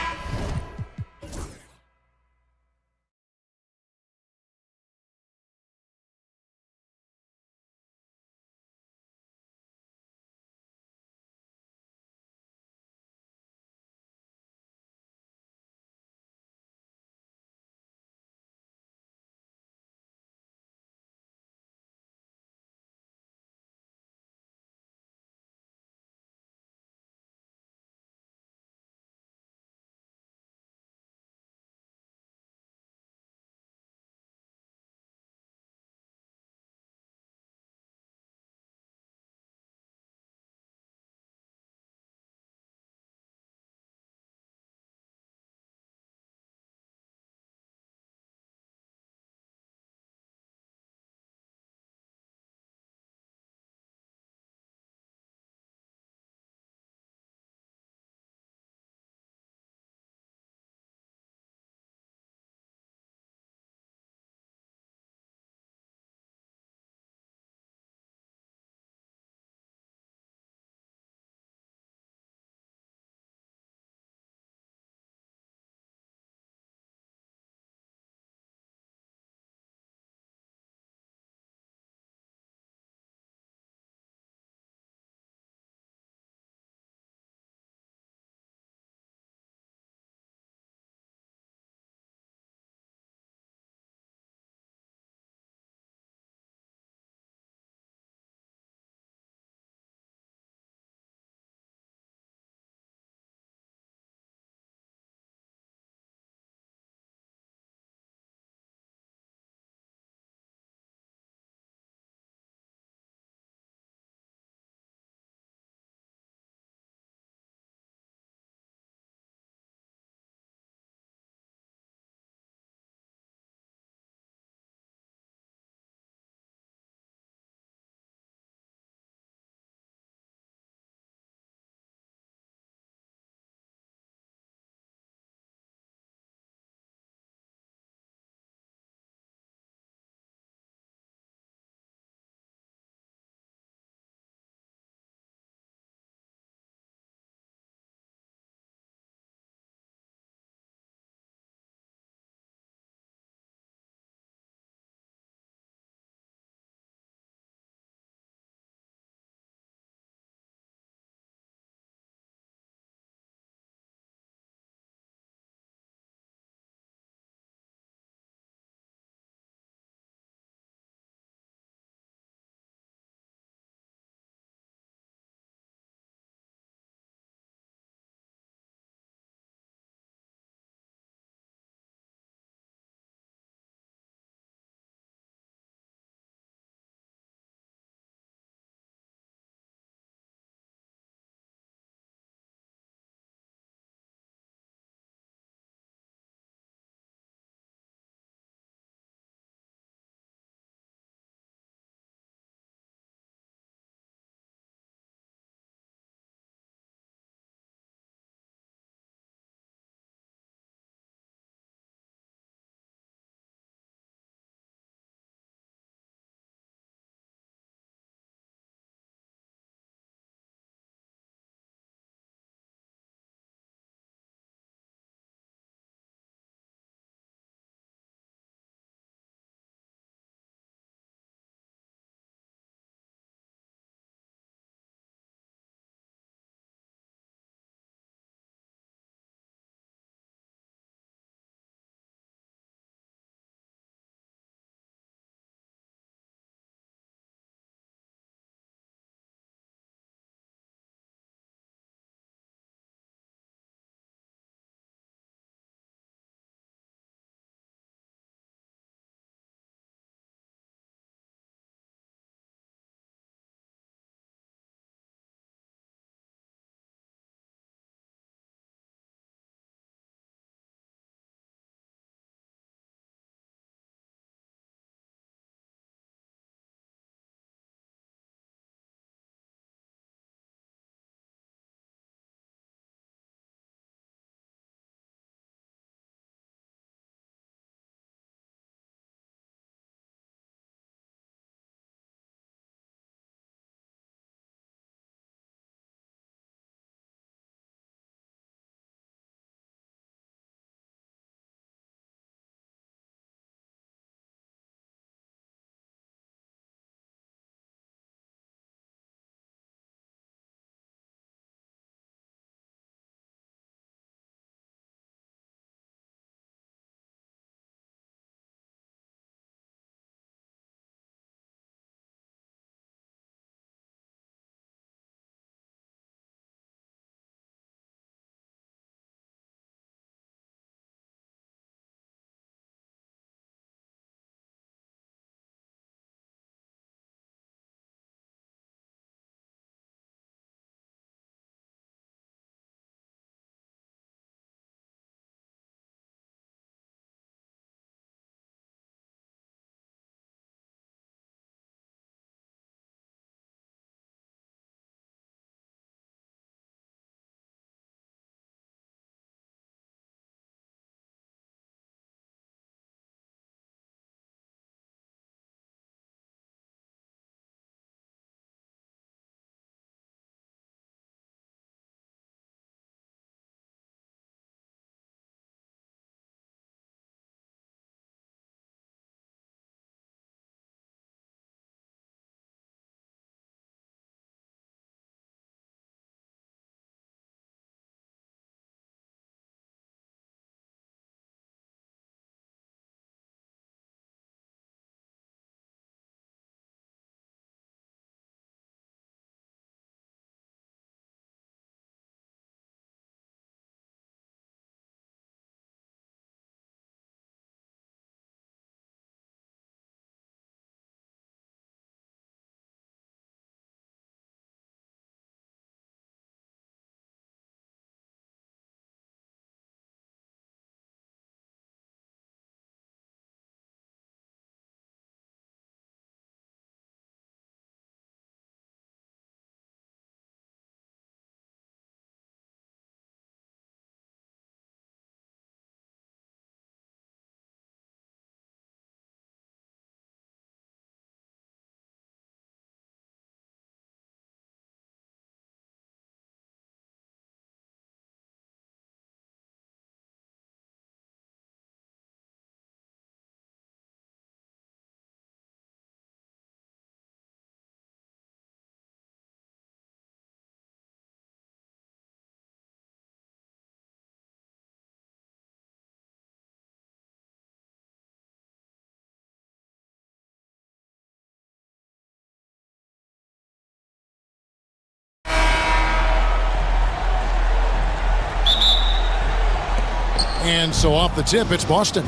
And so off the tip, it's Boston.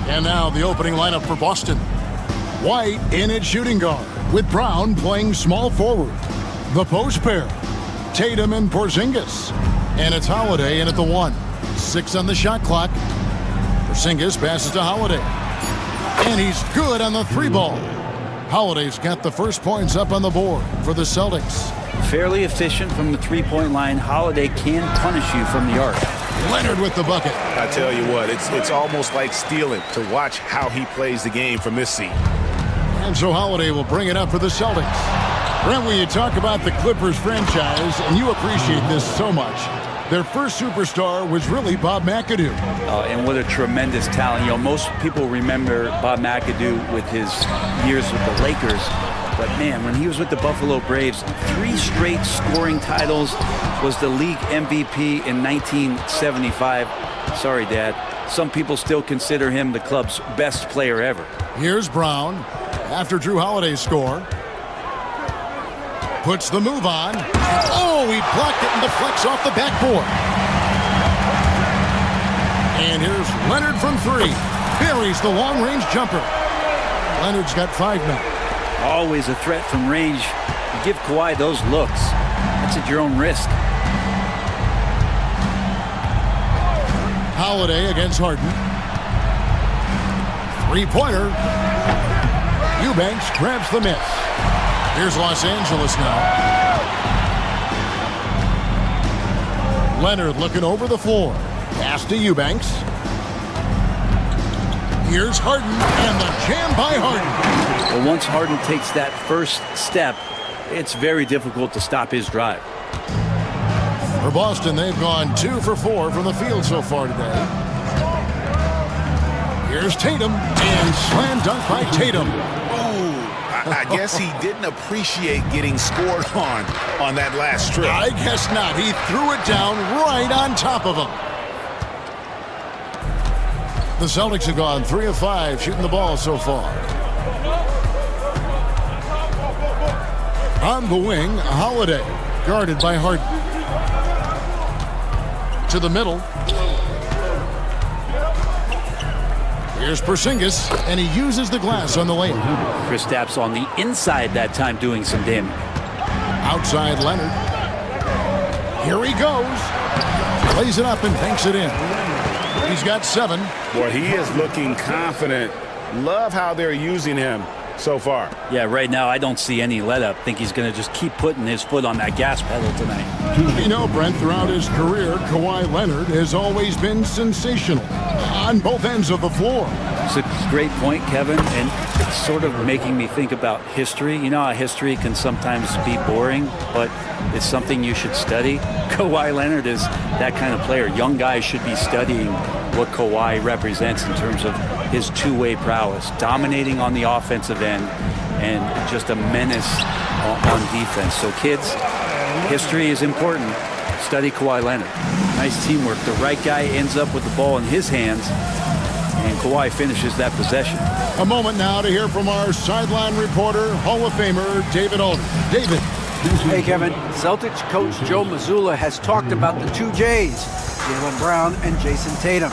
And now the opening lineup for Boston. White in at shooting guard, with Brown playing small forward. The post pair, Tatum and Porzingis. And it's Holiday in at the 1. 6 on the shot clock. Porzingis passes to Holiday. And he's good on the 3-ball. Holiday's got the first points up on the board for the Celtics. Fairly efficient from the three-point line. Holiday can punish you from the arc. Leonard with the bucket. I tell you what, it's almost like stealing to watch how he plays the game from this seat. And so Holiday will bring it up for the Celtics. Brent, when you talk about the Clippers franchise, and you appreciate this so much, their first superstar was really Bob McAdoo. And what a tremendous talent. You know, most people remember Bob McAdoo with his years with the Lakers. But man, when he was with the Buffalo Braves, 3 straight scoring titles, was the league MVP in 1975. Sorry, Dad. Some people still consider him the club's best player ever. Here's Brown after Drew Holiday's score. Puts the move on. Oh, he blocked it and deflects off the backboard. And here's Leonard from 3. Buries the long-range jumper. Leonard's got 5 now. Always a threat from range. You give Kawhi those looks, that's at your own risk. Holiday against Harden. 3-pointer. Eubanks grabs the miss. Here's Los Angeles now. Leonard looking over the floor. Pass to Eubanks. Here's Harden, and the jam by Harden. Well, once Harden takes that first step, it's very difficult to stop his drive. For Boston, they've gone 2 for 4 from the field so far today. Here's Tatum, and slam dunk by Tatum. I guess he didn't appreciate getting scored on that last trip. I guess not. He threw it down right on top of him. The Celtics have gone 3 of 5 shooting the ball so far. On the wing, Holiday, guarded by Harden. To the middle. Here's Porzingis, and he uses the glass on the lane. Kristaps on the inside that time doing some damage. Outside Leonard. Here he goes. Plays it up and banks it in. He's got 7. Boy, he is looking confident. Love how they're using him so far. Yeah, right now I don't see any let up. Think he's going to just keep putting his foot on that gas pedal tonight. You know, Brent, throughout his career, Kawhi Leonard has always been sensational on both ends of the floor. It's a great point, Kevin, and it's sort of making me think about history. You know how history can sometimes be boring, but it's something you should study. Kawhi Leonard is that kind of player. Young guys should be studying what Kawhi represents in terms of his two-way prowess, dominating on the offensive end, and just a menace on defense. So kids, history is important. Study Kawhi Leonard. Nice teamwork. The right guy ends up with the ball in his hands, and Kawhi finishes that possession. A moment now to hear from our sideline reporter, Hall of Famer David Aldridge. David. Hey, Kevin. Celtics coach Joe Mazzulla has talked about the 2 J's, Jaylen Brown and Jason Tatum.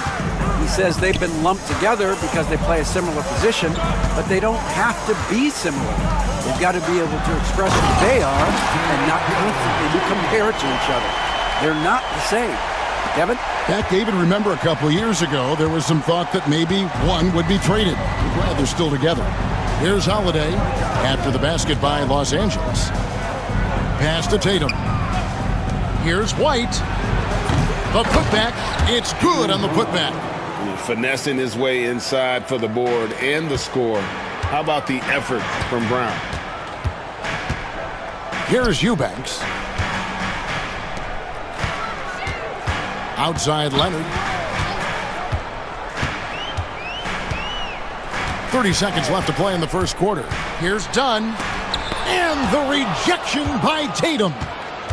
He says they've been lumped together because they play a similar position, but they don't have to be similar. They've got to be able to express who they are and not constantly be compared to each other. They're not the same. Kevin? Back, David, remember a couple of years ago, there was some thought that maybe one would be traded. Well, they're still together. Here's Holiday after the basket by Los Angeles. Pass to Tatum. Here's White. The putback. It's good on the putback. Finessing his way inside for the board and the score. How about the effort from Brown? Here's Eubanks. Outside Leonard. 30 seconds left to play in the first quarter. Here's Dunn. And the rejection by Tatum.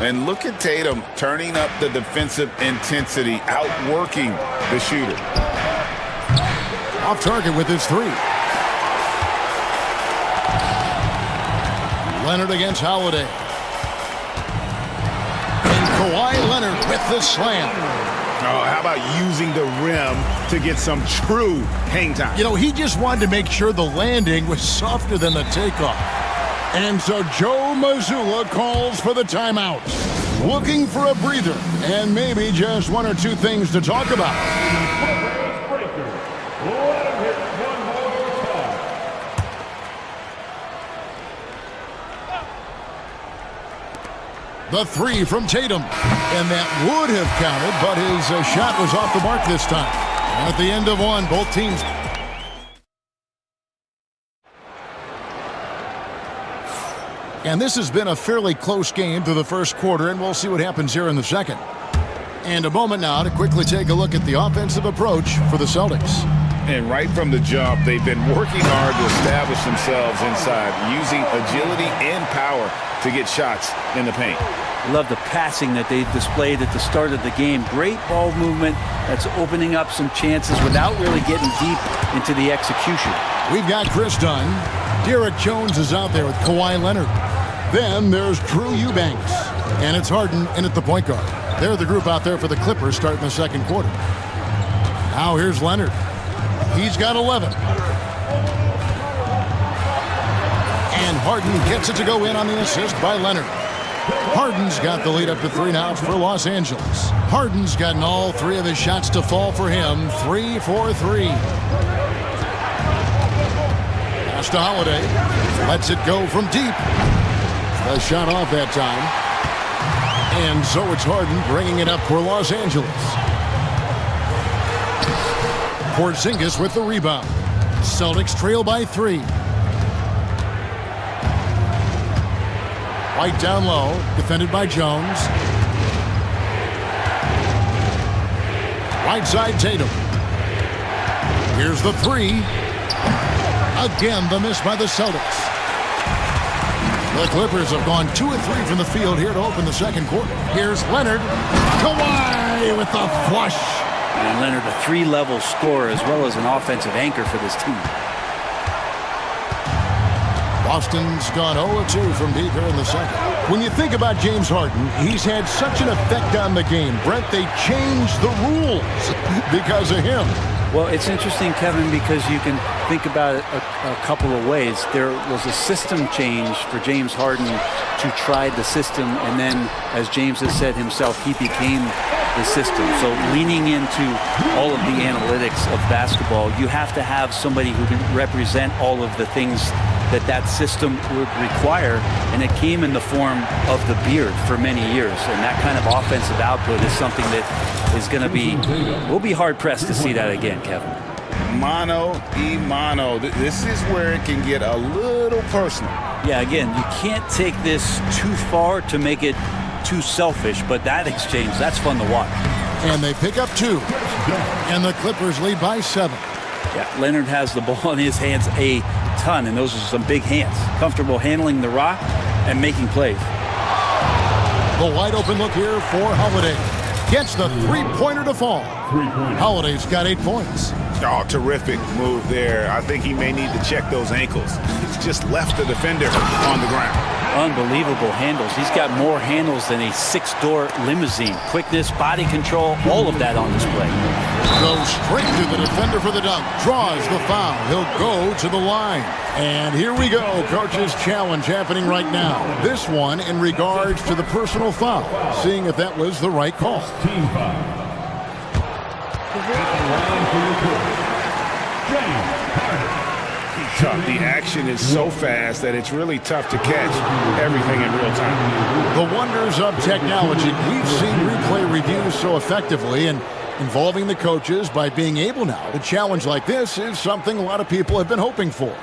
And look at Tatum turning up the defensive intensity, outworking the shooter. Off target with his 3. Leonard against Holiday. And Kawhi Leonard with the slam. Oh, how about using the rim to get some true hang time? You know, he just wanted to make sure the landing was softer than the takeoff. And so Joe Mazzulla calls for the timeout. Looking for a breather and maybe just one or two things to talk about. The three from Tatum. And that would have counted, but his shot was off the mark this time. And at the end of one, both teams. And this has been a fairly close game through the first quarter, and we'll see what happens here in the second. And a moment now to quickly take a look at the offensive approach for the Celtics. And right from the jump, they've been working hard to establish themselves inside, using agility and power to get shots in the paint. I love the passing that they've displayed at the start of the game. Great ball movement that's opening up some chances without really getting deep into the execution. We've got Chris Dunn. Derek Jones is out there with Kawhi Leonard. Then there's Drew Eubanks. And it's Harden in at the point guard. They're the group out there for the Clippers starting the second quarter. Now here's Leonard. He's got 11. And Harden gets it to go in on the assist by Leonard. Harden's got the lead up to 3 now for Los Angeles. Harden's gotten all 3 of his shots to fall for him. 3 for 3. Pass to Holiday. Lets it go from deep. The shot off that time. And so it's Harden bringing it up for Los Angeles. Porzingis with the rebound. Celtics trail by 3. White down low, defended by Jones. Right side Tatum. Here's the 3. Again, the miss by the Celtics. The Clippers have gone 2 of 3 from the field here to open the second quarter. Here's Leonard. Kawhi with the flush. And Leonard, a 3-level scorer as well as an offensive anchor for this team. Boston's gone 0-2 from deep here in the second. When you think about James Harden, he's had such an effect on the game. Brent, they changed the rules because of him. Well, it's interesting, Kevin, because you can think about it a couple of ways. There was a system change for James Harden to try the system, and then, as James has said himself, he became the system. So leaning into all of the analytics of basketball, you have to have somebody who can represent all of the things that system would require, and it came in the form of the beard for many years. And that kind of offensive output is something that is going to be, we'll be hard-pressed to see that again, Kevin. Mano y mano. This is where it can get a little personal. Yeah, again, you can't take this too far to make it too selfish, but that exchange, that's fun to watch. And they pick up 2. And the Clippers lead by 7. Yeah, Leonard has the ball in his hands a ton, and those are some big hands. Comfortable handling the rock and making plays. The wide open look here for Holiday. Gets the 3-pointer to fall. Holiday's got 8 points. Oh, terrific move there. I think he may need to check those ankles. He's just left the defender on the ground. Unbelievable handles. He's got more handles than a 6-door limousine. Quickness, body control, all of that on display. Goes straight to the defender for the dunk. Draws the foul. He'll go to the line. And here we go. Coach's challenge happening right now. This one in regards to the personal foul. Seeing if that was the right call. Team foul. Tough. The action is so fast that it's really tough to catch everything in real time. The wonders of technology. We've seen replay reviews so effectively, and involving the coaches by being able now to challenge like this is something a lot of people have been hoping for.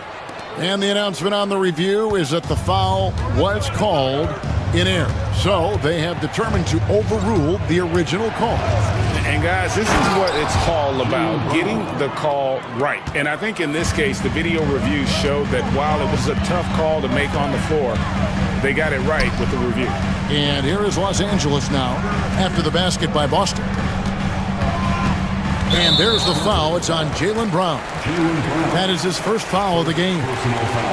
And the announcement on the review is that the foul was called in error. So they have determined to overrule the original call. And guys, this is what it's all about, getting the call right. And I think in this case, the video review showed that while it was a tough call to make on the floor, they got it right with the review. And here is Los Angeles now after the basket by Boston. And there's the foul. It's on Jaylen Brown. That is his first foul of the game.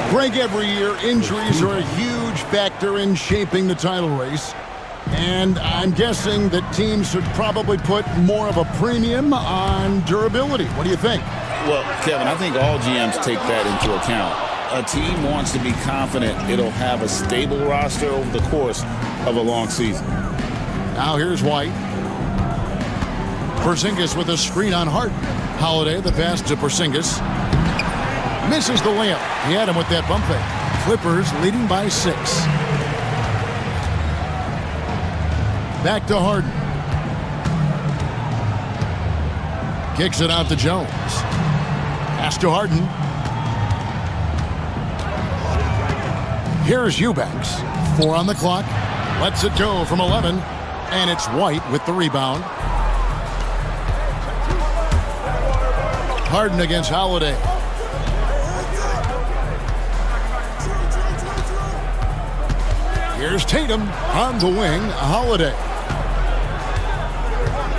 Greg, every year, injuries are a huge factor in shaping the title race. And I'm guessing that teams should probably put more of a premium on durability. What do you think? Well, Kevin, I think all GMs take that into account. A team wants to be confident it'll have a stable roster over the course of a long season. Now here's White. Porzingis with a screen on Harden. Holiday, the pass to Porzingis. Misses the layup. He had him with that bump fake. Clippers leading by 6. Back to Harden. Kicks it out to Jones. Pass to Harden. Here's Eubanks. 4 on the clock. Lets it go from 11. And it's White with the rebound. Harden against Holiday. Here's Tatum on the wing. Holiday.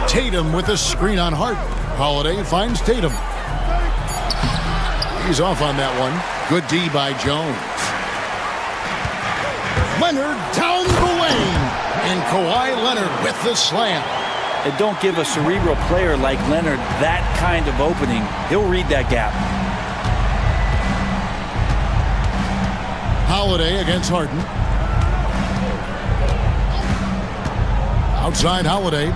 Tatum with a screen on Harden. Holiday finds Tatum. He's off on that one. Good D by Jones. Leonard down the lane. And Kawhi Leonard with the slam. And don't give a cerebral player like Leonard that kind of opening. He'll read that gap. Holiday against Harden. Outside Holiday.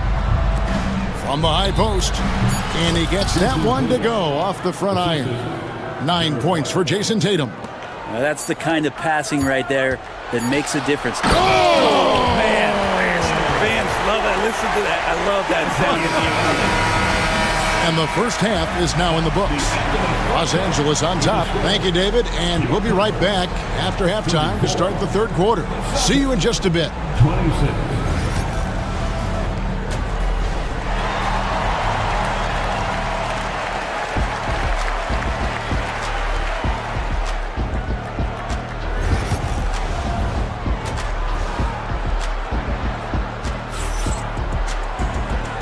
From the high post. And he gets that one to go off the front iron. 9 points for Jason Tatum. Now that's the kind of passing right there that makes a difference. Oh, man. Fans love that. Listen to that. I love that. And the first half is now in the books. Los Angeles on top. Thank you, David. And we'll be right back after halftime to start the third quarter. See you in just a bit. 26.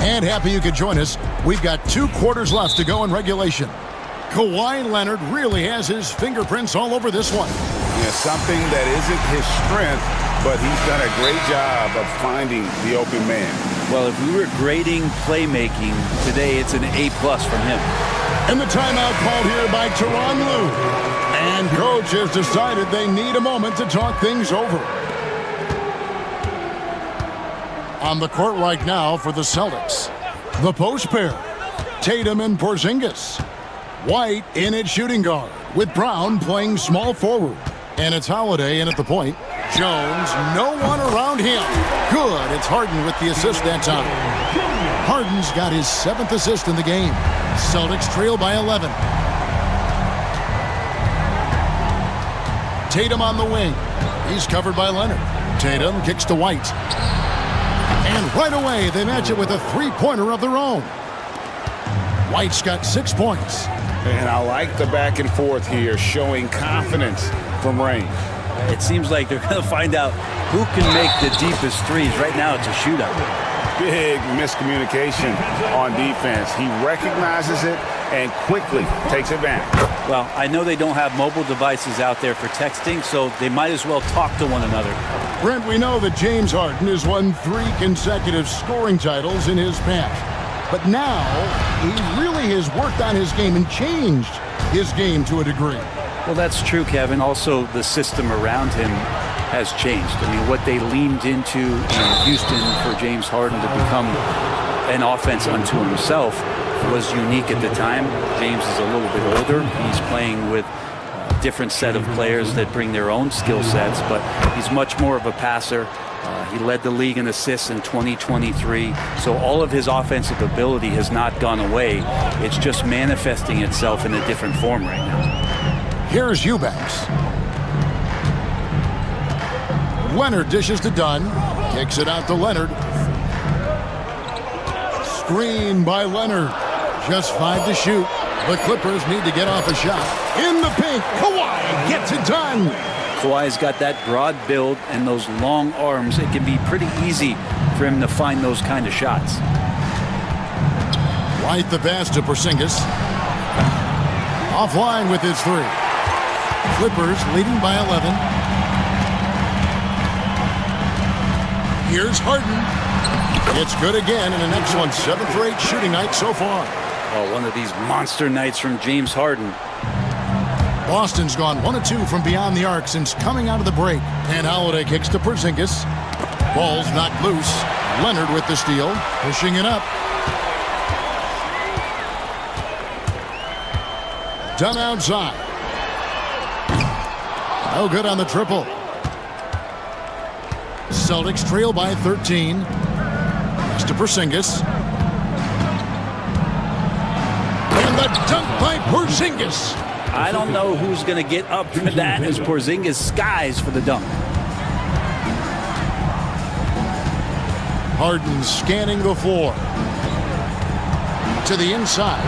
And happy you could join us. We've got 2 quarters left to go in regulation. Kawhi Leonard really has his fingerprints all over this one. Yeah, something that isn't his strength, but he's done a great job of finding the open man. Well, if we were grading playmaking today, it's an A+ from him. And the timeout called here by Tyronn Lue. And coach has decided they need a moment to talk things over. On the court right now for the Celtics. The post pair. Tatum and Porzingis. White in at shooting guard with Brown playing small forward. And it's Holiday in at the point. Jones, no one around him. Good, it's Harden with the assist that time. Harden's got his 7th assist in the game. Celtics trail by 11. Tatum on the wing. He's covered by Leonard. Tatum kicks to White. And right away, they match it with a 3-pointer of their own. White's got 6 points. And I like the back and forth here, showing confidence from range. It seems like they're going to find out who can make the deepest threes. Right now, it's a shootout. Big miscommunication on defense. He recognizes it and quickly takes advantage. Well, I know they don't have mobile devices out there for texting, so they might as well talk to one another. Brent, we know that James Harden has won 3 consecutive scoring titles in his past. But now, he really has worked on his game and changed his game to a degree. Well, that's true, Kevin. Also, the system around him has changed. I mean, what they leaned into in Houston for James Harden to become an offense unto himself was unique at the time. James is a little bit older. He's playing with a different set of players that bring their own skill sets, but he's much more of a passer. He led the league in assists in 2023, so all of his offensive ability has not gone away. It's just manifesting itself in a different form right now. Here's Eubanks. Leonard dishes to Dunn. Kicks it out to Leonard. Screen by Leonard. Just 5 to shoot. The Clippers need to get off a shot. In the paint, Kawhi gets it done. Kawhi's got that broad build and those long arms. It can be pretty easy for him to find those kind of shots. White the pass to Porzingis. Offline with his 3. Clippers leading by 11. Here's Harden. It's good again, and an excellent 7 for 8 shooting night so far. Oh, one of these monster nights from James Harden. Boston's gone 1 of 2 from beyond the arc since coming out of the break. And Holiday kicks to Porzingis. Ball's knocked loose. Leonard with the steal, pushing it up. Done outside. No good on the triple. Celtics trail by 13. Pass to Porzingis. And the dunk by Porzingis. I don't know who's going to get up for that as Porzingis skies for the dunk. Harden scanning the floor. To the inside.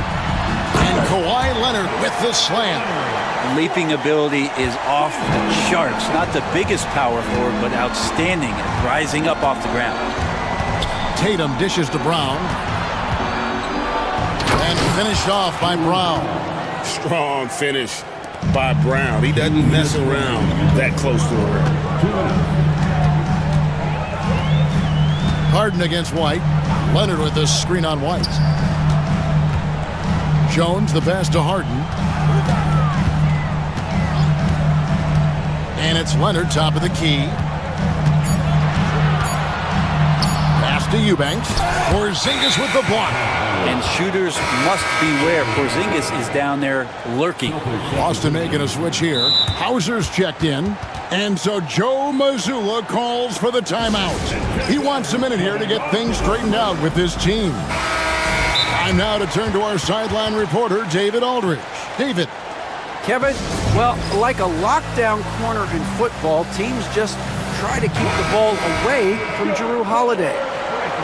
And Kawhi Leonard with the slam. Leaping ability is off the charts. Not the biggest power forward, but outstanding at rising up off the ground. Tatum dishes to Brown. And finished off by Brown. Strong finish by Brown. He doesn't mess around that close to the rim. Harden against White. Leonard with the screen on White. Jones the pass to Harden. And it's Leonard top of the key. Pass to Eubanks. Porzingis with the block. And shooters must beware. Porzingis is down there lurking. Boston making a switch here. Hauser's checked in. And so Joe Mazzulla calls for the timeout. He wants a minute here to get things straightened out with his team. Time now to turn to our sideline reporter, David Aldridge. David. Kevin, well, like a lockdown corner in football, teams just try to keep the ball away from Jrue Holiday.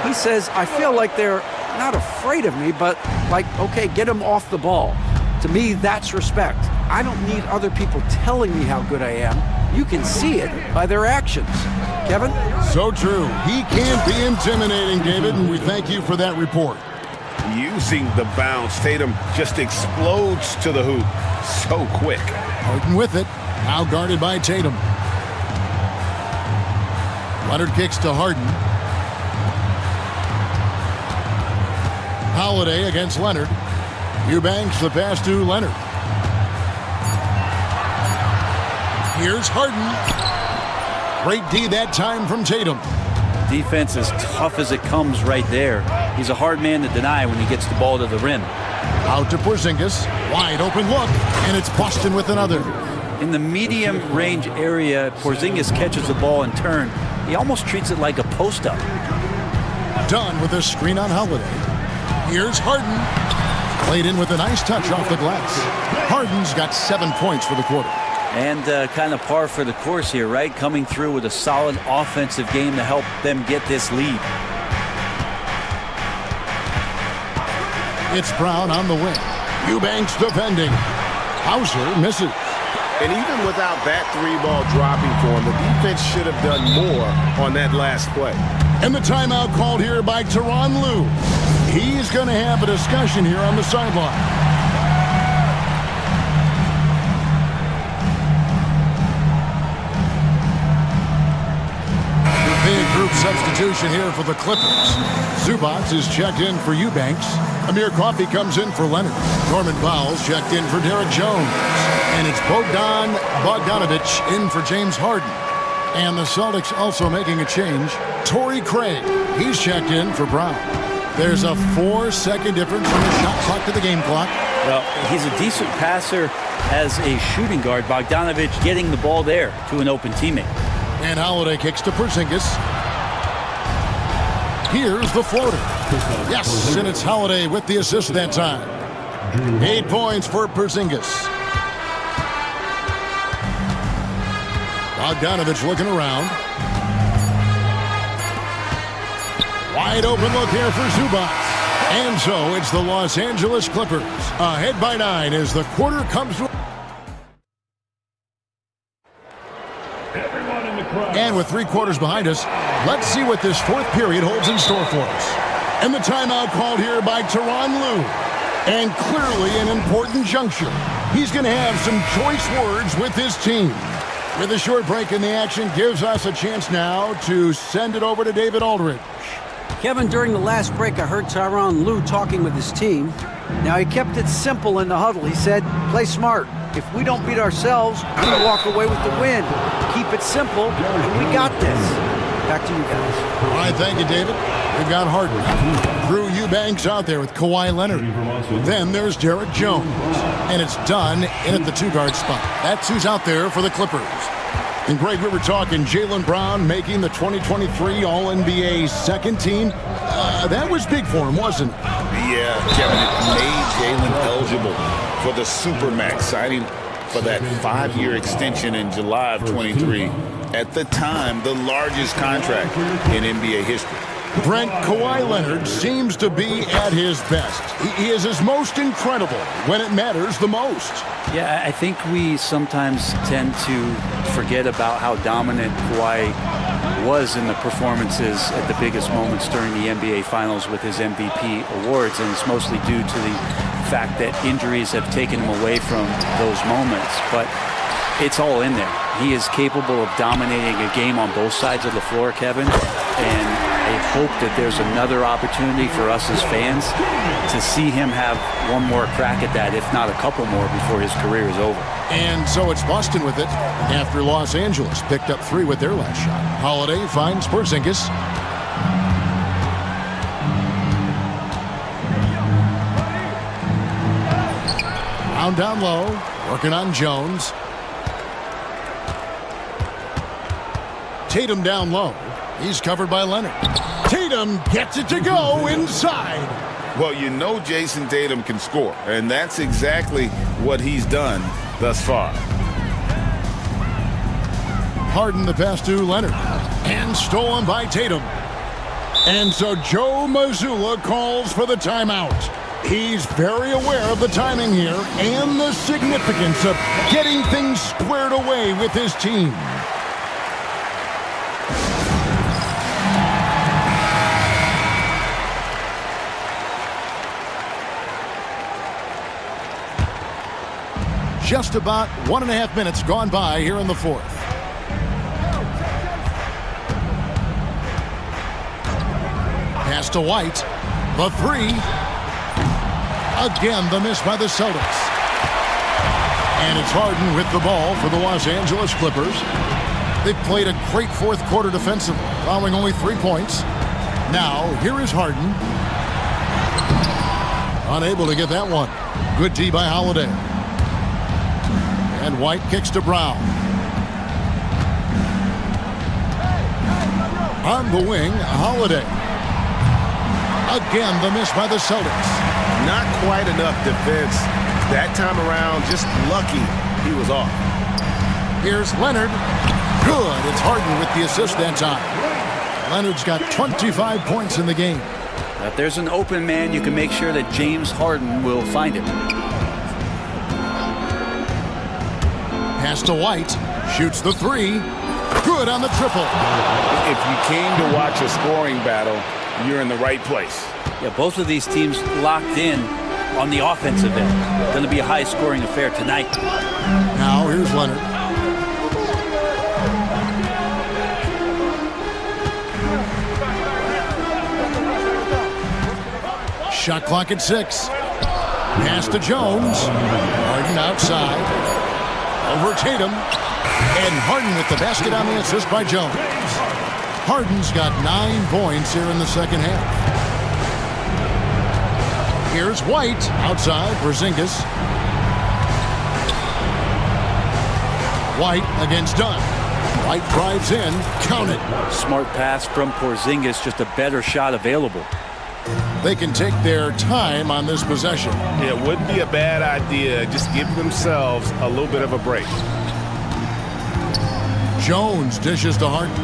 He says, I feel like they're not afraid of me, but like, okay, get him off the ball. To me, that's respect. I don't need other people telling me how good I am. You can see it by their actions. Kevin? So true. He can't be intimidating, David, and we thank you for that report. Using the bounce, Tatum just explodes to the hoop so quick. Harden with it. Now guarded by Tatum. Leonard kicks to Harden. Holiday against Leonard. Eubanks the pass to Leonard. Here's Harden. Great D that time from Tatum. Defense as tough as it comes right there. He's a hard man to deny when he gets the ball to the rim. Out to Porzingis. Wide open look. And it's Boston with another. In the medium range area, Porzingis catches the ball in turn. He almost treats it like a post-up. Done with a screen on Holiday. Here's Harden. Played in with a nice touch off the glass. Harden's got 7 points for the quarter. And kind of par for the course here, right? Coming through with a solid offensive game to help them get this lead. It's Brown on the wing. Eubanks defending. Hauser misses. And even without that 3-ball dropping for him, the defense should have done more on that last play. And the timeout called here by Tyronn Lue. He's going to have a discussion here on the sideline. Big group substitution here for the Clippers. Zubac is checked in for Eubanks. Amir Coffey comes in for Leonard. Norman Powell's checked in for Derek Jones. And it's Bogdan Bogdanovic in for James Harden. And the Celtics also making a change. Torrey Craig, he's checked in for Brown. There's a 4-second difference from the shot clock to the game clock. Well, he's a decent passer as a shooting guard. Bogdanovic getting the ball there to an open teammate. And Holiday kicks to Porzingis. Here's the floater. Yes, and it's Holiday with the assist that time. 8 points for Porzingis. Bogdanovic looking around. Wide open look here for Zubac. And so it's the Los Angeles Clippers. Ahead by 9 as the quarter comes to... And with 3 quarters behind us, let's see what this 4th period holds in store for us. And the timeout called here by Tyronn Lue. And clearly an important juncture. He's going to have some choice words with his team. With a short break in the action, gives us a chance now to send it over to David Aldridge. Kevin, during the last break, I heard Tyronn Lue talking with his team. Now, he kept it simple in the huddle. He said, play smart. If we don't beat ourselves, we walk away with the win. Keep it simple, and we got this. Back to you guys. All right, thank you, David. We've got Harden. Drew Eubanks out there with Kawhi Leonard. Then there's Derek Jones. And it's done in at the two-guard spot. That's who's out there for the Clippers. And Greg, we were talking Jaylen Brown making the 2023 All-NBA second team. That was big for him, wasn't it? Yeah, Kevin, it made Jaylen eligible for the Supermax, signing for that 5-year extension in July of 23. At the time, the largest contract in NBA history. Brent, Kawhi Leonard seems to be at his best. He is his most incredible when it matters the most. Yeah, I think we sometimes tend to forget about how dominant Kawhi was in the performances at the biggest moments during the NBA Finals with his MVP awards, and it's mostly due to the fact that injuries have taken him away from those moments. But it's all in there. He is capable of dominating a game on both sides of the floor, Kevin, and I hope that there's another opportunity for us as fans to see him have one more crack at that, if not a couple more, before his career is over. And so it's Boston with it after Los Angeles picked up 3 with their last shot. Holiday finds Porzingis. Brown down low, working on Jones. Tatum down low. He's covered by Leonard. Tatum gets it to go inside. Well, you know Jason Tatum can score, and that's exactly what he's done thus far. Harden the pass to Leonard. And stolen by Tatum. And so Joe Mazzulla calls for the timeout. He's very aware of the timing here and the significance of getting things squared away with his team. Just about 1.5 minutes gone by here in the fourth. Pass to White. The 3. Again, the miss by the Celtics. And it's Harden with the ball for the Los Angeles Clippers. They've played a great fourth quarter defensively, allowing only 3 points. Now, here is Harden. Unable to get that one. Good D by Holiday. And White kicks to Brown. On the wing, Holiday. Again, the miss by the Celtics. Not quite enough defense. That time around, just lucky he was off. Here's Leonard. Good. It's Harden with the assist that time. Leonard's got 25 points in the game. If there's an open man, you can make sure that James Harden will find it. Pass to White. Shoots the 3. Good on the triple. If you came to watch a scoring battle, you're in the right place. Yeah, both of these teams locked in on the offensive end. Going to be a high-scoring affair tonight. Now here's Leonard. Shot clock at 6. Pass to Jones. Harden outside. Over Tatum. And Harden with the basket on the assist by Jones. Harden's got 9 points here in the second half. Here's White outside Porzingis. White against Dunn. White drives in. Count it. Smart pass from Porzingis. Just a better shot available. They can take their time on this possession. It wouldn't be a bad idea. Just give themselves a little bit of a break. Jones dishes to Harden.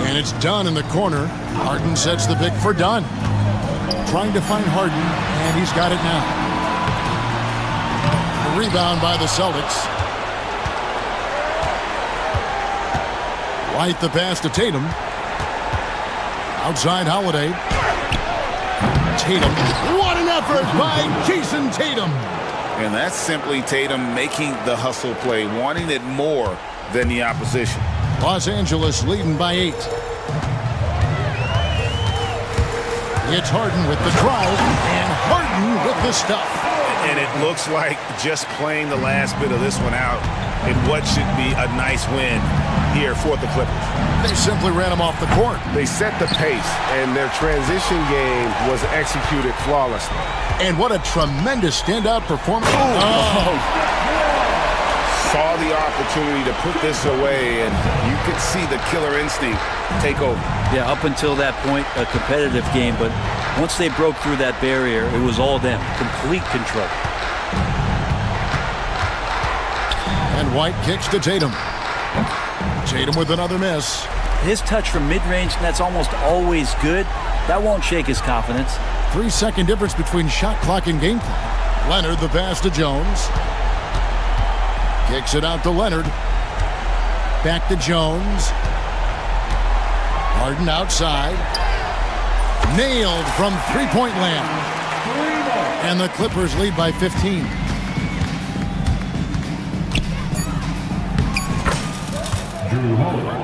And it's Dunn in the corner. Harden sets the pick for Dunn. Trying to find Harden, and he's got it now. A rebound by the Celtics. White the pass to Tatum. Outside Holiday. Tatum. What an effort by Jason Tatum. And that's simply Tatum making the hustle play, wanting it more than the opposition. Los Angeles leading by 8. It's Harden with the drive, and Harden with the stuff. And it looks like just playing the last bit of this one out in what should be a nice win here for the Clippers. They simply ran him off the court. They set the pace, and their transition game was executed flawlessly. And what a tremendous standout performance. Saw the opportunity to put this away, and you could see the killer instinct take over. Yeah, up until that point, a competitive game, but once they broke through that barrier, it was all them. Complete control. And White kicks to Tatum. Tatum with another miss. His touch from mid-range, that's almost always good. That won't shake his confidence. 3-second difference between shot clock and game clock. Leonard the pass to Jones. Kicks it out to Leonard. Back to Jones. Harden outside. Nailed from three-point land. And the Clippers lead by 15. Drew Holiday.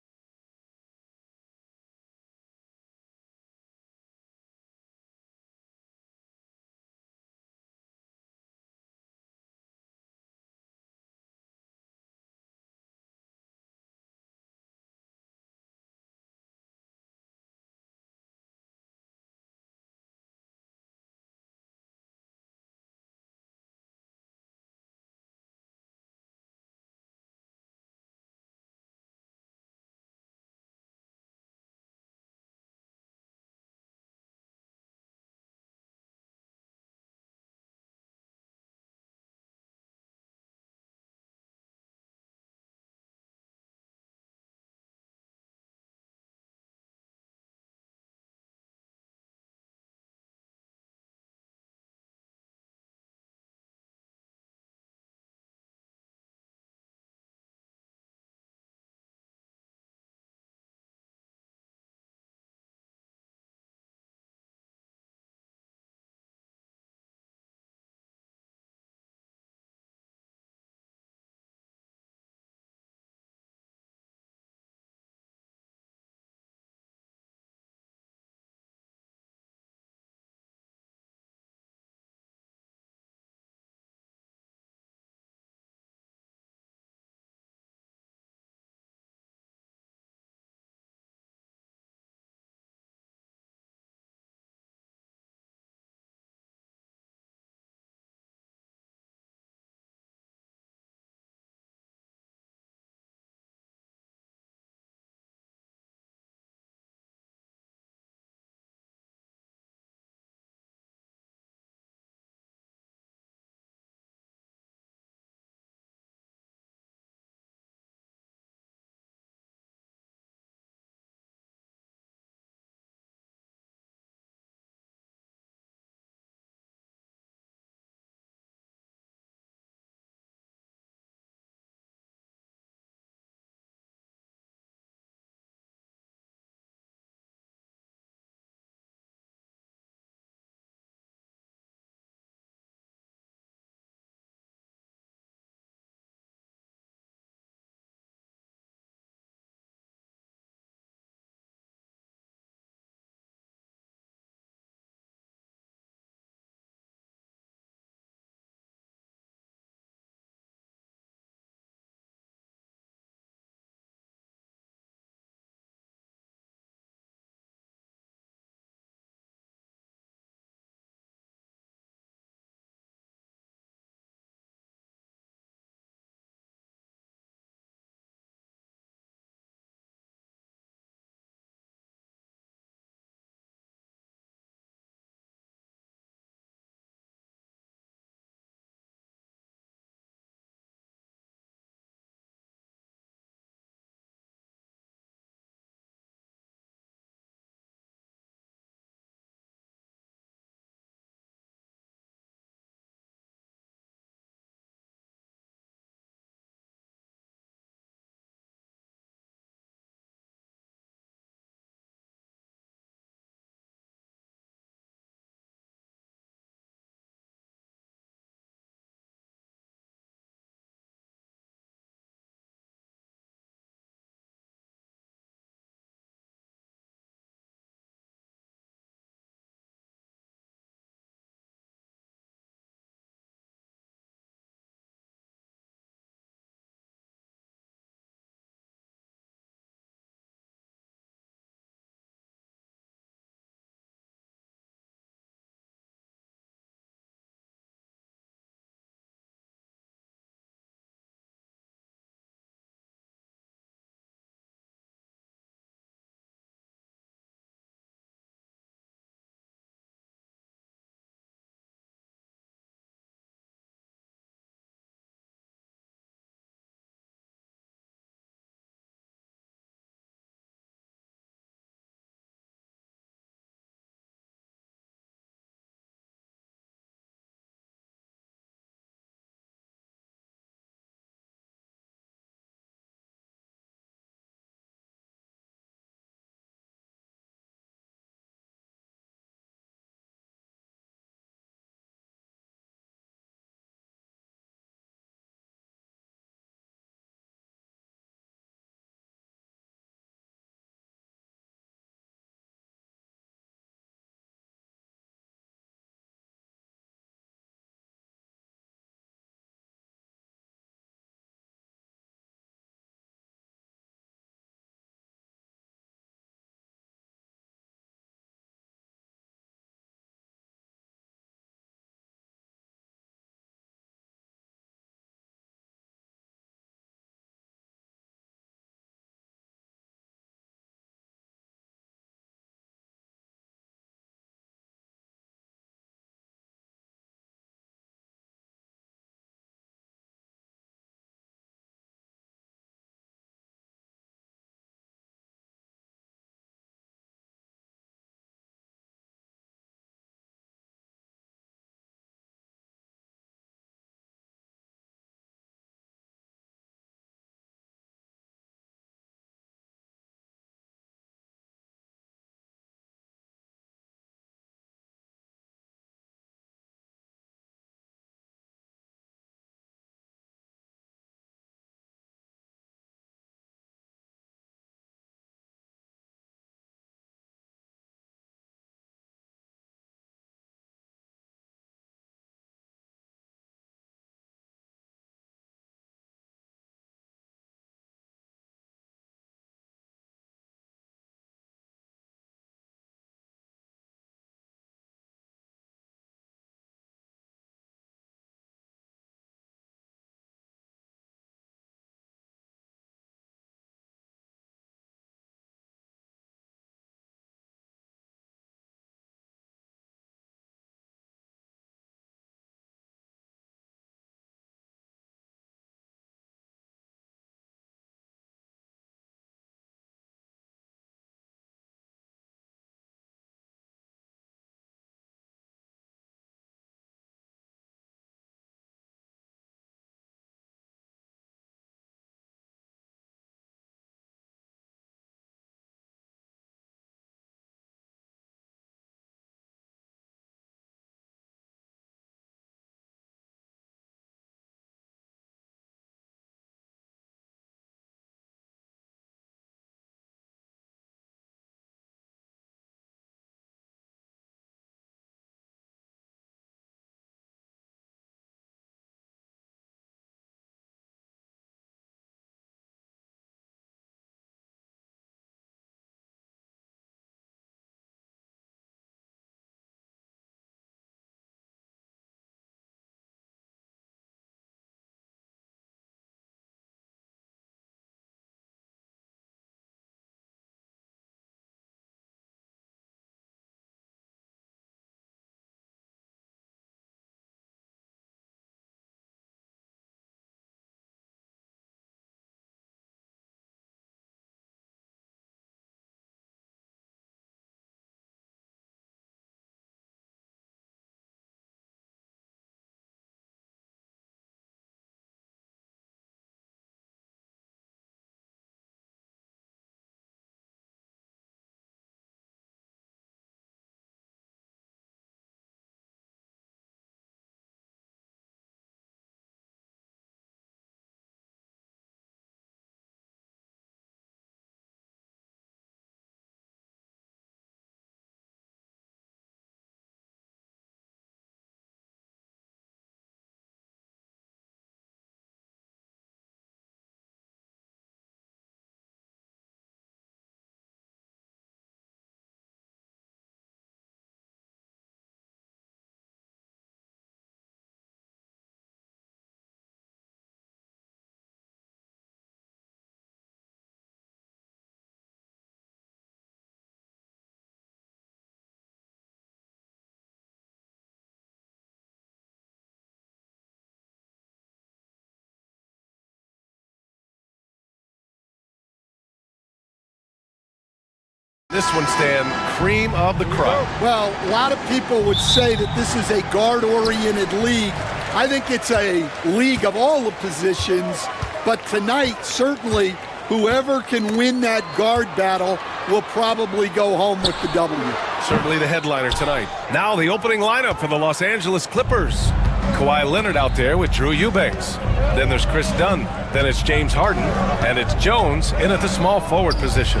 This one, Stan, cream of the crop. Well, a lot of people would say that this is a guard-oriented league. I think it's a league of all the positions, but tonight, certainly, whoever can win that guard battle will probably go home with the W. Certainly the headliner tonight. Now the opening lineup for the Los Angeles Clippers. Kawhi Leonard out there with Drew Eubanks. Then there's Chris Dunn. Then it's James Harden. And it's Jones in at the small forward position.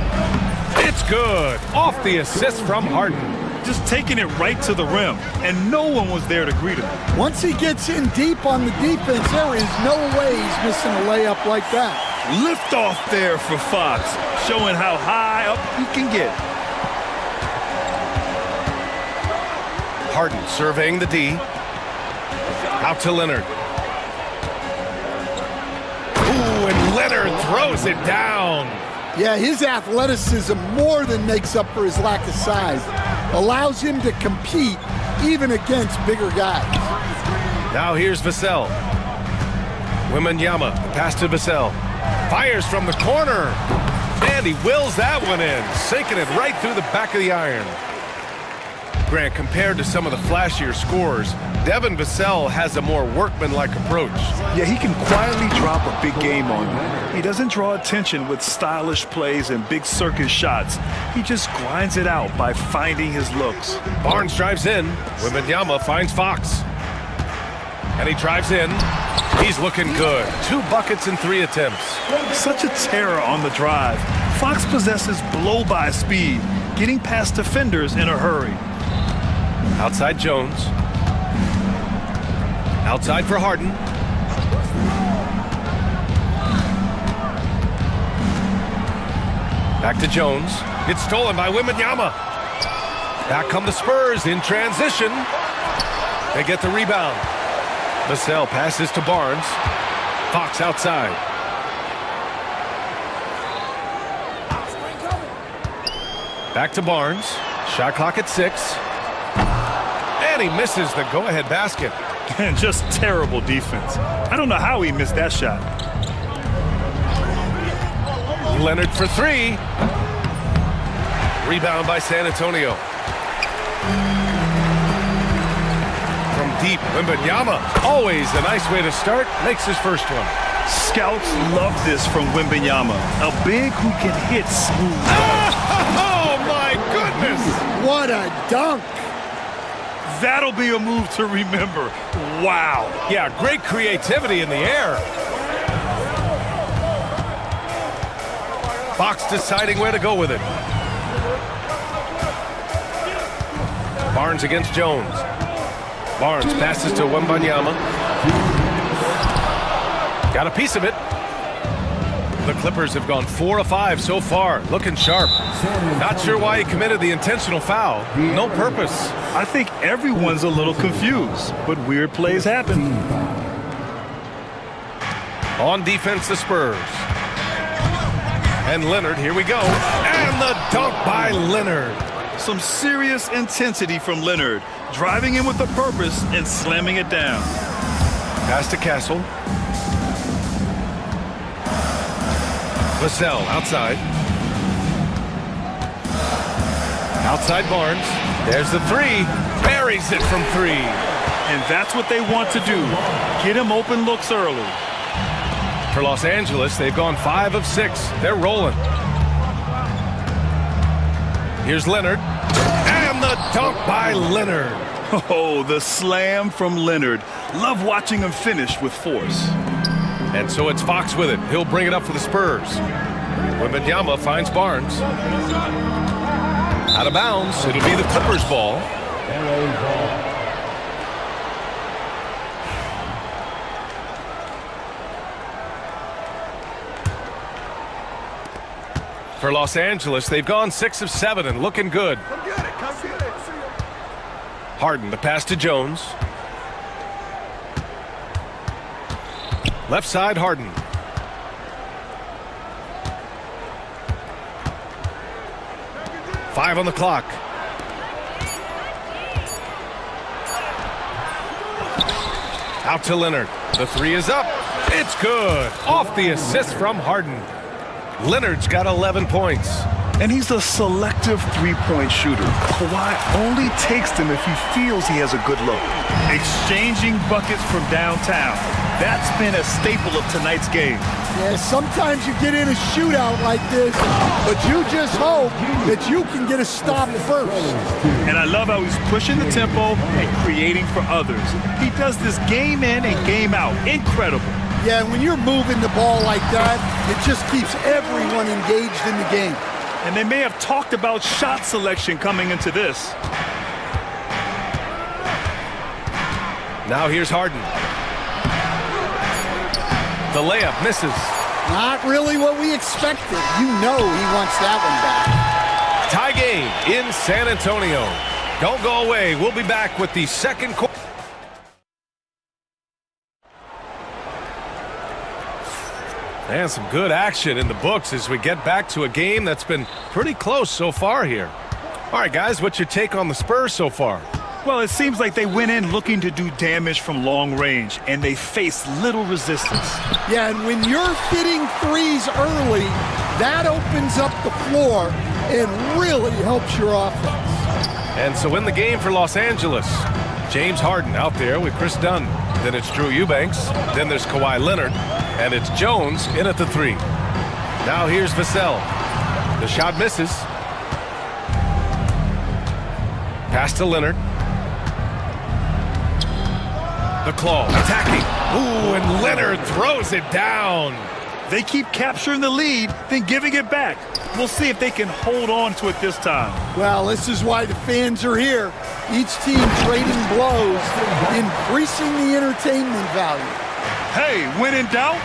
It's good. Off the assist from Harden. Just taking it right to the rim, and no one was there to greet him. Once he gets in deep on the defense, there is no way he's missing a layup like that. Lift off there for Fox, showing how high up he can get. Harden surveying the D. Out to Leonard. Ooh, and Leonard throws it down. Yeah, his athleticism more than makes up for his lack of size. Allows him to compete even against bigger guys. Now here's Vassell. Wembanyama, pass to Vassell. Fires from the corner. And he wills that one in, sinking it right through the back of the iron. Grant, compared to some of the flashier scorers, Devin Vassell has a more workmanlike approach. Yeah, he can quietly drop a big game on you. He doesn't draw attention with stylish plays and big circus shots. He just grinds it out by finding his looks. Barnes drives in. Wembanyama finds Fox. And he drives in. He's looking good. 2 buckets in 3 attempts. Such a terror on the drive. Fox possesses blow-by speed, getting past defenders in a hurry. Outside Jones. Outside for Harden. Back to Jones. It's stolen by Wembanyama. Back come the Spurs in transition. They get the rebound. Vassell passes to Barnes. Fox outside. Back to Barnes. Shot clock at 6. And he misses the go-ahead basket. And just terrible defense. I don't know how he missed that shot. Leonard for 3. Rebound by San Antonio. From deep, Wembanyama. Always a nice way to start. Makes his first one. Scouts love this from Wembanyama. A big who can hit smooth. Oh, my goodness! What a dunk! That'll be a move to remember. Wow. Yeah, great creativity in the air. Fox deciding where to go with it. Barnes against Jones. Barnes passes to Wembanyama. Got a piece of it. The Clippers have gone 4 of 5 so far, looking sharp. Not sure why he committed the intentional foul. No purpose. I think everyone's a little confused, but weird plays happen. On defense, the Spurs. And Leonard, here we go. And the dunk by Leonard. Some serious intensity from Leonard, driving in with a purpose and slamming it down. Pass to Castle. Vassell outside. Outside Barnes. There's the 3. Buries it from 3. And that's what they want to do. Get him open looks early. For Los Angeles, they've gone 5 of 6. They're rolling. Here's Leonard. And the dunk by Leonard. Oh, the slam from Leonard. Love watching him finish with force. And so it's Fox with it. He'll bring it up for the Spurs. Wembanyama finds Barnes. Out of bounds. It'll be the Clippers' ball. For Los Angeles, they've gone 6 of 7 and looking good. Harden, the pass to Jones. Left side, Harden. Five on the clock. Out to Leonard. The 3 is up. It's good. Off the assist from Harden. Leonard's got 11 points. And he's a selective three-point shooter. Kawhi only takes them if he feels he has a good look. Exchanging buckets from downtown. That's been a staple of tonight's game. Yeah, sometimes you get in a shootout like this, but you just hope that you can get a stop first. And I love how he's pushing the tempo and creating for others. He does this game in and game out. Incredible. Yeah, and when you're moving the ball like that, it just keeps everyone engaged in the game. And they may have talked about shot selection coming into this. Now here's Harden. The layup misses. Not really what we expected. You know he wants that one back. Tie game in San Antonio. Don't go away. We'll be back with the second quarter. And some good action in the books as we get back to a game that's been pretty close so far here. All right, guys, what's your take on the Spurs so far? Well, it seems like they went in looking to do damage from long range, and they faced little resistance. Yeah, and when you're hitting threes early, that opens up the floor and really helps your offense. And so in the game for Los Angeles, James Harden out there with Chris Dunn. Then it's Drew Eubanks. Then there's Kawhi Leonard. And it's Jones in at the three. Now here's Vassell. The shot misses. Pass to Leonard. The claw attacking. Ooh, and Leonard throws it down. They keep capturing the lead, then giving it back. We'll see if they can hold on to it this time. Well, this is why the fans are here. Each team trading blows, increasing the entertainment value. Hey, when in doubt,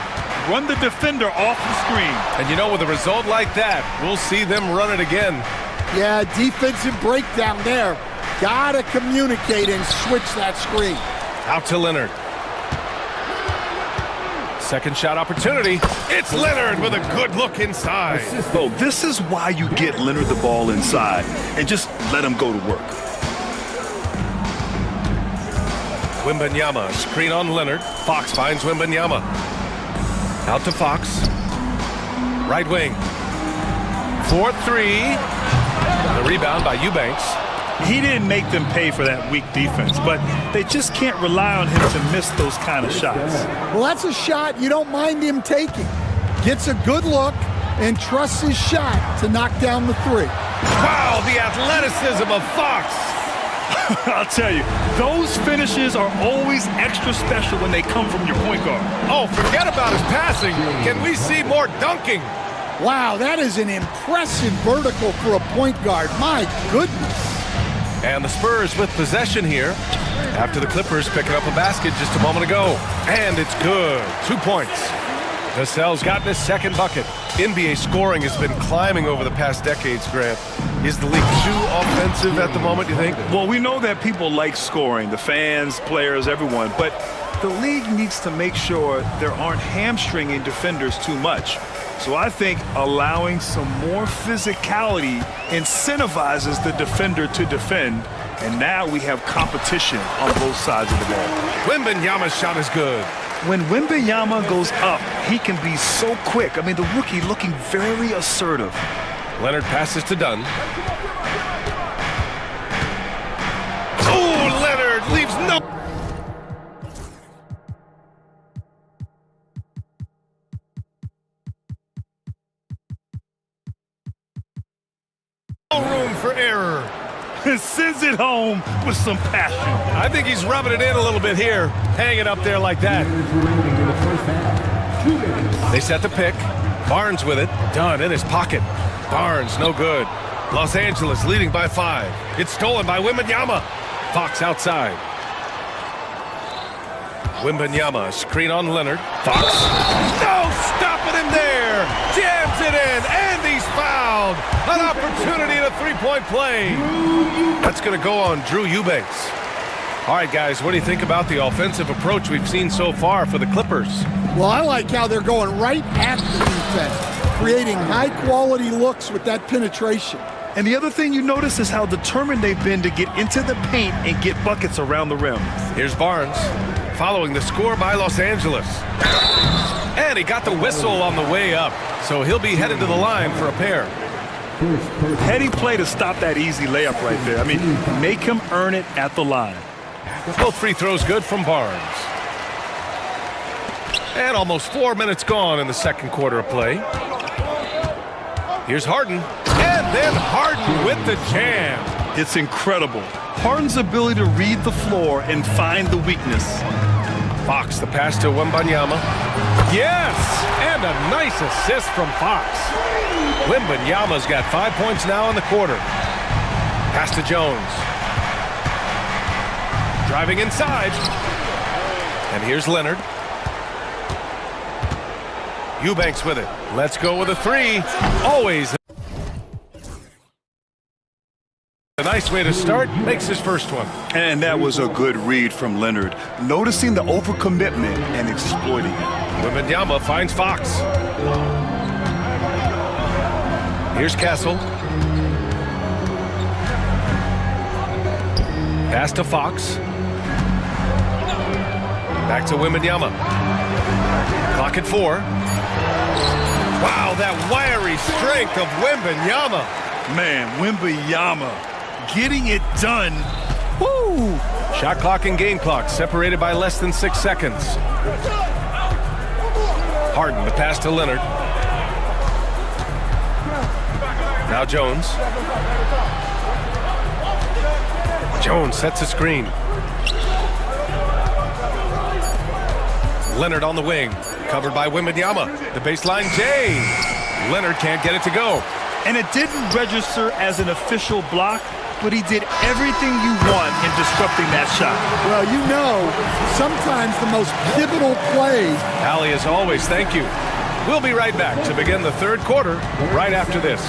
run the defender off the screen. And you know, with a result like that, we'll see them run it again. Yeah, defensive breakdown there. Gotta communicate and switch that screen. Out to Leonard. Second shot opportunity. It's Leonard with a good look inside. Oh, this is why you get Leonard the ball inside and just let him go to work. Wembanyama, screen on Leonard. Fox finds Wembanyama. Out to Fox. Right wing. 4-3. The rebound by Eubanks. He didn't make them pay for that weak defense, but they just can't rely on him to miss those kind of shots. Well, that's a shot you don't mind him taking. Gets a good look and trusts his shot to knock down the three. Wow, the athleticism of Fox. I'll tell you, those finishes are always extra special when they come from your point guard. Oh, forget about his passing. Can we see more dunking? Wow, that is an impressive vertical for a point guard. My goodness. And the Spurs with possession here after the Clippers picking up a basket just a moment ago. And it's good. 2 points. Vassell's gotten his second bucket. NBA scoring has been climbing over the past decades, Grant. Is the league too offensive at the moment, you think? Well, we know that people like scoring, the fans, players, everyone, but the league needs to make sure there aren't hamstringing defenders too much. So I think allowing some more physicality incentivizes the defender to defend, and now we have competition on both sides of the ball. Wembanyama's shot is good. When Wembanyama goes up, he can be so quick. I mean, the rookie looking very assertive. Leonard passes to Dunn. Oh, Leonard leaves no... No room for error. Sends it home with some passion. I think he's rubbing it in a little bit here, hanging up there like that. They set the pick. Barnes with it. Dunn in his pocket. Barnes, no good. Los Angeles leading by 5. It's stolen by Wembanyama. Fox outside. Wembanyama, screen on Leonard. Fox. No, stopping him there. Jams it in, and he's fouled. An opportunity at a three-point play. That's going to go on Drew Eubanks. All right, guys, what do you think about the offensive approach we've seen so far for the Clippers? Well, I like how they're going right at the defense, creating high-quality looks with that penetration. And the other thing you notice is how determined they've been to get into the paint and get buckets around the rim. Here's Barnes, following the score by Los Angeles. And he got the whistle on the way up, so he'll be headed to the line for a pair. Heady play to stop that easy layup right there. I mean, make him earn it at the line. Both free throws good from Barnes. And almost 4 minutes gone in the second quarter of play. Here's Harden. And then Harden with the jam. It's incredible. Harden's ability to read the floor and find the weakness. Fox, the pass to Wembanyama. Yes! And a nice assist from Fox. Wembanyama's got 5 points now in the quarter. Pass to Jones. Driving inside. And here's Leonard. Eubanks with it. Let's go with a three. Always a nice way to start. Makes his first one. And that was a good read from Leonard, noticing the overcommitment and exploiting it. Wembanyama finds Fox. Here's Castle. Pass to Fox. Back to Wembanyama. Clock at 4. Wow, that wiry strength of Wembanyama. Man, Wembanyama getting it done. Woo! Shot clock and game clock separated by less than 6 seconds. Harden, the pass to Leonard. Now Jones. Jones sets a screen. Leonard on the wing, covered by Wembanyama. The baseline J. Leonard can't get it to go. And it didn't register as an official block, but he did everything you want in disrupting that shot. Well, you know, sometimes the most pivotal plays. Allie, as always, thank you. We'll be right back to begin the third quarter right after this.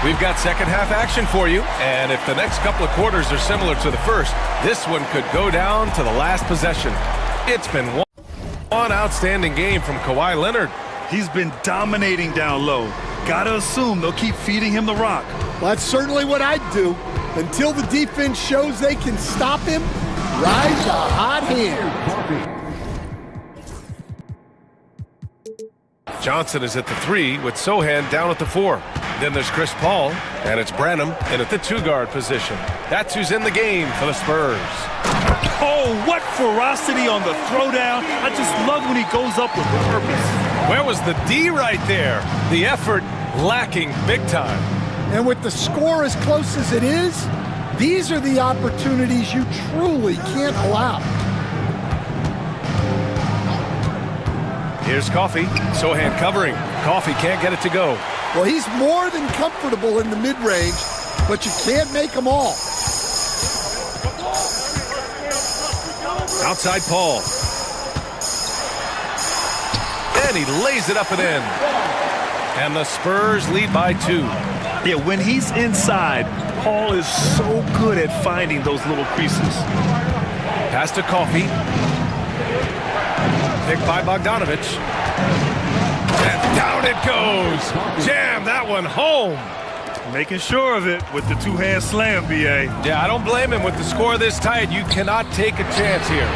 We've got second half action for you, and if the next couple of quarters are similar to the first, this one could go down to the last possession. It's been one outstanding game from Kawhi Leonard. He's been dominating down low. Gotta assume they'll keep feeding him the rock. Well, that's certainly what I'd do. Until the defense shows they can stop him, ride the hot hand. Johnson is at the 3 with Sohan down at the 4. Then there's Chris Paul, and it's Branham in at the 2-guard position. That's who's in the game for the Spurs. Oh, what ferocity on the throwdown. I just love when he goes up with purpose. Where was the D right there? The effort lacking big time. And with the score as close as it is, these are the opportunities you truly can't allow. Here's Coffey. Sohan covering. Coffey can't get it to go. Well, he's more than comfortable in the mid-range, but you can't make them all. Outside Paul. And he lays it up and in. And the Spurs lead by 2. Yeah, when he's inside, Paul is so good at finding those little creases. Pass to Coffey. Picked by Bogdanovich. And down it goes. Jam that one home. Making sure of it with the two-hand slam, B.A. Yeah, I don't blame him. With the score this tight, you cannot take a chance here.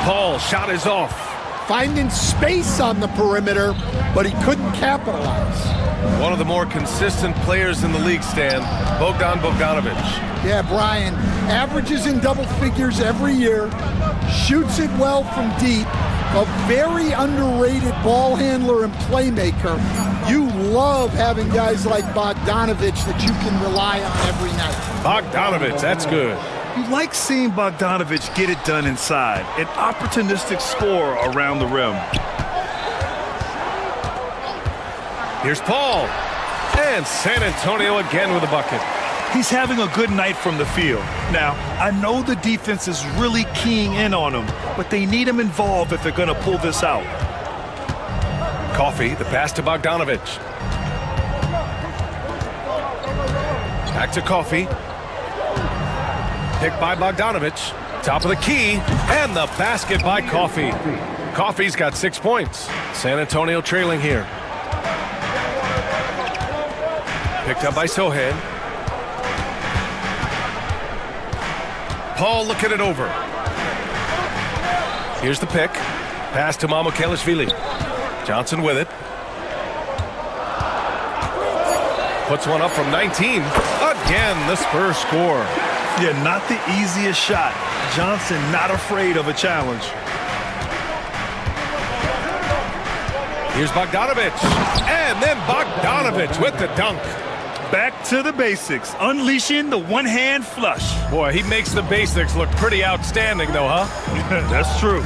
Paul, shot is off. Finding space on the perimeter, but he couldn't capitalize. One of the more consistent players in the league, Stan, Bogdanovich. Yeah, Brian, averages in double figures every year, shoots it well from deep, a very underrated ball handler and playmaker. You love having guys like Bogdanovich that you can rely on every night. Bogdanovich, that's good. You like seeing Bogdanovich get it done inside, an opportunistic score around the rim. Here's Paul. And San Antonio again with a bucket. He's having a good night from the field. Now, I know the defense is really keying in on him, but they need him involved if they're going to pull this out. Coffey, the pass to Bogdanovich. Back to Coffey. Picked by Bogdanovich. Top of the key. And the basket by Coffey. Coffey's got 6 points. San Antonio trailing here. Picked up by Sohan. Paul looking it over. Here's the pick. Pass to Mamukelishvili. Johnson with it. Puts one up from 19. Again, the Spurs score. Yeah, not the easiest shot. Johnson not afraid of a challenge. Here's Bogdanovich. And then Bogdanovich with the dunk. Back to the basics, unleashing the one-hand flush. Boy, he makes the basics look pretty outstanding, though, huh? That's true.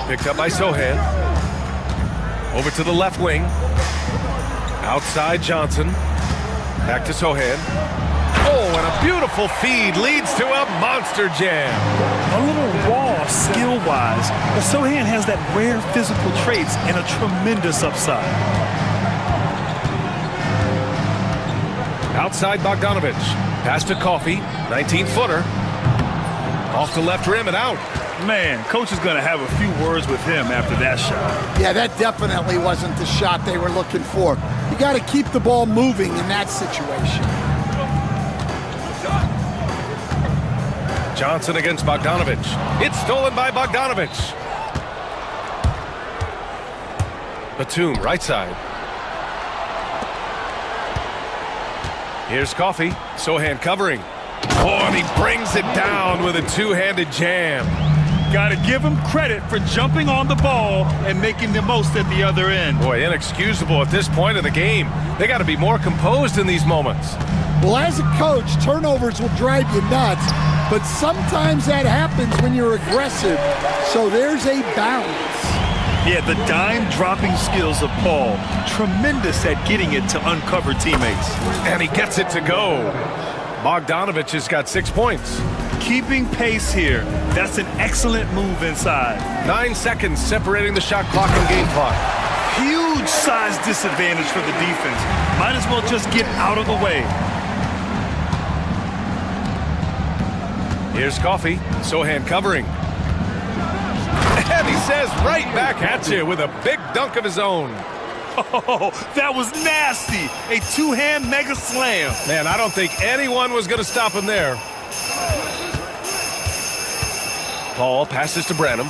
Picked up by Sohan. Over to the left wing. Outside Johnson. Back to Sohan. Oh, and a beautiful feed leads to a monster jam. A little raw skill-wise, but Sohan has that rare physical traits and a tremendous upside. Outside Bogdanovich. Pass to Coffey. 19-footer. Off the left rim and out. Man, coach is going to have a few words with him after that shot. Yeah, that definitely wasn't the shot they were looking for. You got to keep the ball moving in that situation. Johnson against Bogdanovich. It's stolen by Bogdanovich. Batum, right side. Here's Coffey. Sohan covering. Oh, and he brings it down with a two-handed jam. Got to give him credit for jumping on the ball and making the most at the other end. Boy, inexcusable at this point of the game. They got to be more composed in these moments. Well, as a coach, turnovers will drive you nuts, but sometimes that happens when you're aggressive. So there's a balance. Yeah, the dime-dropping skills of Paul. Tremendous at getting it to uncover teammates. And he gets it to go. Bogdanovich has got 6 points. Keeping pace here. That's an excellent move inside. 9 seconds separating the shot clock and game clock. Huge size disadvantage for the defense. Might as well just get out of the way. Here's Coffey. Sohan covering. And he says right back at you with a big dunk of his own. Oh, that was nasty. A two-hand mega slam. Man, I don't think anyone was going to stop him there. Paul passes to Branham.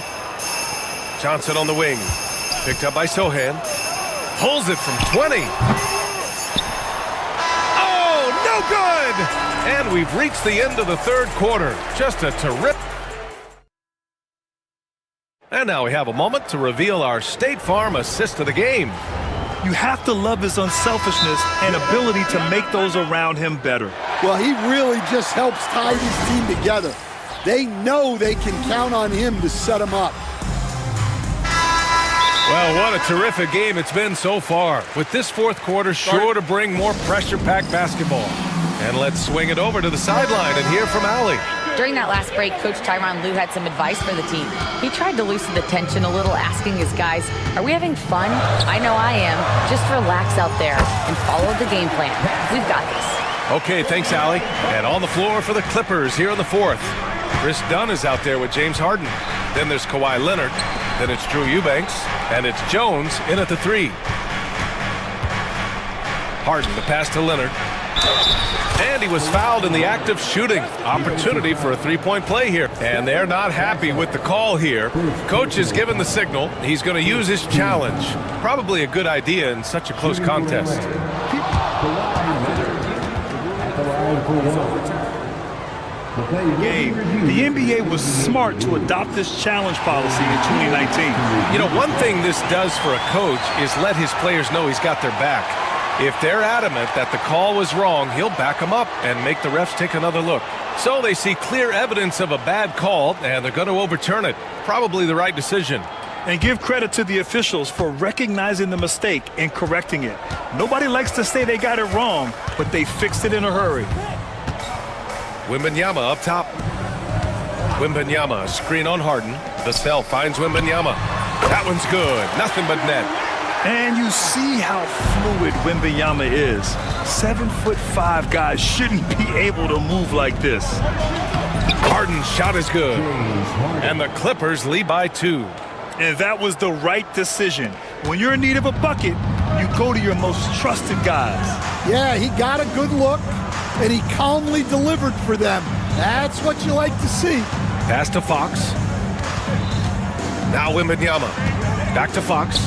Johnson on the wing. Picked up by Sohan. Pulls it from 20. Oh, no good! And we've reached the end of the third quarter. Just a terrific. And now we have a moment to reveal our State Farm assist of the game. You have to love his unselfishness and ability to make those around him better. Well, he really just helps tie his team together. They know they can count on him to set them up. Well, what a terrific game it's been so far. With this fourth quarter sure to bring more pressure-packed basketball. And let's swing it over to the sideline and hear from Allie. During that last break, Coach Tyronn Lue had some advice for the team. He tried to loosen the tension a little, asking his guys, are we having fun? I know I am. Just relax out there and follow the game plan. We've got this. Okay, thanks, Allie. And on the floor for the Clippers here in the fourth. Chris Dunn is out there with James Harden. Then there's Kawhi Leonard. Then it's Drew Eubanks. And it's Jones in at the three. Harden, the pass to Leonard. And he was fouled in the act of shooting. Opportunity for a three-point play here. And they're not happy with the call here. Coach has given the signal. He's going to use his challenge. Probably a good idea in such a close contest. Game. The NBA was smart to adopt this challenge policy in 2019. You know, one thing this does for a coach is let his players know he's got their back. If they're adamant that the call was wrong, he'll back them up and make the refs take another look. So they see clear evidence of a bad call, and they're going to overturn it. Probably the right decision. And give credit to the officials for recognizing the mistake and correcting it. Nobody likes to say they got it wrong, but they fixed it in a hurry. Wembanyama up top. Wembanyama, screen on Harden. Vassell finds Wembanyama. That one's good. Nothing but net. And you see how fluid Wembanyama is. 7'5" guys shouldn't be able to move like this. Harden's shot is good. And the Clippers lead by 2. And that was the right decision. When you're in need of a bucket, you go to your most trusted guys. Yeah, he got a good look, and he calmly delivered for them. That's what you like to see. Pass to Fox. Now Wembanyama. Back to Fox.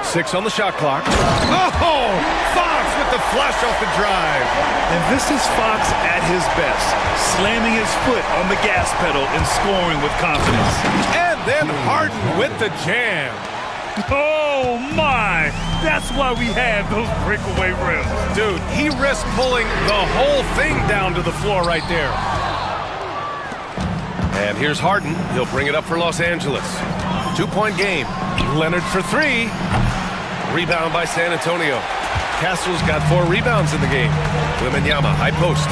6 on the shot clock. Oh! Fox with the flush off the drive. And this is Fox at his best, slamming his foot on the gas pedal and scoring with confidence. And then Harden with the jam. Oh my! That's why we have those breakaway rims. Dude, he risked pulling the whole thing down to the floor right there. And here's Harden. He'll bring it up for Los Angeles. 2-point game. Leonard for 3. Rebound by San Antonio. Castle's got 4 rebounds in the game. Wembanyama, high post.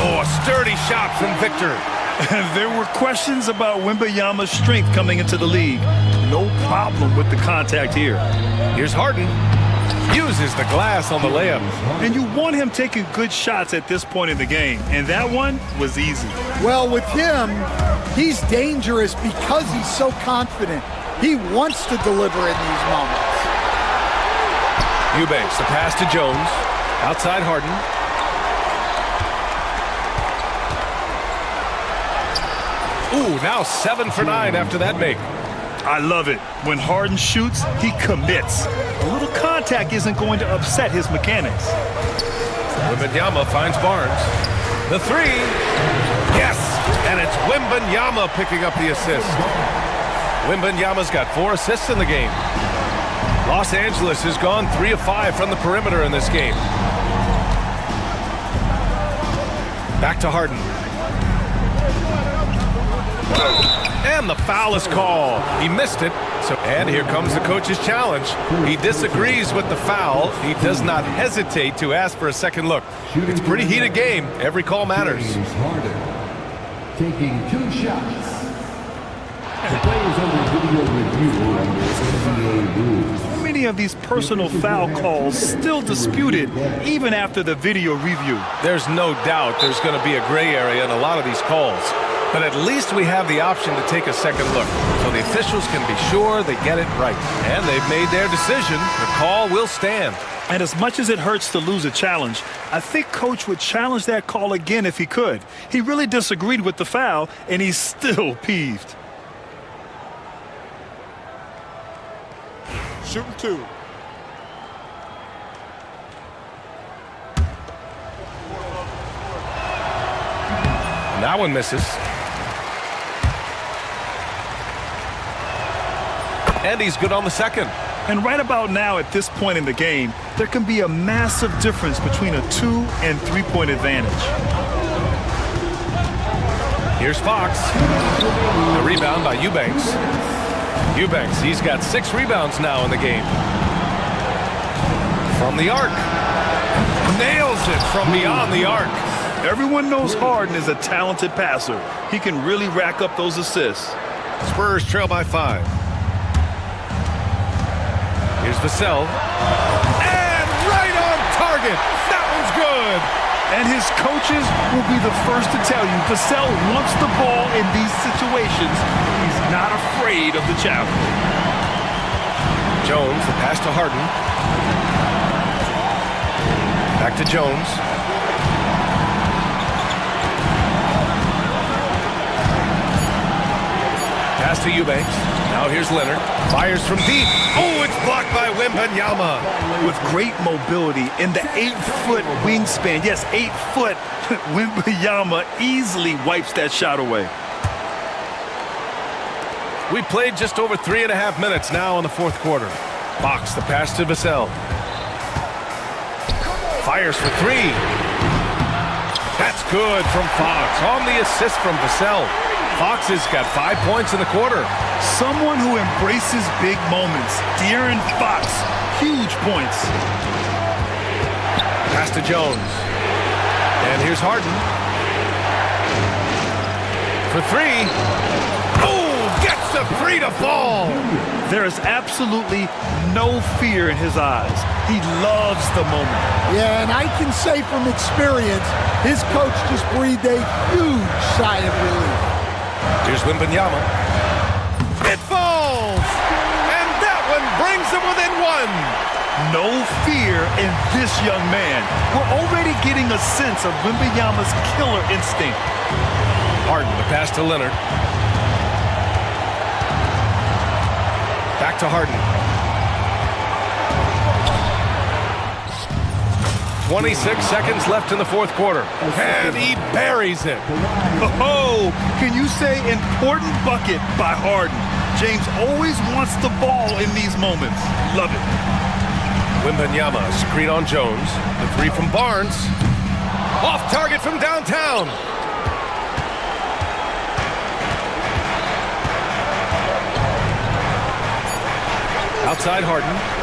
Oh, a sturdy shot from Victor. There were questions about Wembanyama's strength coming into the league. No problem with the contact here. Here's Harden. Uses the glass on the layup. And you want him taking good shots at this point in the game. And that one was easy. Well, with him, he's dangerous because he's so confident. He wants to deliver in these moments. Eubanks, the pass to Jones. Outside Harden. Ooh, now 7 for 9 after that make. I love it. When Harden shoots, he commits. A little contact isn't going to upset his mechanics. Wembanyama finds Barnes. The 3. Yes! And it's Wembanyama picking up the assist. Wembanyama's got 4 assists in the game. Los Angeles has gone 3 of 5 from the perimeter in this game. Back to Harden. And the foul is called. He missed it. And here comes the coach's challenge. He disagrees with the foul. He does not hesitate to ask for a second look. It's a pretty heated game. Every call matters. Taking 2 shots. The players under video review under NBA rules. Many of these personal foul calls still disputed even after the video review. There's no doubt there's going to be a gray area in a lot of these calls. But at least we have the option to take a second look, so the officials can be sure they get it right. And they've made their decision. The call will stand. And as much as it hurts to lose a challenge, I think Coach would challenge that call again if he could. He really disagreed with the foul, and he's still peeved. Shooting 2. That one misses. And he's good on the second. And right about now, at this point in the game, there can be a massive difference between a 2- and 3-point advantage. Here's Fox. The rebound by Eubanks. Eubanks, he's got 6 rebounds now in the game. From the arc. Nails it from beyond the arc. Everyone knows Harden is a talented passer. He can really rack up those assists. Spurs trail by 5. Here's Vassell. And right on target. That one's good. And his coaches will be the first to tell you Vassell wants the ball in these situations. He's not afraid of the challenge. Jones, the pass to Harden. Back to Jones. Pass to Eubanks. Now here's Leonard. Fires from deep. Oh, it's blocked by Wembanyama. With great mobility in the 8-foot wingspan. Yes, 8 foot. Wembanyama easily wipes that shot away. We played just over 3.5 minutes now in the 4th quarter. Fox, the pass to Vassell. Fires for 3. That's good from Fox. On the assist from Vassell. Fox has got 5 points in the quarter. Someone who embraces big moments. De'Aaron Fox, huge points. Pass to Jones. And here's Harden. For 3. Oh, gets the 3 to fall. There is absolutely no fear in his eyes. He loves the moment. Yeah, and I can say from experience, his coach just breathed a huge sigh of relief. Here's Wembanyama. It falls! And that one brings them within one. No fear in this young man. We're already getting a sense of Wembanyama's killer instinct. Harden, the pass to Leonard. Back to Harden. 26 seconds left in the fourth quarter. And he buries it. Oh, can you say important bucket by Harden? James always wants the ball in these moments. Love it. Wembanyama, screen on Jones. The three from Barnes. Off target from downtown. Outside Harden.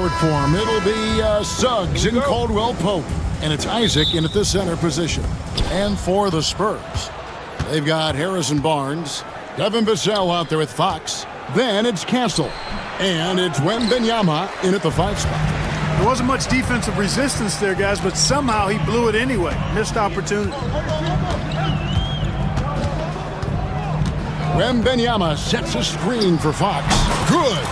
forward form. It'll be Suggs and Caldwell Pope. And it's Isaac in at the center position. And for the Spurs, they've got Harrison Barnes, Devin Vassell out there with Fox. Then it's Castle. And it's Wembenyama in at the 5 spot. There wasn't much defensive resistance there, guys, but somehow he blew it anyway. Missed opportunity. Wembenyama sets a screen for Fox. Good.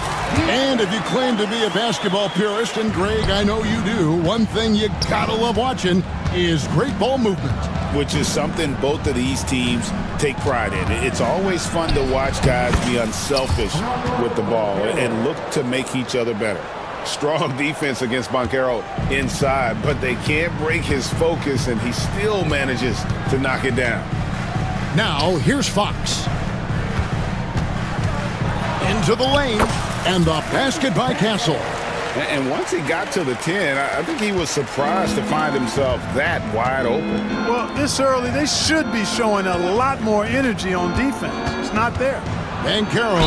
And if you claim to be a basketball purist, and Greg, I know you do, one thing you gotta love watching is great ball movement. Which is something both of these teams take pride in. It's always fun to watch guys be unselfish with the ball and look to make each other better. Strong defense against Banchero inside, but they can't break his focus, and he still manages to knock it down. Now, here's Fox. Into the lane, and the basket by Castle. And once he got to the 10, I think he was surprised to find himself that wide open. Well, this early, they should be showing a lot more energy on defense. It's not there. Banchero.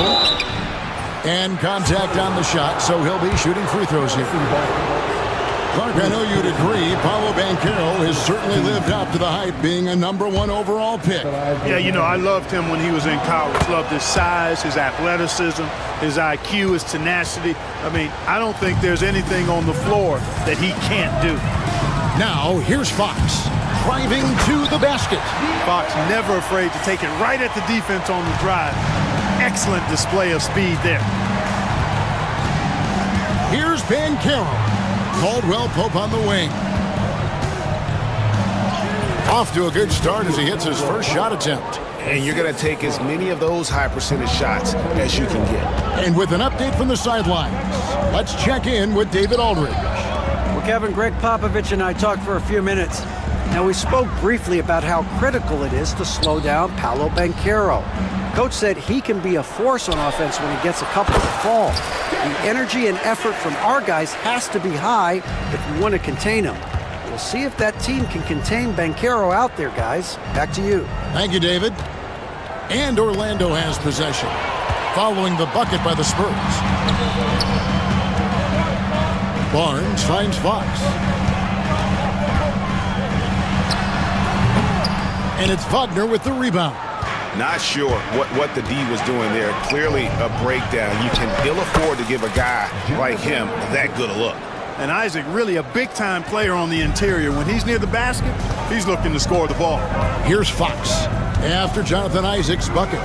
And contact on the shot, so he'll be shooting free throws here. Clark, I know you'd agree, Paolo Banchero has certainly lived up to the hype, being a #1 overall pick. Yeah, you know, I loved him when he was in college. Loved his size, his athleticism, his IQ, his tenacity. I mean, I don't think there's anything on the floor that he can't do. Now, here's Fox, driving to the basket. Fox never afraid to take it right at the defense on the drive. Excellent display of speed there. Here's Banchero. Caldwell Pope on the wing. Off to a good start as he hits his first shot attempt. And you're going to take as many of those high percentage shots as you can get. And with an update from the sidelines, let's check in with David Aldridge. Well, Kevin, Greg Popovich and I talked for a few minutes. Now, we spoke briefly about how critical it is to slow down Paolo Banchero. Coach said he can be a force on offense when he gets a couple to fall. The energy and effort from our guys has to be high if we want to contain him. We'll see if that team can contain Banchero out there, guys. Back to you. Thank you, David. And Orlando has possession, following the bucket by the Spurs. Barnes finds Fox. And it's Wagner with the rebound. Not sure what the D was doing there. Clearly a breakdown. You can ill afford to give a guy like him that good a look. And Isaac, really a big-time player on the interior. When he's near the basket, he's looking to score the ball. Here's Fox after Jonathan Isaac's bucket.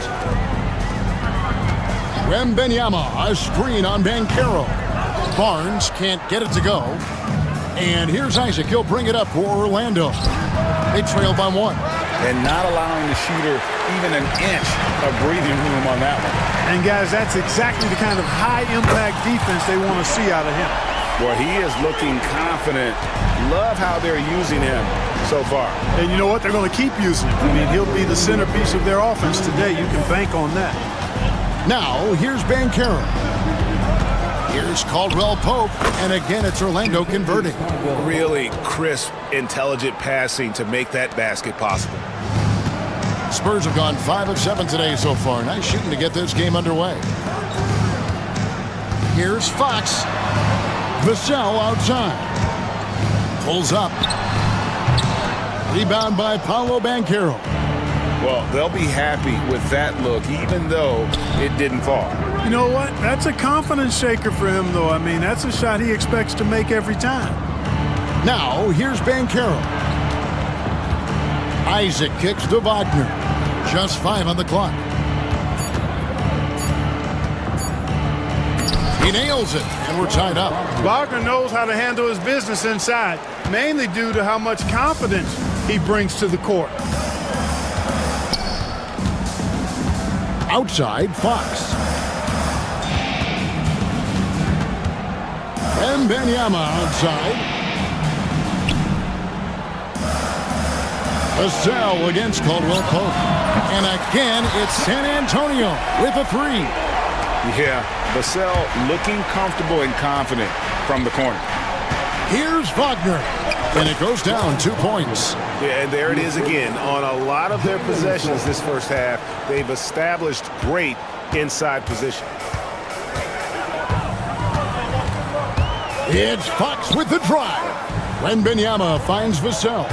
Wembenyama, a screen on Banchero. Barnes can't get it to go. And here's Isaac. He'll bring it up for Orlando. They trail by 1. And not allowing the shooter even an inch of breathing room on that one. And guys, that's exactly the kind of high-impact defense they want to see out of him. Well, he is looking confident. Love how they're using him so far. And you know what? They're going to keep using him. I mean, he'll be the centerpiece of their offense today. You can bank on that. Now, here's Banchero. Here's Caldwell Pope, and again, it's Orlando converting. Really crisp, intelligent passing to make that basket possible. Spurs have gone 5 of 7 today so far. Nice shooting to get this game underway. Here's Fox. Vassell outside. Pulls up. Rebound by Paolo Banchero. Well, they'll be happy with that look, even though it didn't fall. You know what? That's a confidence shaker for him, though. I mean, that's a shot he expects to make every time. Now, here's Banchero. Isaac kicks to Wagner. Just 5 on the clock. He nails it, and we're tied up. Wagner knows how to handle his business inside, mainly due to how much confidence he brings to the court. Outside, Fox. Wembenyama outside. Vassell against Caldwell Pope. And again, it's San Antonio with a 3. Yeah, Vassell looking comfortable and confident from the corner. Here's Wagner. And it goes down 2 points. Yeah, and there it is again. On a lot of their possessions this first half, they've established great inside position. It's Fox with the drive. Wembanyama finds Vassell.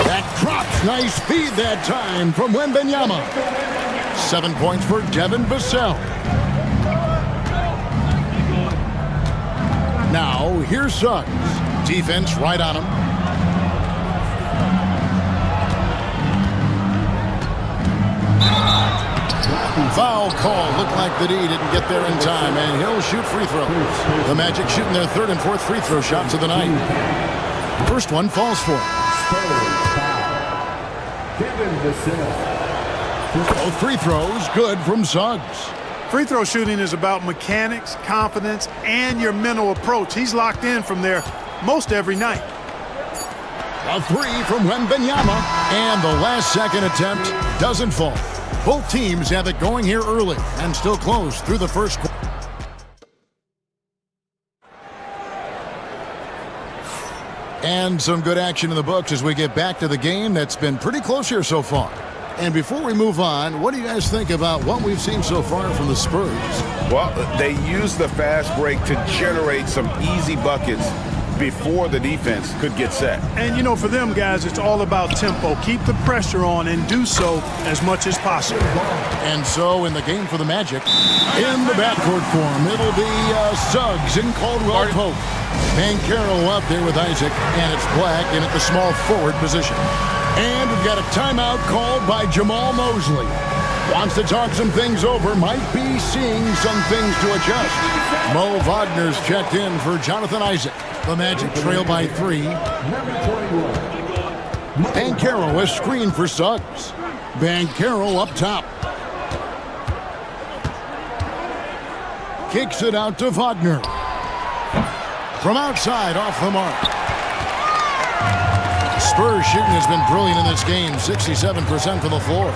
That drops. Nice feed that time from Wembanyama. 7 points for Devin Vassell. Now, here's Suggs. Defense right on him. Foul call. Looked like the D didn't get there in time, and he'll shoot free throws. The Magic shooting their third and fourth free throw shots of the night. First one falls for him. Both free throws good from Suggs. Free throw shooting is about mechanics, confidence, and your mental approach. He's locked in from there most every night. A three from Wembanyama, and the last second attempt doesn't fall. Both teams have it going here early and still close through the first quarter. And some good action in the books as we get back to the game that's been pretty close here so far. And before we move on, what do you guys think about what we've seen so far from the Spurs? Well, they used the fast break to generate some easy buckets before the defense could get set. And, you know, for them guys, it's all about tempo. Keep the pressure on and do so as much as possible. And so in the game for the Magic, in the backcourt form, it'll be Suggs and Caldwell Pope. Banchero up there with Isaac, and it's Black in at the small forward position. And we've got a timeout called by Jamal Mosley. Wants to talk some things over, might be seeing some things to adjust. Mo Wagner's checked in for Jonathan Isaac. The Magic trail by 3. Banchero a screen for Suggs. Banchero up top. Kicks it out to Wagner. From outside, off the mark. Spurs shooting has been brilliant in this game, 67% from the floor.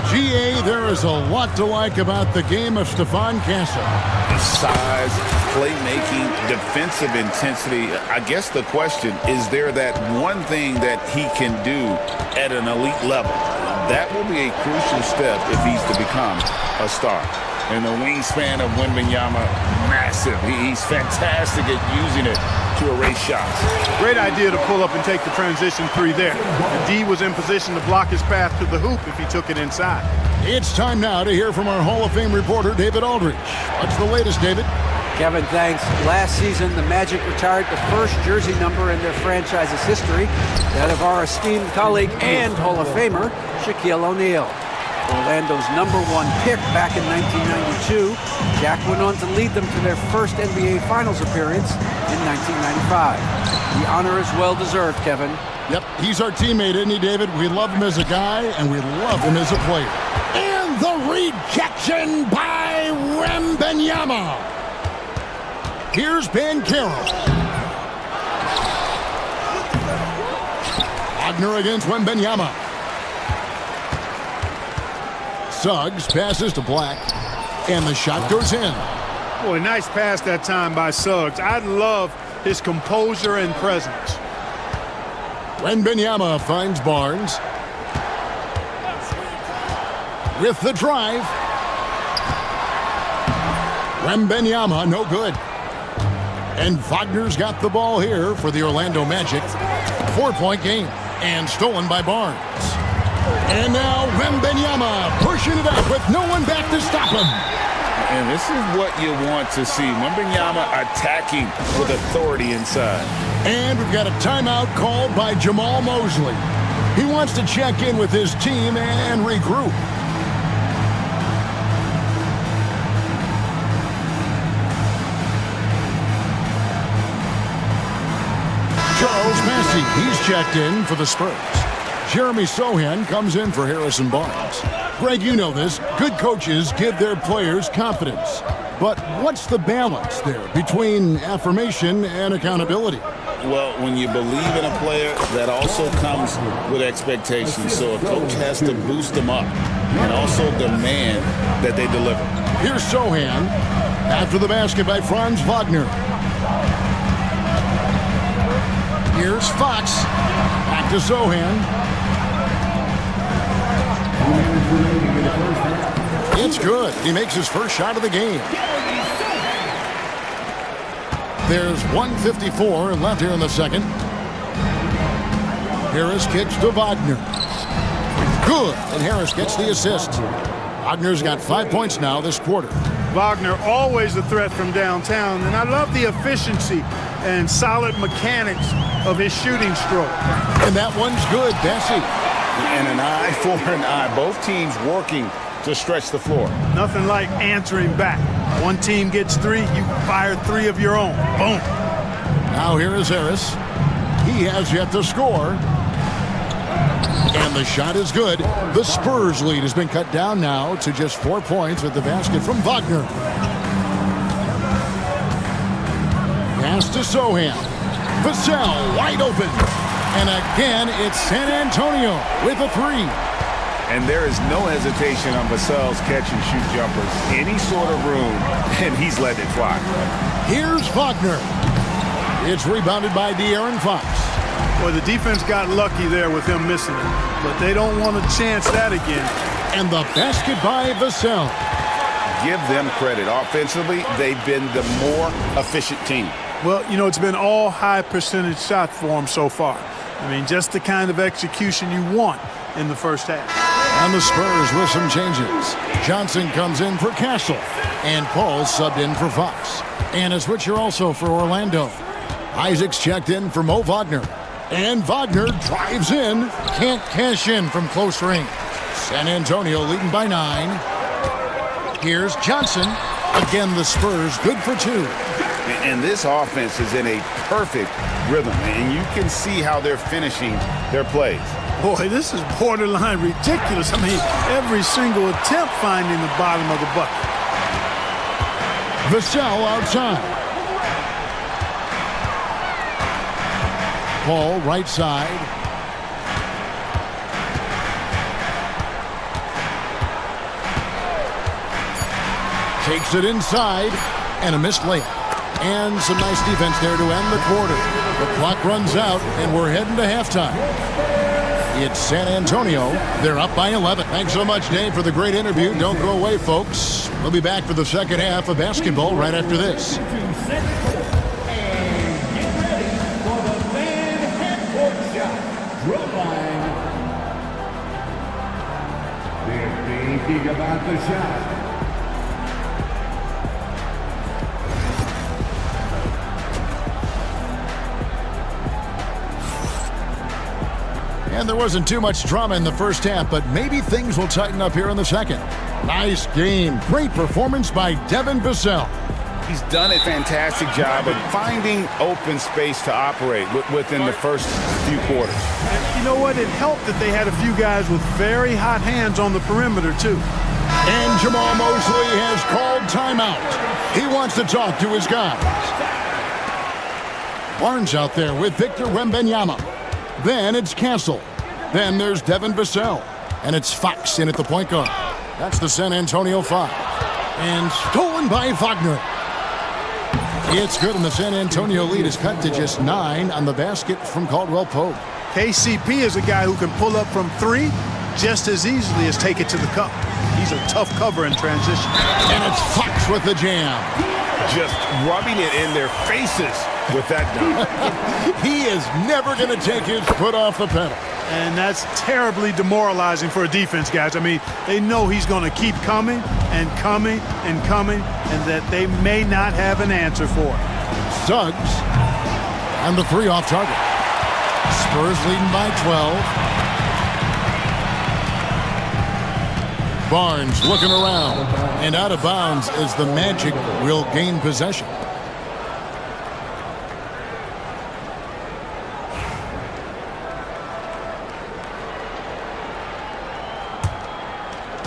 GA, there is a lot to like about the game of Stephon Castle. Size, playmaking, defensive intensity. I guess the question, is there that one thing that he can do at an elite level? That will be a crucial step if he's to become a star. And the wingspan of Wembanyama, massive. He's fantastic at using it to erase shots. Great idea to pull up and take the transition 3 there. And D was in position to block his path to the hoop if he took it inside. It's time now to hear from our Hall of Fame reporter, David Aldridge. What's the latest, David? Kevin, thanks. Last season, the Magic retired the first jersey number in their franchise's history, that of our esteemed colleague and Hall of Famer, Shaquille O'Neal. Orlando's #1 pick back in 1992, Shaq went on to lead them to their first NBA Finals appearance in 1995. The honor is well-deserved, Kevin. Yep, he's our teammate, isn't he, David? We love him as a guy, and we love him as a player. And the rejection by Wembanyama. Here's Banchero. Wagner against Wembanyama. Suggs passes to Black, and the shot goes in. Boy, nice pass that time by Suggs. I love his composure and presence. Wembanyama finds Barnes. With the drive. Wembanyama, no good. And Wagner's got the ball here for the Orlando Magic. 4-point game, and stolen by Barnes. And now Wembanyama pushing it up with no one back to stop him. And this is what you want to see. Wembanyama attacking with authority inside. And we've got a timeout called by Jamal Mosley. He wants to check in with his team and regroup. Charles Massey, he's checked in for the Spurs. Jeremy Sohan comes in for Harrison Barnes. Greg, you know this. Good coaches give their players confidence. But what's the balance there between affirmation and accountability? Well, when you believe in a player, that also comes with expectations. So a coach has to boost them up and also demand that they deliver. Here's Sohan. After the basket by Franz Wagner. Here's Fox. Back to Sohan. It's good. He makes his first shot of the game. There's 1:54 left here in the second. Harris kicks to Wagner. Good, and Harris gets the assist. Wagner's got 5 points now this quarter. Wagner always a threat from downtown, and I love the efficiency and solid mechanics of his shooting stroke. And that one's good, Bessie. And an eye for an eye. Both teams working to stretch the floor. Nothing like answering back. One team gets 3, you fire 3 of your own. Boom. Now here is Harris. He has yet to score. And the shot is good. The Spurs lead has been cut down now to just 4 points with the basket from Wagner. Pass to Sohan. Vassell wide open. And again, it's San Antonio with a 3. And there is no hesitation on Vassell's catch-and-shoot jumpers. Any sort of room, and he's letting it fly. Here's Wagner. It's rebounded by De'Aaron Fox. Well, the defense got lucky there with him missing it, but they don't want to chance that again. And the basket by Vassell. Give them credit. Offensively, they've been the more efficient team. Well, you know, it's been all high-percentage shots for them so far. I mean, just the kind of execution you want in the first half. And the Spurs with some changes. Johnson comes in for Castle. And Paul subbed in for Fox. And a switcher also for Orlando. Isaac's checked in for Mo Wagner. And Wagner drives in. Can't cash in from close range. San Antonio leading by 9. Here's Johnson. Again, the Spurs good for 2. And this offense is in a perfect rhythm. And you can see how they're finishing their plays. Boy, this is borderline ridiculous. I mean, every single attempt finding the bottom of the bucket. Vassell outside. Paul right side. Takes it inside. And a missed layup. And some nice defense there to end the quarter. The clock runs out, and we're heading to halftime. It's San Antonio. They're up by 11. Thanks so much, Dave, for the great interview. Don't go away, folks. We'll be back for the second half of basketball right after this. They're thinking about the shot. And there wasn't too much drama in the first half, but maybe things will tighten up here in the second. Nice game. Great performance by Devin Vassell. He's done a fantastic job of finding open space to operate within the first few quarters. And you know what? It helped that they had a few guys with very hot hands on the perimeter, too. And Jamal Mosley has called timeout. He wants to talk to his guys. Barnes out there with Victor Wembanyama. Then it's Castle. Then there's Devin Vassell. And it's Fox in at the point guard. That's the San Antonio 5. And stolen by Wagner. It's good, and the San Antonio lead is cut to just 9 on the basket from Caldwell Pope. KCP is a guy who can pull up from 3 just as easily as take it to the cup. He's a tough cover in transition. And it's Fox with the jam. Just rubbing it in their faces with that dunk. He is never going to take his foot off the pedal. And that's terribly demoralizing for a defense, guys. I mean, they know he's going to keep coming and coming and coming, and that they may not have an answer for it. Suggs and the 3 off target. Spurs leading by 12. Barnes looking around, and out of bounds as the Magic will gain possession.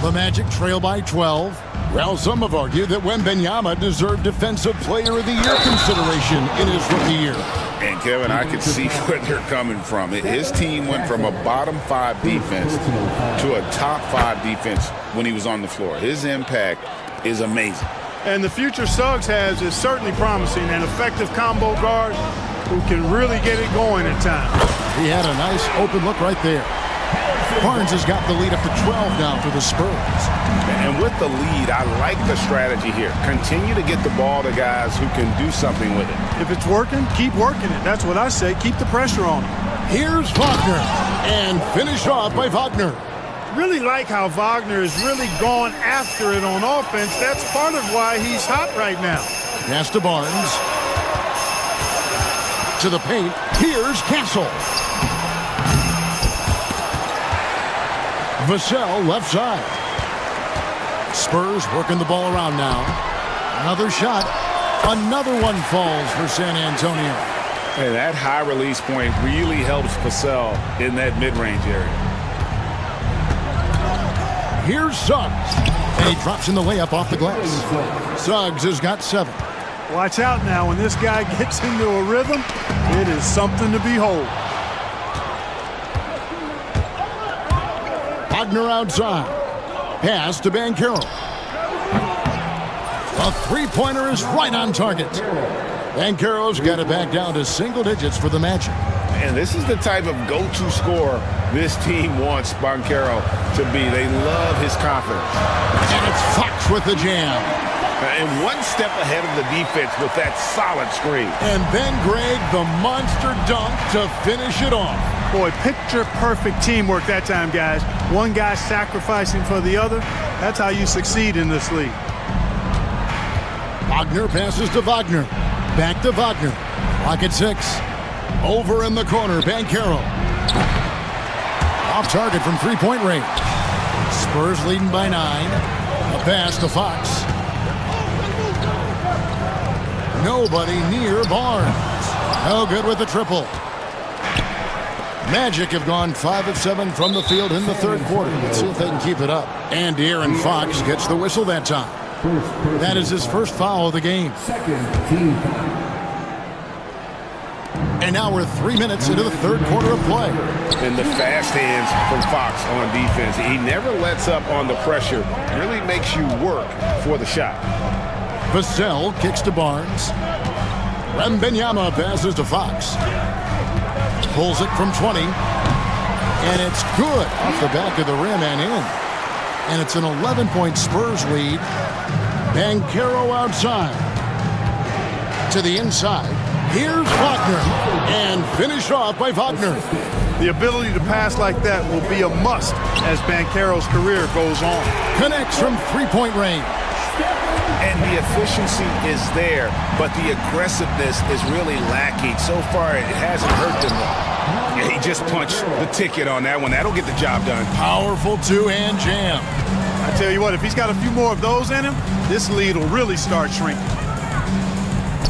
The Magic trail by 12. Well, some have argued that Wembanyama deserved Defensive Player of the Year consideration in his rookie year. And, Kevin, I can see where they're coming from. His team went from a bottom 5 defense to a top 5 defense when he was on the floor. His impact is amazing. And the future Suggs has is certainly promising. An effective combo guard who can really get it going at times. He had a nice open look right there. Barnes has got the lead up to 12 now for the Spurs. And with the lead, I like the strategy here. Continue to get the ball to guys who can do something with it. If it's working, keep working it. That's what I say. Keep the pressure on him. Here's Wagner, and finished off by Wagner. Really like how Wagner has really gone after it on offense. That's part of why he's hot right now. Pass to Barnes. To the paint. Here's Castle. Vassell left side. Spurs working the ball around now. Another shot. Another one falls for San Antonio. Hey, that high release point really helps Vassell in that mid-range area. Here's Suggs. And he drops in the layup off the glass. Suggs has got 7. Watch out now. When this guy gets into a rhythm, it is something to behold. Wagner outside. Pass to Banchero. A three-pointer is right on target. Banchero's got it back down to single digits for the Magic. And this is the type of go-to scorer this team wants Banchero to be. They love his confidence. And it's Fox with the jam. And one step ahead of the defense with that solid screen. And then Greg, the monster dunk to finish it off. Boy, picture-perfect teamwork that time, guys. One guy sacrificing for the other. That's how you succeed in this league. Wagner passes to Wagner. Back to Wagner. Clock at 6. Over in the corner, Banchero. Off target from three-point range. Spurs leading by 9. A pass to Fox. Nobody near Barnes. No good with the triple. Magic have gone 5 of 7 from the field in the third quarter. Let's see if they can keep it up. And De'Aaron Fox gets the whistle that time. That is his first foul of the game. And now we're 3 minutes into the third quarter of play. And the fast hands from Fox on defense. He never lets up on the pressure. Really makes you work for the shot. Vassell kicks to Barnes. Wembanyama passes to Fox. Pulls it from 20. And it's good off the back of the rim and in. And it's an 11-point Spurs lead. Banchero outside. To the inside. Here's Wagner. And finished off by Wagner. The ability to pass like that will be a must as Banchero's career goes on. Connects from three-point range. And the efficiency is there, but the aggressiveness is really lacking. So far, it hasn't hurt them, though. Yeah, he just punched the ticket on that one. That'll get the job done. Powerful two-hand jam. I tell you what, if he's got a few more of those in him, this lead will really start shrinking.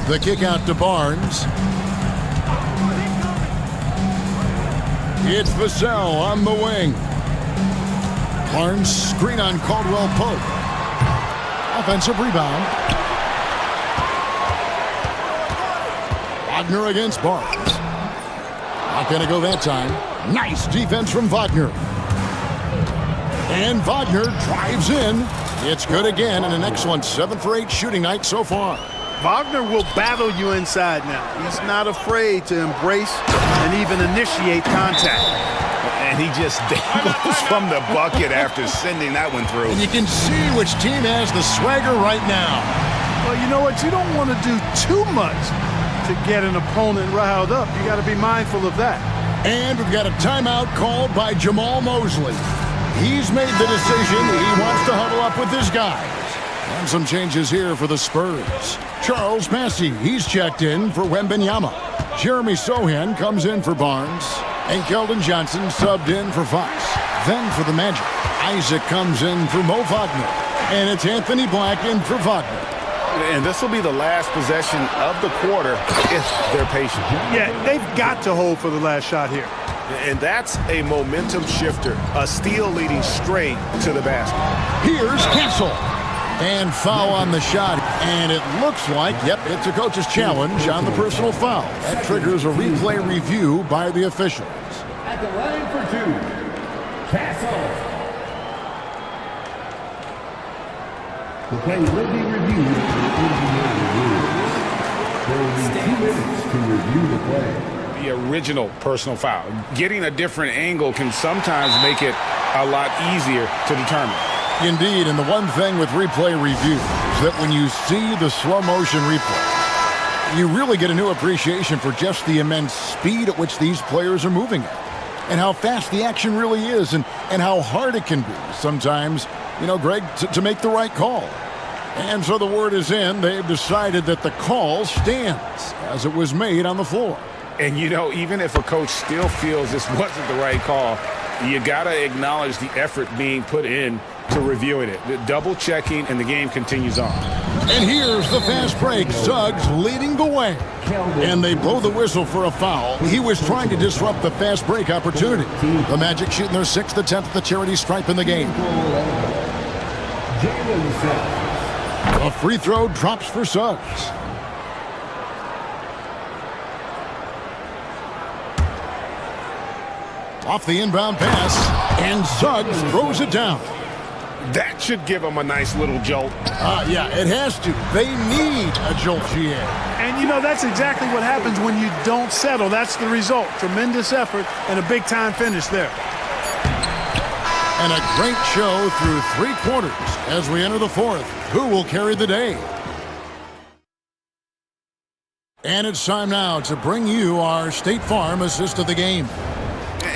The kick out to Barnes. It's Vassell on the wing. Barnes screen on Caldwell Pope. Offensive rebound. Wagner against Barnes. Not going to go that time. Nice defense from Wagner. And Wagner drives in. It's good again, and an excellent 7 for 8 shooting night so far. Wagner will battle you inside now. He's not afraid to embrace and even initiate contact. And he just dangles from the bucket after sending that one through. And you can see which team has the swagger right now. Well, you know what? You don't want to do too much to get an opponent riled up. You got to be mindful of that. And we've got a timeout called by Jamal Mosley. He's made the decision he wants to huddle up with his guys. And some changes here for the Spurs. Charles Massey, he's checked in for Wembanyama. Jeremy Sohan comes in for Barnes. And Keldon Johnson subbed in for Fox. Then for the Magic, Isaac comes in for Mo Wagner. And it's Anthony Black in for Wagner. And this will be the last possession of the quarter if they're patient. Yeah, they've got to hold for the last shot here. And that's a momentum shifter. A steal leading straight to the basket. Here's Castle. And foul on the shot. And it looks like, yep, it's a coach's challenge on the personal foul. That triggers a replay review by the officials. At the line for 2, Castle. The play will be reviewed for the NBA rules. There will be 2 minutes to review the play. the original personal foul. Getting a different angle can sometimes make it a lot easier to determine. Indeed, and the one thing with replay review is that when you see the slow motion replay, you really get a new appreciation for just the immense speed at which these players are moving at, and how fast the action really is, and how hard it can be sometimes, you know, Greg, to make the right call. And so the word is in. They've decided that the call stands as it was made on the floor. And, you know, even if a coach still feels this wasn't the right call, you got to acknowledge the effort being put in to reviewing it. The double checking, and the game continues on. And here's the fast break. Suggs leading the way. And they blow the whistle for a foul. He was trying to disrupt the fast break opportunity. The Magic shooting their 6th attempt at the charity stripe in the game. A free throw drops for Suggs. Off the inbound pass, and Suggs throws it down. That should give them a nice little jolt. Yeah, it has to. They need a jolt, GA. And, you know, that's exactly what happens when you don't settle. That's the result. Tremendous effort and a big-time finish there. And a great show through 3 quarters as we enter the 4th. Who will carry the day? And it's time now to bring you our State Farm assist of the game.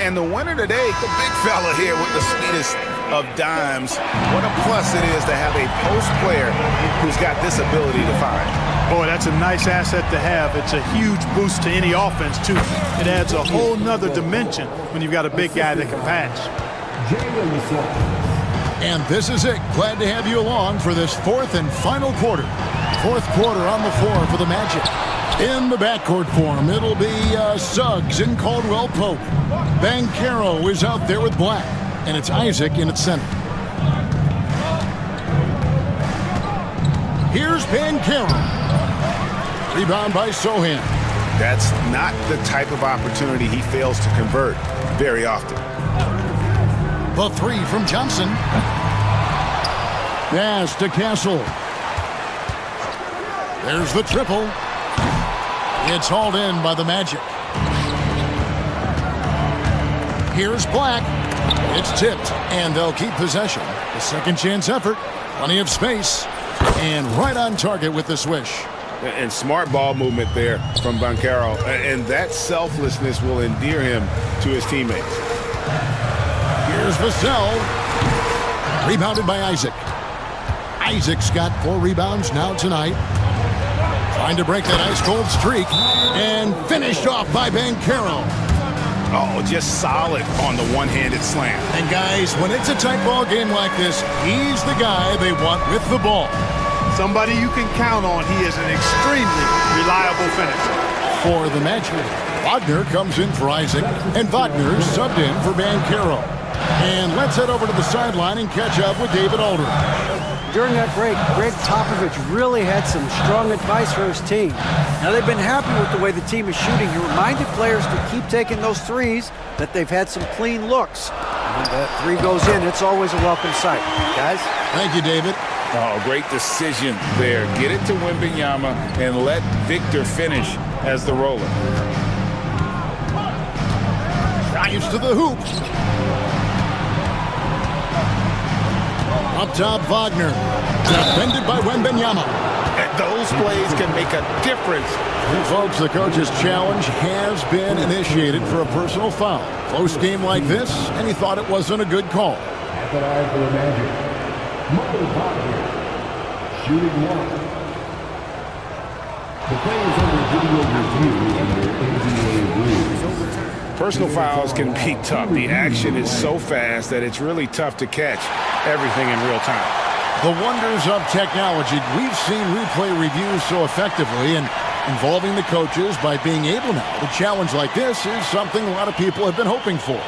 And the winner today, the big fella here with the sweetest of dimes. What a plus it is to have a post player who's got this ability to find. Boy, that's a nice asset to have. It's a huge boost to any offense, too. It adds a whole nother dimension when you've got a big guy that can pass. And this is it. Glad to have you along for this 4th and final quarter. 4th quarter on the floor for the Magic. In the backcourt form, it'll be Suggs and Caldwell Pope. Banchero is out there with Black, and it's Isaac in its center. Here's Banchero. Rebound by Sohan. That's not the type of opportunity he fails to convert very often. The 3 from Johnson. Pass to Castle. There's the triple. It's hauled in by the Magic. Here's Black. It's tipped, and they'll keep possession. The second chance effort. Plenty of space. And right on target with the swish. And smart ball movement there from Banchero. And that selflessness will endear him to his teammates. Here's Vassell. Rebounded by Isaac. Isaac's got 4 rebounds now tonight. Trying to break that ice-cold streak. And finished off by Banchero. Oh, just solid on the one-handed slam. And guys, when it's a tight ball game like this, he's the guy they want with the ball. Somebody you can count on. He is an extremely reliable finisher. For the Magic, Wagner comes in for Isaac, and Wagner subbed in for Banchero. And let's head over to the sideline and catch up with David Aldridge. During that break, Greg Popovich really had some strong advice for his team. Now, they've been happy with the way the team is shooting. He reminded players to keep taking those threes, that they've had some clean looks. And when that 3 goes in, it's always a welcome sight. Guys? Thank you, David. Oh, great decision there. Get it to Wembanyama and let Victor finish as the roller. Drives to the hoop. Up top, Wagner. Defended by Wembanyama. And those plays can make a difference. And folks, the coach's challenge has been initiated for a personal foul. Close game like this, and he thought it wasn't a good call. At the line for the Magic, Mo Wagner, shooting 1. The play is under video review under NBA rules. Personal fouls can be tough. The action is so fast that it's really tough to catch everything in real time. The wonders of technology. We've seen replay reviews so effectively, and involving the coaches by being able now to challenge like this is something a lot of people have been hoping for.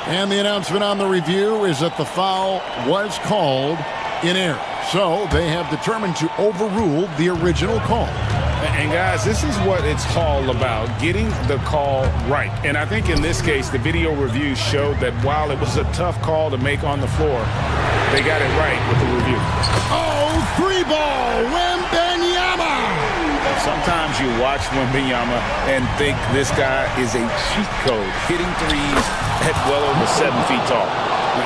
And the announcement on the review is that the foul was called in error. So they have determined to overrule the original call. And guys, this is what it's all about, getting the call right. And I think in this case, the video review showed that while it was a tough call to make on the floor, they got it right with the review. Oh, 3 ball, Wembanyama! Sometimes you watch Wembanyama and think this guy is a cheat code, hitting threes at well over 7 feet tall.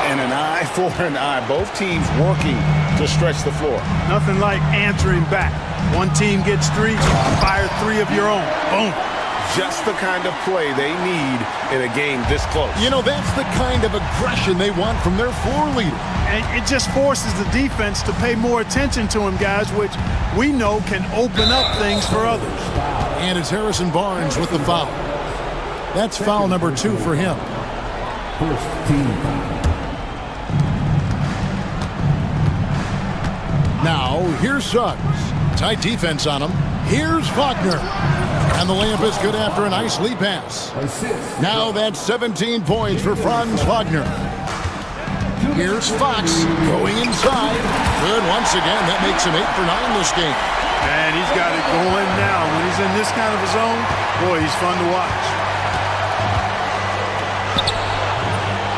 And an eye for an eye. Both teams working to stretch the floor. Nothing like answering back. One team gets 3, fire 3 of your own. Boom. Just the kind of play they need in a game this close. You know, that's the kind of aggression they want from their floor leader. And it just forces the defense to pay more attention to him, guys, which we know can open up things for others. And it's Harrison Barnes with the foul. That's foul number 2 for him. First team. Now, here's Suggs. Tight defense on him. Here's Wagner. And the layup is good after a nice lead pass. Now that's 17 points for Franz Wagner. Here's Fox going inside. Good once again. That makes him 8 for 9 this game. And he's got it going now. When he's in this kind of a zone, boy, he's fun to watch.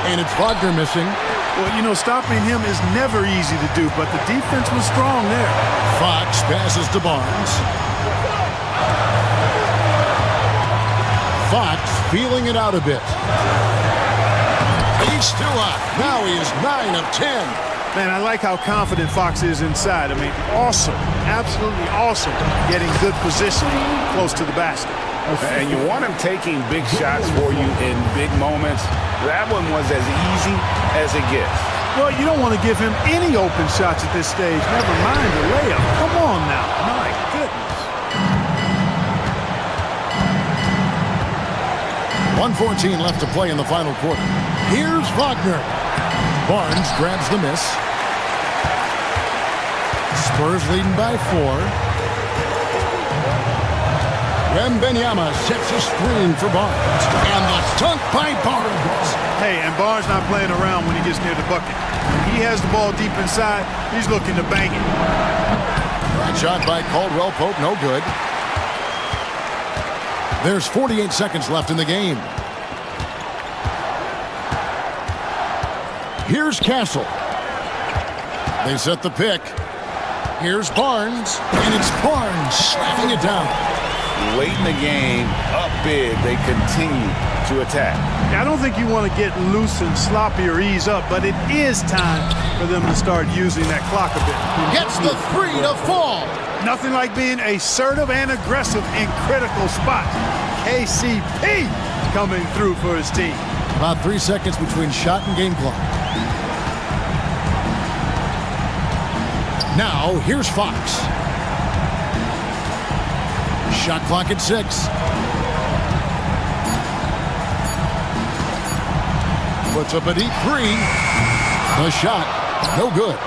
And it's Wagner missing. Well, you know, stopping him is never easy to do, but the defense was strong there. Fox passes to Barnes. Fox feeling it out a bit. He's still up. Now he is 9 of 10. Man, I like how confident Fox is inside. I mean, awesome. Absolutely awesome. Getting good positioning close to the basket. And you want him taking big shots for you in big moments. That one was as easy as it gets. Well, you don't want to give him any open shots at this stage. Never mind the layup. Come on now. My goodness. 1:14 left to play in the final quarter. Here's Wagner. Barnes grabs the miss. Spurs leading by 4. Wembanyama sets a screen for Barnes. And the dunk by Barnes. Hey, and Barnes not playing around when he gets near the bucket. He has the ball deep inside. He's looking to bang it. Right shot by Caldwell Pope, no good. There's 48 seconds left in the game. Here's Castle. They set the pick. Here's Barnes. And it's Barnes slapping it down. Late in the game, up big, they continue to attack. I don't think you want to get loose and sloppy or ease up, but it is time for them to start using that clock a bit. Gets the 3 to fall. Nothing like being assertive and aggressive in critical spots. KCP coming through for his team. About 3 seconds between shot and game clock. Now, here's Fox. Shot clock at 6. Puts up a deep 3. The shot, no good.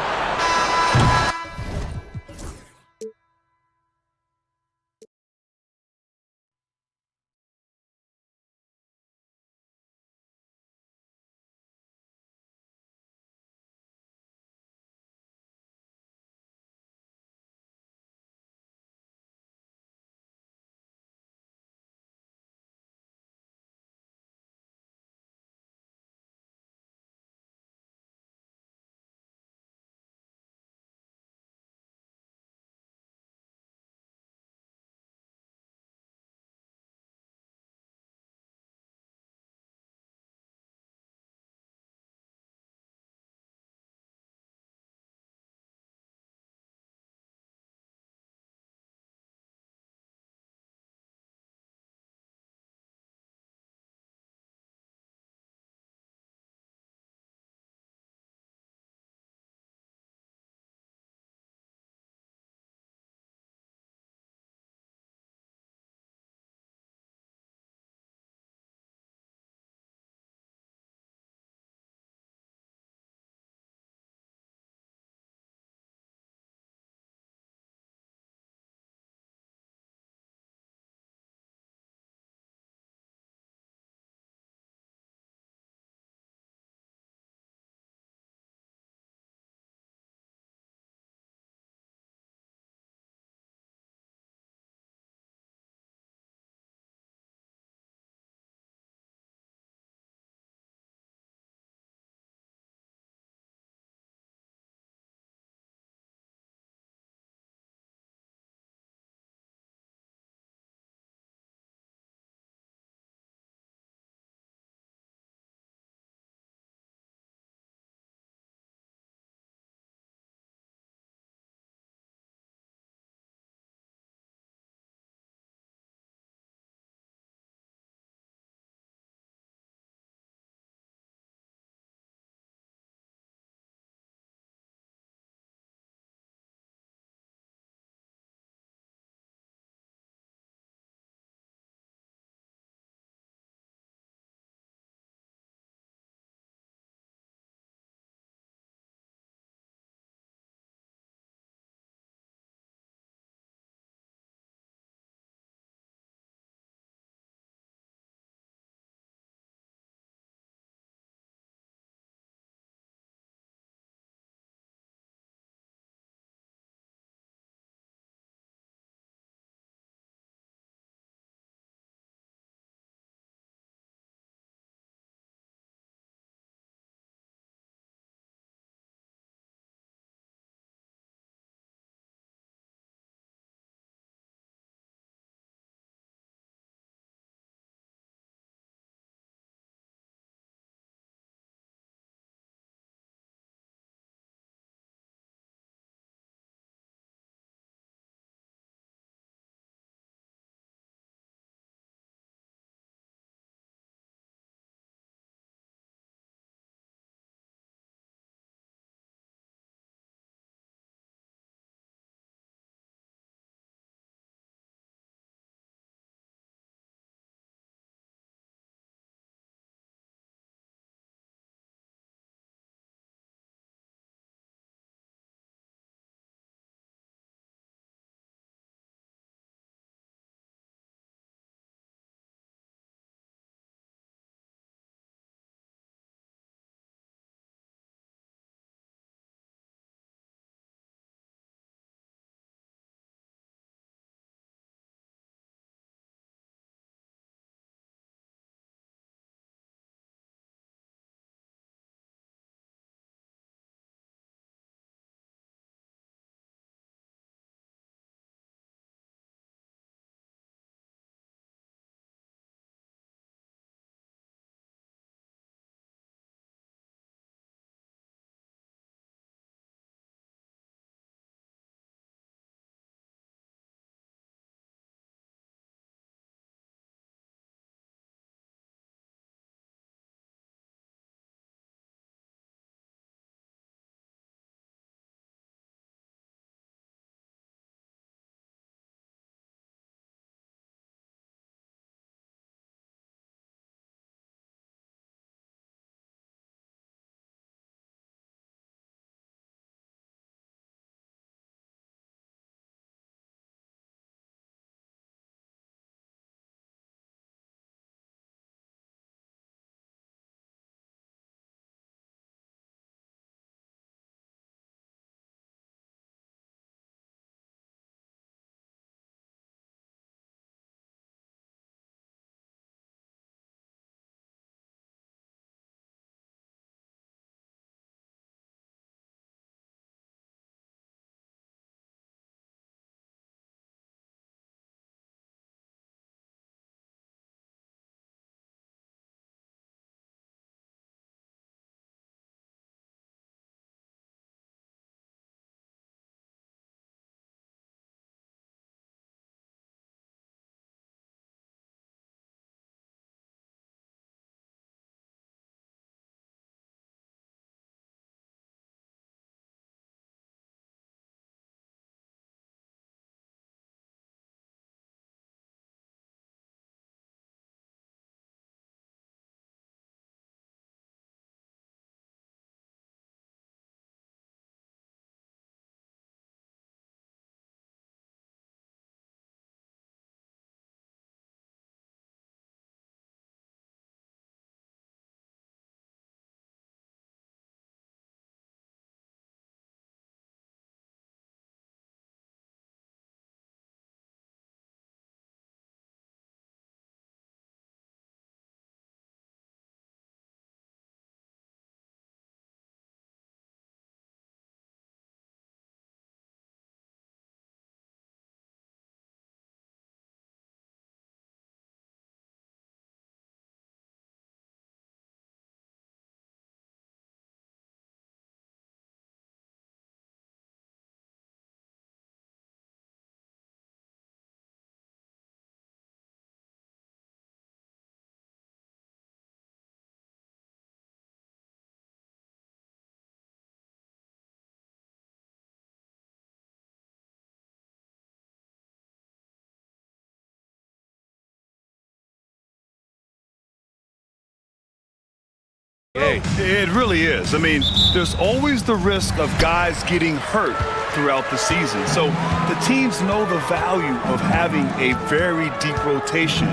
Hey. It really is. I mean, there's always the risk of guys getting hurt throughout the season. So the teams know the value of having a very deep rotation,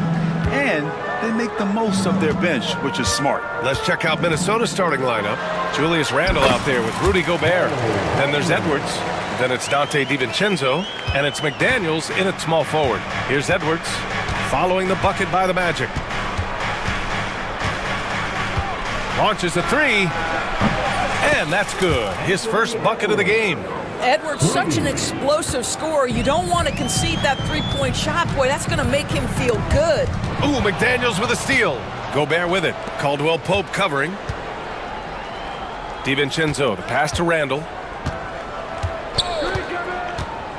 and they make the most of their bench, which is smart. Let's check out Minnesota's starting lineup. Julius Randle out there with Rudy Gobert. Then there's Edwards. Then it's Dante DiVincenzo. And it's McDaniels in at small forward. Here's Edwards following the bucket by the Magic. Launches a three. And that's good. His first bucket of the game. Edwards, such an explosive scorer. You don't want to concede that three-point shot. Boy, that's going to make him feel good. Ooh, McDaniels with a steal. Gobert with it. Caldwell Pope covering. DiVincenzo, the pass to Randle.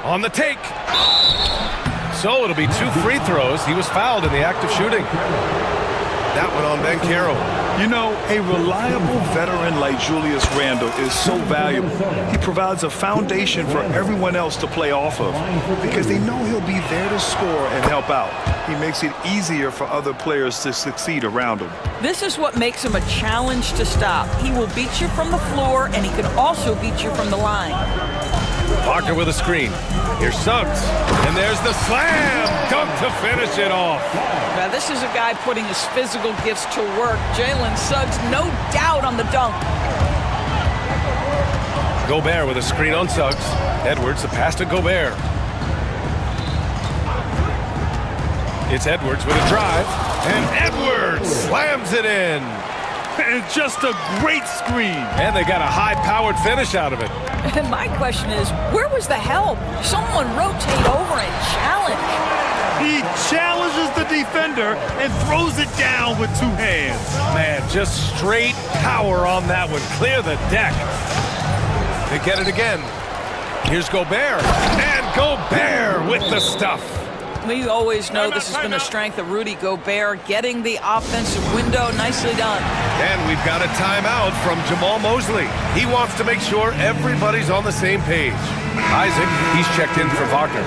On the take. So it'll be 2 free throws. He was fouled in the act of shooting. That one on Banchero. You know, a reliable veteran like Julius Randle is so valuable. He provides a foundation for everyone else to play off of because they know he'll be there to score and help out. He makes it easier for other players to succeed around him. This is what makes him a challenge to stop. He will beat you from the floor, and he can also beat you from the line. Wagner with a screen. Here's Suggs. And there's the slam dunk to finish it off. Now, this is a guy putting his physical gifts to work. Jalen Suggs, no doubt on the dunk. Gobert with a screen on Suggs. Edwards, the pass to Gobert. It's Edwards with a drive. And Edwards slams it in. And just a great screen. And they got a high-powered finish out of it. And my question is, where was the help? Someone rotate over and challenge. He challenges the defender and throws it down with 2 hands. Man, just straight power on that one. Clear the deck. They get it again. Here's Gobert. And Gobert with the stuff. We always know this has been a strength of Rudy Gobert, getting the offensive window. Nicely done. And we've got a timeout from Jamal Mosley. He wants to make sure everybody's on the same page. Isaac, he's checked in for Wagner.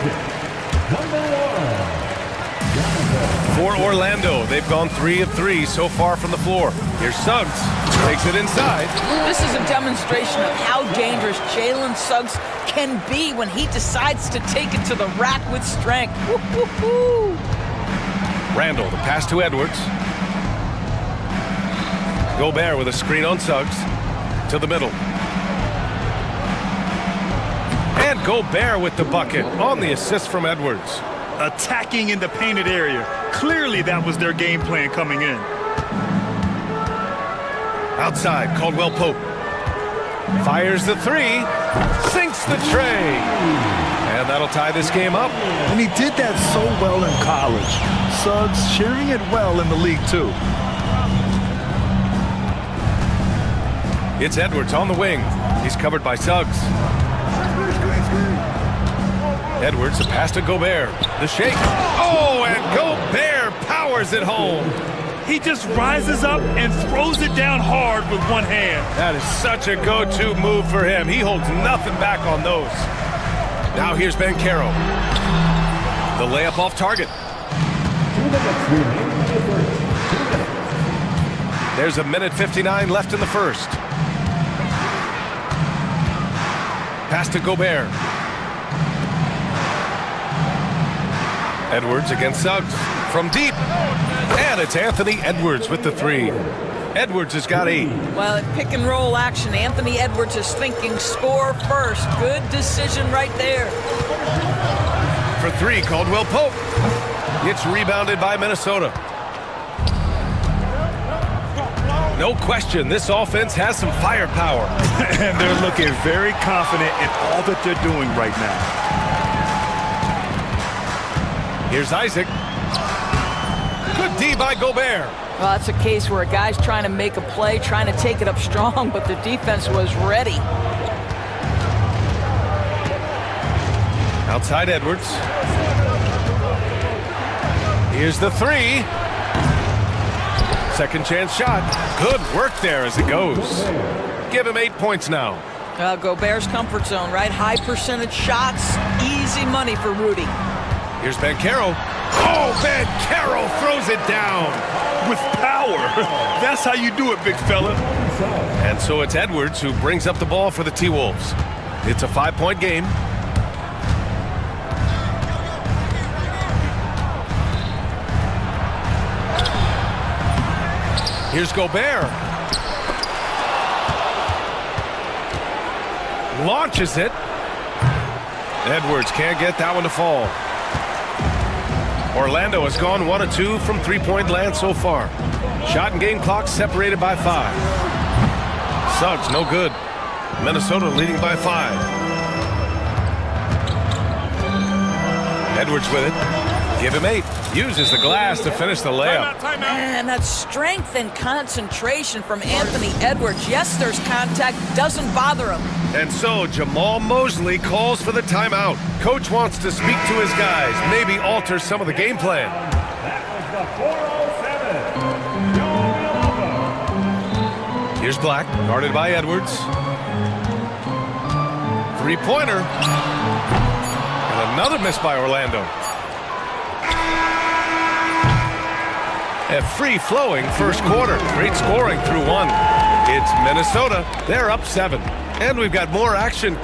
For Orlando, they've gone 3 of 3 so far from the floor. Here's Suggs. Takes it inside. This is a demonstration of how dangerous Jalen Suggs can be when he decides to take it to the rack with strength. Woo-hoo-hoo. Randle, the pass to Edwards. Gobert with a screen on Suggs. To the middle. And Gobert with the bucket on the assist from Edwards. Attacking in the painted area. Clearly that was their game plan coming in. Outside, Caldwell Pope. Fires the 3. Sinks the tray. And that'll tie this game up. And he did that so well in college. Suggs sharing it well in the league, too. It's Edwards on the wing. He's covered by Suggs. Edwards, a pass to Gobert. The shake. Oh, and Gobert powers it home. He just rises up and throws it down hard with 1 hand. That is such a go-to move for him. He holds nothing back on those. Now here's Banchero. The layup off target. There's 1:59 left in the first. Pass to Gobert. Edwards against Suggs from deep. And it's Anthony Edwards with the 3. Edwards has got 8. Well, in pick and roll action, Anthony Edwards is thinking score first. Good decision right there. For 3, Caldwell Pope. It's rebounded by Minnesota. No question, this offense has some firepower. And they're looking very confident in all that they're doing right now. Here's Isaac. Good D by Gobert. Well, that's a case where a guy's trying to make a play, trying to take it up strong, but the defense was ready. Outside Edwards. Here's the 3. Second chance shot. Good work there as it goes. Give him 8 points now. Gobert's comfort zone, right? High percentage shots. Easy money for Rudy. Here's Banchero. Oh, Banchero throws it down. With power. That's how you do it, big fella. And so it's Edwards who brings up the ball for the T-Wolves. It's a 5-point game. Here's Gobert. Launches it. Edwards can't get that one to fall. Orlando has gone 1 of 2 from three-point land so far. Shot and game clock separated by 5. Suggs, no good. Minnesota leading by 5. Edwards with it. Give him 8. Uses the glass to finish the layup. Man, that strength and concentration from Anthony Edwards. Yes, there's contact. Doesn't bother him. And so Jamal Mosley calls for the timeout. Coach wants to speak to his guys, maybe alter some of the game plan. Here's Black, guarded by Edwards. Three-pointer. And another miss by Orlando. A free-flowing first quarter. Great scoring through 1. It's Minnesota. They're up 7. And we've got more action.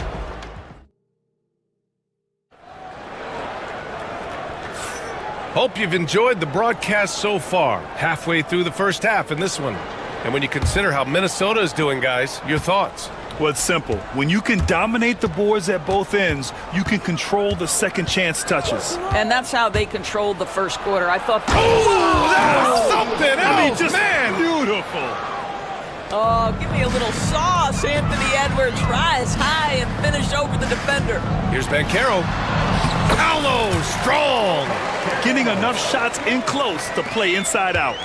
Hope you've enjoyed the broadcast so far. Halfway through the first half in this one. And when you consider how Minnesota is doing, guys, your thoughts? Well, it's simple. When you can dominate the boards at both ends, you can control the second chance touches. And that's how they controlled the first quarter. I thought... Oh, that's something else, I mean, just man! Beautiful. Oh, give me a little sauce. Anthony Edwards rise high and finish over the defender. Here's Banchero. Paolo, strong! Getting enough shots in close to play inside out.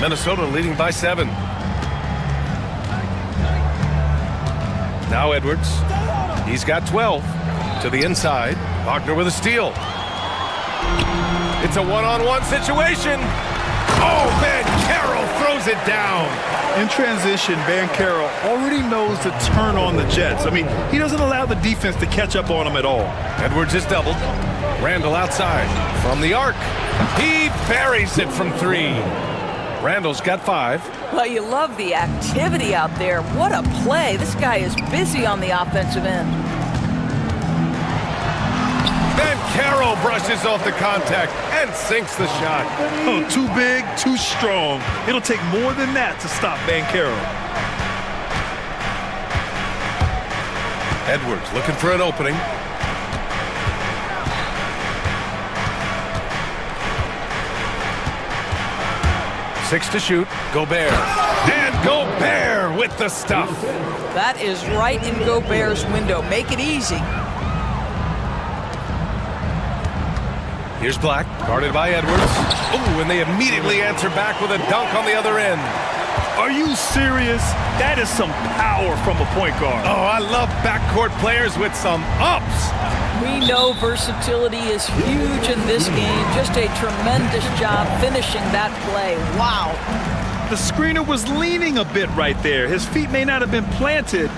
Minnesota leading by 7. Now Edwards. He's got 12. To the inside. Wagner with a steal. It's a one-on-one situation. Oh, Banchero throws it down. In transition, Banchero already knows to turn on the Jets. I mean, he doesn't allow the defense to catch up on him at all. Edwards is doubled. Randall outside. From the arc. He buries it from 3. Randall's got 5. Well, you love the activity out there. What a play. This guy is busy on the offensive end. Banchero brushes off the contact and sinks the shot. Oh, too big, too strong. It'll take more than that to stop Banchero. Edwards looking for an opening. Six to shoot. Gobert. And Gobert with the stuff. That is right in Gobert's window. Make it easy. Here's Black, guarded by Edwards. Ooh, and they immediately answer back with a dunk on the other end. Are you serious? That is some power from a point guard. Oh, I love backcourt players with some ups. We know versatility is huge in this game. Just a tremendous job finishing that play. Wow. The screener was leaning a bit right there. His feet may not have been planted.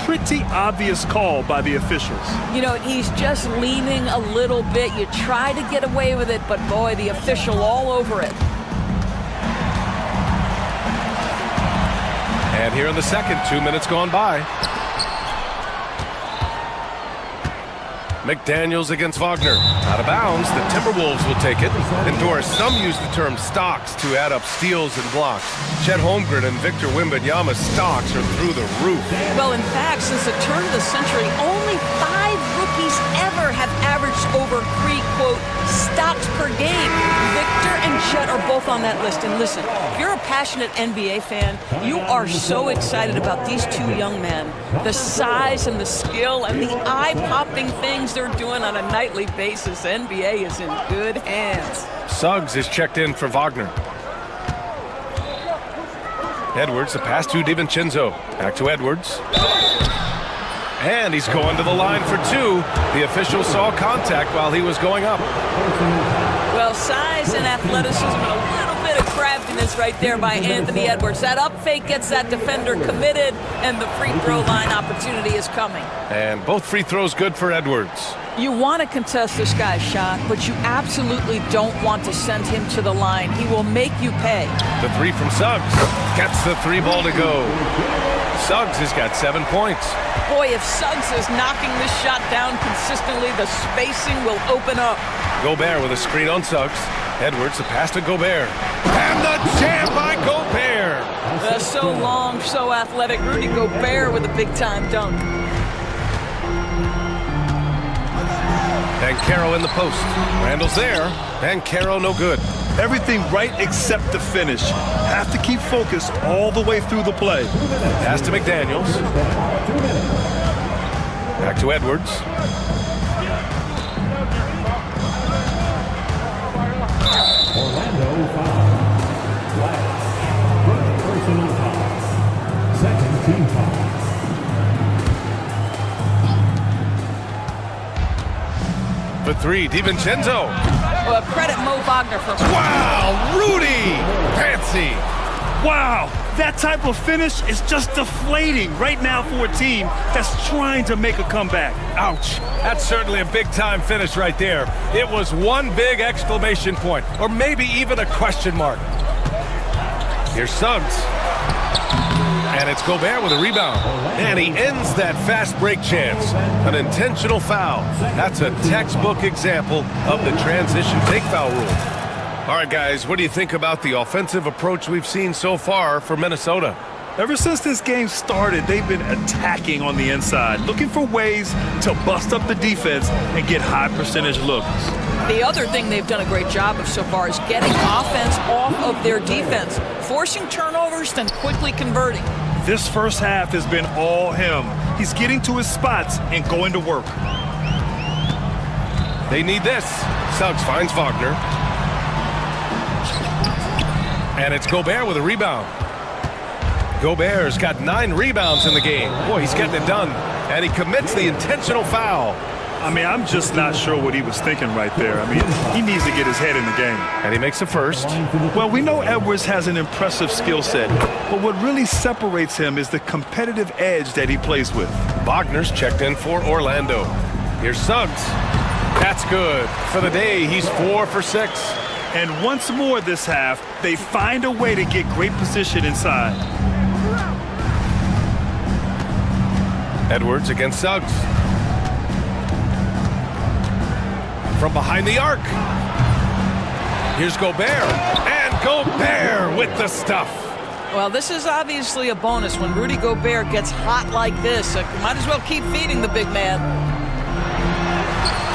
Pretty obvious call by the officials. You know, he's just leaning a little bit. You try to get away with it, but boy, the official all over it. And here in the second, 2 minutes gone by. McDaniels against Wagner. Out of bounds, the Timberwolves will take it. Endorse. Some use the term stocks to add up steals and blocks. Chet Holmgren and Victor Wembanyama's stocks are through the roof. Well, in fact, since the turn of the century, only 5 rookies ever have averaged over 3, quote, stocks per game. Victor and Chet are both on that list. And listen, if you're a passionate NBA fan, you are so excited about these 2 young men. The size and the skill and the eye-popping things they're doing on a nightly basis. NBA is in good hands. Suggs is checked in for Wagner. Edwards, the pass to DiVincenzo. Back to Edwards. And he's going to the line for 2. The official saw contact while he was going up. Well, size and athleticism and a little bit of craftiness confidence right there by Anthony Edwards. That up fake gets that defender committed, and the free throw line opportunity is coming. And both free throws good for Edwards. You want to contest this guy's shot, but you absolutely don't want to send him to the line. He will make you pay. The three from Suggs. Gets the three ball to go. Suggs has got 7 points. Boy, if Suggs is knocking this shot down consistently, the spacing will open up. Gobert with a screen on Suggs. Edwards, the pass to Gobert. And the jam by Gobert! So long, so athletic. Rudy Gobert with a big-time dunk. Banchero in the post. Randall's there. Banchero no good. Everything right except the finish. Have to keep focused all the way through the play. Pass to McDaniels. Back to Edwards. Orlando foul. First personal foul. Second team foul. For three, DiVincenzo. Well, credit Mo Wagner for... Wow, Rudy! Fancy! Wow, that type of finish is just deflating right now for a team that's trying to make a comeback. Ouch. That's certainly a big-time finish right there. It was one big exclamation point, or maybe even a question mark. Here's Suggs. And it's Gobert with a rebound. And he ends that fast break chance. An intentional foul. That's a textbook example of the transition take foul rule. All right, guys, what do you think about the offensive approach we've seen so far for Minnesota? Ever since this game started, they've been attacking on the inside, looking for ways to bust up the defense and get high percentage looks. The other thing they've done a great job of so far is getting offense off of their defense, forcing turnovers, then quickly converting. This first half has been all him. He's getting to his spots and going to work. They need this. Suggs finds Wagner. And it's Gobert with a rebound. Gobert's got 9 rebounds in the game. Boy, he's getting it done. And he commits the intentional foul. I mean, I'm just not sure what he was thinking right there. I mean, he needs to get his head in the game. And he makes the first. Well, we know Edwards has an impressive skill set, but what really separates him is the competitive edge that he plays with. Wagner's checked in for Orlando. Here's Suggs. That's good. For the day, he's 4 for 6. And once more this half, they find a way to get great position inside. Edwards against Suggs. From behind the arc. Here's Gobert. And Gobert with the stuff. Well, this is obviously a bonus when Rudy Gobert gets hot like this. Might as well keep feeding the big man.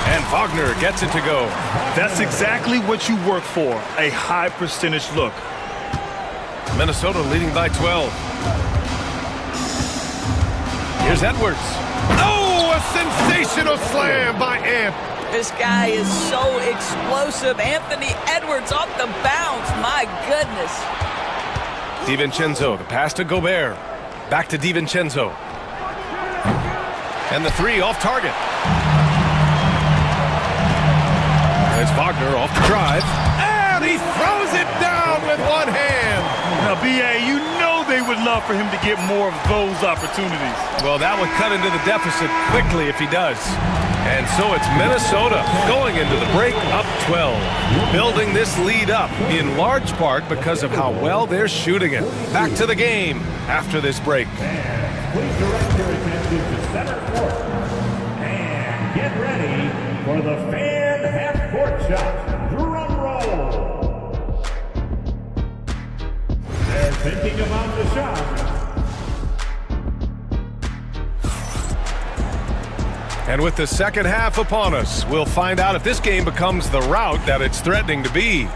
And Wagner gets it to go. That's exactly what you work for, a high percentage look. Minnesota leading by 12. Here's Edwards. Oh, a sensational slam by Ant. This guy is so explosive. Anthony Edwards off the bounce. My goodness. DiVincenzo, the pass to Gobert. Back to DiVincenzo. And the three off target. There's Wagner off the drive. And he throws it down with one hand. Now, B.A., you know they would love for him to get more of those opportunities. Well, that would cut into the deficit quickly if he does. And so it's Minnesota going into the break up 12. Building this lead up in large part because of how well they're shooting it. Back to the game after this break. Please direct your attention to center court. And get ready for the fan half-court shot. Drum roll. They're thinking about the shot. And with the second half upon us, we'll find out if this game becomes the rout that it's threatening to be.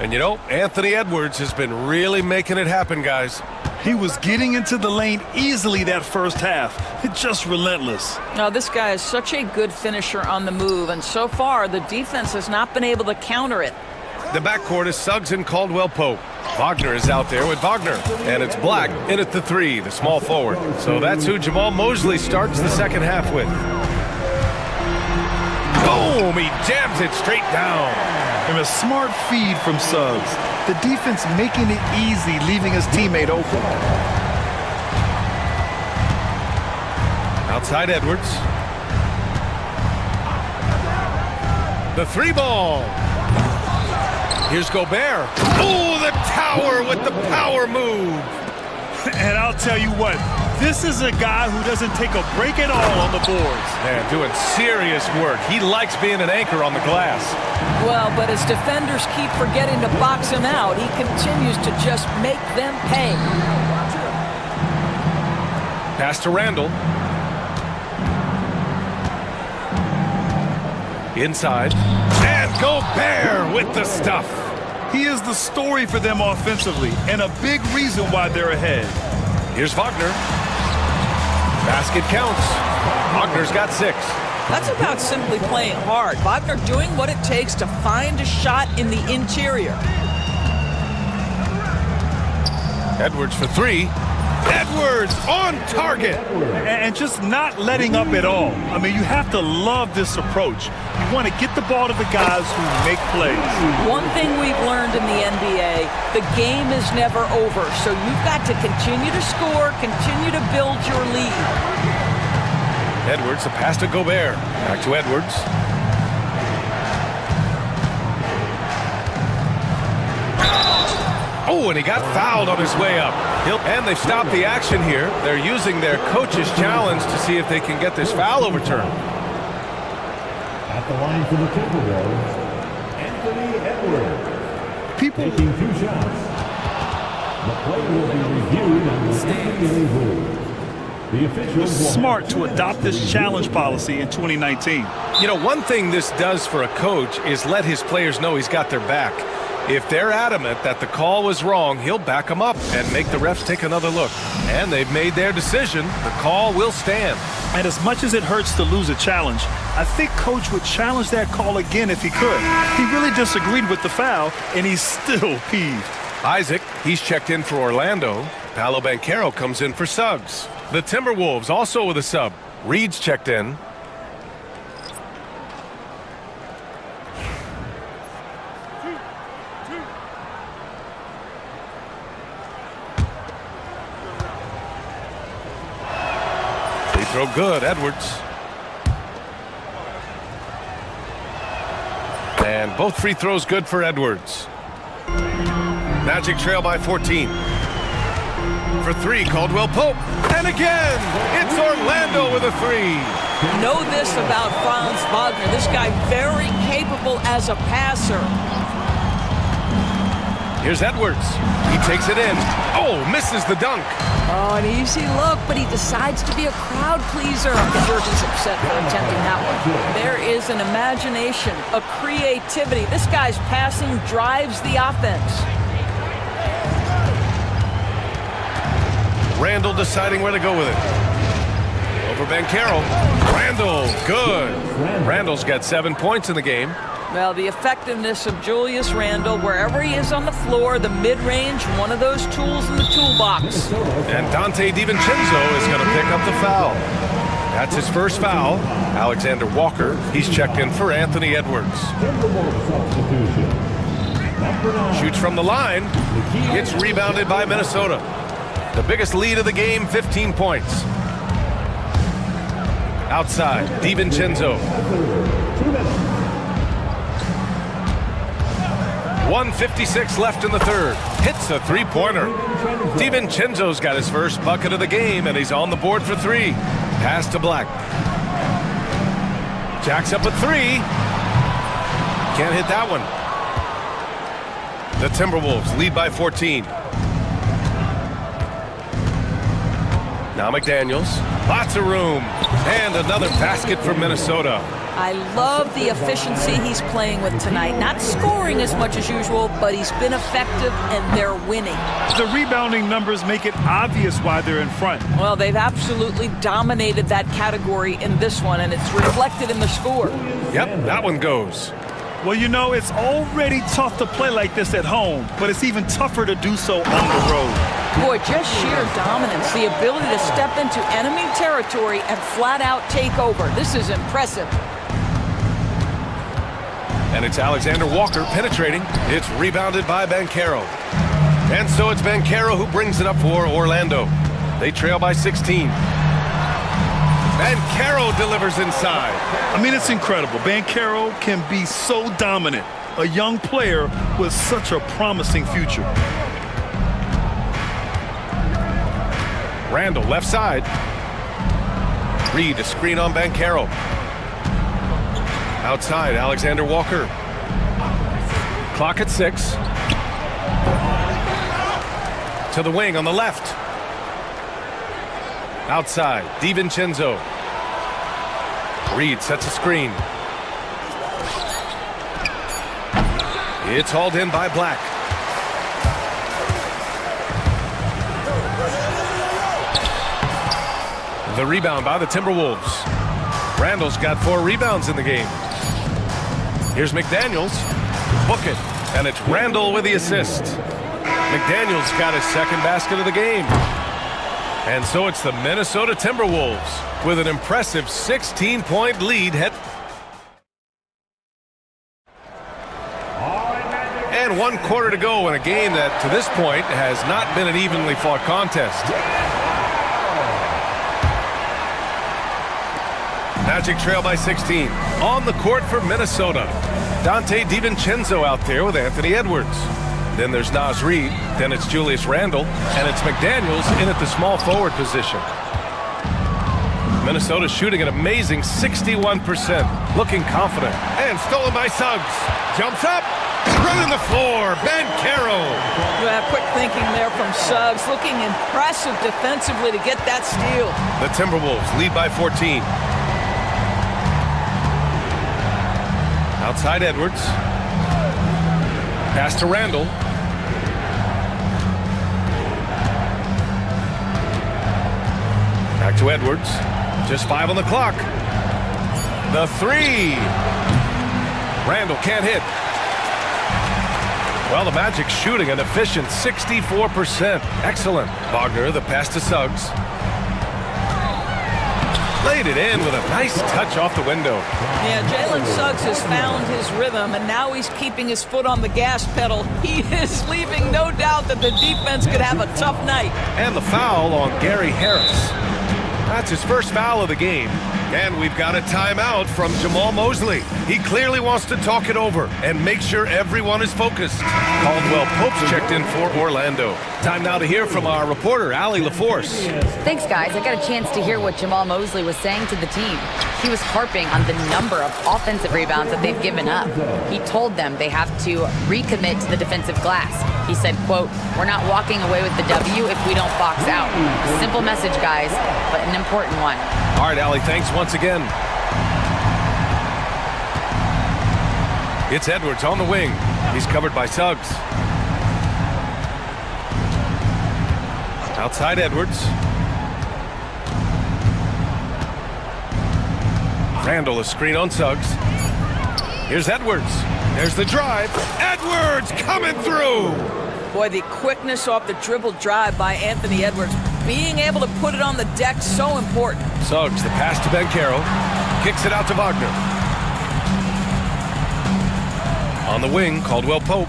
And you know, Anthony Edwards has been really making it happen, guys. He was getting into the lane easily that first half. It's just relentless. Now, this guy is such a good finisher on the move, and so far, the defense has not been able to counter it. The backcourt is Suggs and Caldwell-Pope. Wagner is out there with Wagner. And it's Black in at the three, the small forward. So that's who Jamal Mosley starts the second half with. Boom! He jams it straight down. And a smart feed from Suggs. The defense making it easy, leaving his teammate open. Outside Edwards. The three ball. Here's Gobert. Oh, the tower with the power move. And I'll tell you what, this is a guy who doesn't take a break at all on the boards. Man, doing serious work. He likes being an anchor on the glass. Well, but as defenders keep forgetting to box him out, he continues to just make them pay. Pass to Randall. Inside. And Gobert with the stuff. He is the story for them offensively and a big reason why they're ahead. Here's Wagner. Basket counts. Wagner's got 6. That's about simply playing hard. Wagner doing what it takes to find a shot in the interior. Edwards for 3. Edwards on target. And just not letting up at all. I mean, you have to love this approach. You want to get the ball to the guys who make plays. One thing we've learned in the NBA, the game is never over. So you've got to continue to score, continue to build your lead. Edwards, the pass to Gobert. Back to Edwards. Oh, and he got fouled on his way up. And they've stopped the action here. They're using their coach's challenge to see if they can get this foul overturned. At the line for the Timberwolves, Anthony Edwards. Taking 2 shots. The play will be reviewed on the standing rule. It was smart to adopt this challenge policy in 2019. You know, one thing this does for a coach is let his players know he's got their back. If they're adamant that the call was wrong, he'll back them up and make the refs take another look. And they've made their decision. The call will stand. And as much as it hurts to lose a challenge, I think Coach would challenge that call again if he could. He really disagreed with the foul, and he's still peeved. Isaac, he's checked in for Orlando. Paolo Banchero comes in for Suggs. The Timberwolves also with a sub. Reed's checked in. Free throw good, Edwards. And both free throws good for Edwards. Magic trail by 14. For 3, Caldwell Pope. And again, it's Orlando with a 3. Know this about Franz Wagner. This guy very capable as a passer. Here's Edwards. He takes it in. Oh, misses the dunk. Oh, an easy look, but he decides to be a crowd pleaser. I'm sure he's upset for attempting that one. There is an imagination, a creativity. This guy's passing drives the offense. Randall deciding where to go with it. Over Banchero. Randall, good. Randall's got 7 points in the game. Well, the effectiveness of Julius Randle, wherever he is on the floor, the mid-range, one of those tools in the toolbox. And Dante DiVincenzo is going to pick up the foul. That's his first foul. Alexander Walker, he's checked in for Anthony Edwards. Shoots from the line. Gets rebounded by Minnesota. The biggest lead of the game, 15 points. Outside, DiVincenzo. 1:56 left in the third. Hits a three-pointer. DiVincenzo's got his first bucket of the game, and he's on the board for 3. Pass to Black. Jacks up a 3. Can't hit that one. The Timberwolves lead by 14. Now McDaniels. Lots of room. And another basket for Minnesota. I love the efficiency he's playing with tonight. Not scoring as much as usual, but he's been effective and they're winning. The rebounding numbers make it obvious why they're in front. Well, they've absolutely dominated that category in this one, and it's reflected in the score. Yep, that one goes. Well, you know, it's already tough to play like this at home, but it's even tougher to do so on the road. Boy, just sheer dominance, the ability to step into enemy territory and flat out take over. This is impressive. And it's Alexander Walker penetrating. It's rebounded by Banchero. And so it's Banchero who brings it up for Orlando. They trail by 16. Banchero delivers inside. I mean, it's incredible. Banchero can be so dominant. A young player with such a promising future. Randall, left side. Reed, a screen on Banchero. Outside, Alexander Walker. Clock at 6. To the wing on the left. Outside, DiVincenzo. Reed sets a screen. It's hauled in by Black. The rebound by the Timberwolves. Randall's got 4 rebounds in the game. Here's McDaniels. Book it. And it's Randall with the assist. McDaniels got his second basket of the game. And so it's the Minnesota Timberwolves with an impressive 16-point lead. And 1 quarter to go in a game that, to this point, has not been an evenly fought contest. Magic trail by 16. On the court for Minnesota. Dante DiVincenzo out there with Anthony Edwards. Then there's Naz Reid. Then it's Julius Randle. And it's McDaniels in at the small forward position. Minnesota shooting an amazing 61%. Looking confident. And stolen by Suggs. Jumps up. Running the floor. Banchero. Yeah, quick thinking there from Suggs. Looking impressive defensively to get that steal. The Timberwolves lead by 14. Outside Edwards. Pass to Randall. Back to Edwards. Just 5 on the clock. The 3. Randall can't hit. Well, the Magic shooting an efficient 64%. Excellent. Wagner, the pass to Suggs. Laid it in with a nice touch off the window. Yeah, Jalen Suggs has found his rhythm, and now he's keeping his foot on the gas pedal. He is leaving no doubt that the defense could have a tough night. And the foul on Gary Harris. That's his first foul of the game. And we've got a timeout from Jamal Mosley. He clearly wants to talk it over and make sure everyone is focused. Caldwell Pope's checked in for Orlando. Time now to hear from our reporter, Allie LaForce. Thanks, guys. I got a chance to hear what Jamal Mosley was saying to the team. He was harping on the number of offensive rebounds that they've given up. He told them they have to recommit to the defensive glass. He said, quote, "We're not walking away with the W if we don't box out." A simple message, guys, but an important one. All right, Allie, thanks once again. It's Edwards on the wing. He's covered by Suggs. Outside Edwards. Randall, a screen on Suggs. Here's Edwards. There's the drive. Edwards coming through. Boy, the quickness off the dribble drive by Anthony Edwards. Being able to put it on the deck, so important. Suggs, the pass to Banchero. Kicks it out to Wagner. On the wing, Caldwell Pope.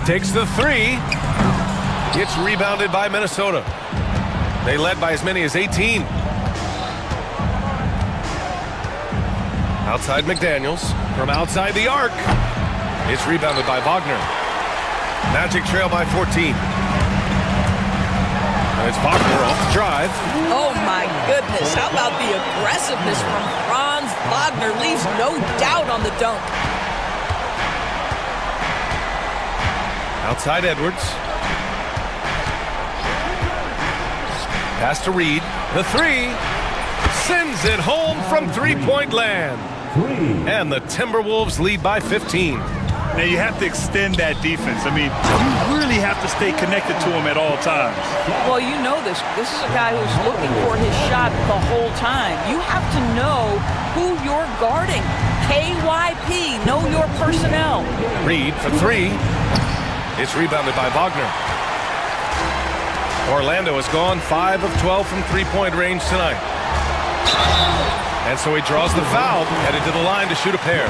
Takes the 3. It's rebounded by Minnesota. They led by as many as 18. Outside McDaniels. From outside the arc. It's rebounded by Wagner. Magic trail by 14. And it's Wagner off the drive. Oh, my goodness. How about the aggressiveness from Franz Wagner? Leaves no doubt on the dunk. Outside Edwards. Pass to Reed. The 3. Sends it home from three-point land. And the Timberwolves lead by 15. Now, you have to extend that defense. I mean, you really have to stay connected to him at all times. Well, you know this. This is a guy who's looking for his shot the whole time. You have to know who you're guarding. KYP, know your personnel. Reed for 3. It's rebounded by Wagner. Orlando has gone 5 of 12 from three-point range tonight. And so he draws the foul, headed to the line to shoot a pair.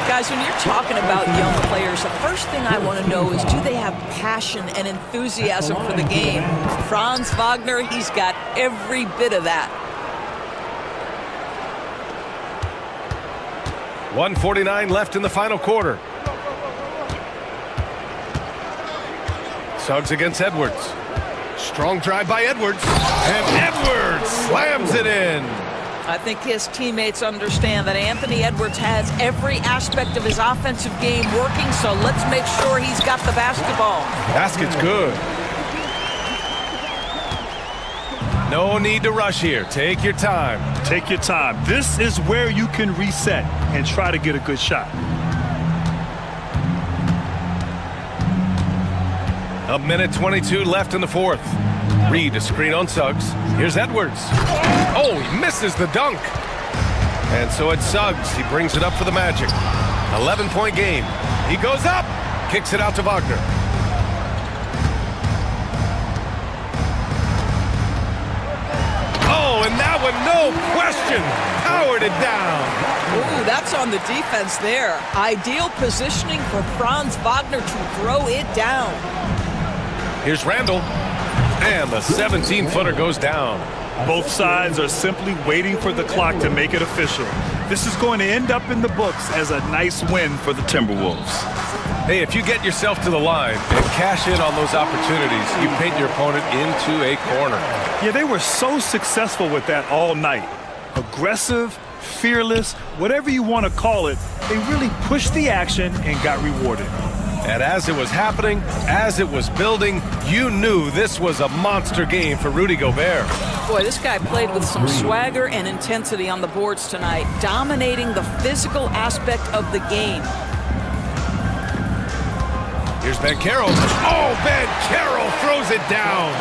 Guys, when you're talking about young players, the first thing I want to know is, do they have passion and enthusiasm for the game? Franz Wagner, he's got every bit of that. 1:49 left in the final quarter. Suggs against Edwards. Strong drive by Edwards. And Edwards slams it in. I think his teammates understand that Anthony Edwards has every aspect of his offensive game working, so let's make sure he's got the basketball. Basket's good. No need to rush here. Take your time. Take your time. This is where you can reset and try to get a good shot. A minute 22 left in the fourth. Reed, a screen on Suggs. Here's Edwards. Oh, he misses the dunk. And so it's Suggs. He brings it up for the Magic. 11-point game. He goes up. Kicks it out to Wagner. Oh, and that one, no question, powered it down. Ooh, that's on the defense there. Ideal positioning for Franz Wagner to throw it down. Here's Randall. And the 17-footer goes down. Both sides are simply waiting for the clock to make it official. This is going to end up in the books as a nice win for the Timberwolves. Hey, if you get yourself to the line and cash in on those opportunities, you paint your opponent into a corner. Yeah, they were so successful with that all night. Aggressive, fearless, whatever you want to call it, they really pushed the action and got rewarded. And as it was happening, as it was building, you knew this was a monster game for Rudy Gobert. Boy, this guy played with some swagger and intensity on the boards tonight, dominating the physical aspect of the game. Here's Banchero. Oh, Banchero throws it down.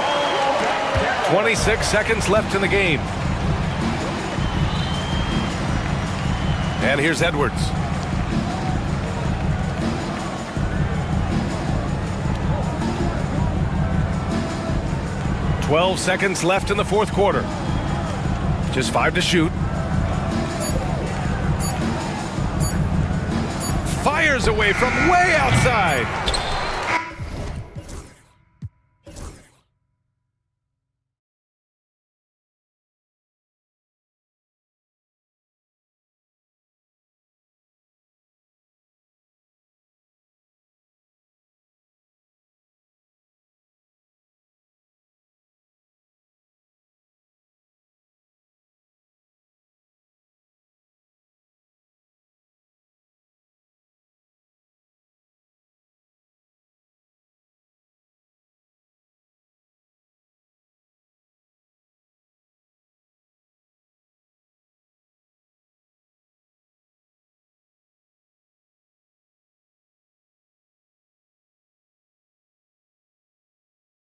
26 seconds left in the game. And here's Edwards. "12 seconds left in the fourth quarter. Just 5 to shoot. Fires away from way outside.